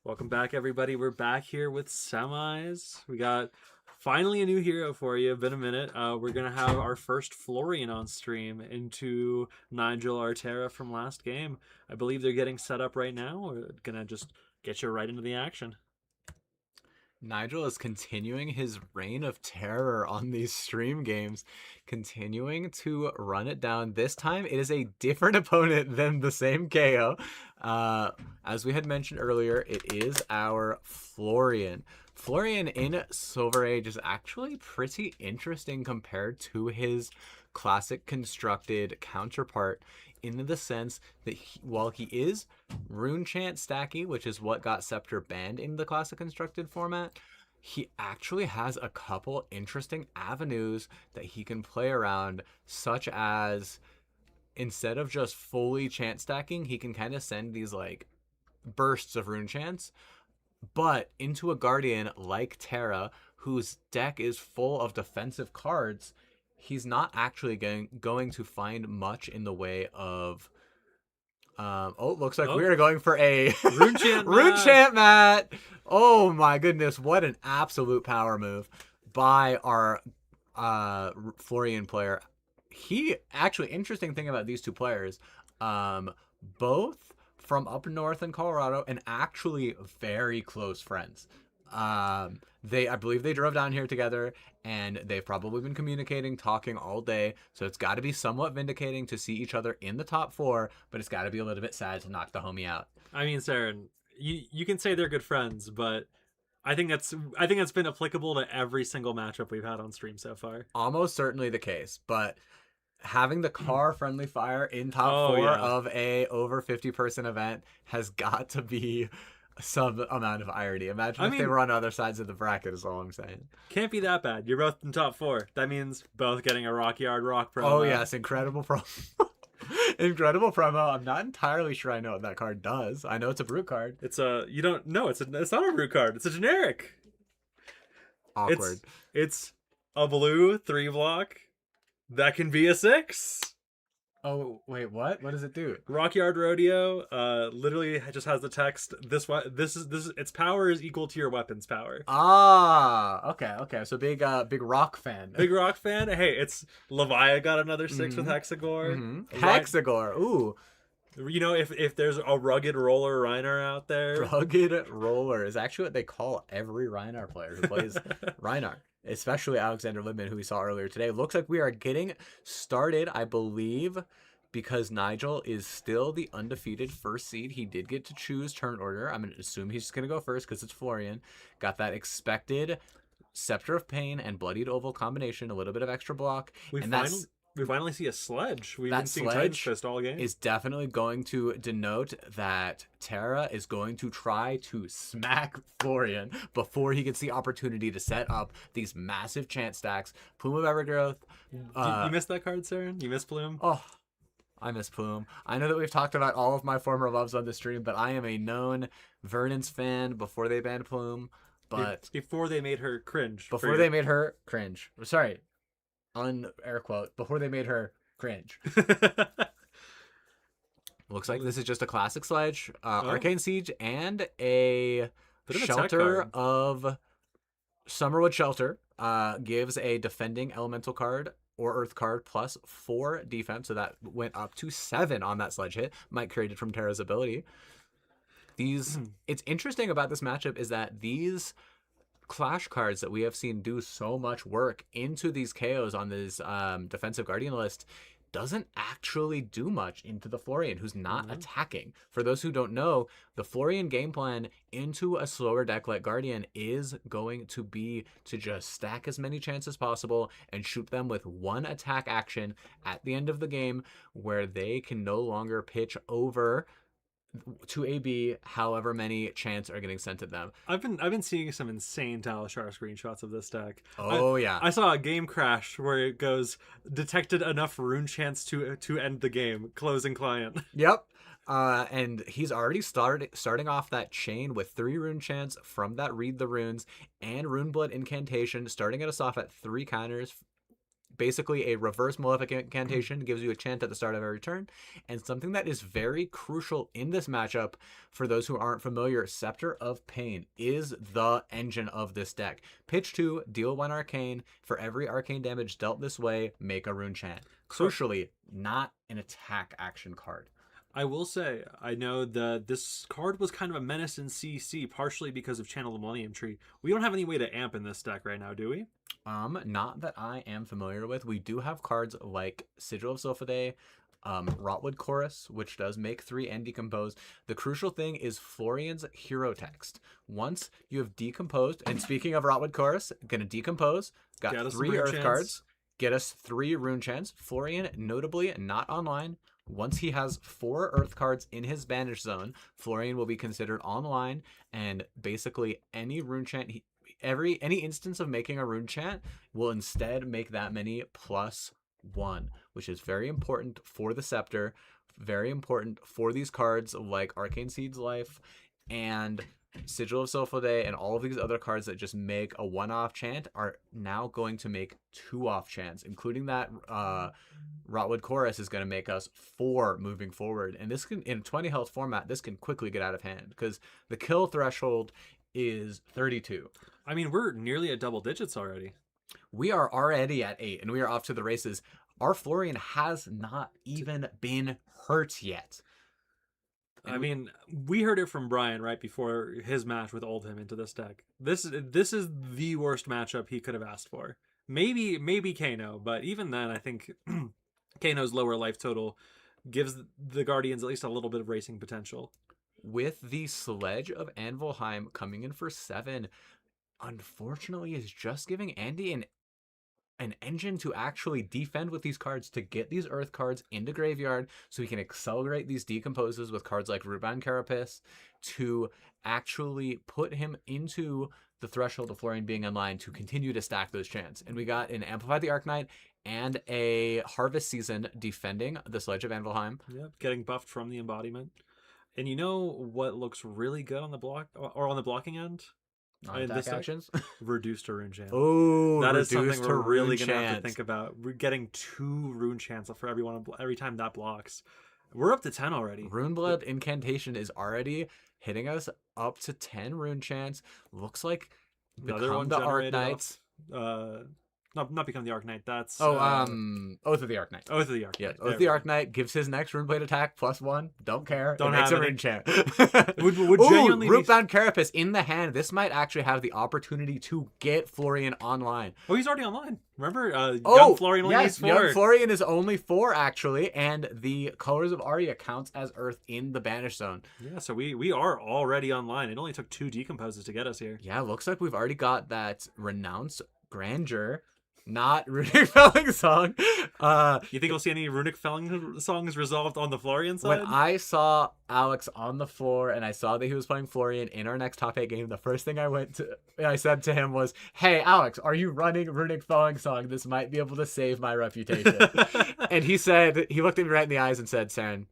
A: Welcome back, everybody. We're back here with semis. We got finally a new hero for you. Been a minute. We're gonna have our first Florian on stream into Nigel Artera from last game. I believe they're getting set up right now. We're gonna just get you right into the action.
B: Nigel is continuing his reign of terror on these stream games, continuing to run it down. This time, it is a different opponent than the same Kayo. As we had mentioned earlier, it is our Florian. Florian in Silver Age is actually pretty interesting compared to his classic constructed counterpart, in the sense that while he is runechant stacky, which is what got Scepter banned in the classic constructed format, he actually has a couple interesting avenues that he can play around, such as instead of just fully chant stacking, he can kind of send these like bursts of runechants, but into a Guardian like Terra, whose deck is full of defensive cards. He's not actually going to find much in the way of looks like we are going for a runechant mat. Oh my goodness, what an absolute power move by our Florian player. He actually, interesting thing about these two players, both from up north in Colorado and actually very close friends. I believe they drove down here together, and they've probably been communicating, talking all day. So it's got to be somewhat vindicating to see each other in the top 4, but it's got to be a little bit sad to knock the homie out.
A: I mean, Saren, you can say they're good friends, but I think that's been applicable to every single matchup we've had on stream so far.
B: Almost certainly the case, but having the car friendly fire in top 4 of a over 50-person event has got to be some amount of irony. Imagine if they were on other sides of the bracket, is all I'm saying.
A: Can't be that bad. You're both in top 4. That means both getting a Rock Yard Rock promo.
B: Oh yes, incredible promo. Incredible promo. I'm not entirely sure I know what that card does. I know it's a brute card.
A: It's a it's not a brute card. It's a generic.
B: Awkward.
A: It's a blue 3-block that can be a 6.
B: Oh wait, what? What does it do?
A: Rockyard Rodeo literally just has the text, this is its power is equal to your weapon's power.
B: Ah, okay. So big rock fan.
A: Big rock fan. Hey, it's Leviah got another 6 with Hexagore.
B: Mm-hmm. Hexagore. Ooh.
A: You know, if there's a rugged roller Reinar out there.
B: Rugged roller is actually what they call every Reinar player who plays Reinar. Especially Alexander Libman, who we saw earlier today. Looks like we are getting started, I believe, because Nigel is still the undefeated first seed. He did get to choose turn order. I'm going to assume he's just going to go first because it's Florian. Got that expected Scepter of Pain and Bloodied Oval combination, a little bit of extra block.
A: We finally see a sledge. We've been seeing
B: Sledge
A: Titan's Fist all game.
B: Is definitely going to denote that Terra is going to try to smack Florian before he gets the opportunity to set up these massive chant stacks. Plume of Evergrowth.
A: You missed that card, Saren? You missed Plume?
B: Oh, I miss Plume. I know that we've talked about all of my former loves on the stream, but I am a known Vernon's fan before they banned Plume. But
A: before they made her cringe.
B: Before they made her cringe. Sorry. Air quote, before they made her cringe. Looks like this is just a classic sledge,
A: Oh.
B: Arcane Siege, and a
A: Bit of a tech
B: Shelter
A: card.
B: of Summerwood Shelter. Gives a defending elemental card or earth card plus 4 defense, so that went up to 7 on that sledge hit. Mike created from Terra's ability. It's interesting about this matchup is that these clash cards that we have seen do so much work into these KOs on this defensive guardian list doesn't actually do much into the Florian, who's not attacking. For those who don't know, the Florian game plan into a slower deck like Guardian is going to be to just stack as many chances as possible and shoot them with 1 attack action at the end of the game, where they can no longer pitch over to AB however many chants are getting sent at them.
A: I've been seeing some insane Talishar screenshots of this deck.
B: Yeah.
A: I saw a game crash where it goes detected enough rune chants to end the game, closing client.
B: Yep. And he's already starting off that chain with 3 rune chants from that Read the Runes and Rune Blood Incantation, starting us off at 3 counters. Basically, a reverse Malefic Incantation gives you a chant at the start of every turn. And something that is very crucial in this matchup, for those who aren't familiar, Scepter of Pain is the engine of this deck. Pitch 2, deal 1 arcane. For every arcane damage dealt this way, make a rune chant. Crucially, not an attack action card.
A: I will say, I know that this card was kind of a menace in CC, partially because of Channel the Millennium Tree. We don't have any way to amp in this deck right now, do we?
B: Not that I am familiar with. We do have cards like Sigil of Sylphidae, Rotwood Chorus, which does make 3 and decompose. The crucial thing is Florian's hero text. Once you have decomposed, and speaking of Rotwood Chorus, gonna decompose, got 3 earth cards, get us 3 rune chants. Florian, notably not online. Once he has 4 earth cards in his banish zone, Florian will be considered online, and basically any rune chant any instance of making a rune chant will instead make that many +1, which is very important for the Scepter, very important for these cards like Arcane Seed's Life and Sigil of Sylphidae, and all of these other cards that just make a 1-off chant are now going to make 2-off chants, including that Rotwood Chorus is going to make us 4 moving forward. And this can, in 20 health format, this can quickly get out of hand because the kill threshold is 32.
A: I mean, we're nearly at double digits already.
B: We are already at 8, and we are off to the races. Our Florian has not even been hurt yet.
A: I mean, we heard it from Brian right before his match with Oldhim into this deck. This is the worst matchup he could have asked for. Maybe Kano, but even then, I think Kano's lower life total gives the Guardians at least a little bit of racing potential.
B: With the Sledge of Anvilheim coming in for 7, unfortunately is just giving Andy an engine to actually defend with these cards, to get these earth cards into graveyard so he can accelerate these decomposes with cards like Rootbound Carapace to actually put him into the threshold of Florian being online to continue to stack those chants. And we got an Amplify the Arknight and a Harvest Season defending the Sledge of Anvilheim.
A: Yep, getting buffed from the embodiment. And you know what looks really good on the block or on the blocking end?
B: Attack actions?
A: Reduced to rune chant.
B: Oh,
A: that is something we're really
B: going
A: to have to think about. We're getting 2 rune chants for every time that blocks. We're up to 10 already.
B: Rune Blood Incantation is already hitting us up to 10 rune chants. Looks like
A: another one
B: the
A: generated
B: Arknights.
A: Not become the Arknight. That's
B: Oath of the Arknight.
A: Oath of the Arknight.
B: Yeah, Oath of the Arknight gives his next Runeblade attack +1. Don't care.
A: Don't
B: it makes
A: have
B: a
A: any.
B: rune chant.
A: Would genuinely
B: Rootbound Carapace in the hand. This might actually have the opportunity to get Florian online.
A: Oh, he's already online. Remember, young Florian only needs 4.
B: Young Florian is only 4 actually, and the Colors of Arya counts as Earth in the Banish Zone.
A: Yeah, so we are already online. It only took 2 decomposes to get us here.
B: Yeah, looks like we've already got that Renounce Grandeur. Not Runic Felling Song.
A: You think we'll see any Runic Felling songs resolved on the Florian side?
B: When I saw Alex on the floor and I saw that he was playing Florian in our next top 8 game, the first thing I said to him was, "Hey, Alex, are you running Runic Felling Song? This might be able to save my reputation." And he looked at me right in the eyes and said, "Saren,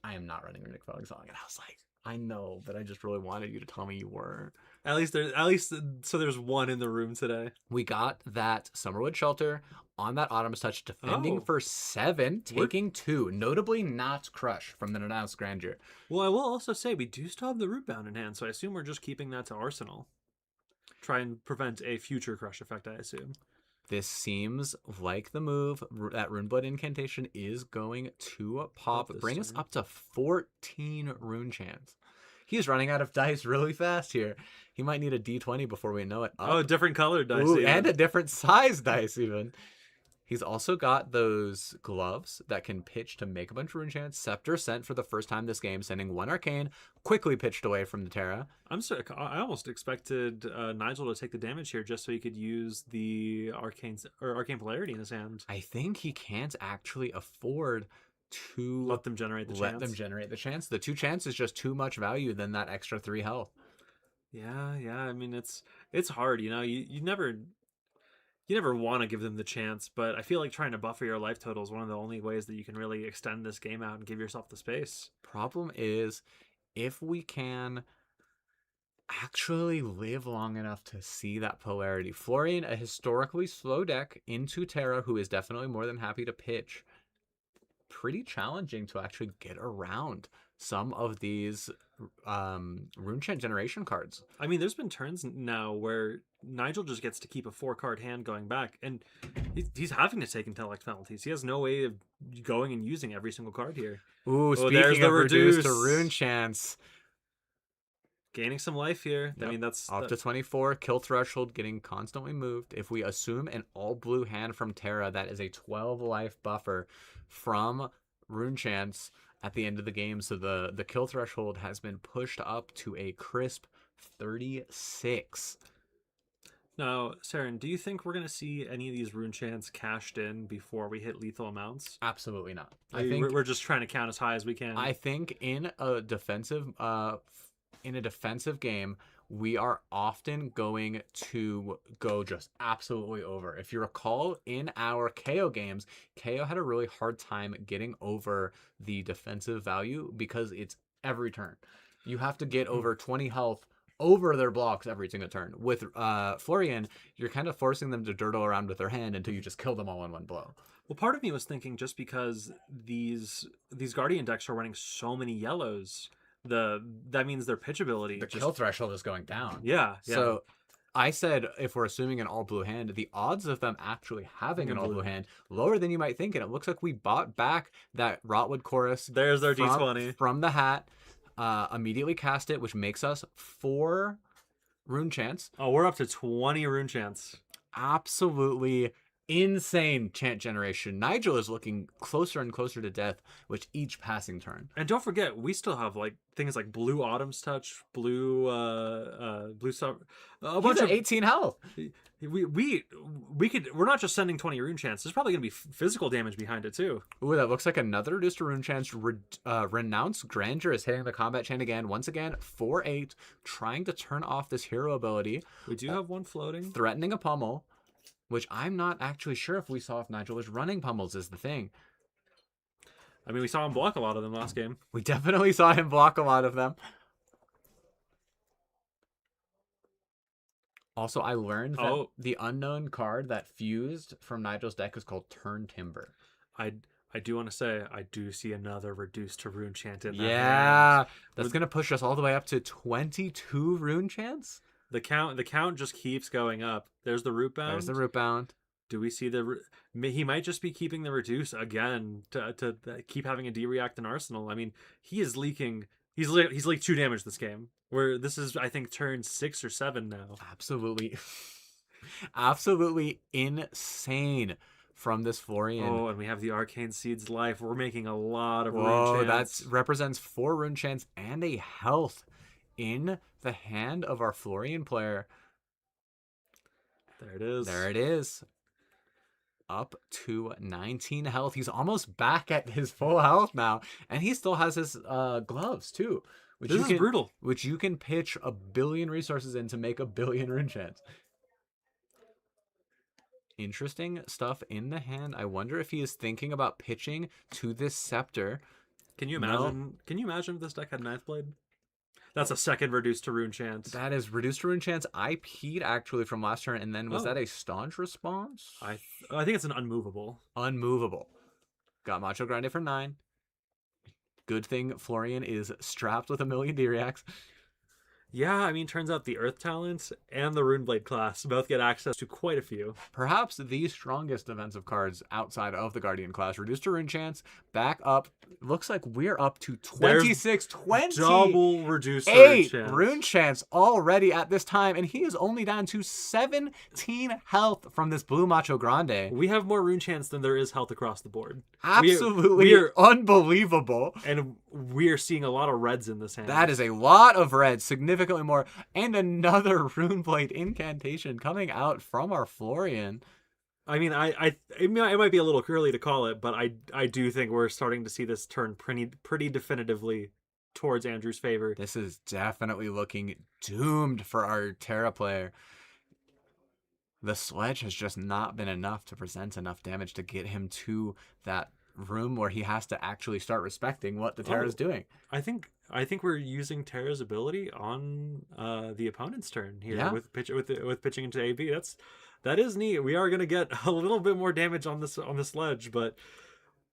B: I am not running Runic Felling Song." And I was like, I know, but I just really wanted you to tell me you were.
A: So there's one in the room today.
B: We got that Summerwood Shelter on that Autumn's Touch, defending
A: Oh.
B: for 7, taking 2. Notably not Crush from the Announced Grandeur.
A: Well, I will also say we do still have the Rootbound in hand, so I assume we're just keeping that to Arsenal. Try and prevent a future Crush effect, I assume.
B: This seems like the move. That Runeblood Incantation is going to pop,
A: this
B: bring us
A: turn.
B: up to 14 Runechants. He's running out of dice really fast here. He might need a D20 before we know it.
A: Oh, different colored dice.
B: Ooh,
A: even.
B: and a different size dice even. He's also got those gloves that can pitch to make a bunch of Runechants. Scepter sent for the first time this game, sending 1 Arcane, quickly pitched away from the Terra.
A: I almost expected Nigel to take the damage here just so he could use the Arcane Polarity in his hand.
B: I think he can't actually afford to
A: Let them generate the chance.
B: The 2 chance is just too much value than that extra 3 health.
A: Yeah. I mean, it's hard, you never want to give them the chance, but I feel like trying to buffer your life total is one of the only ways that you can really extend this game out and give yourself the space.
B: Problem is, if we can actually live long enough to see that polarity. Florian, a historically slow deck into Terra, who is definitely more than happy to pitch. Pretty challenging to actually get around some of these Runechant generation cards.
A: I mean, there's been turns now where Nigel just gets to keep a 4-card hand going back, and he's having to take intellect penalties. He has no way of going and using every single card here.
B: Ooh,
A: there's
B: speaking
A: the
B: of reduced to
A: reduce.
B: Runechants.
A: Gaining some life here.
B: Yep.
A: I mean, that's
B: Up to 24, kill threshold getting constantly moved. If we assume an all blue hand from Terra, that is a 12 life buffer from Runechants at the end of the game. So the kill threshold has been pushed up to a crisp 36.
A: Now, Saren, do you think we're going to see any of these Runechants cashed in before we hit lethal amounts?
B: Absolutely not.
A: I think we're just trying to count as high as we can.
B: I think in a defensive game, we are often going to go just absolutely over. If you recall, in our Kayo games, Kayo had a really hard time getting over the defensive value because it's every turn. You have to get over 20 health over their blocks every single turn. With Florian, you're kind of forcing them to dirtle around with their hand until you just kill them all in one blow.
A: Well, part of me was thinking just because these Guardian decks are running so many yellows, that means their pitchability.
B: The kill threshold is going down.
A: Yeah.
B: So I said if we're assuming an all blue hand, the odds of them actually having an all blue hand lower than you might think, and it looks like we bought back that Rotwood Chorus.
A: There's our D20
B: from the hat. Immediately cast it, which makes us 4 Runechants.
A: Oh, we're up to 20 Runechants.
B: Absolutely insane chant generation. Nigel is looking closer and closer to death with each passing turn.
A: And don't forget, we still have like things like blue Autumn's Touch, blue summer, a bunch of
B: 18 health.
A: We're not just sending 20 Runechants. There's probably gonna be physical damage behind it too.
B: Ooh, that looks like another reduced to Runechants. Renounce Grandeur is hitting the combat chain again. Once again, 4/8, trying to turn off this hero ability.
A: We do have one floating.
B: Threatening a pummel, which I'm not actually sure if we saw if Nigel was running pummels is the thing.
A: I mean, we saw him block a lot of them last game.
B: We definitely saw him block a lot of them. Also, I learned that the unknown card that fused from Nigel's deck is called Turn Timber.
A: I do want to say, I do see another reduced to Runechant in that
B: hand. That's going to push us all the way up to 22 Runechants?
A: The count just keeps going up. There's the Rootbound.
B: There's the Rootbound.
A: Do we see he might just be keeping the reduce again to keep having a D-react in Arsenal. I mean, he is leaking. He's leaked 2 damage this game. Where this is, I think, turn 6 or 7 now.
B: Absolutely. Absolutely insane from this Florian.
A: Oh, and we have the Arcane Seed's life. We're making a lot of
B: Runechants.
A: Runechants.
B: That represents 4 Runechants and a health in the hand of our Florian player.
A: There it is.
B: There it is. Up to 19 health. He's almost back at his full health now. And he still has his gloves, too.
A: This is brutal.
B: Which you can pitch 1 billion resources in to make 1 billion Runechants. Interesting stuff in the hand. I wonder if he is thinking about pitching to this Scepter.
A: Can you imagine? Can you imagine if this deck had Ninth Blade? That's a second reduced to rune chance.
B: That is reduced to rune chance. I peed actually from last turn, and then was that a staunch response?
A: I think it's an unmovable.
B: Unmovable. Got Macho Grande for 9. Good thing Florian is strapped with a million D-Reacts.
A: Yeah, I mean, turns out the Earth Talent and the Runeblade class both get access to quite a few.
B: Perhaps the strongest defensive cards outside of the Guardian class. Reduced to rune chance, back up. Looks like we're up to 26, 20.
A: Double reduced to rune chance.
B: Rune chance already at this time, and he is only down to 17 health from this blue Macho Grande.
A: We have more rune chance than there is health across the board.
B: Absolutely
A: we are
B: unbelievable.
A: And we are seeing a lot of reds in this hand.
B: That is a lot of red, significantly more. And another Runeblade incantation coming out from our Florian.
A: I mean, it might be a little early to call it, but I do think we're starting to see this turn pretty definitively towards Andrew's favor.
B: This is definitely looking doomed for our Terra player. The sledge has just not been enough to present enough damage to get him to that room where he has to actually start respecting what the Terra is doing.
A: I think we're using Terra's ability on the opponent's turn here with pitching into AB. That is neat. We are going to get a little bit more damage on the sledge, but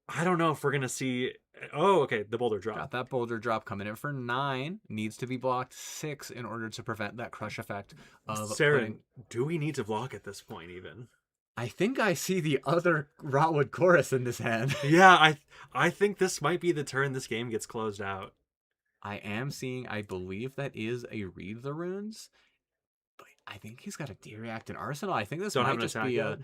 A: I don't know if we're going to see. Oh, okay, the boulder drop.
B: Got that boulder drop coming in for 9. Needs to be blocked 6 in order to prevent that crush effect of
A: Saren, do we need to block at this point even?
B: I think I see the other Rotwood Chorus in this hand.
A: Yeah, I think this might be the turn this game gets closed out.
B: I am seeing, I believe that is a Read the Runes, but I think he's got a D-React in Arsenal. I think this might just be a...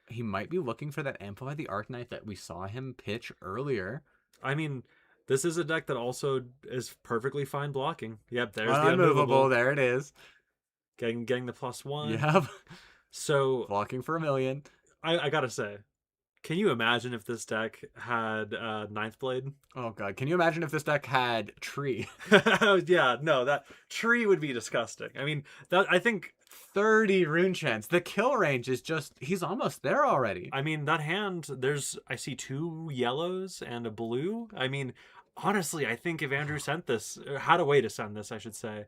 B: He might be looking for that Amplify the Arcanite that we saw him pitch earlier.
A: I mean, this is a deck that also is perfectly fine blocking. Yep, there's the
B: Unmovable.
A: unmovable.
B: There it is.
A: Getting the +1.
B: Yep.
A: So
B: blocking for 1 million.
A: I gotta say, can you imagine if this deck had Ninth Blade?
B: Oh god, can you imagine if this deck had Tree?
A: Yeah, no, that Tree would be disgusting. I mean, I think
B: 30 rune chance. The kill range is just, he's almost there already.
A: I mean, that hand, I see 2 yellows and a blue. I mean, honestly, I think if Andrew sent this, or had a way to send this, I should say,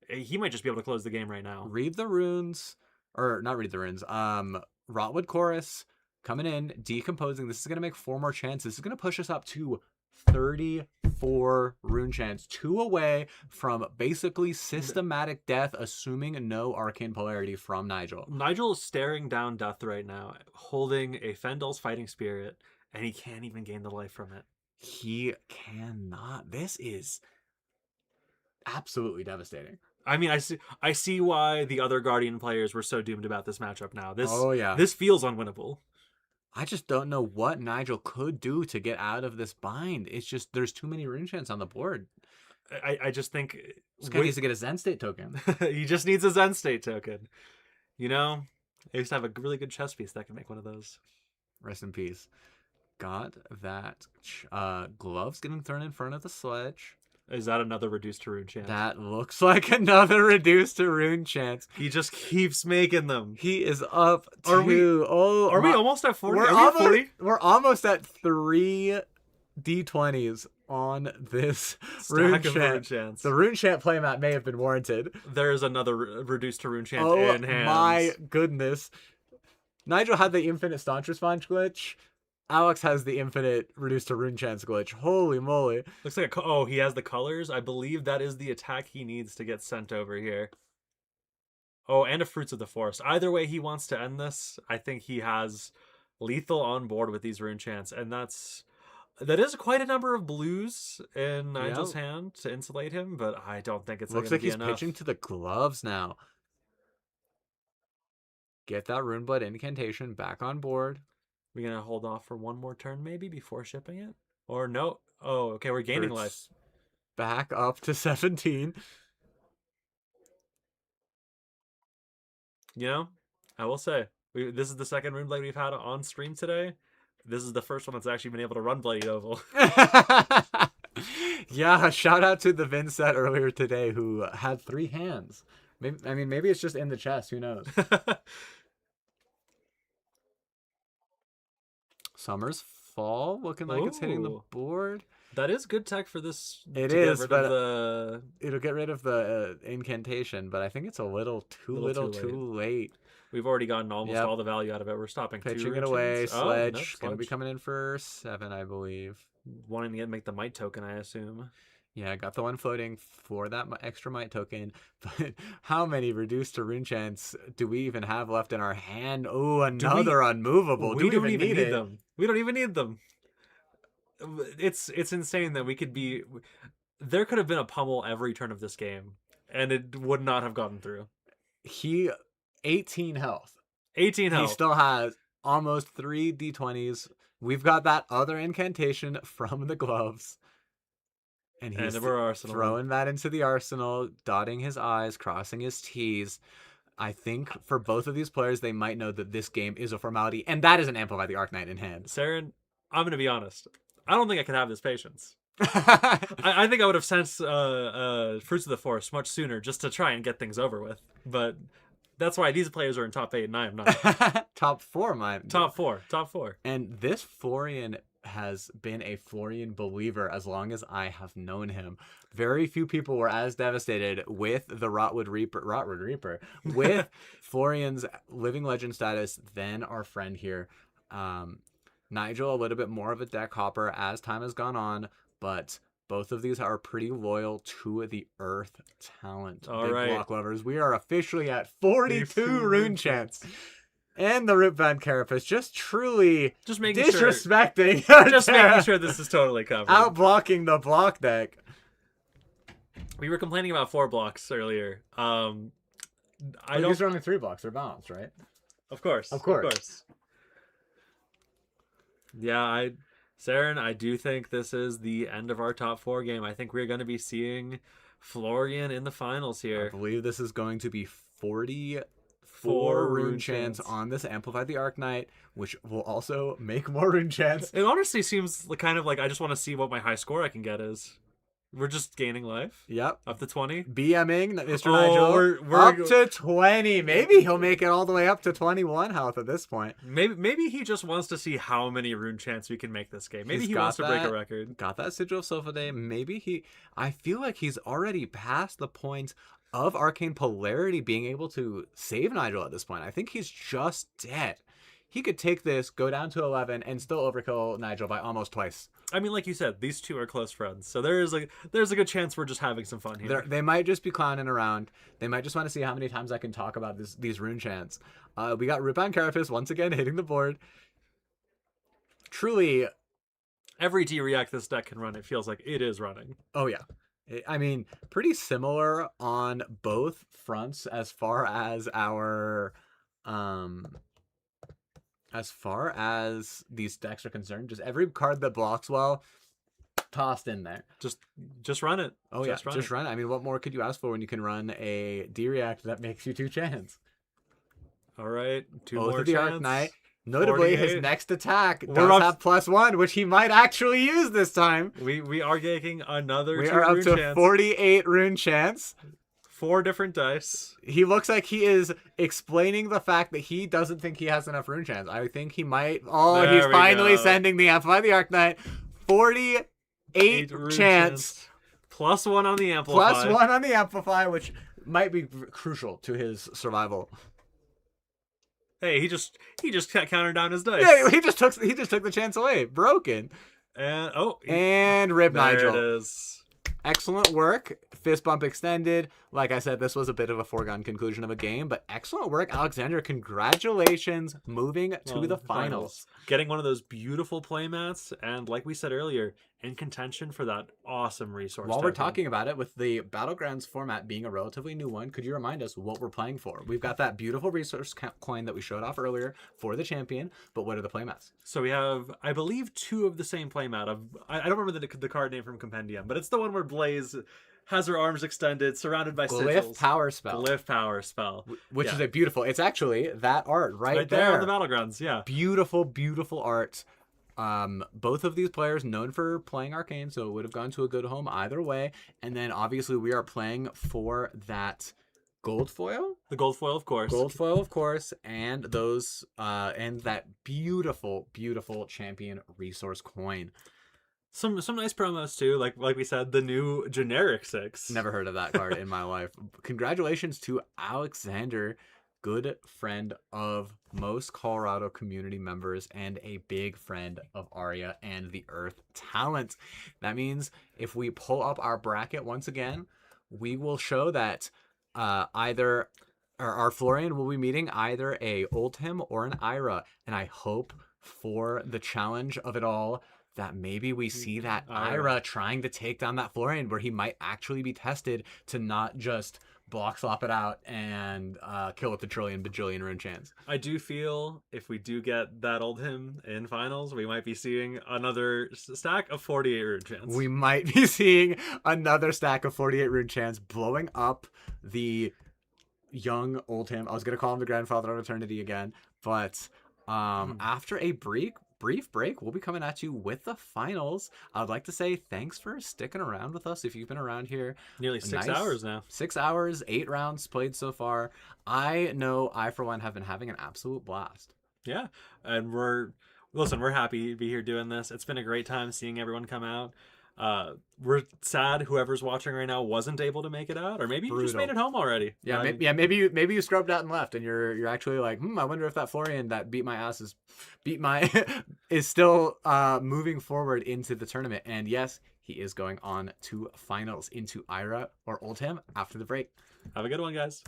A: he might just be able to close the game right now.
B: Read the runes, or not read the runes, Rotwood Chorus coming in, decomposing. This is going to make 4 more chances. This is going to push us up to 34 rune chance, 2 away from basically systematic death, assuming no arcane polarity from Nigel.
A: Nigel is staring down death right now, holding a Fendal's Fighting Spirit, and he can't even gain the life from it.
B: He cannot. This is absolutely devastating.
A: I mean, I see why the other Guardian players were so doomed about this matchup now. This feels unwinnable.
B: I just don't know what Nigel could do to get out of this bind. It's just, there's too many rune chants on the board.
A: I just think...
B: This guy needs to get a Zen State token.
A: He just needs a Zen State token. You know? I used to have a really good chess piece that can make one of those.
B: Rest in peace. Got that. Gloves getting thrown in front of the sledge.
A: Is that another reduced to rune chance?
B: That looks like another reduced to rune chance.
A: He just keeps making them.
B: He is up to...
A: Are we almost at 40?
B: We're almost at 3 D20s on this rune chant. The rune chant playmat may have been warranted.
A: There's another reduced to rune chant in hands.
B: My goodness. Nigel had the infinite staunch response glitch. Alex has the infinite reduced to rune chance glitch. Holy moly.
A: Looks like he has the colors. I believe that is the attack he needs to get sent over here. Oh, and a Fruits of the Forest. Either way he wants to end this, I think he has lethal on board with these rune chants, and that is quite a number of blues in Nigel's hand to insulate him, but I don't think it's
B: looks like he's pitching to the gloves now. Get that rune blood incantation back on board.
A: We're going to hold off for 1 more turn maybe before shipping it? Or no? Oh, okay, we're gaining life.
B: Back up to 17.
A: You know, I will say, this is the second Runeblade we've had on stream today. This is the first one that's actually been able to run Bloody Oval.
B: Yeah, shout out to the Vincent earlier today who had 3 hands. Maybe it's just in the chest. Who knows? Summer's Fall looking like it's hitting the board.
A: That is good tech for this.
B: It
A: to
B: is,
A: get rid
B: but
A: of the...
B: it'll get rid of the incantation, but I think it's a little too late.
A: We've already gotten almost
B: Yep.
A: all the value out of it. We're stopping
B: Pitching
A: 2
B: it away.
A: Runechants.
B: Sledge.
A: Nope,
B: Gonna be
A: Sledge.
B: coming in for 7, I believe.
A: Wanting to make the might token, I assume.
B: Yeah, I got the one floating for that extra might token. But how many reduced to runechants do we even have left in our hand? Oh, another unmovable.
A: We
B: do
A: don't even need
B: it?
A: them. We don't even need them. It's insane that we could be... There could have been a pummel every turn of this game, and it would not have gotten through.
B: 18 health.
A: 18 health.
B: He still has almost 3 D20s. We've got that other incantation from the gloves. And he's throwing that into the arsenal, dotting his I's, crossing his T's. I think for both of these players, they might know that this game is a formality, and that is an Amplify the Arcanite in hand.
A: Saren, I'm going to be honest. I don't think I could have this patience. I think I would have sent Fruits of the Forest much sooner just to try and get things over with. But that's why these players are in top 8 and I am not.
B: Top 4, man.
A: Top 4.
B: And this Florian has been a Florian believer as long as I have known him. Very few people were as devastated with the Rotwood Reaper, with Florian's Living Legend status than our friend here. Nigel, a little bit more of a deck hopper as time has gone on, but both of these are pretty loyal to the Earth talent.
A: All right.
B: Block lovers, we are officially at 42 runechants. And the Riptide Carapace just truly
A: making
B: disrespecting.
A: Making sure this is totally covered.
B: Outblocking the block deck.
A: We were complaining about 4 blocks earlier.
B: These are only 3 blocks. They're balanced, right?
A: Of course. Yeah, Saren, I do think this is the end of our top 4 game. I think we're going to be seeing Florian in the finals here.
B: I believe this is going to be 44 runechants on this Amplify the Arcanite, which will also make more runechants.
A: It honestly seems kind of like I just want to see what my high score I can get is. We're just gaining life.
B: Yep.
A: Up to 20.
B: BMing Mr. Nigel. We're up to 20. Maybe he'll make it all the way up to 21 health at this point.
A: Maybe he just wants to see how many runechants we can make this game. Maybe he wants to break a record.
B: Got that Sigil of Sylphidae. Maybe I feel like he's already past the point of Arcane Polarity being able to save Nigel at this point. I think he's just dead. He could take this, go down to 11, and still overkill Nigel by almost twice.
A: I mean, like you said, these two are close friends, so there's a good chance we're just having some fun here.
B: They might just be clowning around. They might just want to see how many times I can talk about these runechants. We got Riptide Carapace once again hitting the board. Truly,
A: every D-React this deck can run, it feels like it is running.
B: Oh yeah. I mean, pretty similar on both fronts as far as our as far as these decks are concerned. Just every card that blocks well, tossed in there.
A: Just run it.
B: Oh just run it. I mean, what more could you ask for when you can run a D-React that makes you 2 chance?
A: All right, 2
B: Both
A: more
B: of the
A: chance.
B: Arcanite. Notably,
A: 48.
B: his next attack does have +1, which he might actually use this time.
A: We are getting another 2
B: We are up
A: rune
B: to
A: chance.
B: 48 runechants.
A: 4 different dice.
B: He looks like he is explaining the fact that he doesn't think he has enough runechants. I think he might. Oh,
A: there
B: he's
A: we
B: finally
A: go.
B: sending the Amplify the Arcanite. 48 chance.
A: +1 on the Amplify.
B: +1 on the Amplify, which might be crucial to his survival.
A: Hey, he just countered down his dice.
B: Yeah, he just took the chance away. Broken.
A: And
B: Rip
A: there
B: Nigel.
A: it is.
B: Excellent work. Fist bump extended. Like I said, this was a bit of a foregone conclusion of a game, but excellent work, Alexander. Congratulations, moving to the finals.
A: Getting one of those beautiful playmats, and like we said earlier, in contention for that awesome resource.
B: While we're
A: token.
B: talking about it, with the Battlegrounds format being a relatively new one, could you remind us what we're playing for? We've got that beautiful resource coin that we showed off earlier for the champion, but what are the playmats?
A: So we have, I believe, 2 of the same playmat. I don't remember the card name from Compendium, but it's the one where Blaze has her arms extended, surrounded by
B: Glyph
A: sigils.
B: Power Spell.
A: Glyph Power Spell.
B: Which is a beautiful, it's actually that art right
A: there on the Battlegrounds, yeah.
B: Beautiful, beautiful art. Both of these players known for playing Arcane, so it would have gone to a good home either way. And then obviously we are playing for that gold foil.
A: The gold foil, of course.
B: Gold foil, of course, and those and that beautiful, beautiful champion resource coin.
A: Some nice promos too. Like we said, the new generic 6.
B: Never heard of that card in my life. Congratulations to Alexander, good friend of most Colorado community members and a big friend of Arya and the Earth Talent. That means if we pull up our bracket once again, we will show that either our Florian will be meeting either a Oldhim or an Ira, and I hope for the challenge of it all that maybe we see that Ira trying to take down that Florian, where he might actually be tested to not just block slop it out and kill with the trillion bajillion runechants.
A: I do feel if we do get that Oldhim in finals, we might be seeing another stack of 48 runechants.
B: We might be seeing another stack of 48 runechants blowing up the young Oldhim. I was going to call him the grandfather of eternity again, but after a brief break, we'll be coming at you with the finals. I'd like to say thanks for sticking around with us. If you've been around here
A: nearly 6 hours now,
B: 6 hours, 8 rounds played so far. I know I for one have been having an absolute blast.
A: Yeah, and we're happy to be here doing this. It's been a great time seeing everyone come out. We're sad whoever's watching right now wasn't able to make it out, or maybe you just made it home already.
B: Yeah, maybe you scrubbed out and left, and you're actually like, I wonder if that Florian that beat my ass is still moving forward into the tournament. And yes, he is going on to finals into Ira or Oldhim after the break.
A: Have a good one, guys.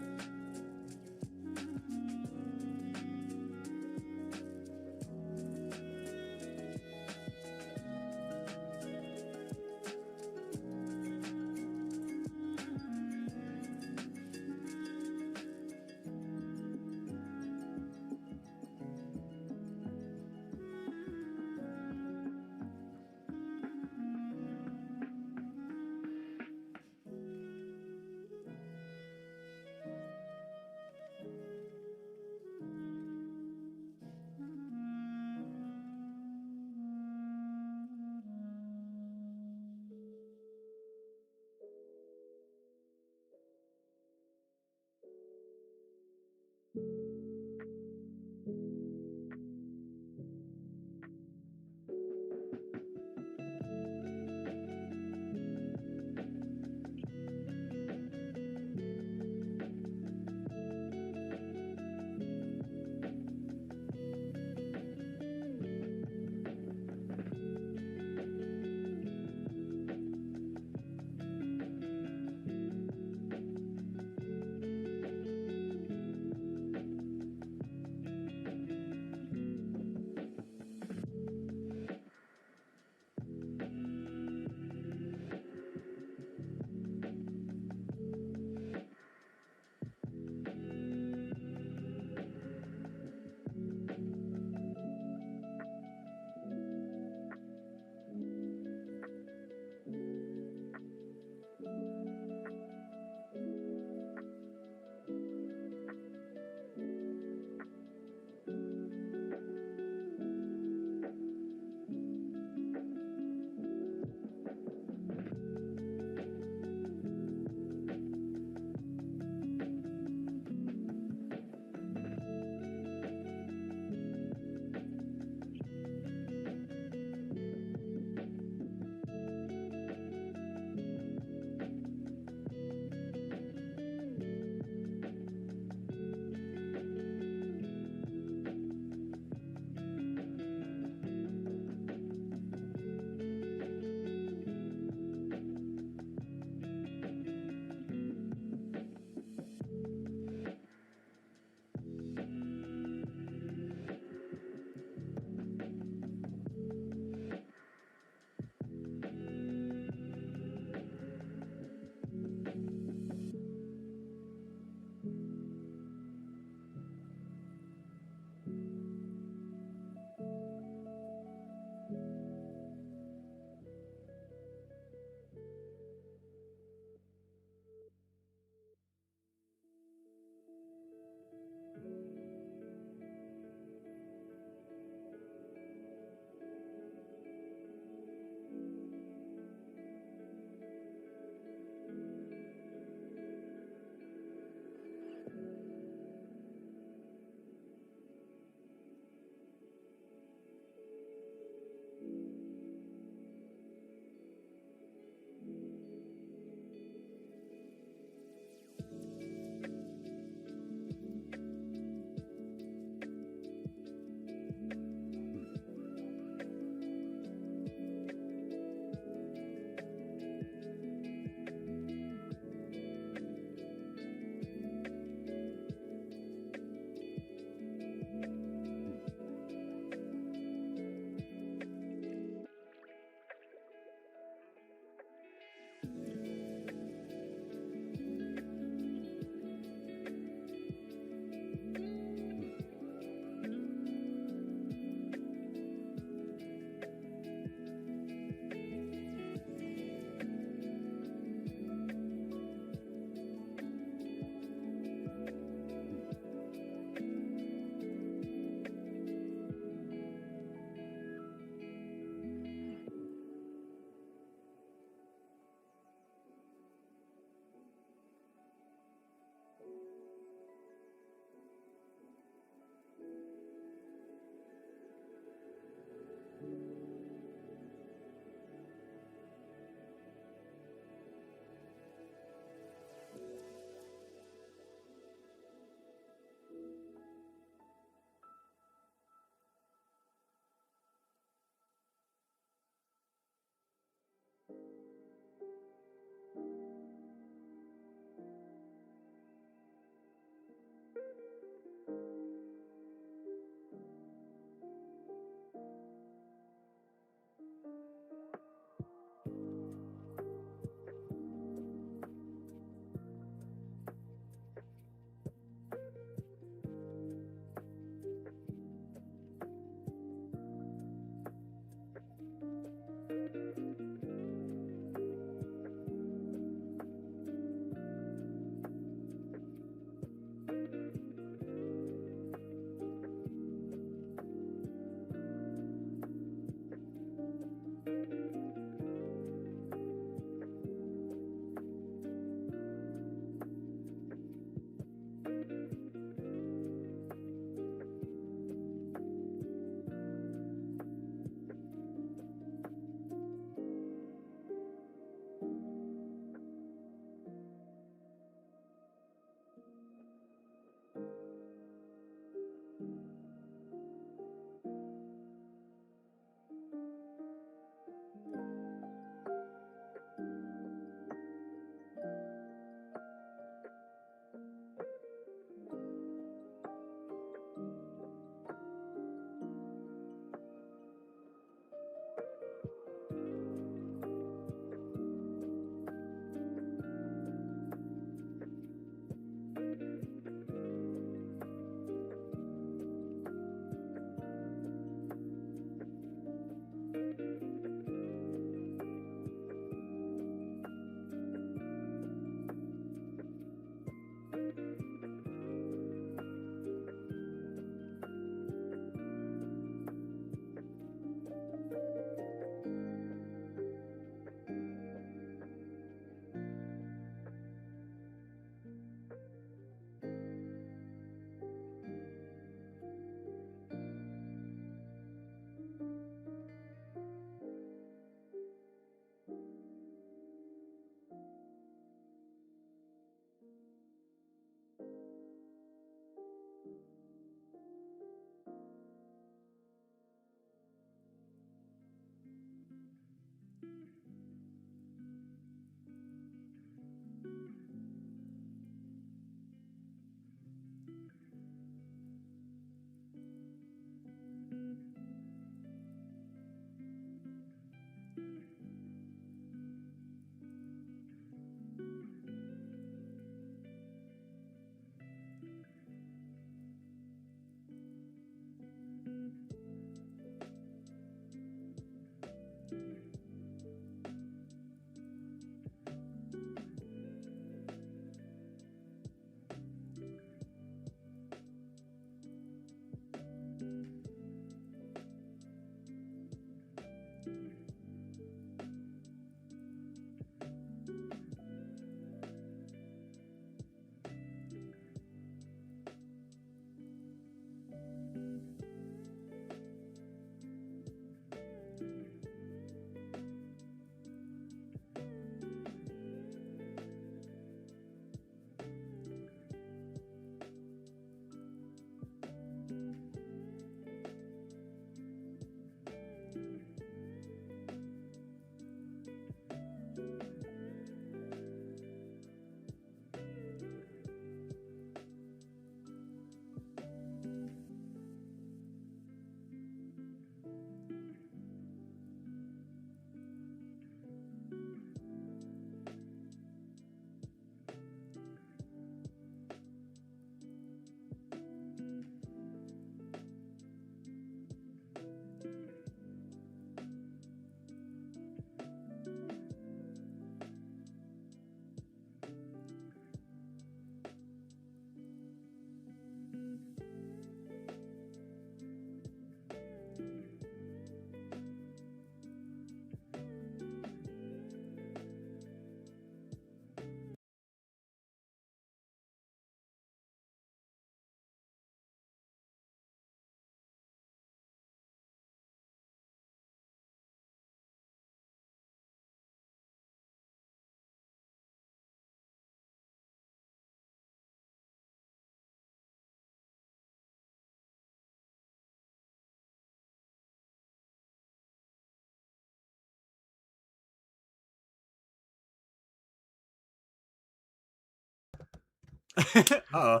B: Uh-oh.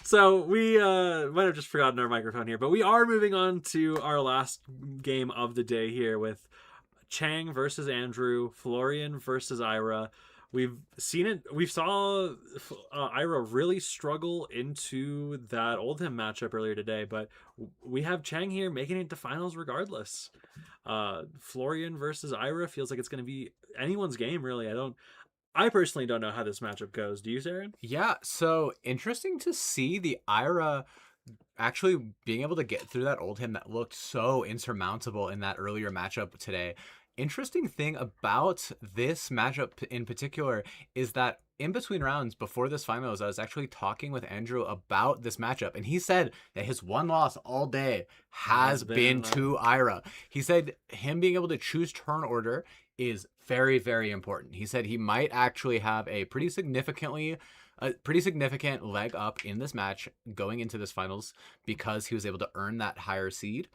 A: So we might have just forgotten our microphone here, but we are moving on to our last game of the day here with Chang versus Andrew, Florian versus Ira. We've seen it. We saw Ira really struggle into that Oldham matchup earlier today, but we have Chang here making it to finals regardless. Florian versus Ira feels like it's going to be anyone's game, really. I personally don't know how this matchup goes. Do you, Saren?
B: Yeah, so interesting to see the Ira actually being able to get through that Oldham that looked so insurmountable in that earlier matchup today. Interesting thing about this matchup in particular is that in between rounds before this finals, I was actually talking with Andrew about this matchup, and he said that his one loss all day has been to Ira. He said him being able to choose turn order is very, very important. He said he might actually have a pretty significant leg up in this match going into this finals because he was able to earn that higher seed.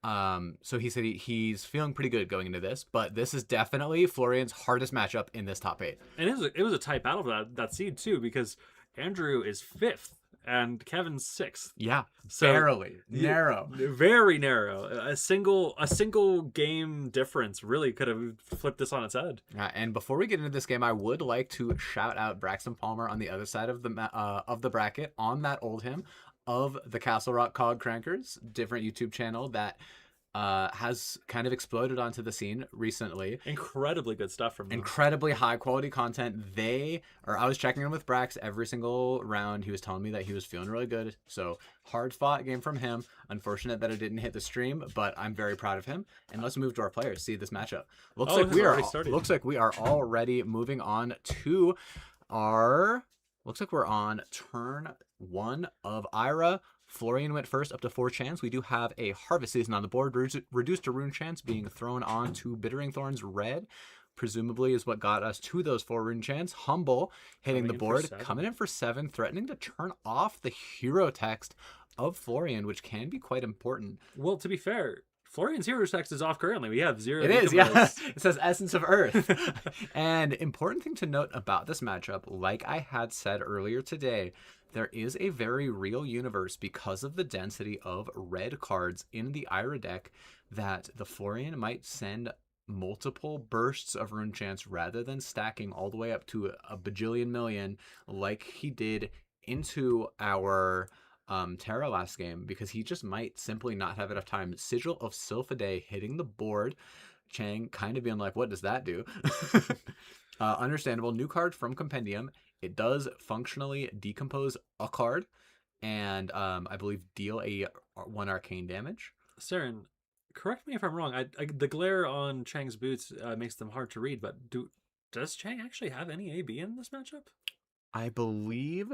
B: So he said he's feeling pretty good going into this, but this is definitely Florian's hardest matchup in this top 8.
A: And it was a tight battle for that seed too, because Andrew is 5th and Kevin's 6th.
B: Yeah,
A: So
B: barely narrow.
A: Very narrow. A single game difference really could have flipped this on its head.
B: And before we get into this game, I would like to shout out Braxton Palmer on the other side of the bracket on that Oldham of the Castle Rock Cog Crankers, different YouTube channel that has kind of exploded onto the scene recently.
A: Incredibly good stuff from them.
B: Incredibly high quality content. I was checking in with Brax every single round. He was telling me that he was feeling really good. So hard fought game from him. Unfortunate that it didn't hit the stream, but I'm very proud of him. And let's move to our players. See this matchup. Looks like we are already moving on to our. Looks like we're on turn 1 of Ira. Florian went first up to 4 chance. We do have a Harvest Season on the board, reduced to Rune Chance being thrown on to Bittering Thorns red. Presumably is what got us to those 4 Rune Chance. Humble hitting the board, coming in for 7, threatening to turn off the hero text of Florian, which can be quite important.
A: Well, to be fair, Florian's hero text is off currently. We have 0.
B: It is, yeah. It says Essence of Earth. And important thing to note about this matchup, like I had said earlier today, there is a very real universe because of the density of red cards in the Ira deck that the Florian might send multiple bursts of Rune Chance rather than stacking all the way up to a bajillion million like he did into our Terra last game, because he just might simply not have enough time. Sigil of Sylphidae hitting the board. Chang kind of being like, what does that do? Understandable. New card from Compendium. It does functionally decompose a card and I believe deal 1 arcane damage.
A: Saren, correct me if I'm wrong. The glare on Chang's boots makes them hard to read, but does Chang actually have any AB in this matchup?
B: I believe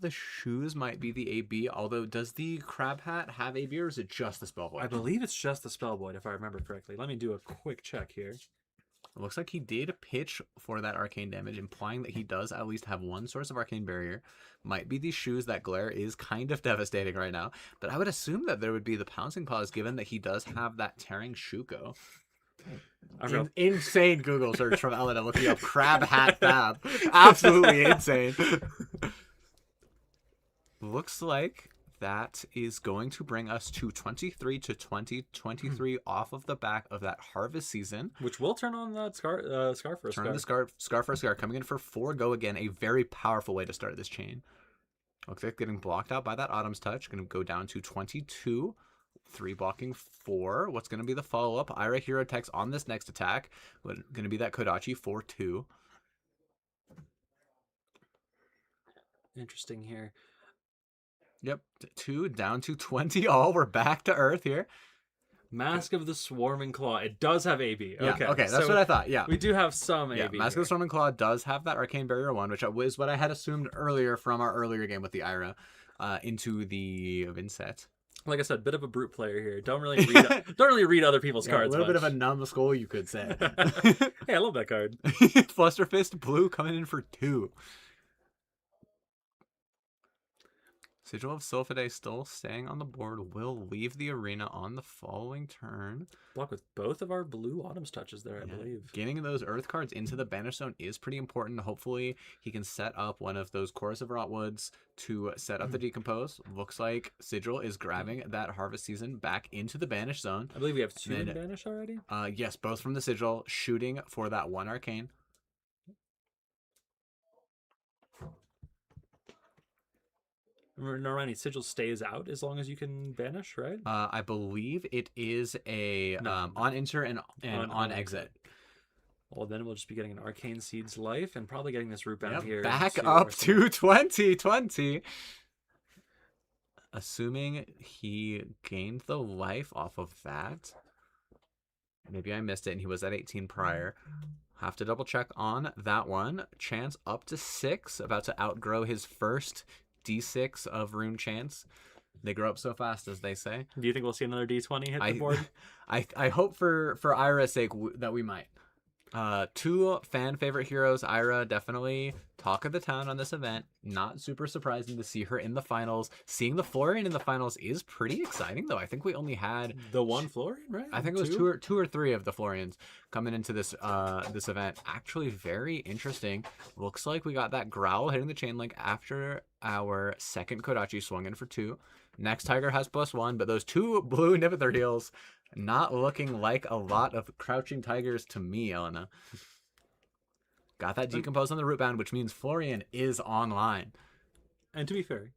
B: the shoes might be the AB, although does the crab hat have AB or is it just the Spellvoid?
A: I believe it's just the Spellvoid, if I remember correctly. Let me do a quick check here.
B: It looks like he did pitch for that arcane damage, implying that he does at least have one source of arcane barrier. Might be these shoes. That glare is kind of devastating right now, but I would assume that there would be the pouncing paws, given that he does have that tearing Shuko. Insane Google search from Elena looking up crab hat fab. Absolutely insane. Looks like that is going to bring us to 23 to 2023 off of the back of that Harvest Season,
A: which will turn on that Scar for a
B: Turn on the Scar for a Scar, coming in for 4 go again. A very powerful way to start this chain. Looks like getting blocked out by that Autumn's Touch. Going to go down to 22. 3 blocking 4. What's going to be the follow-up? Ira hero text on this next attack. Going to be that Kodachi 4-2.
A: Interesting here.
B: Yep, 2 down to 20 all. We're back to Earth here.
A: Mask of the Swarming Claw. It does have AB.
B: Yeah, okay, that's what I thought. Yeah,
A: we do have some AB.
B: Mask of the Swarming Claw does have that Arcane Barrier 1, which was what I had assumed earlier from our earlier game with the Ira into the Vinset.
A: Like I said, bit of a brute player here. Don't really read other people's cards.
B: A little bit of a numbskull, you could say.
A: Hey, I love that card.
B: Flusterfist blue coming in for 2. Sigil of Sylphide still staying on the board. Will leave the arena on the following turn.
A: Block with both of our blue Autumn's touches there, I
B: Yeah,
A: believe.
B: getting those Earth cards into the banish zone is pretty important. Hopefully, he can set up one of those Chorus of Rotwoods to set up the Decompose. Looks like Sigil is grabbing that Harvest Season back into the banish zone.
A: I believe we have 2 in
B: Then-
A: banish already.
B: Yes, both from the Sigil, shooting for that 1 Arcane.
A: Normani Sigil stays out as long as you can banish, right?
B: I believe it is a
A: No.
B: on enter and on exit.
A: Well, then we'll just be getting an Arcane Seed's life and probably getting this root bound
B: Yep,
A: here.
B: back
A: to
B: up
A: Arsenal.
B: to 2020. Assuming he gained the life off of that. Maybe I missed it and he was at 18 prior. Have to double check on that one. Chance up to 6, about to outgrow his first D6 of Rune Chance. They grow up so fast, as they say.
A: Do you think we'll see another D20 hit the board?
B: I hope for Ira's sake that we might. 2 fan favorite heroes. Ira, definitely talk of the town on this event. Not super surprising to see her in the finals. Seeing the Florian in the finals is pretty exciting, though. I think we only had
A: The one Florian, right?
B: I think it was two or three of the Florians coming into this this event. Actually, very interesting. Looks like we got that growl hitting the chain link after our second Kodachi swung in for 2. Next Tiger has +1, but those 2 blue Nivither heals not looking like a lot of crouching tigers to me, Elena. Got that decompose on the root bound, which means Florian is online.
A: And to be fair,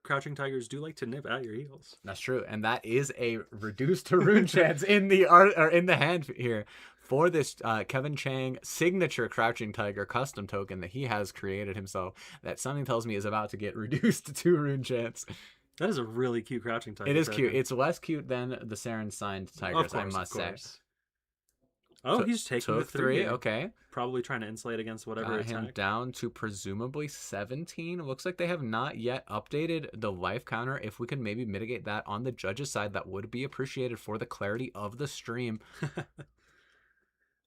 A: crouching tigers do like to nip at your heels.
B: That's true, and that is a reduced to rune chance in the art or in the hand here for this Kevin Chang signature crouching tiger custom token that he has created himself. That something tells me is about to get reduced to rune chance.
A: That is a really cute crouching tiger.
B: It is
A: token.
B: cute. It's less cute than the Saren signed tigers,
A: Of course,
B: I must
A: of
B: say.
A: course. Oh, he's taking the
B: Took
A: 3.
B: three. Okay.
A: Probably trying to insulate against whatever
B: Got him
A: attack.
B: down to presumably 17. Looks like they have not yet updated the life counter. If we can maybe mitigate that on the judge's side, that would be appreciated for the clarity of the stream.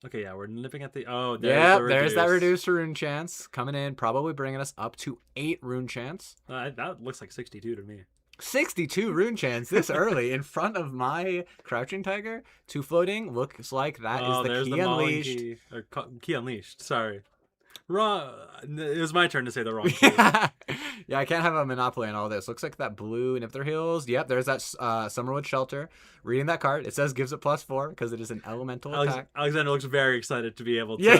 A: Okay, yeah, we're nipping at the... Oh,
B: There's that reduced rune chance coming in, probably bringing us up to 8 rune chance.
A: That looks like 62 to me.
B: 62 rune chance this early in front of my crouching tiger. 2 floating. Looks like that is the
A: there's
B: key
A: the Maulin
B: unleashed.
A: Key, or key unleashed. Sorry. Wrong. It was my turn to say the wrong key.
B: Yeah, I can't have a monopoly on all this. Looks like that blue Nipther Hills. Yep, there's that Summerwood Shelter. Reading that card, it says gives it +4 because it is an elemental attack.
A: Alexander looks very excited to be able to...
B: Yeah,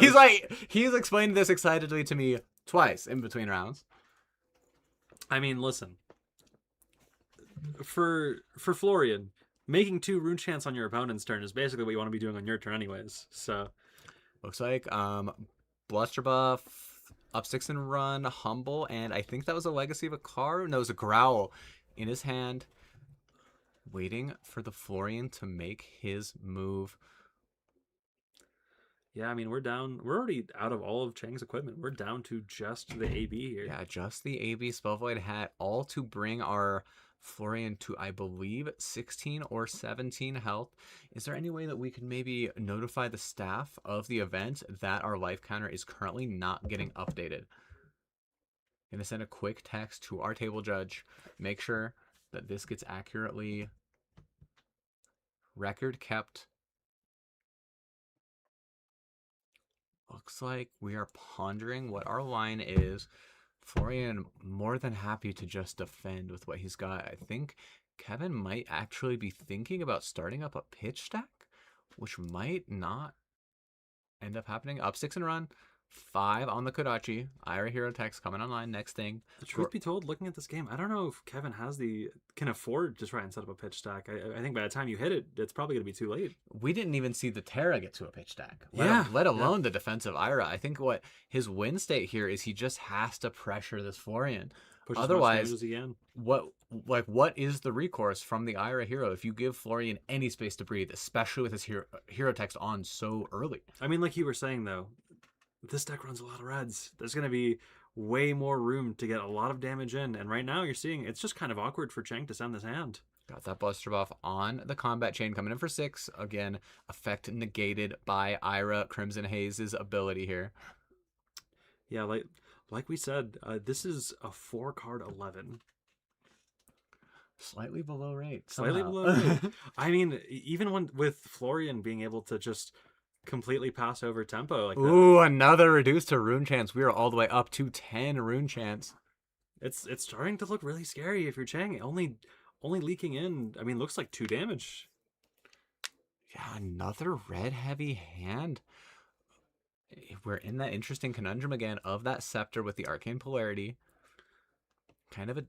B: he's explained this excitedly to me twice in between rounds.
A: I mean, listen. For Florian, making 2 rune chance on your opponent's turn is basically what you want to be doing on your turn anyways. So
B: Looks like Bluster Buff, up 6 and run, Humble, and I think that was a legacy of a card. No, it was a Growl in his hand. Waiting for the Florian to make his move.
A: yeah, I mean, we're already out of all of Chang's equipment. We're down to just the AB here.
B: Yeah, just the AB Spellvoid hat, all to bring our Florian to, I believe, 16 or 17 health. Is there any way that we could maybe notify the staff of the event that our life counter is currently not getting updated? Gonna send a quick text to our table judge. Make sure that this gets accurately record kept. Looks like we are pondering what our line is. Florian more than happy to just defend with what he's got. I think Kevin might actually be thinking about starting up a pitch stack, which might not end up happening. Up 6 and run, 5 on the Kodachi. Ira Hero Text coming online. Next thing.
A: The truth be told, looking at this game, I don't know if Kevin can afford to try and set up a pitch stack. I think by the time you hit it, it's probably going to be too late.
B: We didn't even see the Terra get to a pitch stack.
A: Yeah.
B: Let alone the defensive Ira. I think what his win state here is he just has to pressure this Florian.
A: Push as much
B: Otherwise,
A: damage as he can.
B: what is the recourse from the Ira hero if you give Florian any space to breathe, especially with his hero text on so early?
A: I mean, like you were saying, though, this deck runs a lot of reds. There's going to be way more room to get a lot of damage in. And right now you're seeing it's just kind of awkward for Chang to send this hand.
B: Got that Buster Buff on the combat chain coming in for 6. Again, effect negated by Ira Crimson Haze's ability here.
A: Yeah, like like we said, this is a 4-card 11.
B: Slightly below rate.
A: Slightly
B: somehow.
A: below rate. I mean, even with Florian being able to just completely pass over tempo like that.
B: Ooh, another reduced to rune chance. We are all the way up to 10 rune chance.
A: It's starting to look really scary if you're Chang. Only leaking in, I mean, looks like 2 damage.
B: Yeah, another red heavy hand. We're in that interesting conundrum again of that scepter with the arcane polarity. Kind of a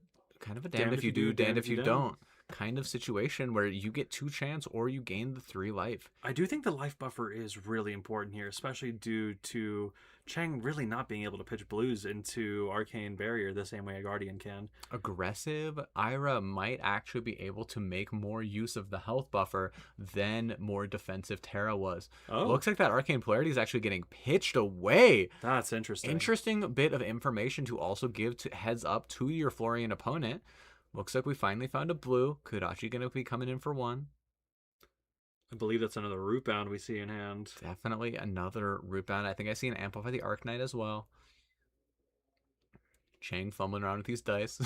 B: damned if you do, damned if you don't kind of situation where you get 2 chance or you gain the 3 life.
A: I do think the life buffer is really important here, especially due to Chang really not being able to pitch blues into Arcane Barrier the same way a Guardian can.
B: Aggressive Ira might actually be able to make more use of the health buffer than more defensive Terra was.
A: Oh,
B: Looks like that Arcane Polarity is actually getting pitched away.
A: that's interesting.
B: Interesting bit of information to also give to heads up to your Florian opponent. Looks like we finally found a blue. Kudachi going to be coming in for 1.
A: I believe that's another root bound we see in hand.
B: Definitely another root bound. I think I see an Amplify the Arc Knight as well. Chang fumbling around with these dice.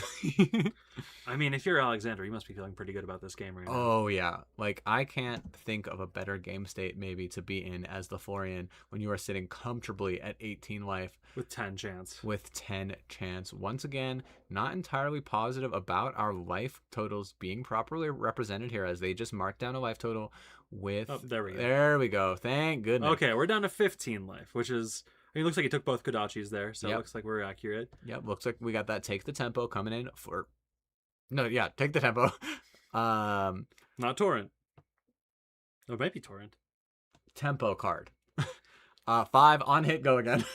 A: I mean, if you're Alexander, you must be feeling pretty good about this game right now.
B: Oh, yeah. Like, I can't think of a better game state maybe to be in as the Florian when you are sitting comfortably at 18 life.
A: With 10 chance.
B: With 10 chance. Once again, not entirely positive about our life totals being properly represented here as they just marked down a life total with...
A: Oh, there we go.
B: There we go. Thank goodness.
A: Okay, we're down to 15 life, which is... I mean, it looks like he took both Kodachis there, so
B: Yep.
A: it looks like we're accurate.
B: Yep, looks like we got that take the tempo coming in for... No, yeah, take the tempo.
A: Not Torrent. Oh, it might be Torrent.
B: Tempo card. 5 on hit, go again.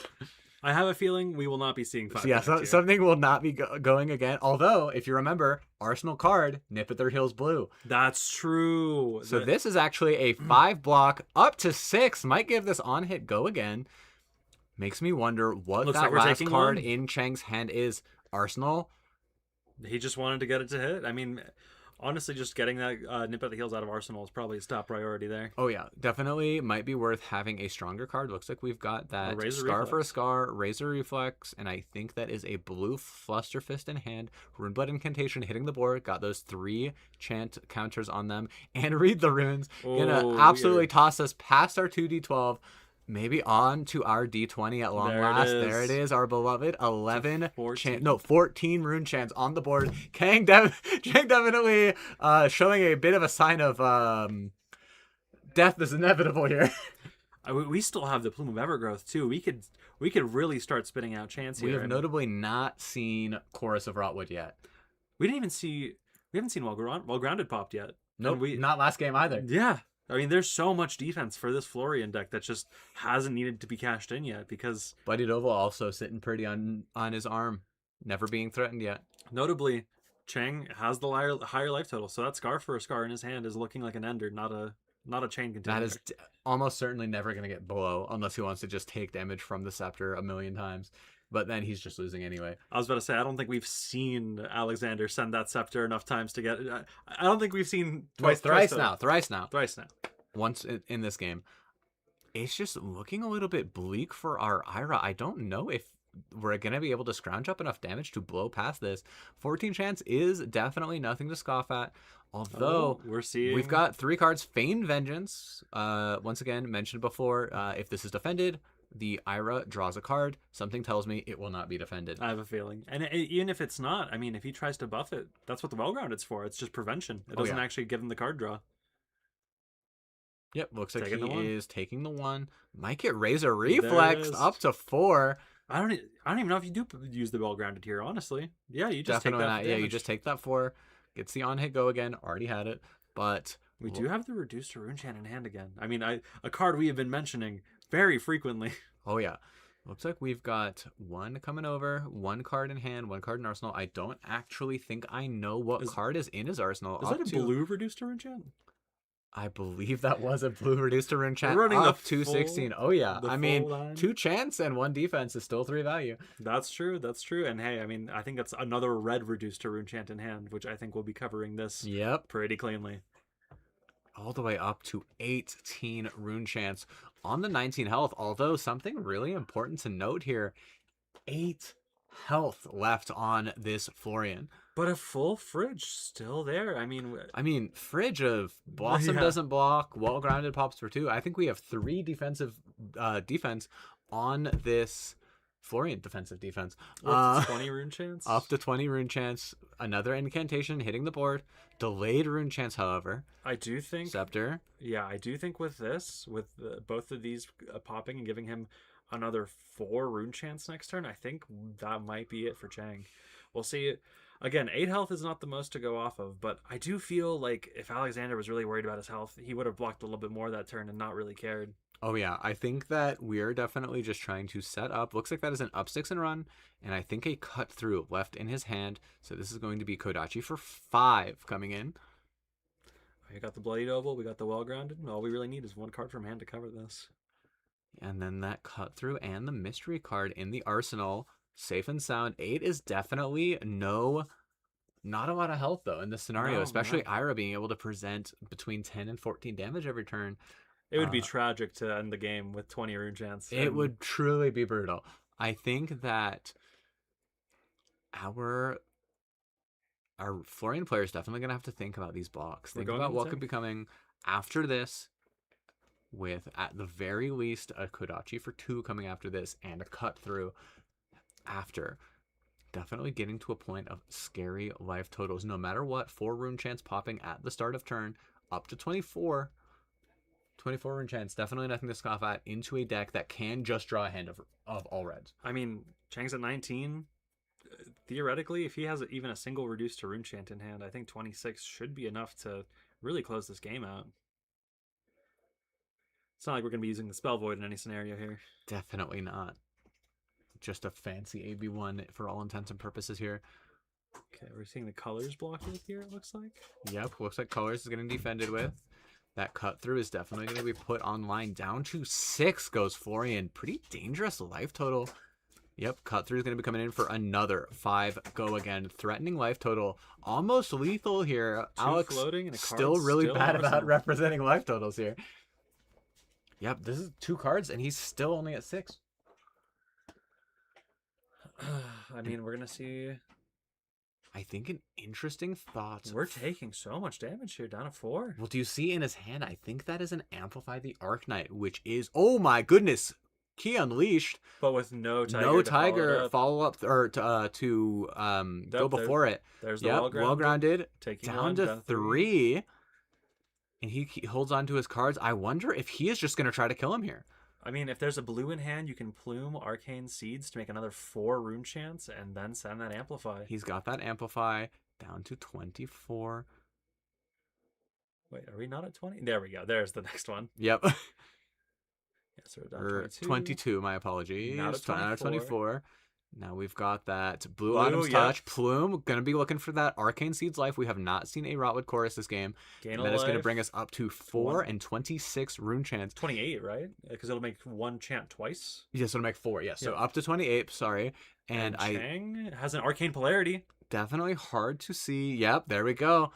A: I have a feeling we will not be seeing 5.
B: So yeah,
A: here.
B: something will not be going again. Although, if you remember, Arsenal card, nip at their heels blue.
A: That's true.
B: So this is actually a 5 block up to 6. Might give this on hit go again. Makes me wonder what
A: Looks
B: that
A: like we're
B: last
A: taking
B: card
A: one.
B: in Chang's hand is. Arsenal.
A: He just wanted to get it to hit. I mean, honestly, just getting that nip at the heels out of Arsenal is probably his top priority there.
B: Oh yeah, definitely might be worth having a stronger card. Looks like we've got that
A: Razor
B: Scar for a
A: Reflex.
B: Scar, Razor Reflex, and I think that is a blue Fluster Fist in hand. Runeblood Incantation hitting the board. Got those 3 chant counters on them. And read the runes. Gonna
A: Oh,
B: absolutely
A: weird.
B: toss us past our 2d12. Maybe on to our D20 at long
A: There it
B: last.
A: is.
B: There it is, our beloved 11
A: 14.
B: 14 rune chants on the board. Chang definitely showing a bit of a sign of death is inevitable here.
A: We still have the Plume of Evergrowth too. We could really start spitting out chance here.
B: We have
A: and
B: notably not seen Chorus of Rotwood yet.
A: we haven't seen Well Grounded popped yet.
B: Nope,
A: And
B: not last game either.
A: Yeah. I mean, there's so much defense for this Florian deck that just hasn't needed to be cashed in yet because,
B: Buddy Doval also sitting pretty on his arm, never being threatened yet.
A: notably, Chang has the higher life total. So that Scar for a Scar in his hand is looking like an Ender, not a chain container.
B: That is almost certainly never going to get below unless he wants to just take damage from the Scepter a million times. But then he's just losing anyway.
A: I was about to say, I don't think we've seen Alexander send that Scepter enough times to get. I don't think we've seen
B: Thrice
A: total.
B: now.
A: Thrice now.
B: Once in this game. It's just looking a little bit bleak for our Ira. I don't know if we're going to be able to scrounge up enough damage to blow past this. 14 chance is definitely nothing to scoff at. Although
A: we're seeing
B: we've got 3 cards. Feigned Vengeance. Once again, mentioned before, if this is defended, the Ira draws a card. Something tells me it will not be defended.
A: I have a feeling. And even if it's not, I mean, if he tries to buff it, that's what the Well-Grounded's for. It's just prevention. It doesn't actually give him the card draw.
B: Yep, looks like
A: Taking the one.
B: he is taking the one. Might get Razor Reflex
A: is.
B: up to 4.
A: I don't even know if you do use the Well-Grounded here, honestly. Yeah, you just
B: Definitely
A: take that
B: not. Yeah, you
A: damage.
B: just take that 4. Gets the on hit go again. Already had it. But
A: We do have the Reduced to Runechant in hand again. I mean, a card we have been mentioning very frequently.
B: oh yeah. Looks like we've got 1 coming over, 1 card in hand, 1 card in arsenal. I don't actually think I know what card is in his arsenal.
A: Is that a blue Reduced to Runechant?
B: I believe that was a blue reduced to rune chat.
A: We're running
B: up
A: the
B: to
A: full-
B: 16. Oh yeah.
A: the
B: I mean,
A: full line.
B: 2 chance and 1 defense is still 3 value.
A: That's true. And hey, I mean, I think that's another red Reduced to Runechant in hand, which I think will be covering this
B: Yep.
A: pretty cleanly.
B: All the way up to 18 rune chance on the 19 health. Although something really important to note here, 8 health left on this Florian.
A: But a full fridge still there. I mean,
B: Fridge of Blossom
A: Yeah.
B: doesn't block, well grounded pops for 2. I think we have 3 defensive defense on this Florian defensive defense.
A: with 20 rune chance.
B: Up to 20 rune chance. Another incantation hitting the board. Delayed rune chance, however.
A: I do think.
B: Scepter.
A: Yeah, I do think with this, with both of these popping and giving him another 4 rune chance next turn, I think that might be it for Chang. We'll see. Again, 8 health is not the most to go off of, but I do feel like if Alexander was really worried about his health, he would have blocked a little bit more that turn and not really cared.
B: Oh, yeah. I think that we're definitely just trying to set up. Looks like that is an up 6 and run, and I think a cut through left in his hand. So this is going to be Kodachi for 5 coming in.
A: We got the Bloodied Oval, we got the Well-Grounded, and all we really need is 1 card from hand to cover this.
B: And then that cut through and the mystery card in the arsenal. Safe and sound. 8 is definitely not a lot of health, though, in this scenario,
A: No,
B: especially
A: no.
B: Ira being able to present between 10 and 14 damage every turn.
A: It would be tragic to end the game with 20 rune chance.
B: It
A: and
B: would truly be brutal. I think that our Florian player is definitely going to have to think about these blocks.
A: We're
B: Think
A: going
B: about
A: on
B: what
A: the
B: could be coming after this, with at the very least a Kodachi for 2 coming after this and a cut through after. Definitely getting to a point of scary life totals. No matter what, 4 rune chance popping at the start of turn, up to 24. 24 rune chance, definitely nothing to scoff at, into a deck that can just draw a hand of all reds.
A: I mean, Chang's at 19. Theoretically, if he has even a single reduced to rune chant in hand, I think 26 should be enough to really close this game out. It's not like we're going to be using the Spell Void in any scenario here.
B: Definitely not. Just a fancy AB1 for all intents and purposes here.
A: Okay, we're seeing the colors blocked with here, it looks like.
B: Yep, looks like colors is getting defended with. That cut through is definitely going to be put online. Down to 6 goes Florian. Pretty dangerous life total. Yep, cut through is going to be coming in for another 5 go again. Threatening life total. Almost lethal here.
A: 2
B: Alex
A: floating and a card
B: still really
A: still
B: bad about
A: arsenal.
B: representing life totals here. Yep, this is 2 cards and he's still only at 6.
A: I mean, we're going to see...
B: I think an interesting thought.
A: We're taking so much damage here, down to 4.
B: Well, do you see in his hand? I think that is an Amplify the Arcanite, which is, oh my goodness, Key Unleashed.
A: But with no Tiger
B: No
A: to follow it
B: Tiger
A: up.
B: follow up or to go
A: Yep,
B: before it.
A: There's the
B: Yep,
A: well-grounded.
B: well grounded.
A: Taking
B: Down
A: one,
B: to
A: down
B: 3. And he holds on to his cards. I wonder if he is just going to try to kill him here.
A: I mean, if there's a blue in hand, you can plume Arcane Seeds to make another 4 rune chance and then send that Amplify.
B: He's got that Amplify down to 24.
A: Wait, are we not at 20? There we go. There's the next one.
B: Yep.
A: Yeah, so we're down
B: Or
A: 22.
B: 22, my apologies.
A: Now to
B: Now to
A: 24.
B: Now we've got that Blue
A: Blue,
B: Autumn's
A: yep.
B: Touch. Plume, going to be looking for that Arcane Seeds Life. We have not seen a Rotwood Chorus this game.
A: Gain
B: And
A: a
B: that is going to
A: life.
B: bring us up to 4
A: One.
B: and 26 rune chance.
A: 28, right? Because it'll make 1 chant twice.
B: Yes, it'll make 4. Yes, so
A: Yep.
B: up to 28, sorry. And I
A: Chang has an Arcane Polarity.
B: definitely hard to see. Yep, there we go.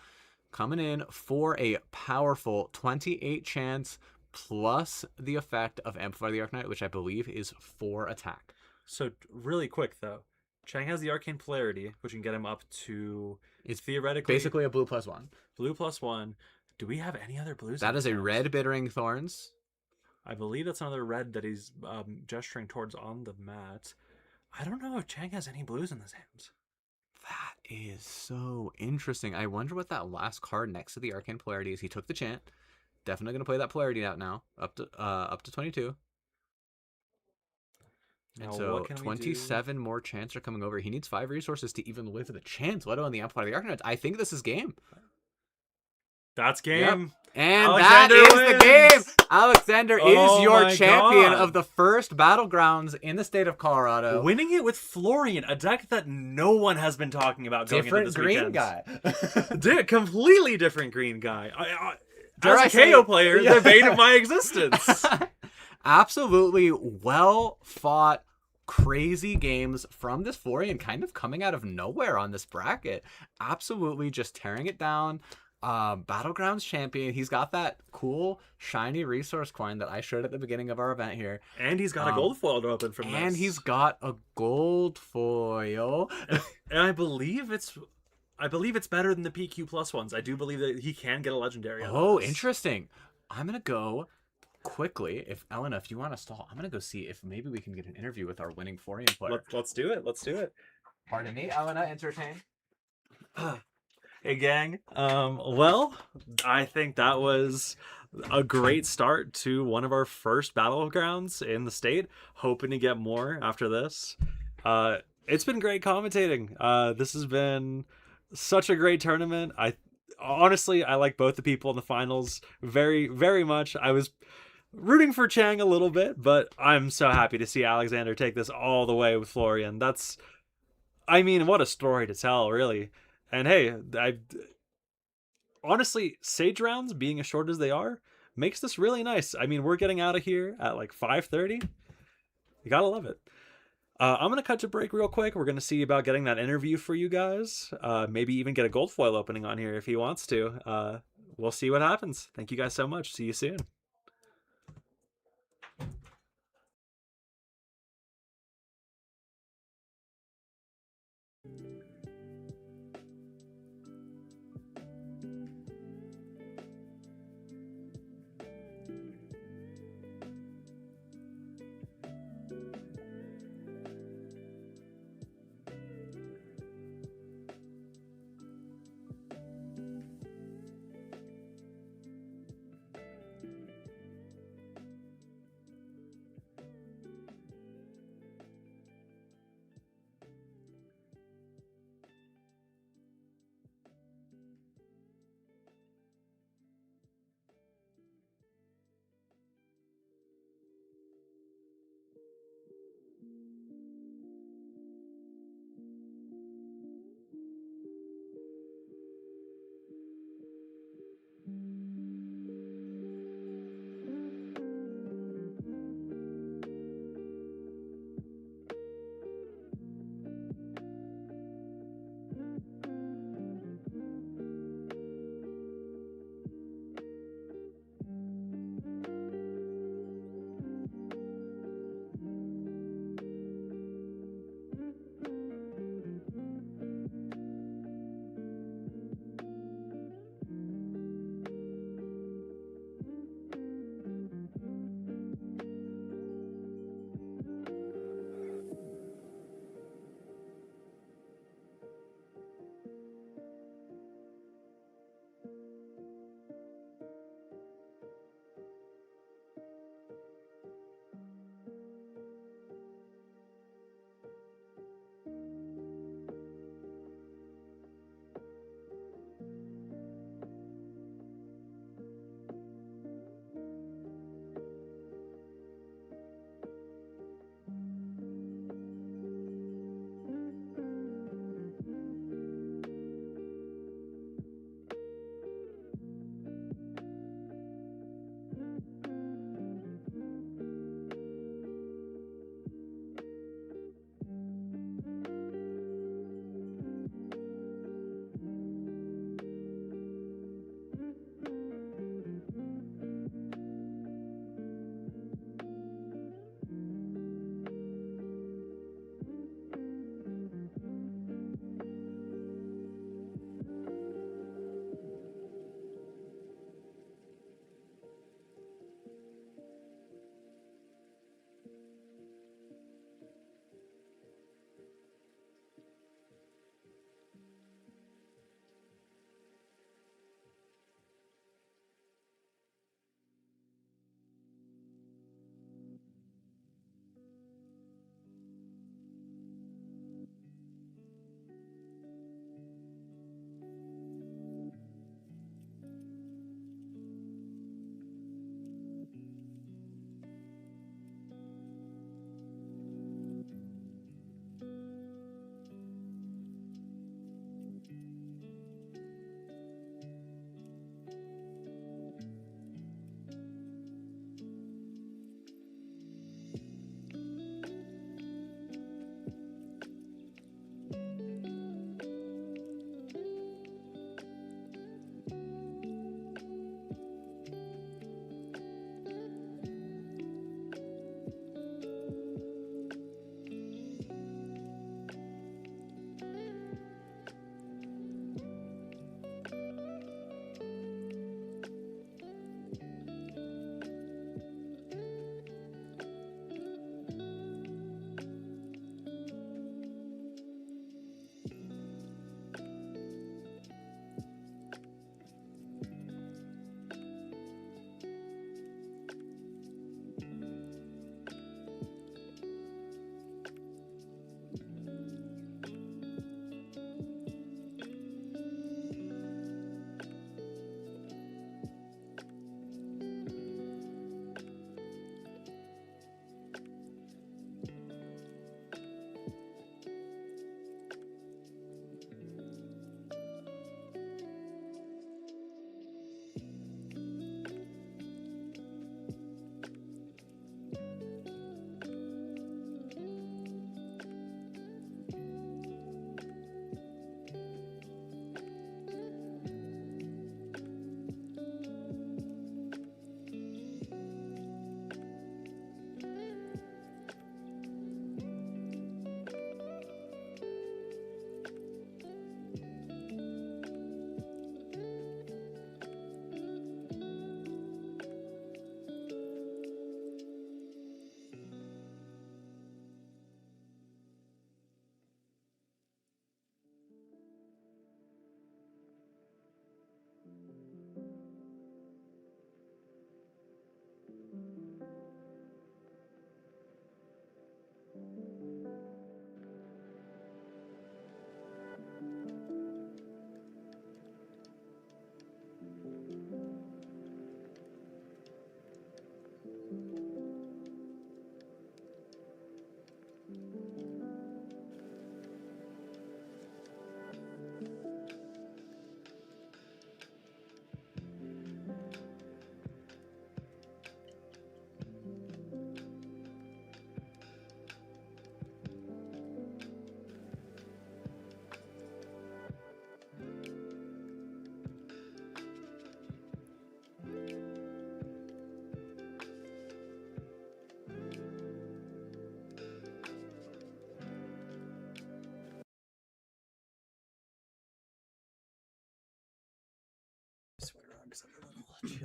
B: Coming in for a powerful 28 chance plus the effect of Amplify the Arcanite, which I believe is 4 attack.
A: So really quick, though. Chang has the Arcane Polarity, which can get him up to...
B: It's
A: theoretically
B: basically a blue +1.
A: blue +1. Do we have any other blues?
B: That
A: in
B: is a
A: this hand?
B: red Bittering Thorns.
A: I believe that's another red that he's gesturing towards on the mat. I don't know if Chang has any blues in his hands.
B: That is so interesting. I wonder what that last card next to the Arcane Polarity is. He took the chant. Definitely going to play that Polarity out now. Up to 22. And
A: Now,
B: so
A: what can we do?
B: 27 more chants are coming over. He needs 5 resources to even live the chance, let alone the Amplify of the Arcanite. I think this is game.
A: That's game.
B: And
A: Alexander
B: that is the game.
A: wins!
B: Alexander
A: Oh
B: is your
A: my
B: champion
A: God.
B: of the first Battlegrounds in the state of Colorado.
A: Winning it with Florian, a deck that no one has been talking about going into
B: Different
A: this
B: green
A: weekend.
B: guy.
A: Completely different green guy.
B: Dare
A: As
B: I
A: a
B: say-
A: KO player,
B: Yeah.
A: the bane of my existence.
B: Absolutely well fought, crazy games from this Florian, kind of coming out of nowhere on this bracket. Absolutely just tearing it down. Battlegrounds champion. He's got that cool shiny resource coin that I showed at the beginning of our event here.
A: And he's got a gold foil to open from this.
B: And he's got a gold foil.
A: And I believe it's better than the PQ plus ones. I do believe that he can get a legendary.
B: Oh, interesting. I'm gonna go quickly. If Elena, if you want to stall, I'm gonna go see if maybe we can get an interview with our winning Florian player.
A: Let's do it. Let's do it.
B: Pardon me, Elena, entertain.
A: Hey gang. Well, I think that was a great start to one of our first battlegrounds in the state. Hoping to get more after this. It's been great commentating. This has been such a great tournament. I like both the people in the finals very, very much. I was rooting for Chang a little bit, but I'm so happy to see Icelander take this all the way with Florian. What a story to tell, really. And hey, honestly, Sage rounds being as short as they are makes this really nice. We're getting out of here at like 5:30. You gotta love it. I'm gonna cut to break real quick. We're gonna see about getting that interview for you guys. Maybe even get a gold foil opening on here if he wants to. We'll see what happens. Thank you guys so much. See you soon.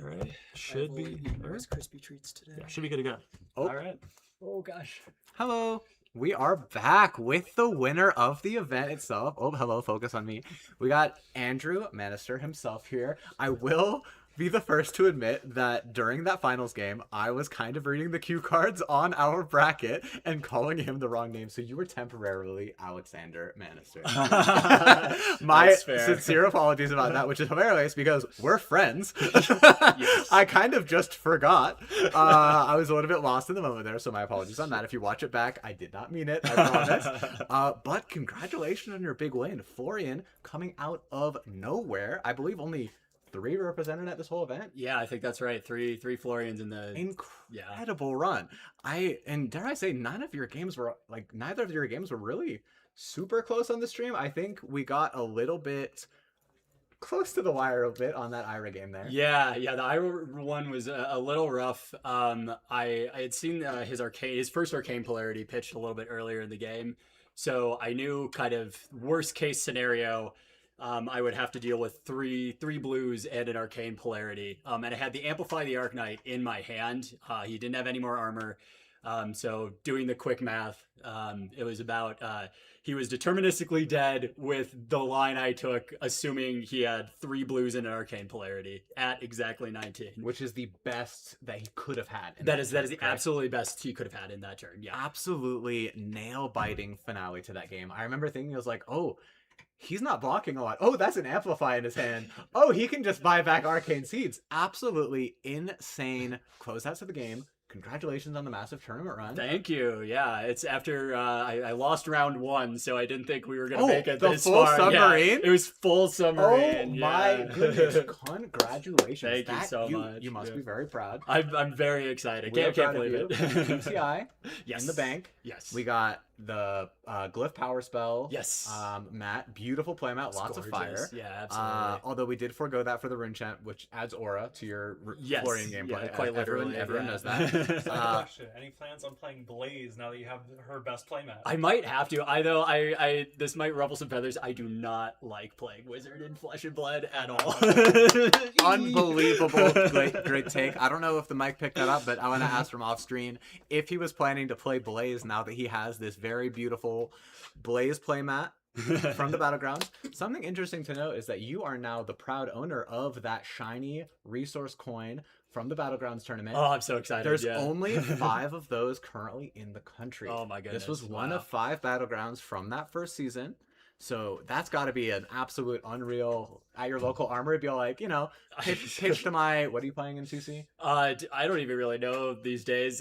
A: Alright, should be.
E: Rice Krispie treats today.
A: Yeah, should be good to go.
B: Oh.
A: All right.
E: Oh gosh.
B: Hello. We are back with the winner of the event itself. Oh, hello, focus on me. We got Andrew Manister himself here. I will be the first to admit that during that finals game, I was kind of reading the cue cards on our bracket and calling him the wrong name. So you were temporarily Icelander Manister. My
E: That's fair.
B: sincere apologies about that, which is hilarious because we're friends.
E: Yes.
B: I kind of just forgot. I was a little bit lost in the moment there, so my apologies on that. If you watch it back, I did not mean it, I promise. But congratulations on your big win. Florian coming out of nowhere. I believe only 3 represented at this whole event.
E: Yeah, I think that's right. Three Florians in the
B: Incredible run. And dare I say, neither of your games were really super close on the stream. I think we got a little bit close to the wire a bit on that Ira game there.
E: Yeah. The Ira one was a little rough. I had seen his first arcane polarity pitched a little bit earlier in the game, so I knew kind of worst case scenario. I would have to deal with three blues and an arcane polarity. And I had the Amplify the Arcanite in my hand. He didn't have any more armor. So doing the quick math, it was about he was deterministically dead with the line I took, assuming he had 3 blues and an arcane polarity at exactly 19.
B: Which is the best that he could have had.
E: That is the absolutely best he could have had in that turn. Yeah.
B: Absolutely nail-biting finale to that game. I remember thinking, I was like, oh, he's not blocking a lot. Oh, that's an Amplify in his hand. Oh, he can just buy back Arcane Seeds. Absolutely insane closeouts of the game. Congratulations on the massive tournament run.
E: Thank you. Yeah, it's after I lost round 1, so I didn't think we were going to make it
B: the
E: this
B: full
E: far.
B: submarine?
E: Yeah, it was full submarine.
B: Oh my goodness. Congratulations.
E: Thank you so much.
B: You must be very proud.
E: I'm very excited.
B: We are
E: Can't
B: proud of
E: believe it.
B: you. PCI
E: Yes.
B: in the bank.
E: Yes.
B: We got the Glyph Power Spell.
E: Yes.
B: Matt, beautiful playmat,
E: It's
B: lots of
E: gorgeous.
B: fire.
E: Yeah, absolutely.
B: Although we did forego that for the runechant, which adds aura to your
E: Yes.
B: Florian gameplay.
E: Yeah, quite literally.
B: Everyone
E: yeah.
B: knows that.
A: Second question: any plans on playing Blaze now that you have her best playmat?
E: I might have to. I this might ruffle some feathers. I do not like playing Wizard in Flesh and Blood at all.
B: Unbelievable. Great take. I don't know if the mic picked that up, but I want to ask from off screen if he was planning to play Blaze now that he has this very beautiful Blaze playmat from the Battlegrounds. Something interesting to note is that you are now the proud owner of that shiny resource coin from the Battlegrounds tournament.
E: Oh, I'm so excited.
B: There's
E: yeah.
B: only 5 of those currently in the country.
E: Oh my goodness.
B: This was one
E: Wow.
B: of 5 Battlegrounds from that first season. So that's got to be an absolute unreal at your local armory. Be like, pitch to my, what are you playing in CC?
E: I don't even really know these days.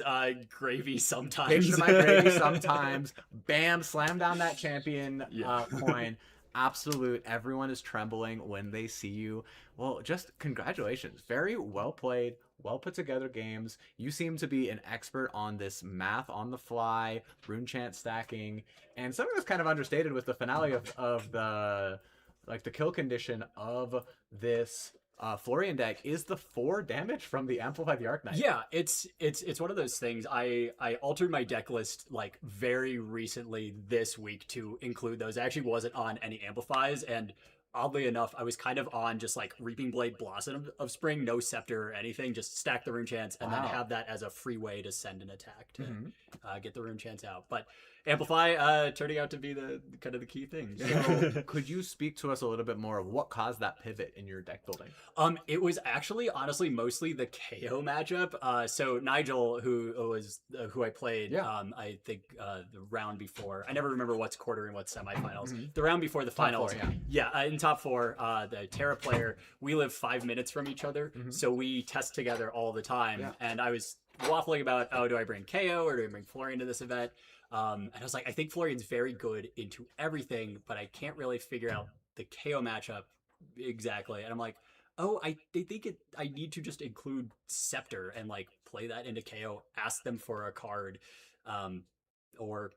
E: Gravy sometimes.
B: Pitch to my gravy sometimes. Bam, slam down that champion coin. Absolute. Everyone is trembling when they see you. Well, just congratulations. Very well played, well put together games. You seem to be an expert on this math on the fly, runechant stacking, and something that's kind of understated with the finale of the kill condition of this Florian deck is the 4 damage from the Amplify the Arcanite.
E: Yeah, it's one of those things. I altered my deck list like very recently this week to include those. I actually wasn't on any amplifies, and oddly enough, I was kind of on just like Reaping Blade Blossom of Spring, no Scepter or anything, just stack the runechants and then have that as a free way to send an attack to get the runechants out. But Amplify turning out to be the kind of the key thing.
B: So could you speak to us a little bit more of what caused that pivot in your deck building?
E: It was actually honestly mostly the Kayo matchup. So Nigel, who I played, I think the round before. I never remember what's quarter and what's semifinals. The round before the finals.
B: Top 4,
E: in top 4, the Terra player. We live 5 minutes from each other, so we test together all the time.
B: Yeah.
E: And I was waffling about, do I bring Kayo or do I bring Florian to this event? And I was like, I think Florian's very good into everything, but I can't really figure out the KO matchup exactly. And I'm like, I need to just include Scepter and like play that into KO, ask them for a card, or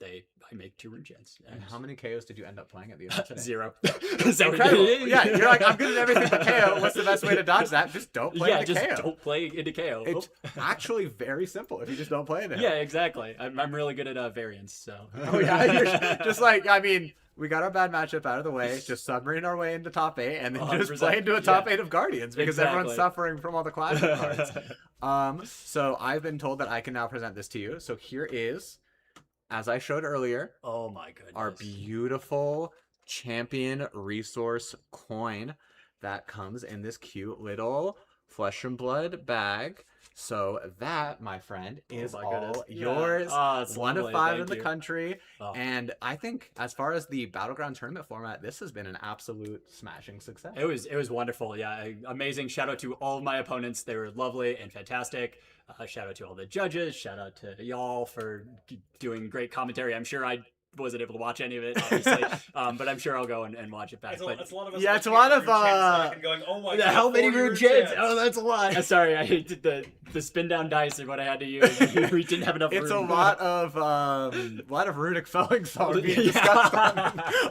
E: I make 2 runechants.
B: And how many KOs did you end up playing at the event today?
E: 0.
B: Incredible. Yeah, you're like, I'm good at everything but KO. What's the best way to dodge that? Just don't play into KO.
E: Don't play into KO.
B: It's actually very simple if you just don't play into it.
E: Yeah, exactly. I'm really good at variance, so.
B: Oh yeah, you're just like, I mean, we got our bad matchup out of the way, just submarine our way into top 8, and then just
E: 100%,
B: play into a top
E: yeah.
B: 8 of Guardians because everyone's suffering from all the classic cards. So I've been told that I can now present this to you. So here is, as I showed earlier,
E: Oh my goodness.
B: our beautiful champion resource coin that comes in this cute little flesh and blood bag. So that, my friend, is
E: my
B: all
E: goodness.
B: yours.
E: Oh, it's
B: One
E: lovely.
B: of 5
E: Thank
B: in the
E: you.
B: country.
E: Oh.
B: And I think as far as the Battleground tournament format, this has been an absolute smashing success.
E: It was wonderful. Yeah, amazing. Shout out to all of my opponents. They were lovely and fantastic. Shout out to all the judges. Shout out to y'all for doing great commentary. I'm sure I wasn't able to watch any of it, obviously, but I'm sure I'll go and watch it back.
A: It's a lot of us.
B: Yeah, it's a lot of,
A: and going, oh my god,
E: how many
A: 40
E: rune chants?
B: Oh, that's a lot.
E: Sorry, I did the spin down dice and what I had to use. We didn't have enough.
B: It's
E: room.
B: a lot of runic spelling song being
E: Yeah.
B: discussed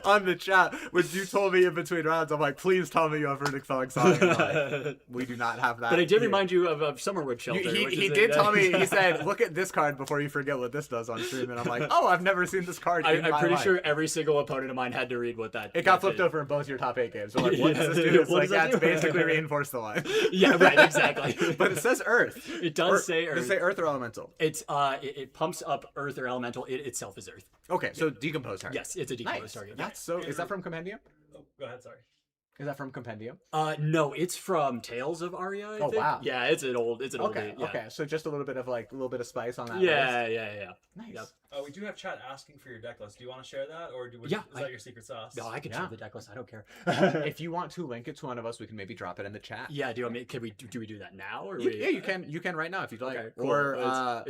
B: on the chat, which you told me in between rounds. I'm like, please tell me you have runic spelling song. And you're like, we do not have that.
E: But I did
B: here.
E: remind you of Summerwood Shelter.
B: He did tell me. He said, "Look at this card before you forget what this does on stream." And I'm like, "Oh, I've never seen this card."
E: I'm
B: my
E: pretty
B: life.
E: sure every single opponent of mine had to read what that.
B: It got
E: that
B: flipped
E: did.
B: over in both your top 8 games. So like, what does this do? It's
E: What
B: like,
E: does that
B: yeah, it's
E: do?
B: basically reinforce the line.
E: Yeah, right, exactly.
B: But it says Earth.
E: It does say Earth.
B: Does it say Earth or Elemental?
E: It's it pumps up Earth or Elemental. It itself is Earth.
B: Okay, so decompose target.
E: Yes, it's a decomposed
B: Nice.
E: target.
B: That's so. Is that from Compendium?
A: Oh, go ahead. Sorry.
B: Is that from Compendium?
E: No, it's from Tales of Aria. I think.
B: Wow.
E: Yeah, it's an old.
B: Okay.
E: Yeah.
B: Okay. So just a little bit of spice on that.
E: Yeah,
B: list.
E: yeah.
B: Nice.
E: Yep.
A: We do have chat asking for your deck list. Do you want to share that, or is
E: Yeah,
A: that your secret sauce?
E: No, I can
B: Yeah.
E: share the deck list. I don't care.
B: If you want to link it to one of us, we can maybe drop it in the chat.
E: Yeah, can we do we do that now or
B: Yeah, you can. You can right now if you'd like.
E: Okay, cool.
B: Or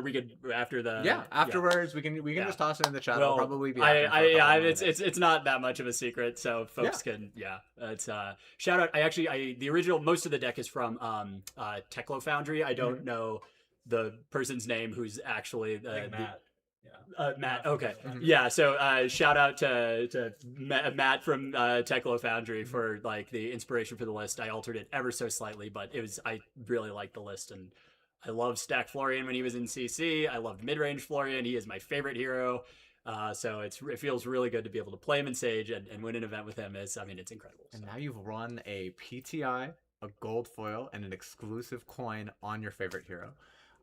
E: we could after the
B: yeah, afterwards we can
E: Yeah.
B: just toss it in the chat.
E: Well,
B: It'll probably be. active for a couple of minutes.
E: it's not that much of a secret, so folks can it's shout out. The original most of the deck is from Teclo Foundry. I don't know the person's name who's actually
A: I think Matt.
E: Matt. Okay.
B: Mhm.
E: Yeah. So shout out to Matt from Teclo Foundry for like the inspiration for the list. I altered it ever so slightly, but I really liked the list, and I loved Stack Florian when he was in CC. I loved mid-range Florian. He is my favorite hero. So it feels really good to be able to play him in Sage and win an event with him. It's incredible.
B: And
E: So.
B: now you've run a PTI, a gold foil, and an exclusive coin on your favorite hero.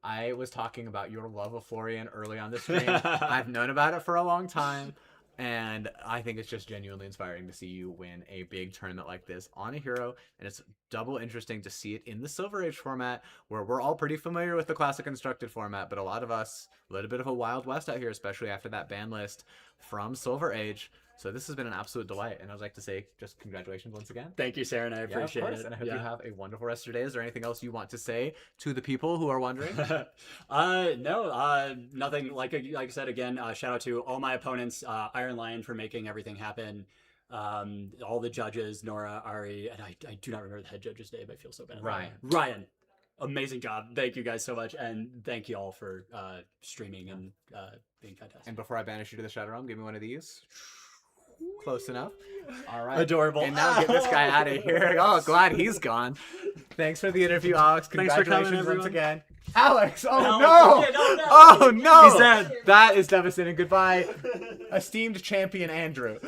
B: I was talking about your love of Florian early on the stream. I've known about it for a long time, and I think it's just genuinely inspiring to see you win a big tournament like this on a hero, and it's double interesting to see it in the Silver Age format, where we're all pretty familiar with the Classic Constructed format, but a lot of us, a little bit of a Wild West out here, especially after that ban list from Silver Age. So this has been an absolute delight, and I'd like to say just congratulations once again.
E: Thank you, Saren. I appreciate it.
B: And I hope you have a wonderful rest of your day. Is there anything else you want to say to the people who are wondering?
E: No, nothing. Like I said again, shout out to all my opponents, Iron Lion for making everything happen, all the judges, Nora, Ari, and I do not remember the head judge's name. I feel so bad. Ryan, amazing job. Thank you guys so much, and thank you all for streaming and being fantastic.
B: And before I banish you to the Shadow Realm, give me one of these. Close enough. All right.
E: Adorable.
B: And now get this guy out of here. Oh, glad he's gone. Thanks for the interview, Alex.
E: Thanks for coming,
B: Congratulations once
E: everyone.
B: again. Alex! Oh,
E: Alex,
B: no!
E: yeah, no.
B: Oh, no!
E: He's dead.
B: That is devastating. Goodbye, esteemed champion Andrew.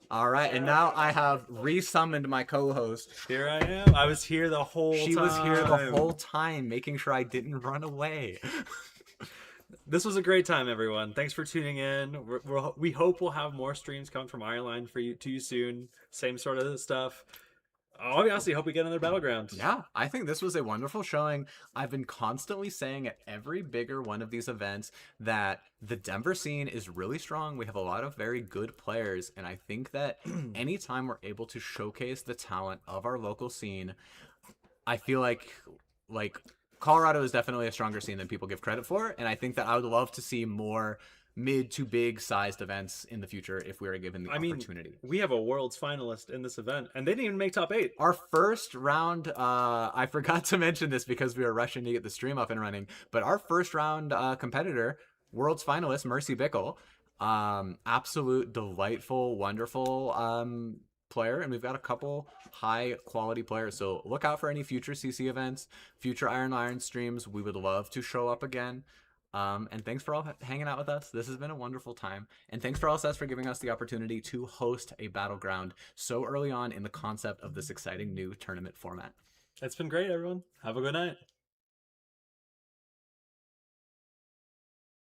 B: All right, and now I have resummoned my co-host.
A: Here I am. I was here the whole time.
B: She was here the whole time, making sure I didn't run away.
A: This was a great time, everyone. Thanks for tuning in. We hope we'll have more streams coming from Ironline to you soon. Same sort of stuff. Obviously, hope we get another Battleground.
B: Yeah, I think this was a wonderful showing. I've been constantly saying at every bigger one of these events that the Denver scene is really strong. We have a lot of very good players, and I think that anytime we're able to showcase the talent of our local scene, I feel like Colorado is definitely a stronger scene than people give credit for, and I think that I would love to see more mid to big sized events in the future if we were given the opportunity.
A: We have a world's finalist in this event, and they didn't even make top 8.
B: Our first round, I forgot to mention this because we were rushing to get the stream up and running, but our first round competitor, world's finalist, Mercy Bickle, absolute delightful, wonderful player, and we've got a couple high quality players, so look out for any future CC events, future Iron streams. We would love to show up again. And thanks for all hanging out with us. This has been a wonderful time. And thanks for LSS for giving us the opportunity to host a battleground so early on in the concept of this exciting new tournament format.
A: It's been great, everyone. Have a good night.